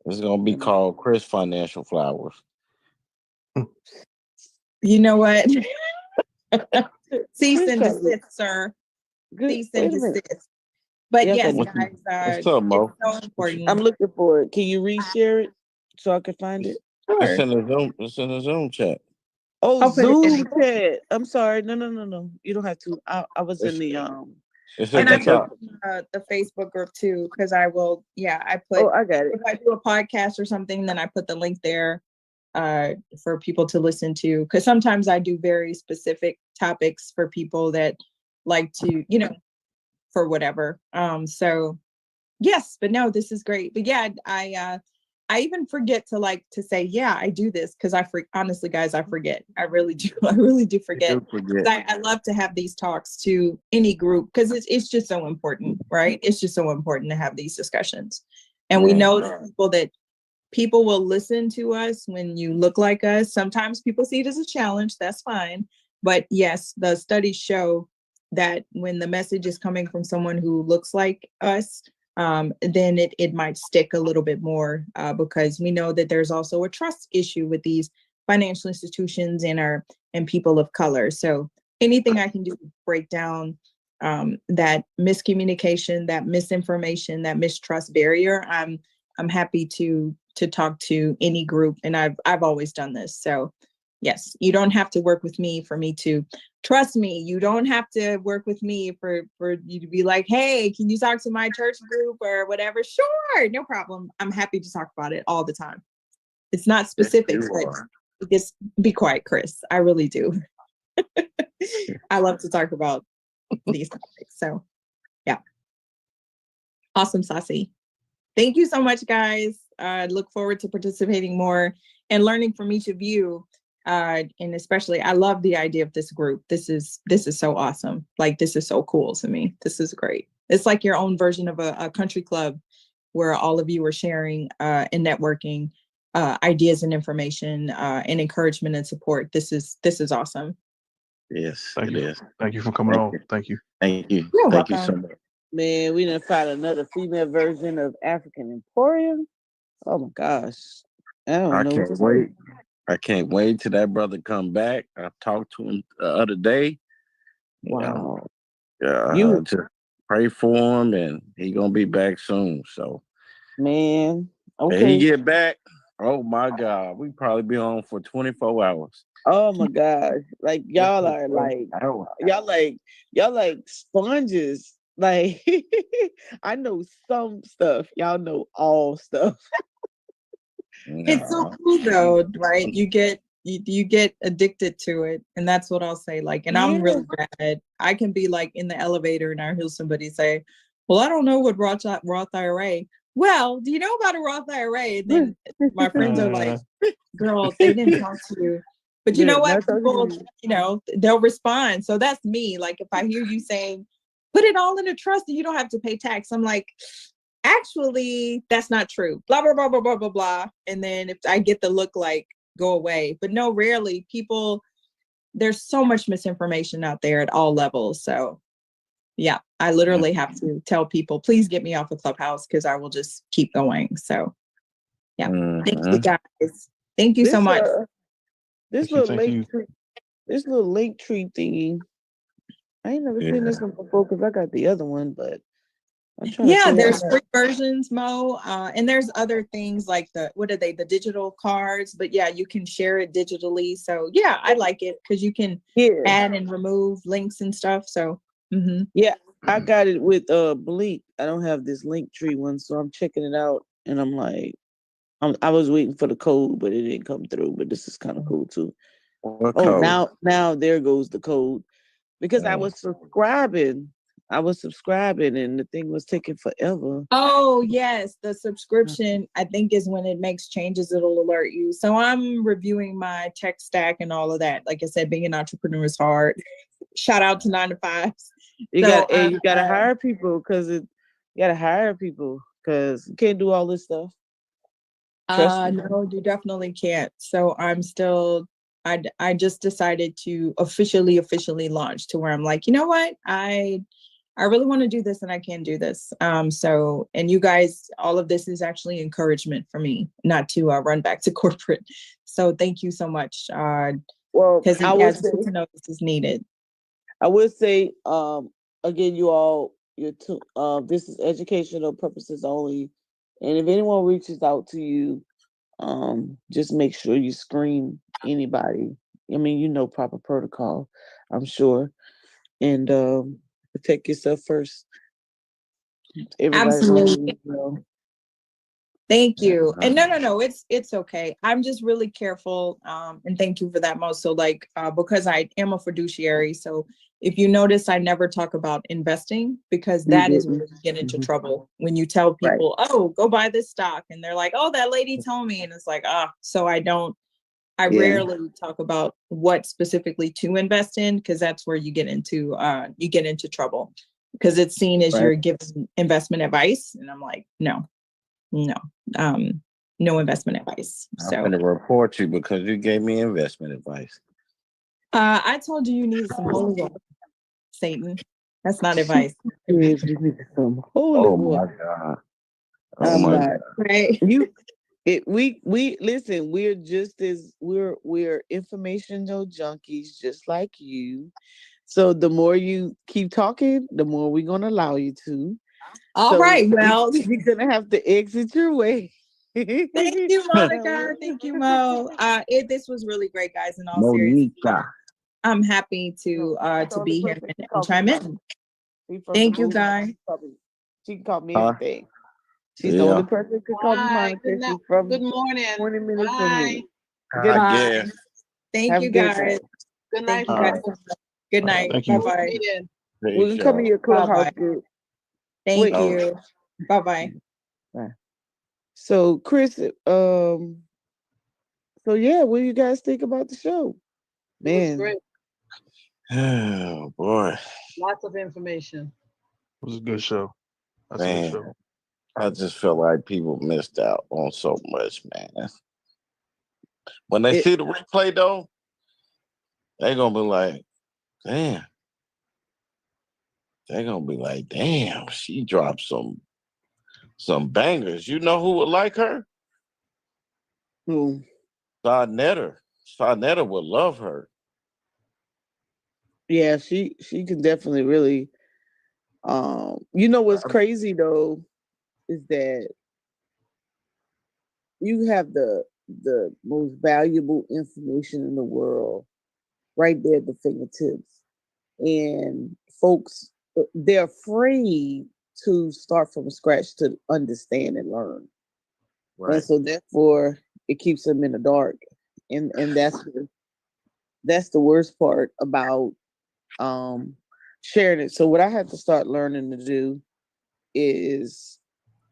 Yeah. It's gonna be called Chris Financial Flowers. You know what? Cease and desist, sir. Cease and desist. But yes, guys, what's up, Mo? It's so important. I'm looking for it. Can you reshare it so I can find it? Sure. It's in the Zoom chat. Oh, Zoom chat. I'm sorry. No. You don't have to. I was in the It's and I put the Facebook group too, because I will. Yeah, I put. Oh, I got it. If I do a podcast or something, then I put the link there for people to listen to. Because sometimes I do very specific topics for people that like to, for whatever. So yes, but no, this is great. But yeah, I even forget to say, yeah, I do this because honestly, guys, I forget. I really do. I really do forget. I love to have these talks to any group because it's just so important, right? It's just so important to have these discussions. And we know that people will listen to us when you look like us. Sometimes people see it as a challenge. That's fine. But yes, the studies show that when the message is coming from someone who looks like us, then it might stick a little bit more because we know that there's also a trust issue with these financial institutions and people of color. So anything I can do to break down that miscommunication, that misinformation, that mistrust barrier, I'm happy to talk to any group, and I've always done this. So yes, you don't have to work with me for me to trust me. You don't have to work with me for you to be like, hey, can you talk to my church group or whatever? Sure, no problem. I'm happy to talk about it all the time. It's not specific, but just be quiet, Chris. I really do. I love to talk about these topics. So yeah. Awesome, Sassy. Thank you so much, guys. I look forward to participating more and learning from each of you. And especially, I love the idea of this group. This is so awesome. Like, this is so cool to me. This is great. It's like your own version of a country club where all of you are sharing and networking ideas and information and encouragement and support. This is awesome. Yes, Thank it you. is. Thank you for coming Thank on. you. Thank you. Thank you. You're Thank you welcome. so much. Man, we done find another female version of African Emporium. Oh my gosh. I don't know what to can't say. wait. I can't wait till that brother come back. I talked to him the other day. Wow. Yeah, just pray for him, and he gonna be back soon. So, Man. when Okay. he get back, oh my God, we probably be on for 24 hours. Oh my gosh. Like y'all are like y'all like sponges. Like I know some stuff. Y'all know all stuff. It's so cool though, right? You get addicted to it, and that's what I'll say. Like, and I'm really bad. I can be like in the elevator and I hear somebody say, "Well, I don't know what Roth IRA." Well, do you know about a Roth IRA? And then my friends are like, "Girl, they didn't talk to you." But you know what? People, they'll respond. So that's me. Like, if I hear you saying, "Put it all in a trust and you don't have to pay tax," I'm like, actually, that's not true. Blah, blah, blah, blah, blah, blah, blah. And then if I get the look like, go away. But no, rarely people, there's so much misinformation out there at all levels. So yeah, I literally have to tell people, please get me off of Clubhouse because I will just keep going. So yeah, thank you guys. Thank you so much. This little link tree thingy. I ain't never seen this one before because I got the other one, but yeah, there's free versions, Mo, and there's other things like the digital cards. But yeah, you can share it digitally. So yeah, I like it because you can add and remove links and stuff. So yeah, I got it with Blink. I don't have this link tree one, so I'm checking it out, and I'm like, I was waiting for the code, but it didn't come through. But this is kind of cool too. Now there goes the code because I was subscribing. And the thing was taking forever. Oh, yes. The subscription, I think, is when it makes changes, it'll alert you. So I'm reviewing my tech stack and all of that. Like I said, being an entrepreneur is hard. Shout out to 9 to 5. You gotta hire people because you can't do all this stuff. No, you definitely can't. So I'm still, I just decided to officially launch to where I'm like, you know what? I really want to do this and I can do this. So, and you guys, all of this is actually encouragement for me not to run back to corporate. So thank you so much. Because I would say to know this is needed. I would say, again, you all, this is educational purposes only. And if anyone reaches out to you, just make sure you screen anybody. I mean, proper protocol, I'm sure. And protect yourself first. Absolutely. Thank you. And no, it's okay. I'm just really careful. And thank you for that, Mo. So because I am a fiduciary, so if you notice, I never talk about investing because that is where you get into trouble. When you tell people, oh, go buy this stock. And they're like, oh, that lady told me. And it's like, so I rarely talk about what specifically to invest in because that's where you get into trouble because it's seen as you're giving investment advice. And I'm like, no investment advice. So I'm going to report you because you gave me investment advice. I told you needed some holy water, Satan. That's not advice. Some holy water. My God. Oh my God. Right. We listen, we're informational junkies just like you. So the more you keep talking, the more we're gonna allow you to. All right. Well, you're gonna have to exit your way. Thank you, Monica. Thank you, Mo. This was really great, guys. In all seriousness, I'm happy to be here and chime in. Thank you, guys. She can call me anything. She's the only person who can call me Monica. Good morning. 20 minutes from me. Good night. Thank you, guys. Good night. Good night. Bye-bye. We can come in your clubhouse group. Thank you. Bye-bye. Bye. So Chris, so So yeah, what do you guys think about the show? It was Man, great. Oh boy, Lots of information. It was a good show. That's a good man. show. I just feel like people missed out on so much, man. When they it, see the replay though, they're gonna be like, damn. They're gonna be like, damn, she dropped some bangers. You know who would like her? who? Sarnetta. Sarnetta would love her. Yeah, she can definitely really. You know what's crazy though is that you have the most valuable information in the world right there at the fingertips, and folks they're afraid to start from scratch to understand and learn, and so therefore it keeps them in the dark, and that's the worst part about um sharing it. So what I had to start learning to do is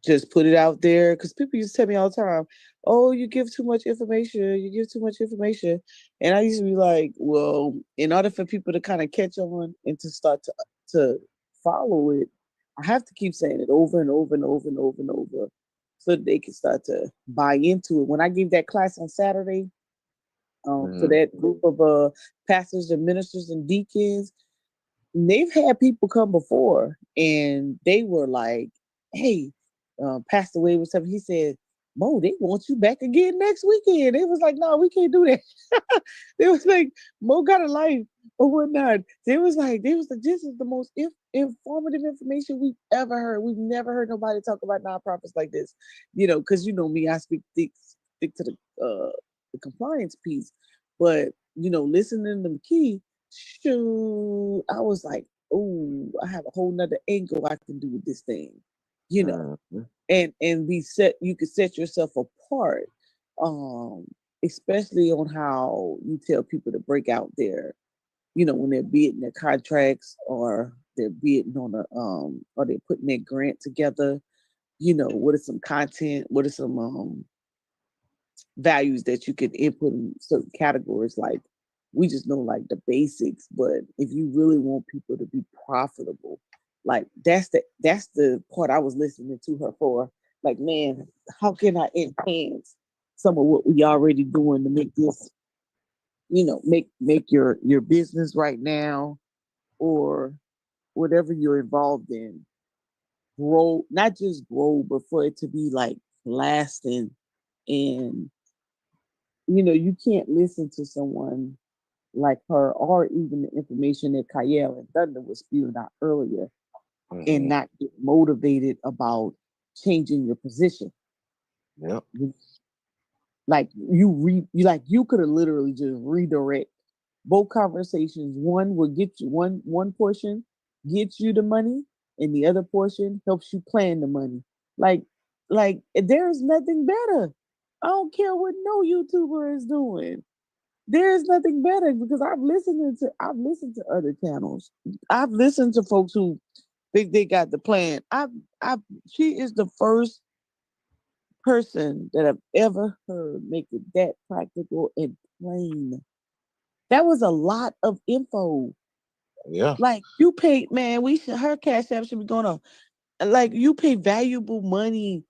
just put it out there, because people used to tell me all the time, oh, you give too much information, you give too much information. And I used to be like, well, in order for people to kind of catch on and to start to follow it, I have to keep saying it over and over and over and over and over so that they can start to buy into it. When I gave that class on Saturday, for that group of pastors and ministers and deacons, they've had people come before and they were like, hey, Pastor Wade was something. He said, Mo, they want you back again next weekend. It was like, no, we can't do that. They was like, Mo got a life or whatnot. They was like, this is the most informative information we've ever heard. We've never heard nobody talk about nonprofits like this. Because you know me, I stick to the compliance piece. But listening to McKee, shoot, I was like, oh, I have a whole nother angle I can do with this thing, and you could set yourself apart, especially on how you tell people to break out their, when they're bidding their contracts, or they're bidding on or they're putting their grant together. What are some content? What are some values that you can input in certain categories? Like, we just know like the basics, but if you really want people to be profitable, like that's the part I was listening to her for. Like, man, how can I enhance some of what we already doing to make this, make your business right now, or whatever you're involved in, grow, not just grow, but for it to be like lasting. And you can't listen to someone like her, or even the information that Kyle and Thunder was spewing out earlier, and not get motivated about changing your position. Yep. Like you could have literally just redirect both conversations. One will get you one portion gets you the money, and the other portion helps you plan the money. Like there's nothing better. I don't care what no YouTuber is doing. There's nothing better, because I've listened to other channels. I've listened to folks who think they got the plan. She is the first person that I've ever heard make it that practical and plain. That was a lot of info. Yeah. Like, you paid, man, her cash app should be going on. Like, you pay valuable money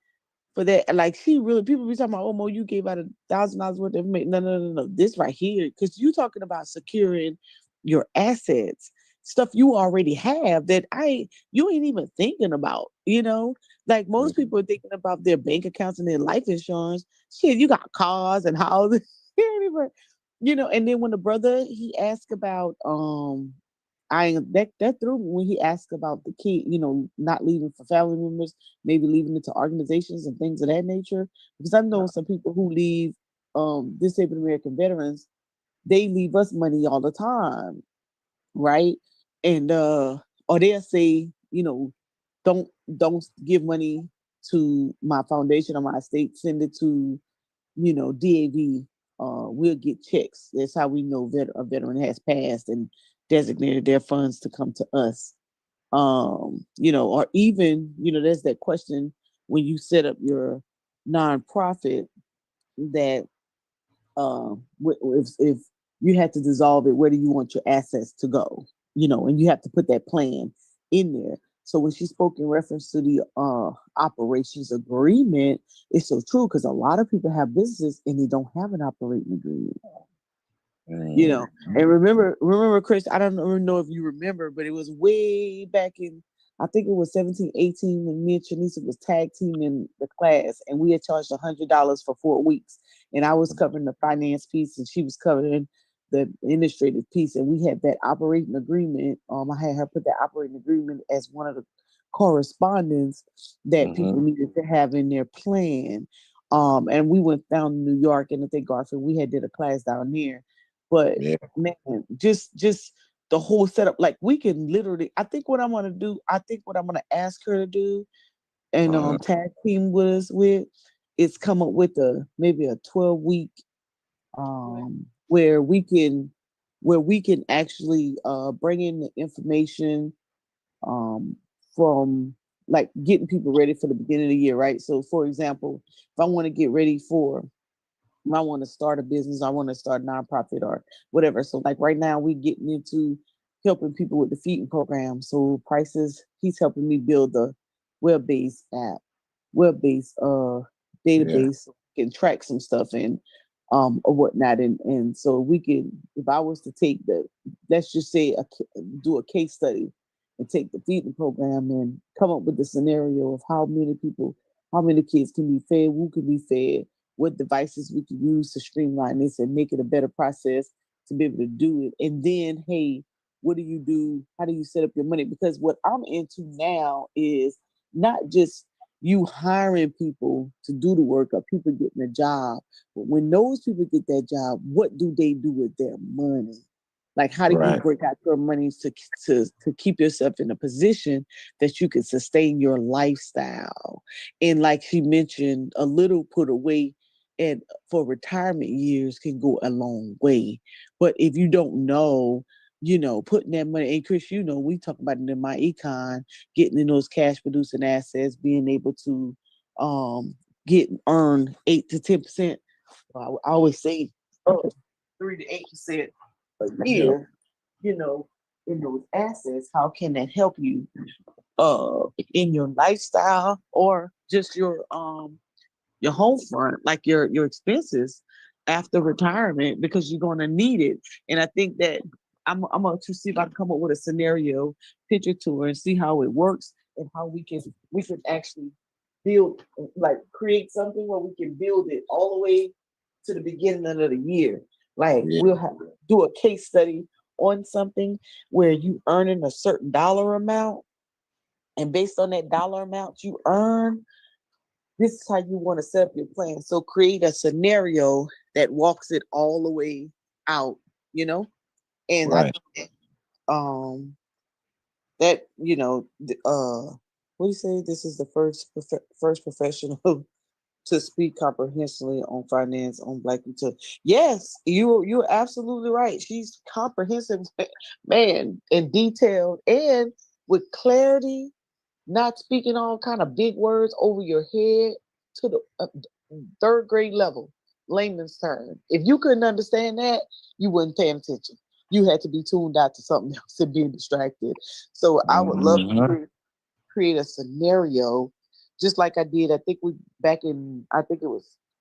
for that. Like, she really, people be talking about, oh, Mo, you gave out $1,000 worth of information. No. This right here, because you talking about securing your assets, stuff you already have that you ain't even thinking about, Like, most people are thinking about their bank accounts and their life insurance. Shit, you got cars and houses. And then when the brother, he asked about that threw me when he asked about the kid, not leaving for family members, maybe leaving it to organizations and things of that nature. Because I know some people who leave disabled American veterans, they leave us money all the time, right? And or they'll say, don't give money to my foundation or my estate, send it to, DAV. We'll get checks. That's how we know a veteran has passed and designated their funds to come to us. Or even, there's that question when you set up your nonprofit that if you had to dissolve it, where do you want your assets to go? And you have to put that plan in there. So when she spoke in reference to the operations agreement, it's so true, because a lot of people have businesses and they don't have an operating agreement. And remember, Chris, I don't even know if you remember, but it was way back in, I think it was 17, 18, when me and Chanisa was tag team in the class, and we had charged $100 for 4 weeks. And I was covering the finance piece and she was covering the administrative piece. And we had that operating agreement. I had her put that operating agreement as one of the correspondence that people needed to have in their plan. And we went down to New York, and I think Garfield, we had did a class down there. But man, just the whole setup, like we can literally, I think what I'm gonna ask her to do and tag team with us is come up with maybe a 12-week where we can actually bring in the information from like getting people ready for the beginning of the year, right? So for example, if I want to get ready I want to start a business, I want to start a nonprofit or whatever. So like right now we're getting into helping people with the feeding program. So Prices, he's helping me build the web-based app, web-based database, so we can track some stuff and or whatnot. And so we can, if I was to take let's just say do a case study and take the feeding program and come up with the scenario of how many kids can be fed, who can be fed, what devices we can use to streamline this and make it a better process to be able to do it. And then, hey, what do you do? How do you set up your money? Because what I'm into now is not just you hiring people to do the work or people getting a job, but when those people get that job, what do they do with their money? Like, how do you break out your money to keep yourself in a position that you can sustain your lifestyle? And like she mentioned, a little put away and for retirement years can go a long way. But if you don't know, putting that money, and Chris, we talk about it in my econ, getting in those cash producing assets, being able to earn 8 to 10%. I always say 3 to 8% a year, in those assets. How can that help you in your lifestyle or just your home front, like your expenses after retirement, because you're going to need it. And I think that I'm going to see if I can come up with a scenario picture to her and see how it works and how we can actually build, like create something where we can build it all the way to the beginning of the year. Like we'll have to do a case study on something where you earning a certain dollar amount, and based on that dollar amount you earn, this is how you want to set up your plan. So create a scenario that walks it all the way out, and I think that what do you say? This is the first professional to speak comprehensively on finance on Black Utopia. Yes, you're absolutely right. She's comprehensive, man, and detailed and with clarity, not speaking all kind of big words over your head to the third grade level, layman's term. If you couldn't understand that, you wouldn't pay attention. You had to be tuned out to something else and being distracted. So I would love to create a scenario, just like I did. I think it was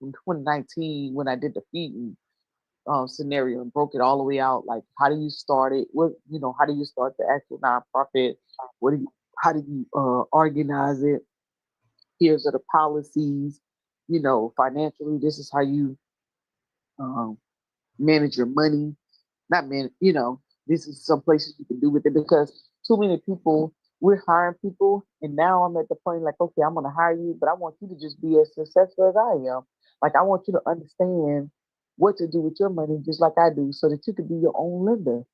in 2019 when I did the feeding scenario and broke it all the way out. Like, how do you start it? How do you start the actual nonprofit? How do you organize it? Here's are the policies. Financially, this is how you manage your money. Not man, this is some places you can do with it, because too many people, we're hiring people, and now I'm at the point like, okay, I'm gonna hire you, but I want you to just be as successful as I am. Like, I want you to understand what to do with your money just like I do, so that you can be your own lender.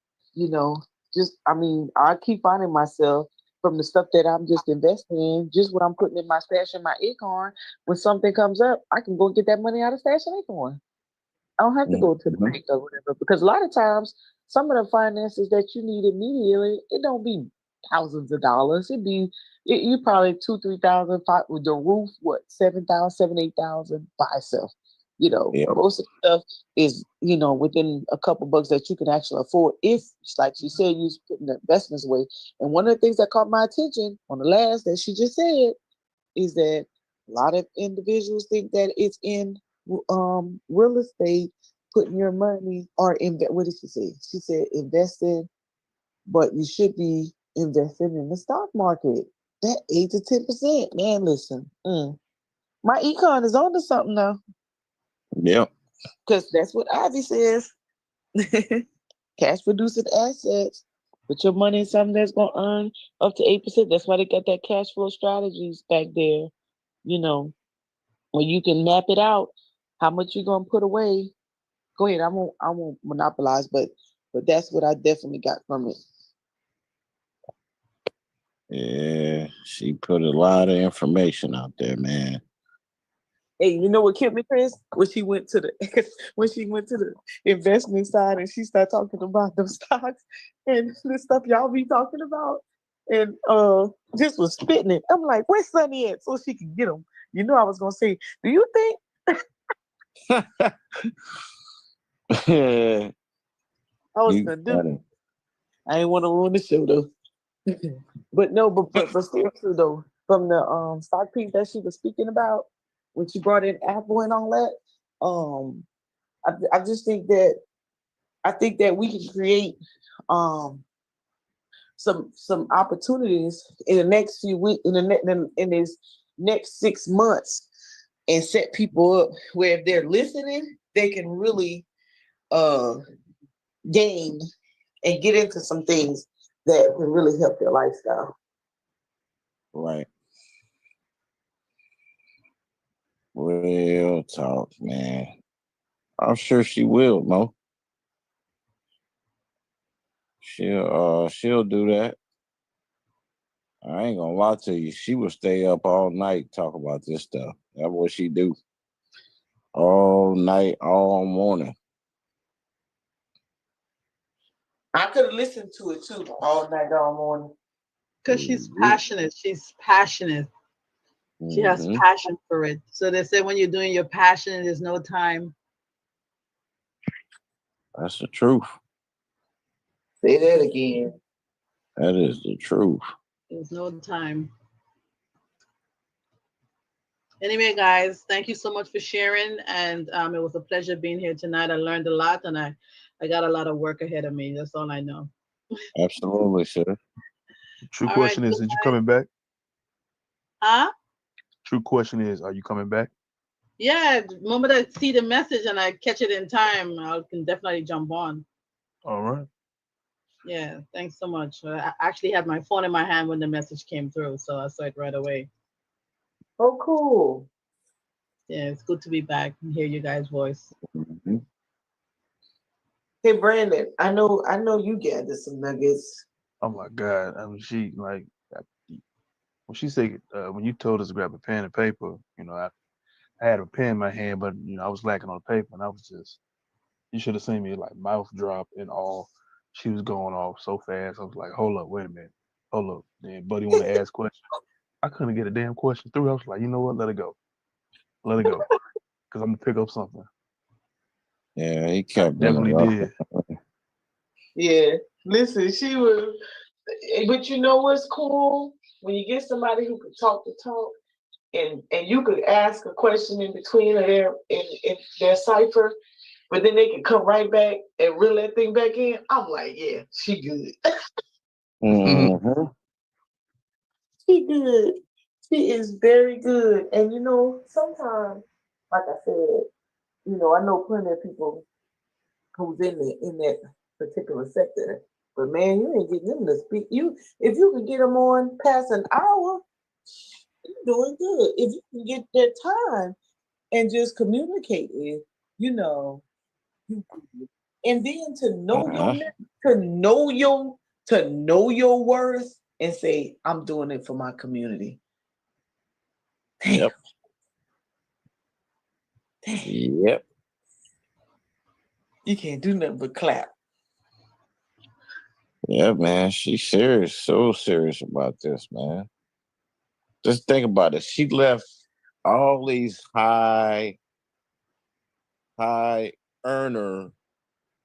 I keep finding myself from the stuff that I'm just investing in, just what I'm putting in my stash and my acorn. When something comes up, I can go get that money out of stash and acorn. I don't have to go to the bank or whatever, because a lot of times some of the finances that you need immediately, it don't be thousands of dollars. You probably 2,000, 3,000, with the roof, 7,000, 8,000 by itself. You know, most of the stuff is, you know, within a couple bucks that you can actually afford if, like she said, you putting the investments away. And one of the things that caught my attention on the last that she just said is that a lot of individuals think that it's in real estate, putting your money or what did she say? She said investing, but you should be investing in the stock market. That 8 to 10%. Man, listen. My econ is on to something now. Yep. Because that's what Ivy says. Cash producing assets. Put your money in something that's going to earn up to 8%. That's why they got that cash flow strategies back there. You know, where you can map it out, how much you're going to put away. Go ahead. I won't monopolize, but that's what I definitely got from it. Yeah, she put a lot of information out there, man. Hey, you know what killed me, Chris? When she went to the investment side and she started talking about them stocks and the stuff y'all be talking about, and just was spitting it. I'm like, where's Sunny at so she can get them? You know, I was gonna say, do you think? I was gonna do it. I ain't want to ruin the show though. But no, but still true though. From the stock piece that she was speaking about when she brought in Apple and all that, I just think that we can create some opportunities in the next few weeks in this next 6 months and set people up where if they're listening, they can really gain and get into some things that can really help their lifestyle. Right. Real talk, man. I'm sure she will, Mo. She'll do that. I ain't gonna lie to you. She will stay up all night talk about this stuff. That's what she do. All night, all morning. I could have listened to it too all night, all morning. Because she's passionate. She's passionate. She has passion for it. So they say when you're doing your passion, there's no time. That's the truth. Say that again. That is the truth. There's no time. Anyway, guys, thank you so much for sharing. And it was a pleasure being here tonight. I learned a lot and I got a lot of work ahead of me. That's all I know. Absolutely, sir. True question is you coming back? Huh? True question is, are you coming back? Yeah, the moment I see the message and I catch it in time, I can definitely jump on. All right. Yeah, thanks so much. I actually had my phone in my hand when the message came through, so I saw it right away. Oh, cool. Yeah, it's good to be back and hear you guys' voice. Mm-hmm. Hey, Brandon, I know you gathered some nuggets. Oh my God! I mean, she like when she said when you told us to grab a pen and paper, you know, I had a pen in my hand, but you know, I was lacking on the paper, and I was just, you should have seen me like mouth drop and all. She was going off so fast. I was like, hold up, wait a minute, hold up. Then Buddy want to ask questions. I couldn't get a damn question through. I was like, you know what? Let it go, because I'm gonna pick up something. Yeah, he kept definitely did. Yeah, listen, she was, but you know what's cool? When you get somebody who can talk the talk, and you could ask a question in between of in their cipher, but then they can come right back and reel that thing back in. I'm like, yeah, she good. Mm-hmm. She good. She is very good. And you know, sometimes, like I said, you know, I know plenty of people who's in that particular sector. But man, you ain't getting them to speak. If you can get them on past an hour, you're doing good. If you can get their time and just communicate with, you know, and then to know your worth and say, I'm doing it for my community. Damn. Yep. Damn. Yep. You can't do nothing but clap. Yeah, man. She's serious, so serious about this, man. Just think about it. She left all these high high earner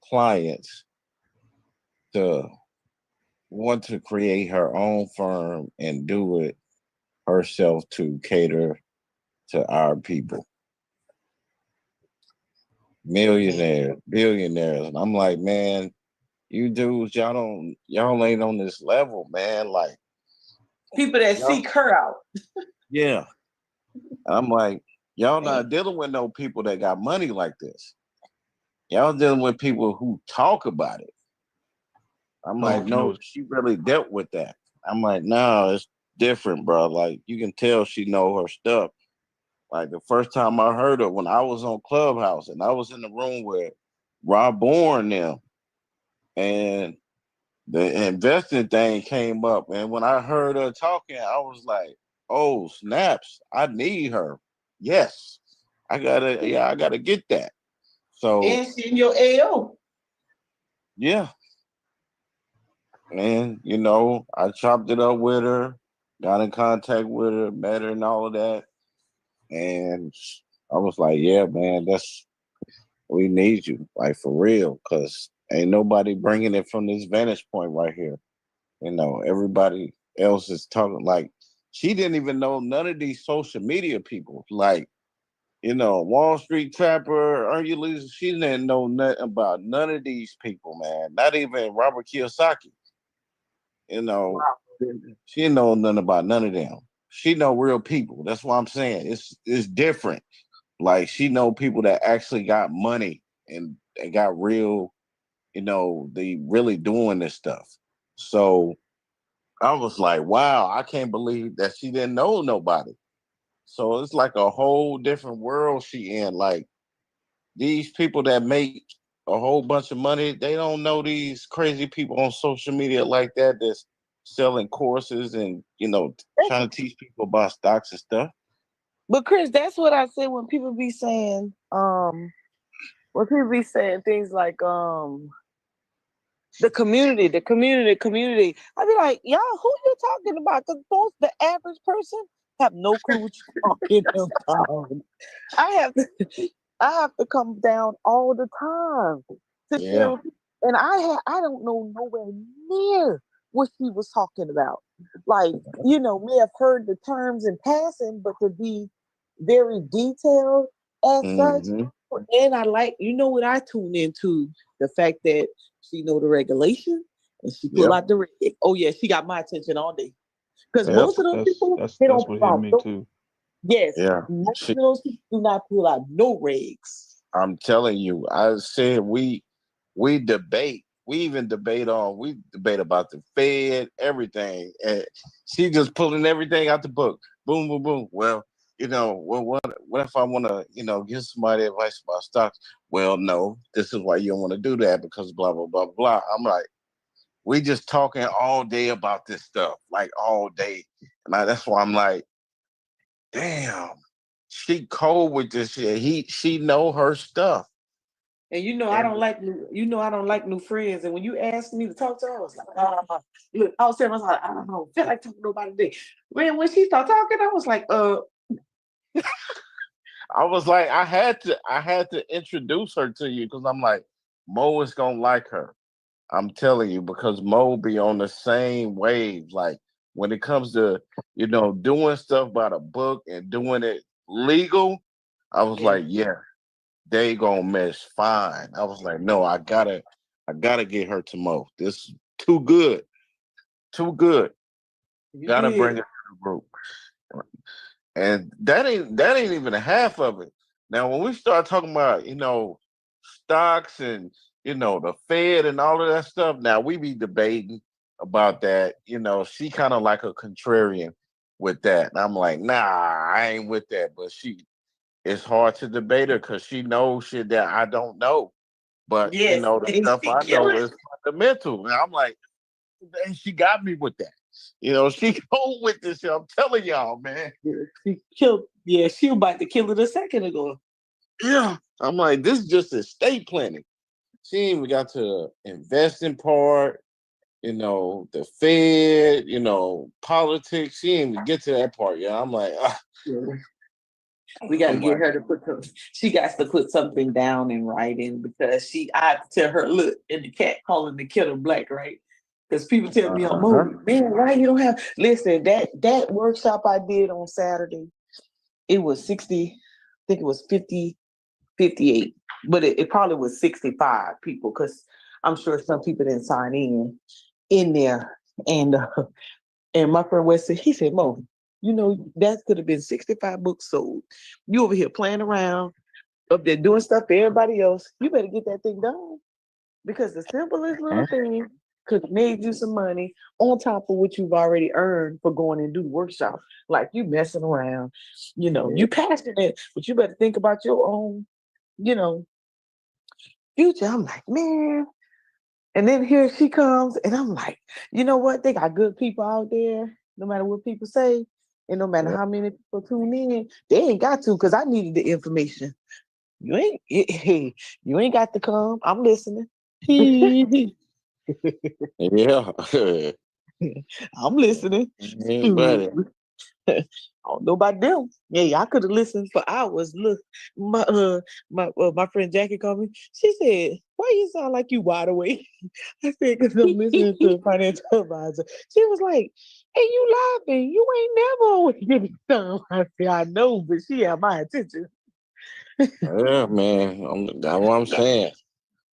clients to want to create her own firm and do it herself to cater to our people. Millionaires, billionaires. And I'm like, man, you dudes, y'all ain't on this level, man. Like people that seek her out. Yeah. I'm like, y'all not dealing with no people that got money like this. Y'all dealing with people who talk about it. I'm like, no, she really dealt with that. I'm like, no, it's different, bro. Like, you can tell she know her stuff. Like, the first time I heard her, when I was on Clubhouse, and I was in the room with Rob Bourne now, and the investing thing came up. And when I heard her talking, I was like, oh, snaps, I need her. Yes, I gotta get that. So, and she in your AO. Yeah. And, I chopped it up with her, got in contact with her, met her and all of that. And I was like, yeah, man, we need you, like, for real, because ain't nobody bringing it from this vantage point right here. Everybody else is talking, like, she didn't even know none of these social media people. Like, Wall Street Trapper, Lisa, she didn't know nothing about none of these people, man. Not even Robert Kiyosaki. Wow. She didn't know nothing about none of them. She know real people. That's what I'm saying. It's different. Like, she know people that actually got money and got real, they really doing this stuff. So I was like, wow, I can't believe that she didn't know nobody. So it's like a whole different world she in. Like, these people that make a whole bunch of money, they don't know these crazy people on social media like that's selling courses and, trying to teach people about stocks and stuff. But Chris, that's what I say when people be saying, things like, the community. I be like, y'all, who you talking about? Because the average person have no clue what you're talking about. I have to come down all the time to share with people. And I don't know nowhere near what she was talking about. Like, may have heard the terms in passing, but to be very detailed as such. And I like, what I tune into? The fact that she know the regulation and she pull out the reg. Oh yeah, she got my attention all day. Because most of those people, they don't pull out me too. Yes. Yeah. Most of those people do not pull out no regs. I'm telling you, I said we debate. We debate about the Fed, everything. And she just pulling everything out the book. Boom, boom, boom. Well, what if I want to, give somebody advice about stocks? Well, no, this is why you don't want to do that because blah, blah, blah, blah. I'm like, we just talking all day about this stuff, like all day. And that's why I'm like, damn, she cold with this shit. She know her stuff. And I don't like new friends. And when you asked me to talk to her, I was like, look, I was telling myself, I don't know, feel like talking to nobody today. When she started talking, I was like, I was like, I had to introduce her to you because I'm like, Mo is gonna like her. I'm telling you, because Mo be on the same wave. Like, when it comes to, doing stuff by the book and doing it legal, I was like, yeah, they gonna mesh fine. I was like, no, I gotta get her to Mo. This is too good. Gotta bring it to the group. And that ain't even a half of it. Now, when we start talking about, stocks and, the Fed and all of that stuff, now we be debating about that. She kind of like a contrarian with that. And I'm like, nah, I ain't with that. But it's hard to debate her because she knows shit that I don't know. But, the stuff I know is fundamental. And I'm like, and she got me with that. She go with this shit. I'm telling y'all, man. She about to kill it a second ago. Yeah. I'm like, this is just estate planning. She ain't even got to investing part, the Fed, politics. She ain't even get to that part. Yeah. I'm like, We got to get her to she got to put something down in writing because I had to tell her, look, and the cat calling the killer black, right? Because people tell me I'm old. Man, why you don't have, listen, that workshop I did on Saturday, it was 60, I think it was 50, 58, but it probably was 65 people because I'm sure some people didn't sign in there. And my friend Wes said, he said, Mo, you know, that could have been 65 books sold. You over here playing around, up there doing stuff for everybody else. You better get that thing done because the simplest little thing could have made you some money on top of what you've already earned for going and do the workshop. Like you messing around, you know, you passionate, but you better think about your own, you know, future. I'm like, man. And then here she comes, and I'm like, you know what? They got good people out there, no matter what people say, and no matter how many people tune in, they ain't got to, because I needed the information. You ain't got to come. I'm listening. Yeah. I'm listening. I don't know about them. Yeah, I could have listened for hours. Look, my friend Jackie called me. She said, "Why you sound like you wide awake?" I said, "Because I'm listening to a financial advisor." She was like, "Hey, you laughing? You ain't never awake every time." I said, "I know, but she had my attention." Yeah, man. That's what I'm saying.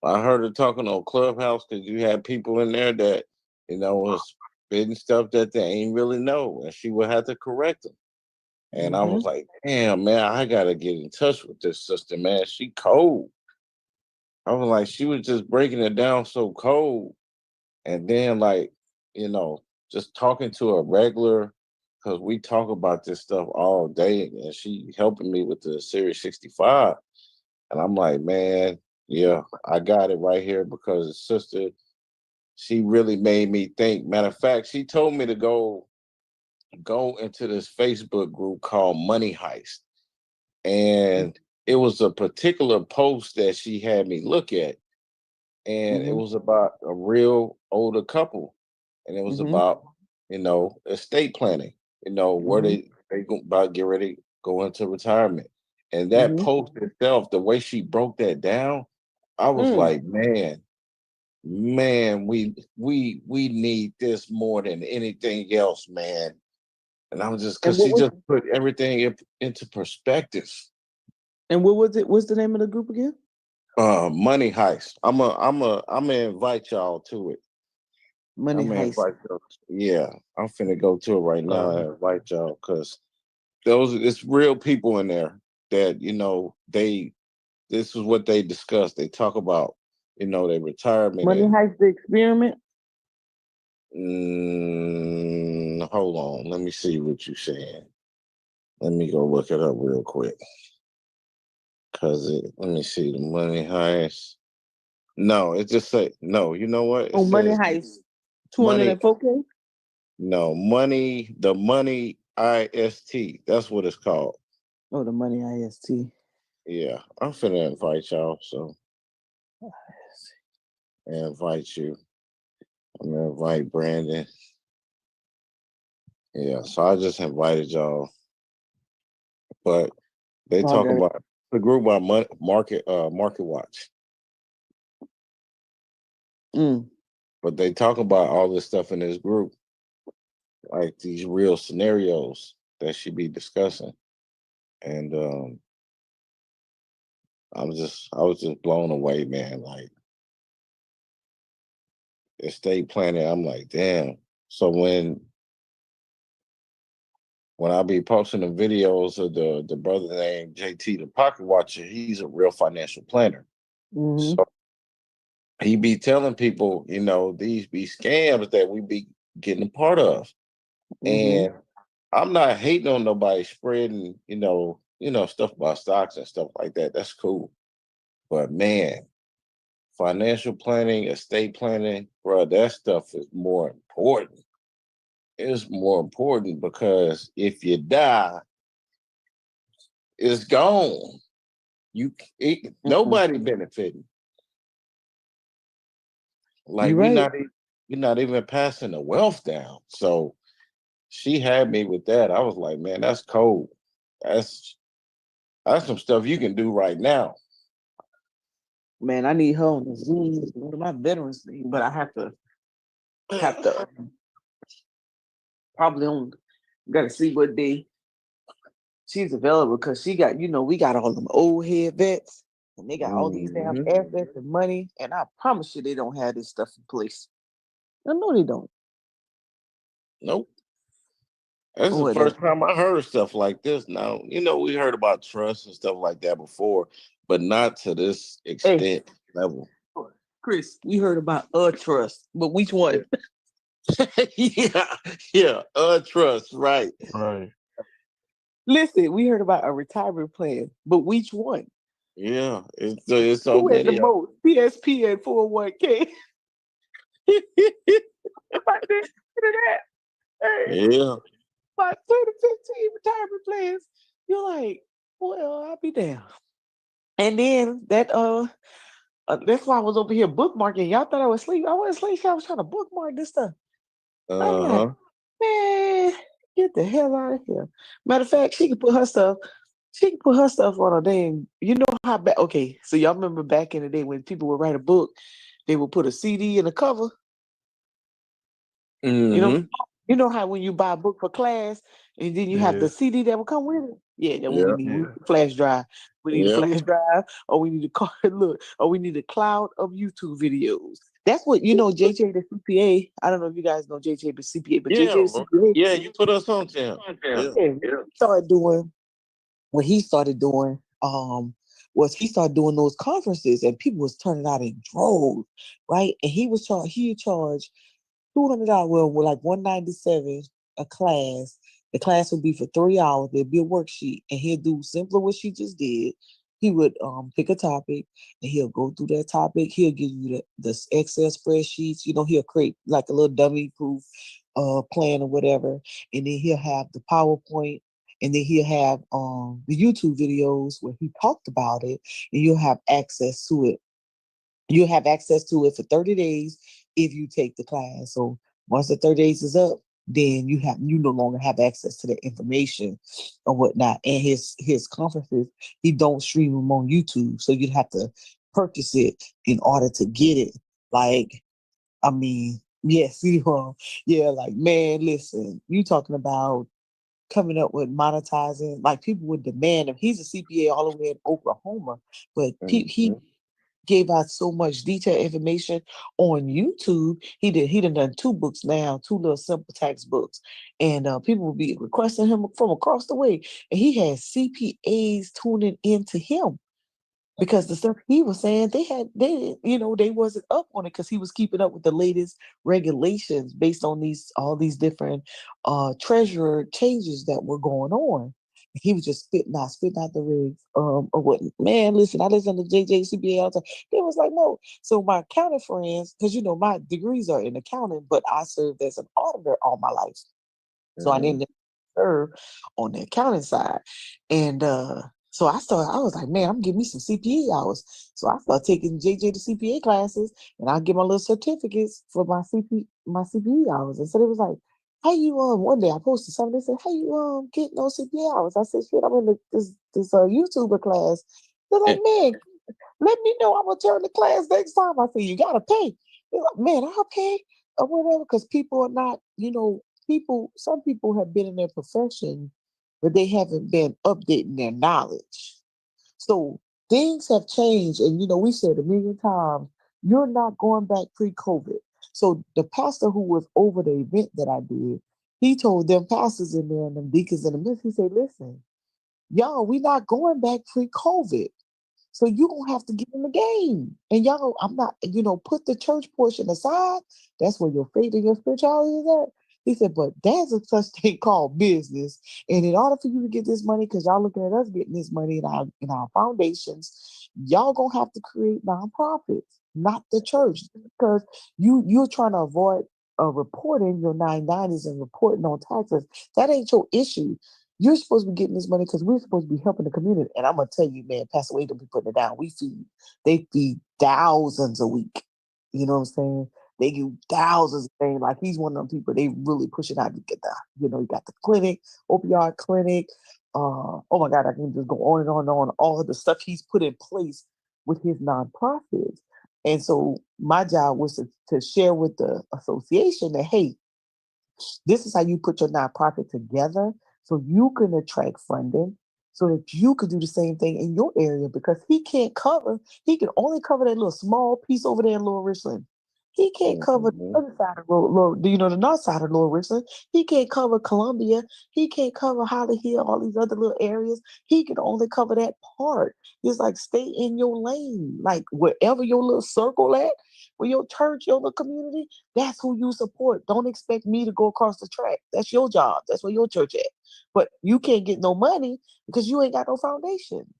I heard her talking on Clubhouse because you had people in there that, you know, was spitting stuff that they ain't really know, and she would have to correct them. And I was like, damn, man, I got to get in touch with this sister, man. She cold. I was like, she was just breaking it down so cold. And then, like, you know, just talking to a regular, because we talk about this stuff all day, and she helping me with the Series 65. And I'm like, man, yeah, I got it right here because the sister, she really made me think. Matter of fact, she told me to go into this Facebook group called Money Heist. And it was a particular post that she had me look at. And it was about a real older couple. And it was about, you know, estate planning, you know, where they go about get ready to go into retirement. And that post itself, the way she broke that down, I was like, man, we need this more than anything else, man. And I'm just because she just put everything into perspective. And what was it? What's the name of the group again? Money Heist. I'm gonna invite y'all to it. Money Heist. Yeah, I'm finna go to it right now and invite y'all because it's real people in there that, you know, this is what they discuss. They talk about, you know, their retirement. Money Heist, the experiment. Hold on, let me see what you're saying. Let me go look it up real quick. Let me see the Money Heist. No, it just say no. You know what? It Money Heist. 204K. No, the Money IST. That's what it's called. Oh, the Money IST. Yeah, I'm finna invite y'all. So, invite you. I'm gonna invite Brandon. Yeah, so I just invited y'all. But they talk about the group by Market Watch. But they talk about all this stuff in this group, like these real scenarios that she be discussing. And I was just blown away, man. Like estate planning, I'm like, damn. So when I be posting the videos of the brother named JT the Pocket Watcher, he's a real financial planner. So he be telling people, you know, these be scams that we be getting a part of. And I'm not hating on nobody spreading, you know, stuff about stocks and stuff like that. That's cool. But man, financial planning, estate planning, bro, that stuff is more important. It's more important because if you die, it's gone. Nobody benefiting. Like you're not even passing the wealth down. So she had me with that. I was like, man, that's cold. That's some stuff you can do right now. Man, I need her on the Zoom. One of my veterans thing, but I have to probably on. Got to see what day she's available because she got, we got all them old head vets and they got all these damn assets and money, and I promise you they don't have this stuff in place. I know they don't. Nope. That's the first time I heard stuff like this. Now, we heard about trust and stuff like that before, but not to this extent level. Chris, we heard about a trust, but which one? yeah, trust, right. Right. Listen, we heard about a retirement plan, but which one? Yeah, it's so who many. The most? PSP and 401k. About this, that. Hey, yeah. About 2 to 15 retirement plans. You're like, well, I'll be down. And then that's why I was over here bookmarking. Y'all thought I was asleep. I wasn't asleep. I was trying to bookmark this stuff. I'm like, man, get the hell out of here. Matter of fact, she can put her stuff on a dang. You know how bad? Okay, so y'all remember back in the day when people would write a book, they would put a CD in the cover. Mm-hmm. You know how when you buy a book for class and then you have the CD that will come with it? Yeah, that we need a flash drive. We need a flash drive, or we need a card. Look, or we need a cloud of YouTube videos. That's what JJ the CPA. I don't know if you guys know JJ the CPA, but JJ the CPA. Yeah, you put us on to him. What he started doing was he started doing those conferences, and people was turning out in droves, right? And he charged $200, well, like $197 a class. The class would be for 3 hours. There'd be a worksheet, and he'll do simpler what she just did. He would pick a topic, and he'll go through that topic. He'll give you the Excel spreadsheets. He'll create like a little dummy proof plan or whatever, and then he'll have the PowerPoint, and then he'll have the YouTube videos where he talked about it, and you'll have access to it. You'll have access to it for 30 days if you take the class. So once the 30 days is up, then you no longer have access to the information or whatnot. And his conferences, he don't stream them on YouTube. So you'd have to purchase it in order to get it. Like, I mean, yes, like, man, listen, you talking about coming up with monetizing, like people would demand him. He's a CPA all the way in Oklahoma, but he gave out so much detailed information on YouTube. He done 2 books now, 2 little simple tax books, and people will be requesting him from across the way, and he has CPAs tuning into him because the stuff he was saying they wasn't up on it because he was keeping up with the latest regulations based on all these different treasurer changes that were going on. He was just spitting out the rigs. Or what? Man, listen, I listen to JJCPA all the time. It was like, no. So my accounting friends, because my degrees are in accounting, but I served as an auditor all my life. So I didn't serve on the accounting side. And so I was like, man, I'm getting me some CPA hours. So I started taking JJ the CPA classes, and I get my little certificates for my CPA hours. And so it was like, how you one day I posted something, they said, how you getting those CPA hours? I said, shit, I'm in this YouTuber class. They're like, man, let me know. I'm gonna turn the class next time. I said, you gotta pay. They're like, man, I'll pay or whatever, because people are not, some people have been in their profession, but they haven't been updating their knowledge. So things have changed, and we said a million times, you're not going back pre-COVID. So the pastor who was over the event that I did, he told them pastors in there and them deacons and the ministers, he said, listen, y'all, we not going back pre-COVID. So you're going to have to get in the game. And y'all, I'm not, put the church portion aside. That's where your faith and your spirituality is at. He said, but there's a such thing called business. And in order for you to get this money, because y'all looking at us getting this money in our foundations, y'all going to have to create nonprofits, not the church. Because you're trying to avoid reporting your 990s and reporting on taxes. That ain't your issue. You're supposed to be getting this money because we're supposed to be helping the community. And I'm going to tell you, man, Pastor Wade don't be putting it down. They feed thousands a week. You know what I'm saying? They give thousands of things. Like, he's one of them people, they really push it out to get you got the clinic, opioid clinic, oh my God, I can just go on and on and on, all of the stuff he's put in place with his nonprofits. And so my job was to share with the association that, hey, this is how you put your nonprofit together so you can attract funding so that you could do the same thing in your area, because he can only cover that little small piece over there in Lower Richland. He can't cover the other side of the north side of Lower Richland. He can't cover Columbia. He can't cover Holly Hill, all these other little areas. He can only cover that part. It's like, stay in your lane. Like, wherever your little circle at, where your church, your little community, that's who you support. Don't expect me to go across the track. That's your job. That's where your church at. But you can't get no money because you ain't got no foundation.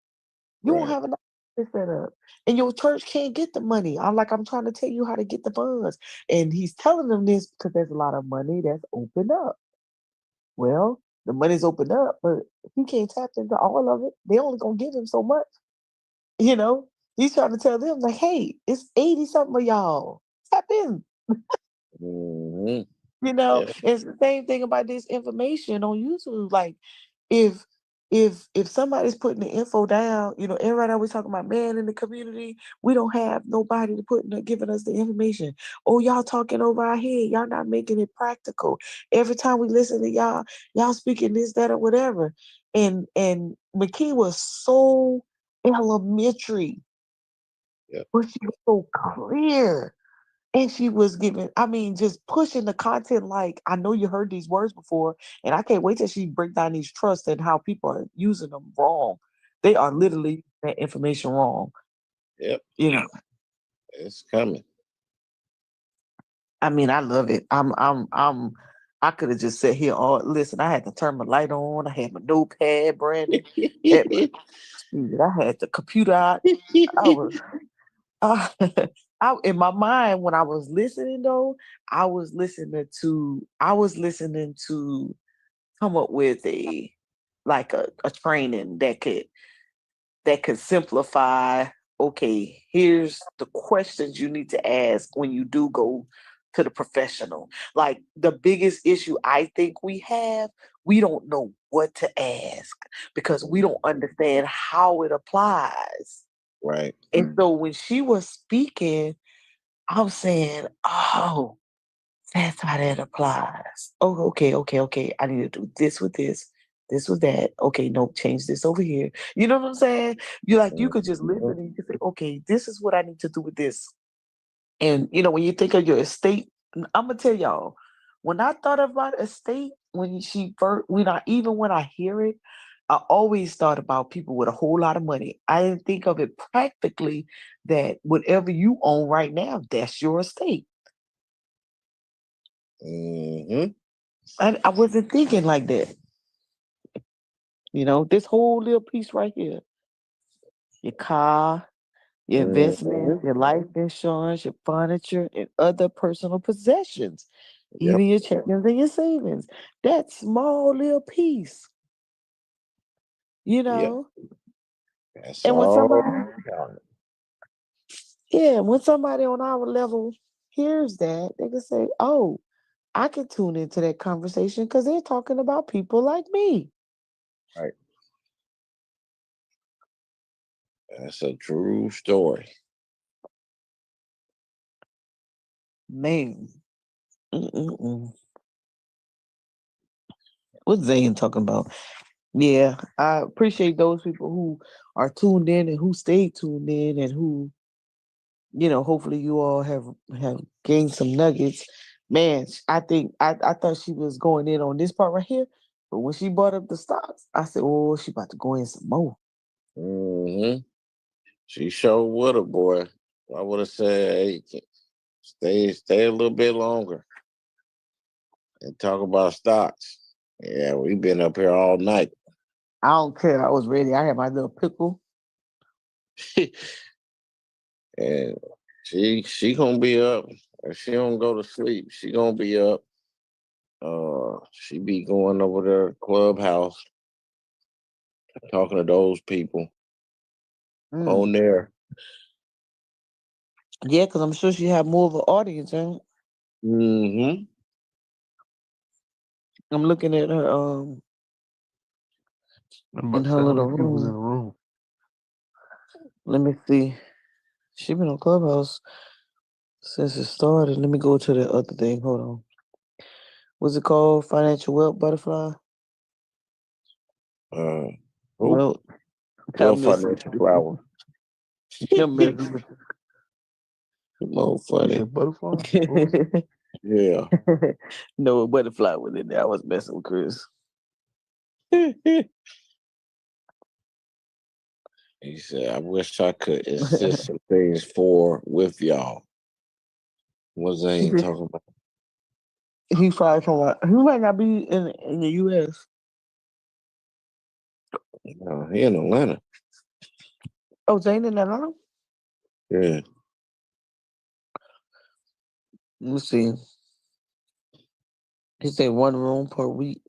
You don't have enough to set up. And your church can't get the money. I'm trying to tell you how to get the funds. And he's telling them this because there's a lot of money that's opened up. Well, the money's opened up, but he can't tap into all of it. They only gonna give him so much. He's trying to tell them, like, hey, it's 80 something of y'all. Tap in. It's the same thing about this information on YouTube. Like, if somebody's putting the info down, everybody always talking about, man, in the community, we don't have nobody giving us the information. Oh, y'all talking over our head. Y'all not making it practical. Every time we listen to y'all speaking this, that, or whatever. And McKee was so elementary, but she was so clear. And she was just pushing the content. Like, I know you heard these words before, and I can't wait till she break down these trusts and how people are using them wrong. They are literally using that information wrong. Yep. It's coming. I love it. I could have just sat here. Listen, I had to turn my light on. I had my notepad, Brandon. I had the computer out. I was. In my mind, when I was listening, though, I was listening to come up with a training that could simplify. Okay, here's the questions you need to ask when you do go to the professional. Like, the biggest issue I think we have, we don't know what to ask because we don't understand how it applies. Right. And so when she was speaking, I'm saying, oh, that's how that applies. Oh, okay. I need to do this with this with that. Okay, no, change this over here. You know what I'm saying? You could just listen and you could say, okay, this is what I need to do with this. And when you think of your estate, I'm gonna tell y'all, when I thought about estate, when I hear it, I always thought about people with a whole lot of money. I didn't think of it practically that whatever you own right now, that's your estate. I wasn't thinking like that. This whole little piece right here, your car, your investments, your life insurance, your furniture, and other personal possessions, even your checkings and your savings. That small little piece, That's and when all. somebody on our level hears that, they can say, oh, I can tune into that conversation because they're talking about people like me. Right. That's a true story. Man. What's Zane talking about? Yeah, I appreciate those people who are tuned in and who stay tuned in and who, hopefully you all have gained some nuggets. Man, I think I thought she was going in on this part right here, but when she brought up the stocks, I said, oh, she about to go in some more. She sure would have, boy. I would have said, hey, stay a little bit longer and talk about stocks. Yeah, we've been up here all night. I don't care. I was ready. I had my little pickle. And she gonna be up. If she don't go to sleep, she gonna be up. She be going over there to Clubhouse, talking to those people on there. Yeah, because I'm sure she have more of an audience, huh? I'm looking at her I'm in about to her say, how little many people was in the room. room? Let me see. She been on Clubhouse since it started. Let me go to the other thing. Hold on. What's it called? Financial Wealth Butterfly? Who? Well, Well, financial flower. I'm messing with More You funny. said butterfly? What was it? Yeah. No, Butterfly was in there. I was messing with Chris. He said, I wish I could insist some things with y'all. What Zane talking about? He probably from he might not be in the US. No, he in Atlanta. Oh, Zane in Atlanta? Yeah. Let me see. He said 1 room per week.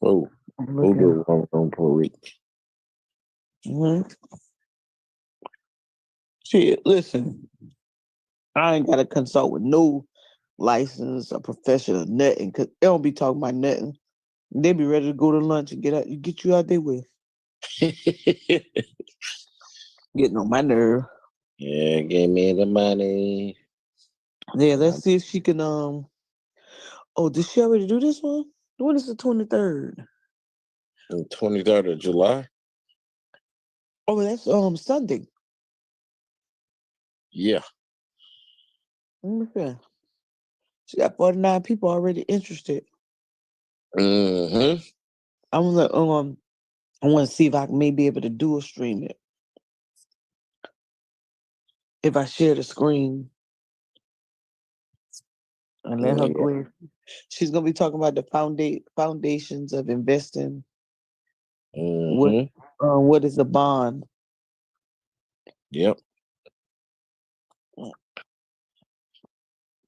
Who do 1 room per week? Mm-hmm. Shit, listen. I ain't gotta consult with no license or professional nothing, cause they don't be talking about nothing. They be ready to go to lunch and get you out there with. Getting on my nerve. Yeah, give me the money. Yeah, let's see if she can oh, did she already do this one? When is the 23rd? 23rd of July? Oh, that's Sunday. Yeah. Okay. She got 49 people already interested. Mm-hmm. I'm like, I want to see if I may be able to dual stream it. If I share the screen and let her go in. She's gonna be talking about the foundations of investing. Mm-hmm. What is a bond? Yep.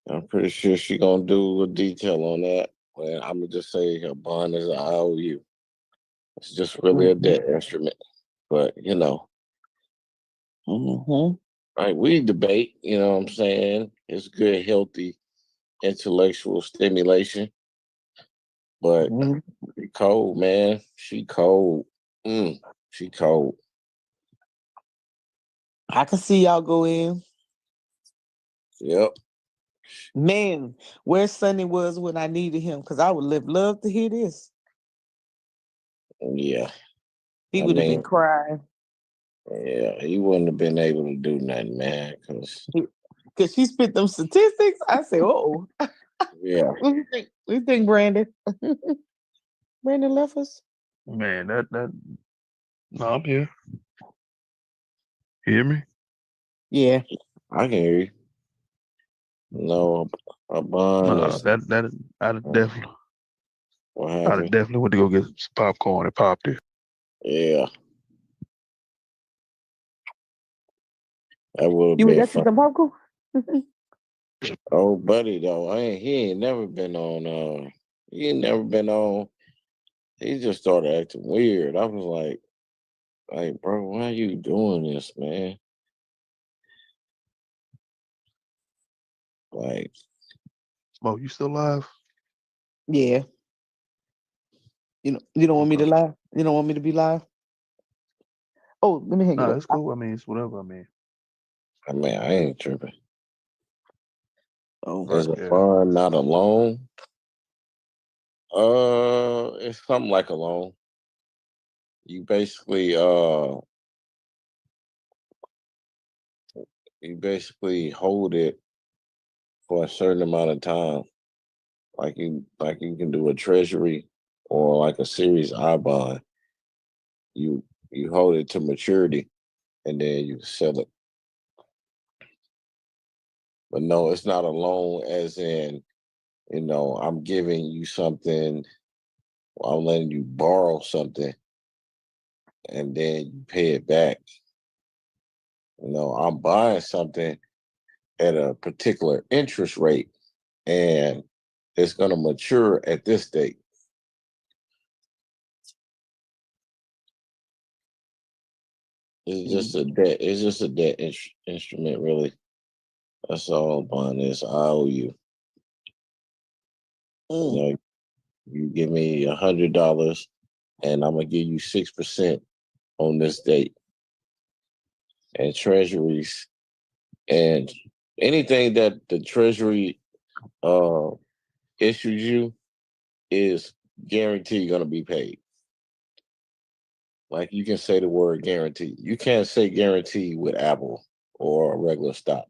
I'm pretty sure she's gonna do a detail on that. Well, I'm gonna just say her bond is an IOU. It's just really a debt instrument. But right, we debate, you know what I'm saying? It's good, healthy, intellectual stimulation. But she cold, man. She cold. She cold. I can see y'all go in. Yep. Man, where Sonny was when I needed him, because I would love to hear this. Yeah. He would have been crying. Yeah, he wouldn't have been able to do nothing, man, because she spit them statistics. I said, oh. Yeah. What you think, Brandon? Brandon left us? Man, no, I'm here. Hear me? Yeah. I can hear you. No, a bond is I'd definitely what happened? I'd definitely went to go get some popcorn and popped it. Yeah. That would have you been would fun. some popcorn? Oh, buddy, though, he ain't never been on. He ain't never been on. He just started acting weird. I was like, bro, why are you doing this, man? Like, Smoke, you still live? Yeah. You don't want me to lie? You don't want me to be live? Oh, let me hang it up. It's cool. I mean, it's whatever. I ain't tripping. Oh, is a bond not a loan? It's something like a loan. You basically hold it for a certain amount of time. Like you can do a treasury or like a series I bond. You hold it to maturity and then you sell it. But no, it's not a loan as in, I'm giving you something, I'm letting you borrow something and then you pay it back. I'm buying something at a particular interest rate and it's going to mature at this date. It's just a debt instrument, really. That's all bond is. I owe you. You give me $100, and I'm gonna give you 6% on this date. And treasuries and anything that the treasury uh issues you is guaranteed gonna be paid. Like you can say the word guarantee. You can't say guarantee with Apple or a regular stock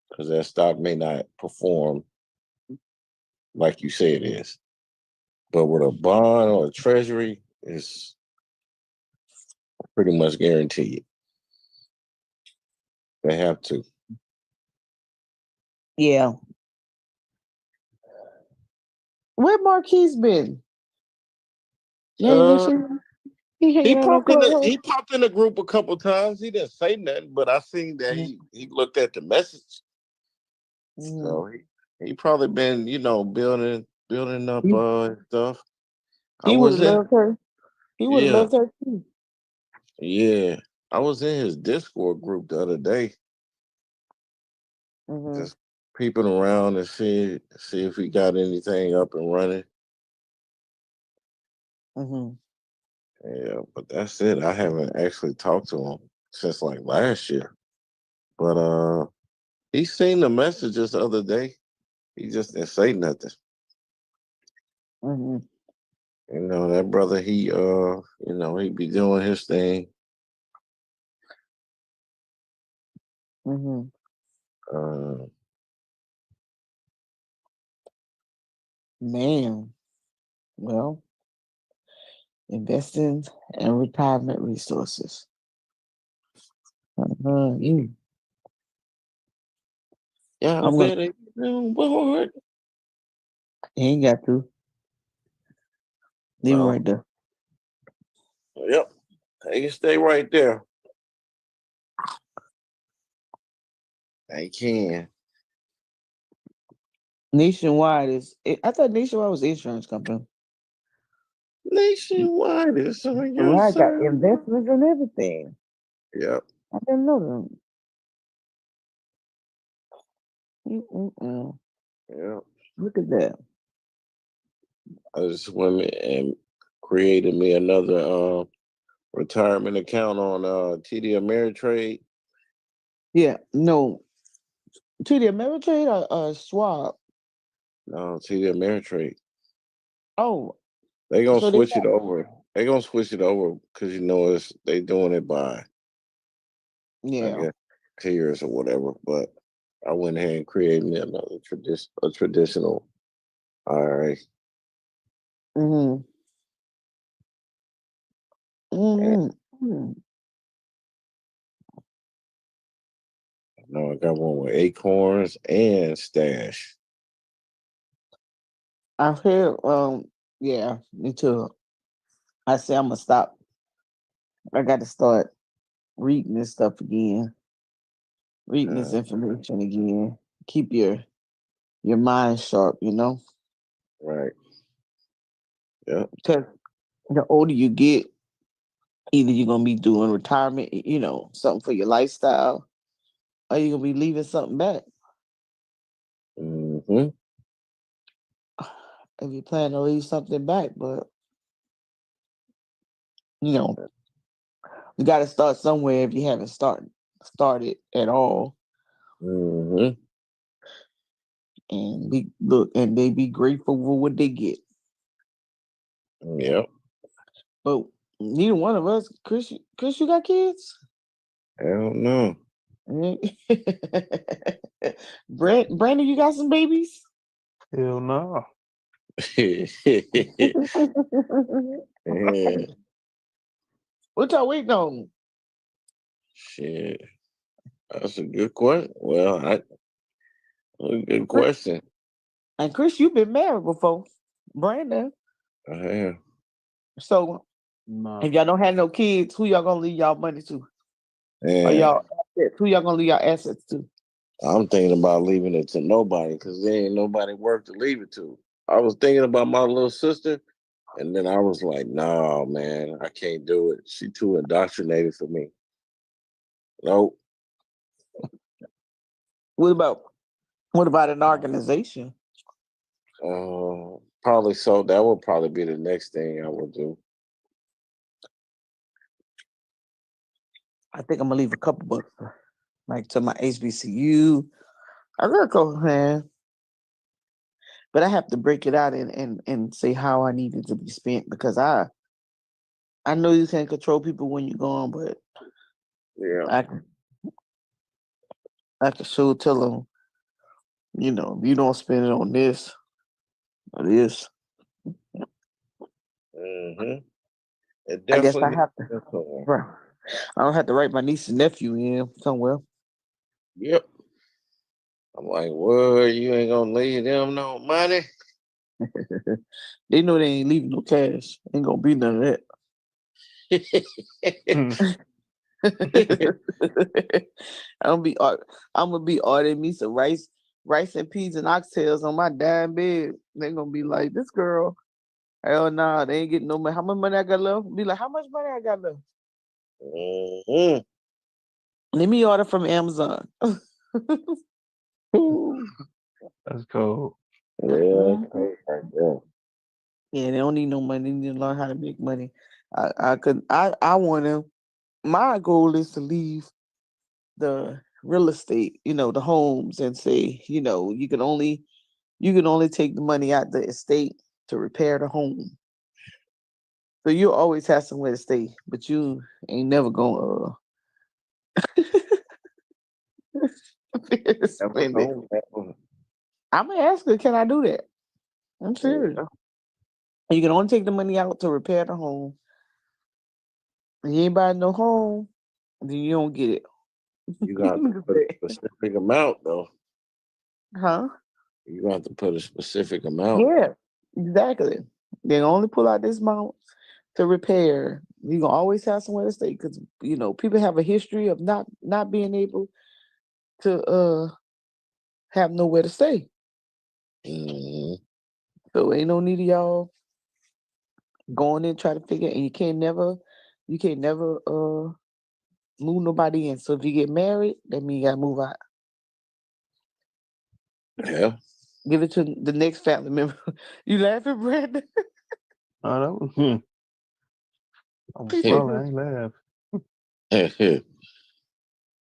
because that stock may not perform like you say it is. But with a bond or a treasury, it's pretty much guaranteed. They have to. Yeah. Where Marquise been? Yeah, he hanging out on Clubhouse. He popped in the group a couple times. He didn't say nothing, but I seen that he looked at the message. So he probably been, building up stuff. He would have loved her. He would have loved her too. Yeah. I was in his Discord group the other day. Just peeping around and see if he got anything up and running. Yeah, but that's it. I haven't actually talked to him since like last year. But he seen the messages the other day. He just didn't say nothing. That brother, he be doing his thing. Man, well, investing in retirement resources. Yeah, I bet it. He ain't got to. Leave him right there. Yep. They can stay right there. They can. Nationwide I thought Nationwide was an insurance company. Nationwide is on your I got side. investments and everything. Yep. I didn't know them. Yeah. Look at that. I just went and created me another retirement account on TD Ameritrade. Yeah, no. TD Ameritrade or Schwab? No, TD Ameritrade. Oh. They gonna switch it over. They gonna switch it over because they doing it by I guess tiers or whatever. But I went ahead and created me another traditional IRA. No, I got one with Acorns and Stash. I've heard, yeah, me too. I say I'm gonna stop. I got to start reading this stuff again, reading this information again. Keep your mind sharp, Right. Yeah. Because the older you get, either you're gonna be doing retirement, something for your lifestyle, or you're gonna be leaving something back. If you plan to leave something back, but you got to start somewhere if you haven't started at all. And they be grateful for what they get. Yep. But neither one of us, Chris, you got kids? Hell no. Brandon, you got some babies? Hell no. Yeah. What y'all waiting on? Shit. That's a good question. Well, a good question. And Chris, you've been married before. Brandon. I have. So if y'all don't have no kids, who y'all gonna leave y'all money to? Or y'all assets? Who y'all gonna leave y'all assets to? I'm thinking about leaving it to nobody because there ain't nobody worth to leave it to. I was thinking about my little sister, and then I was like, no, man, I can't do it. She too indoctrinated for me. Nope. What about an organization? Probably so. That would probably be the next thing I would do. I think I'm gonna leave a couple bucks, like to my HBCU. I got a couple, man, but I have to break it out and say how I need it to be spent because I know you can't control people when you're gone, but Yeah. I can sure tell them, if you don't spend it on this or this. Mm-hmm. It I guess definitely I have to. needs to. Right. I don't have to write my niece and nephew in somewhere. Yep. I'm like, well, you ain't gonna leave them no money. They know they ain't leaving no cash. Ain't gonna be none of that. I'm gonna be ordering me some rice and peas and oxtails on my dying bed. They're gonna be like, this girl, hell nah, they ain't getting no money. How much money I got left? Be like, how much money I got left? Mm-hmm. Let me order from Amazon. That's cool. Yeah. Yeah, they don't need no money. They need to learn how to make money. I want to. My goal is to leave the real estate, the homes, and say, you can only take the money out the estate to repair the home. So you'll always have somewhere to stay, but you ain't never gonna spend it. I'm gonna ask her, can I do that? I'm serious. You can only take the money out to repair the home. You ain't buying no home, then you don't get it. You got to put a specific amount though. Huh? You have to put a specific amount. Yeah, exactly. They only pull out this amount to repair. You gonna always have somewhere to stay because people have a history of not being able to have nowhere to stay. Mm-hmm. So ain't no need of y'all going in try to figure. And you can't never move nobody in. So if you get married, that means you gotta move out. Yeah. Give it to the next family member. You laughing, Brandon? Oh, that was. I'm smiling. I ain't laugh.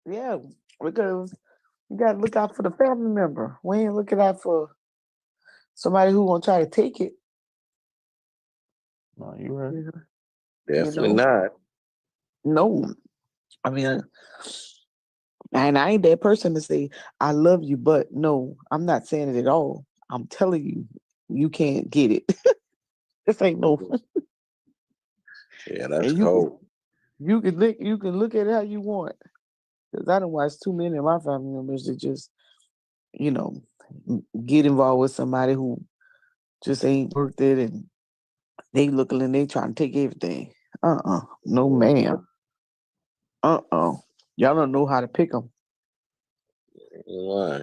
Yeah, because you gotta look out for the family member. We ain't looking out for somebody who gonna try to take it. No, you right. Definitely not. No, I mean, and I ain't that person to say I love you, but no, I'm not saying it at all. I'm telling you, you can't get it. This ain't no. Yeah, that's And cold. You can look at it how you want. Because I don't watch too many of my family members that just, get involved with somebody who just ain't worth it, and they looking and they trying to take everything. No ma'am. Y'all don't know how to pick them. Why?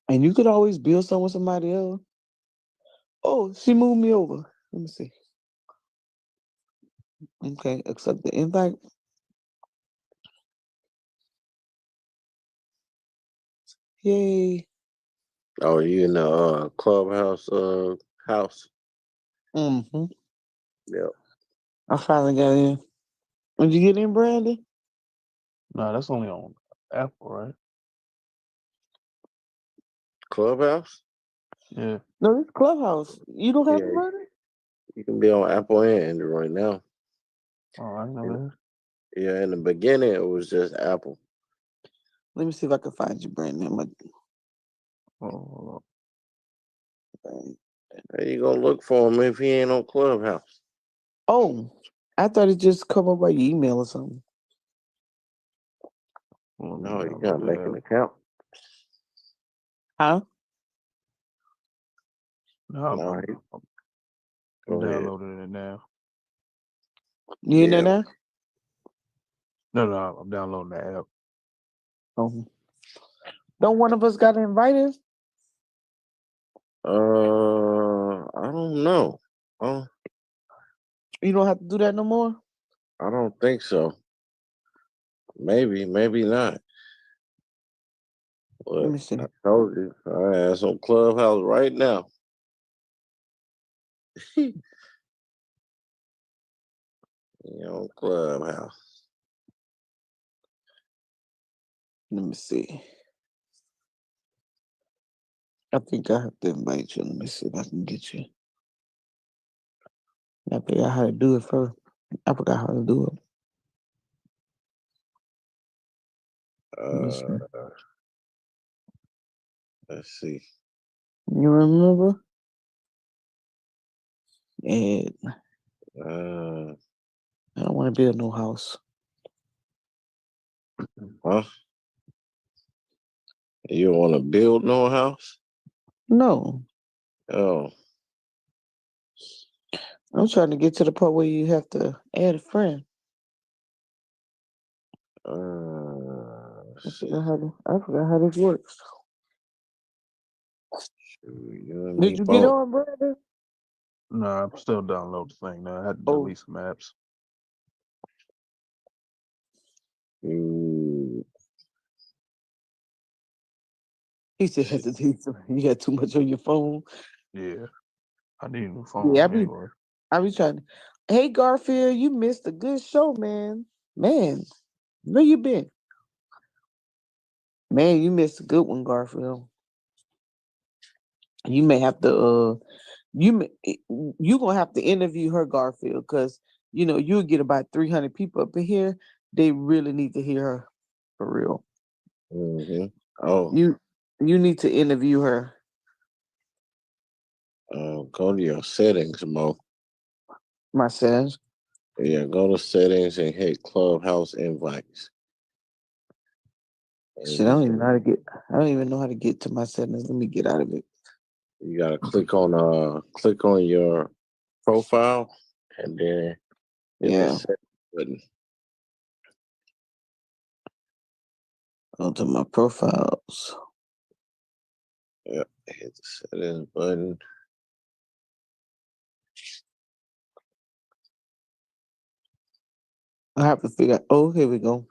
And you could always build something with somebody else. Oh, she moved me over. Let me see. Okay, accept the invite. Yay. Oh, you in the clubhouse house? Mm-hmm. Yep. I finally got in. Did you get in, Brandon? No, that's only on Apple, right? Clubhouse? Yeah. No, it's Clubhouse. You don't have Yeah. it, Brandon? You can be on Apple and Android now. Oh, I know that. Yeah, in the beginning it was just Apple. Let me see if I can find you, Brandon. Oh, How you gonna look for him if he ain't on Clubhouse? Oh, I thought it just come up by your email or something. No, you gotta make an account. Huh? No, I'm Go ahead. downloading it now. You in there now? No, I'm downloading the app. Oh. Don't one of us got invited? I don't know. You don't have to do that no more? I don't think so. Maybe not. But Let me see. I told you, I ass on Clubhouse right now. Clubhouse. Let me see. I think I have to invite you. Let me see if I can get you. I forgot how to do it first. I forgot how to do it. Let's see. You remember? And I don't want to build no house. Huh? You don't want to build no house? No. Oh. I'm trying to get to the part where you have to add a friend. I forgot how this works. Did you get on, brother? No, I'm still downloading the thing now. I had to delete some apps. He said, you got too much on your phone. Yeah. I need a new phone. Yeah, anyway. I be trying to. Hey, Garfield, you missed a good show, man. Man, where you been? Man, you missed a good one, Garfield. You may have to you gonna have to interview her, Garfield, because you'll get about 300 people up in here. They really need to hear her for real. Mm-hmm. Oh, you need to interview her. Go to your settings, Mo. My settings. Yeah, go to settings and hit Clubhouse invites. Shit, I don't even know how to get to my settings. Let me get out of it. You gotta click on your profile and then hit the settings button. Onto my profiles. Yep, hit the settings button. I have to figure out. Oh, here we go.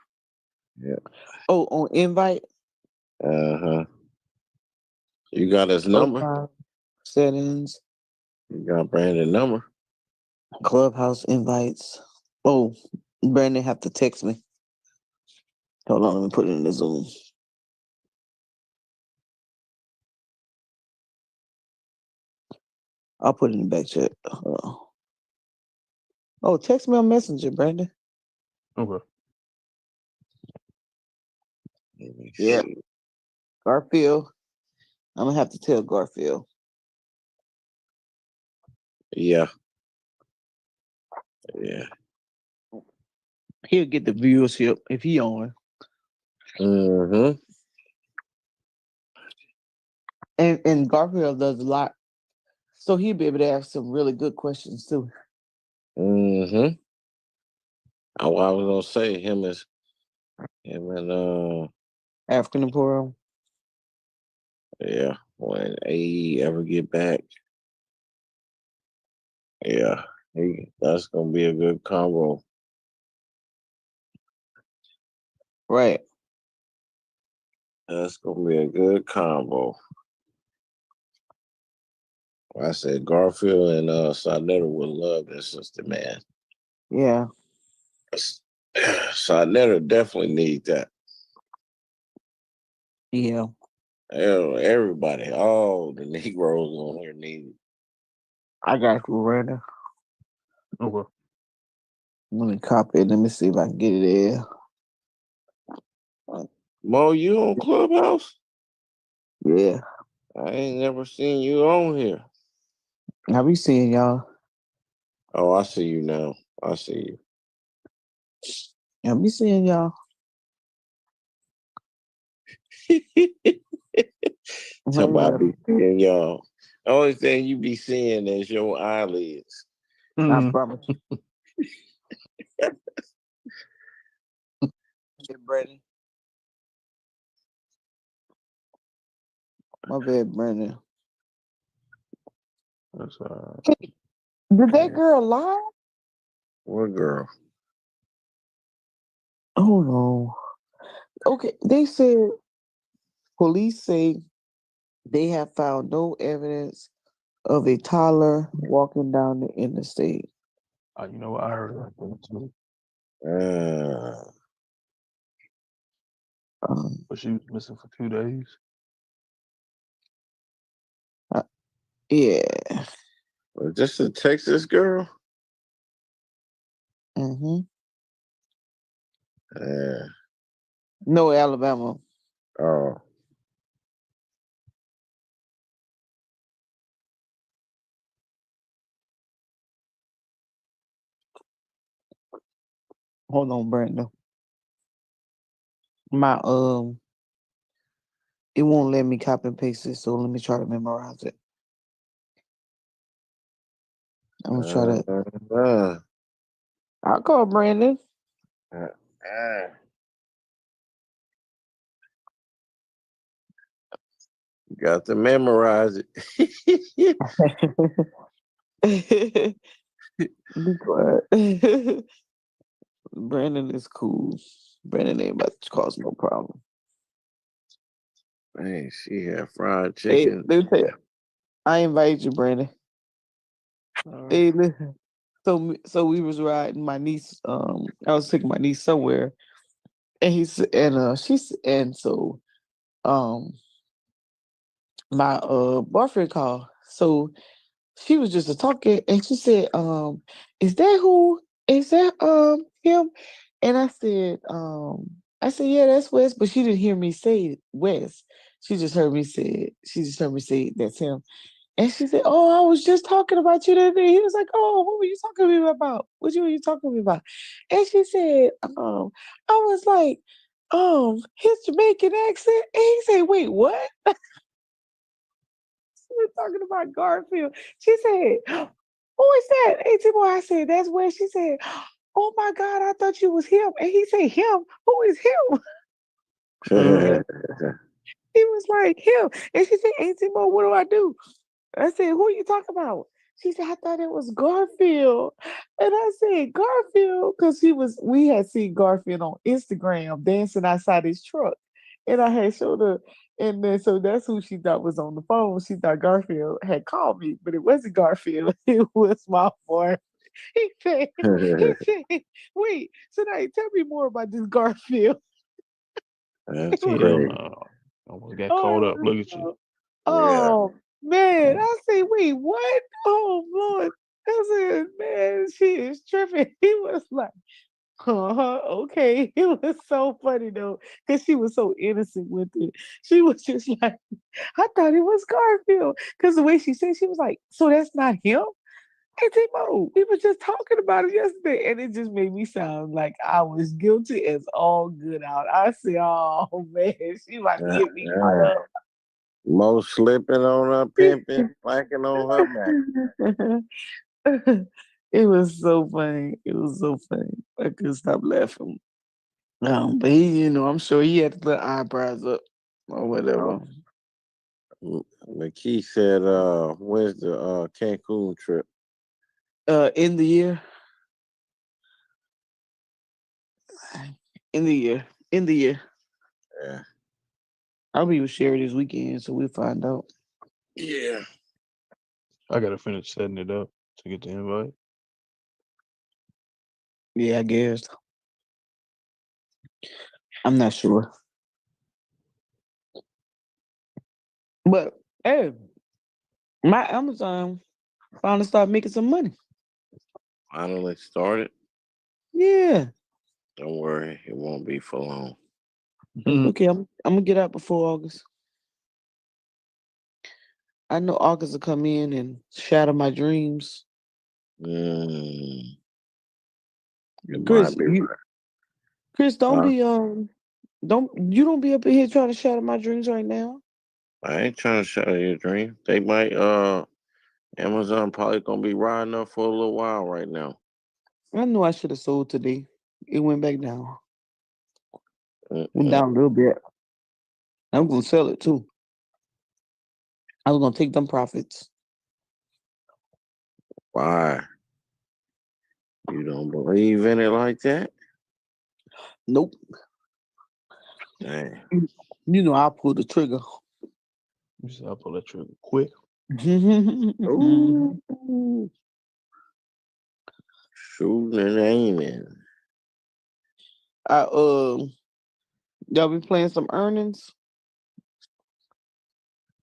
Yeah. Oh, on invite. You got his number. Profile, settings. You got Brandon's number. Clubhouse invites. Oh, Brandon have to text me. Hold on, let me put it in the Zoom. I'll put it in the back chat. Oh, text me on Messenger, Brandon. Okay. Yeah. Garfield. I'm gonna have to tell Garfield. Yeah. He'll get the viewership if he on. And Garfield does a lot, so he'll be able to ask some really good questions too. I was gonna say him and African Emporium. Yeah, when AE ever get back. Yeah, that's gonna be a good combo. Right. That's gonna be a good combo. I said Garfield and Sarnetta would love this sister, man. Yeah. Sarnetta definitely need that. Yeah. Everybody, all the Negroes on here need it. I got you, Brandon. Okay. Let me copy it. Let me see if I can get it there. Mo, you on Clubhouse? Yeah. I ain't never seen you on here. I be seeing y'all. Oh, I see you now. I see you. I be seeing y'all. Somebody be seeing y'all. The only thing you be seeing is your eyelids. I promise you. Brandon. My bad, Brandon. That's Did that girl lie? What girl? Oh no. Okay, they said police say they have found no evidence of a toddler walking down the interstate. You know what? I heard that too. But she was missing for 2 days. Yeah. Was this a Texas girl? Mm-hmm. Yeah. No, Alabama. Oh. Hold on, Brandon. It won't let me copy and paste it, so let me try to memorize it. I'm gonna try to. I'll call Brandon. You got to memorize it. Be quiet. Brandon is cool. Brandon ain't about to cause no problem. Man, she had fried chicken. Hey, I invite you, Brandon. Hey, listen. So we was riding my niece. I was taking my niece somewhere, and my boyfriend called. So she was just talking, and she said, "Is that him?" And I said, "Yeah, that's Wes," but she didn't hear me say Wes. She just heard me say that's him. And she said, "Oh, I was just talking about you the other day." He was like, "Oh, what were you talking to me about? What were you talking to me about?" And she said, I was like, his Jamaican accent. And he said, "Wait, what?" We were talking about Garfield. She said, "Who is that?" AT boy, I said, "That's where." She said, "Oh my God, I thought you was him." And he said, "Him? Who is him?" He was like, "Him." And she said, "AT boy, what do I do?" I said, "Who are you talking about?" She said, "I thought it was Garfield." And I said, "Garfield?" Because we had seen Garfield on Instagram dancing outside his truck. And I had showed her. And then so that's who she thought was on the phone. She thought Garfield had called me, but it wasn't Garfield. It was my boy. He said, "Wait, so now tell me more about this Garfield." That's Hell great. no. Almost got caught up. Look at you. Oh man, I say, "Wait, what?" Oh Lord, I said, "Man, she is tripping." He was like, okay." It was so funny though, because she was so innocent with it. She was just like, "I thought it was Garfield," because the way she said, she was like, "So that's not him?" Hey Timo, we were just talking about it yesterday, and it just made me sound like I was guilty as all good out. I said, "Oh man, she about to get me caught up." Mo slipping on her pimping, flanking on her back. It was so funny. It was so funny. I couldn't stop laughing. But he, I'm sure he had to put eyebrows up or whatever. McKee said, where's the Cancun trip? In the year. In the year. In the year. Yeah. I'll be with Sherry this weekend, so we'll find out. Yeah. I gotta finish setting it up to get the invite. Yeah, I guess. I'm not sure. But hey, my Amazon finally started making some money. Finally started? Yeah. Don't worry, it won't be for long. Okay, I'm gonna get out before August. I know August will come in and shatter my dreams. Chris, Chris, don't be up in here trying to shatter my dreams right now. I ain't trying to shatter your dream. They might Amazon probably gonna be riding up for a little while right now. I know I should have sold today. It went back down. Went down a little bit. I'm gonna sell it too. I was gonna take them profits. Why? You don't believe in it like that? Nope. Dang. I'll pull the trigger. You said I'll pull that trigger quick. Ooh. Shooting and aiming. Y'all be playing some earnings?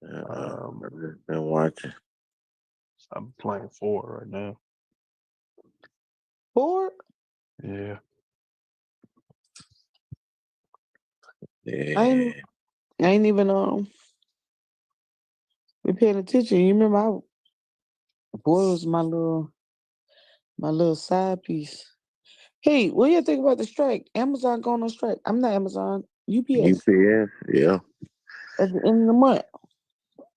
I've been watching. I'm playing 4 right now. 4? Yeah. Yeah. I ain't even be paying attention. You remember boy was my little side piece. Hey, what do you think about the strike? Amazon going on strike. I'm not Amazon. UPS. UPS, yeah. At the end of the month.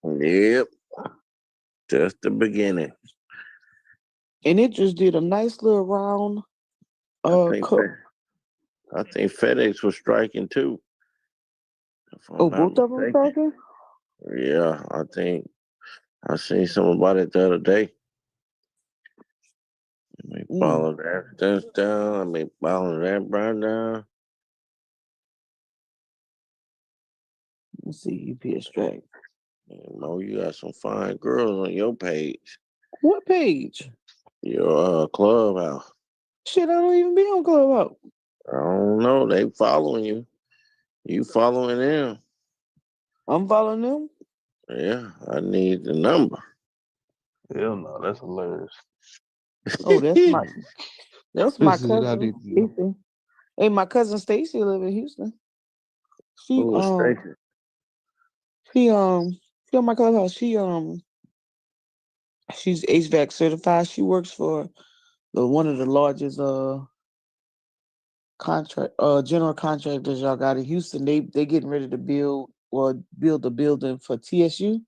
Yep. Just the beginning. And it just did a nice little round. I think FedEx was striking too. Oh, both of them striking? Yeah, I think I seen something about it the other day. Let me follow that down. Let me follow that right down. Let's see, UPS strike. Mo, you got some fine girls on your page. What page? Your Clubhouse. Shit, I don't even be on Clubhouse. I don't know. They following you. You following them. I'm following them? Yeah, I need the number. Hell no, that's hilarious. Oh, that's my cousin. Stacy. Hey, my cousin Stacy live in Houston. She Stacy? she on my Clubhouse. She's HVAC certified. She works for one of the largest general contractors y'all got in Houston. They getting ready to build the building for TSU.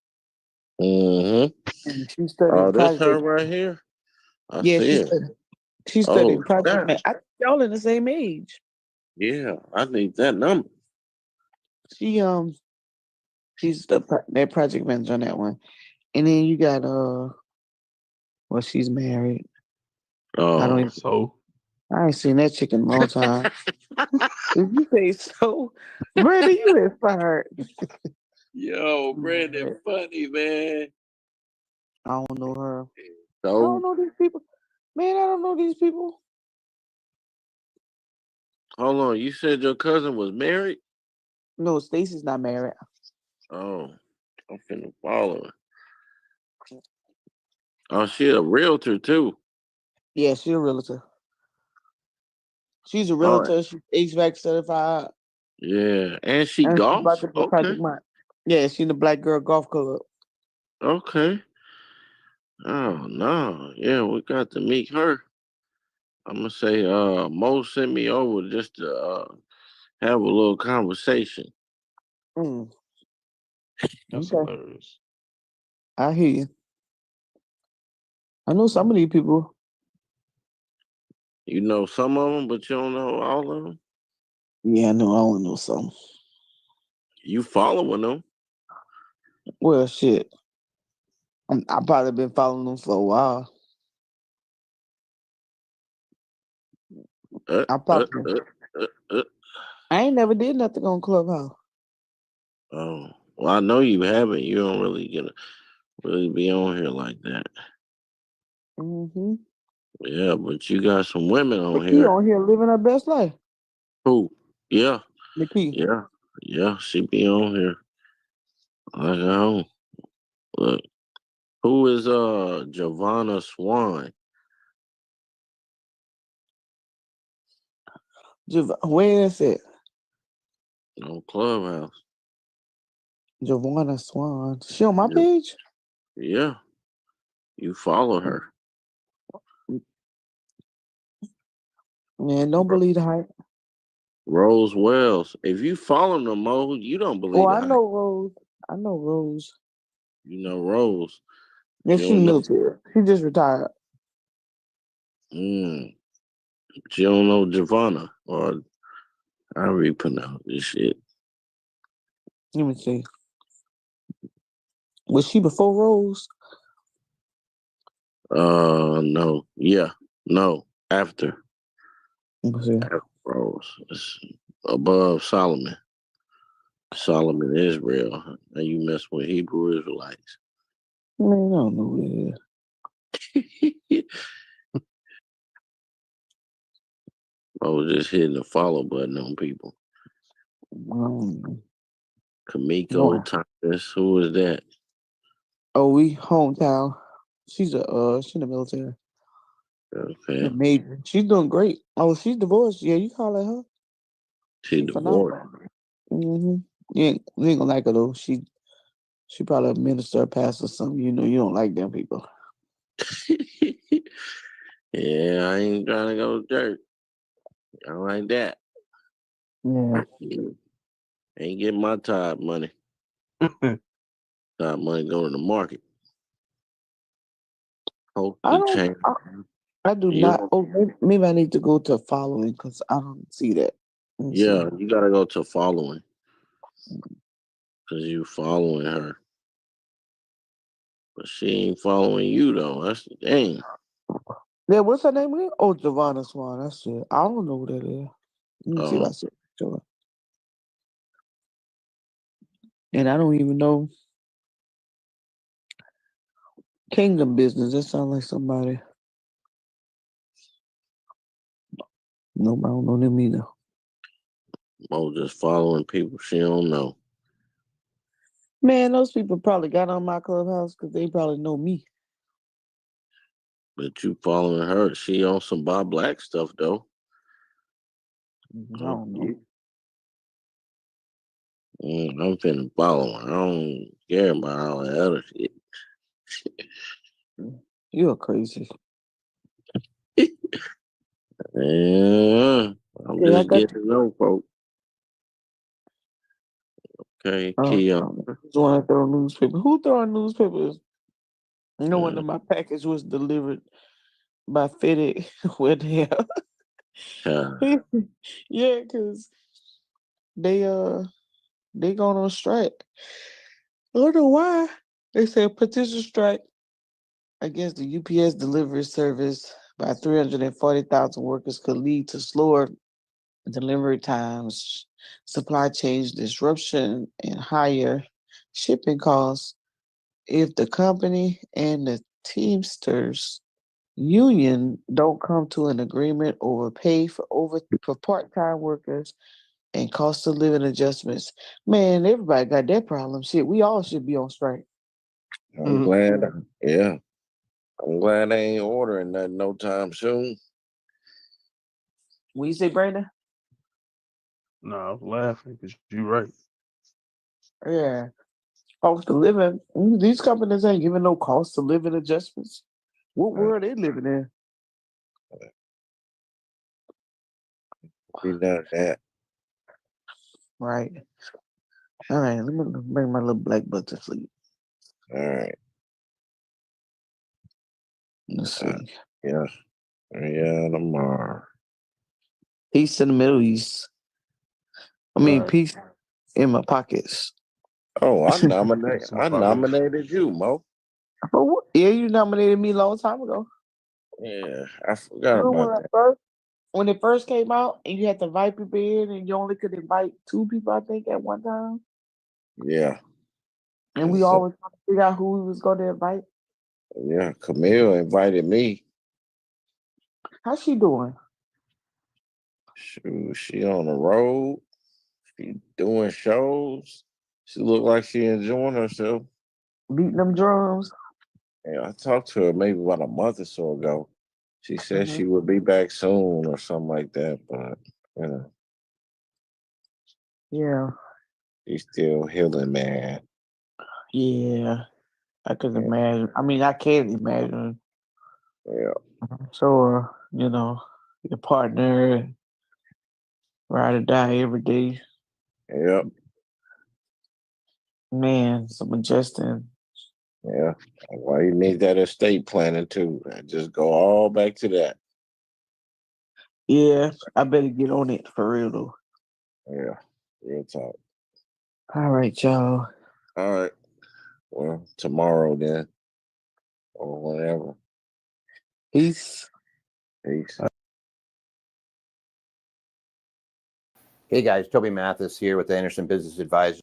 Mm-hmm. She's studying That's her project. right here. I Yeah, see it. She's studying project man. Y'all in the same age. Yeah, I need that number. She's that project manager on that one. And then you got well, she's married. I ain't seen that chick in a long time. If you say so, Brandon, you inspired. Yo, Brandon, funny, man. I don't know her. So, I don't know these people. Man, I don't know these people. Hold on, you said your cousin was married? No, Stacy's not married. Oh, I'm finna follow her. Oh, she a realtor too. Yeah, she's a realtor. She's a realtor. She's HVAC certified. Yeah, and she golfs. Okay. Yeah, she's in the Black Girl Golf Club. Okay. Oh no, yeah, we got to meet her. I'm gonna say, Mo sent me over just to have a little conversation. That's hilarious. I hear you. I know some of these people. You know some of them, but you don't know all of them? Yeah, I know. I only know some. You following them? Well, shit. I've probably been following them for a while. I ain't never did nothing on Clubhouse. Oh, well, I know you haven't. You don't really be on here like that. Mm-hmm. Yeah, but you got some women on here. here. On here living her best life. Who? Yeah. Nikki. Yeah, she be on here. I know. Look, who is Giovanna Swan? Where is it? On Clubhouse. Giovanna Swan. She on my page? Yeah. You follow her. Man, don't believe the hype. Rose Wells. If you follow them, Mo, you don't believe the hype. I know Rose. You know Rose. Yeah, she military. She just retired. She don't know Giovanna, or I pronounce this shit. Let me see. Was she before Rose? No. Yeah. No. After. After Rose. It's above Solomon. Solomon Israel. And you mess with Hebrew Israelites. Man, I don't know who that is. I was just hitting the follow button on people. Kamiko Thomas, who is that? Oh, we hometown. She's in the military. Okay. Major. She's doing great. Oh, she's divorced. Yeah, you call her her. She divorced. Mm-hmm. You ain't gonna like her though. She probably a minister, a pastor, or something. You know, you don't like them people. Yeah, I ain't trying to go to church. I don't like that. Yeah. Ain't getting my tithe money. Tithe money go to the market. I do not. Oh, maybe I need to go to following because I don't see that. Yeah, you gotta go to following because you following her, but she ain't following you though. That's the thing. Yeah, what's her name again? Oh, Giovanna Swan. That's it. I don't know who that is. Let me see if I see it. And I don't even know Kingdom Business. That sounds like somebody. Nope, I don't know them either. Mo just following people she don't know. Man, those people probably got on my Clubhouse because they probably know me. But you following her. She on some Bob Black stuff though. I don't know. I'm finna follow her. I don't care about all that other shit. You're crazy. Yeah, I'm just getting to know folks. Okay, Keon. Just want to throw newspaper. Who throwing newspapers? No wonder my package was delivered by FedEx. Where the hell? Yeah, because they going on strike. I don't know why. They said petition strike against the UPS delivery service by 340,000 workers could lead to slower delivery times, supply chain disruption, and higher shipping costs if the company and the Teamsters union don't come to an agreement over pay for part-time workers and cost of living adjustments. Man, everybody got that problem. Shit, we all should be on strike. I'm glad. Yeah. I'm glad they ain't ordering nothing no time soon. What you say, Brandon? No, I was laughing because you're right. Yeah. Cost of living. These companies ain't giving no cost of living adjustments. What world they living in? Be done that. Right. All right. Let me bring my little black butt to sleep. All right. Let's see. Yeah. Tomorrow. Peace in the Middle East. I mean, peace in my pockets. Oh, I nominated you, Mo. Oh, yeah, you nominated me a long time ago. Yeah, I forgot about that. When it first came out, and you had to invite people in, and you only could invite 2 people, I think, at one time. Yeah. And we always trying to figure out who we was going to invite. Yeah, Camille invited me. How's she doing? She on the road. She doing shows. She look like she enjoying herself. Beating them drums. Yeah, I talked to her maybe about a month or so ago. She said she would be back soon or something like that, but you know. Yeah. She's still healing, man. Yeah. I could imagine. I mean, I can't imagine. Yeah. So, your partner, ride or die every day. Yep. Man, some adjusting. Yeah. Why you need that estate planning too? Just go all back to that. Yeah, I better get on it for real though. Yeah. Real talk. All right, y'all. All right. Well, tomorrow then. Or whatever. Peace. Peace. Hey guys, Toby Mathis here with the Anderson Business Advisors.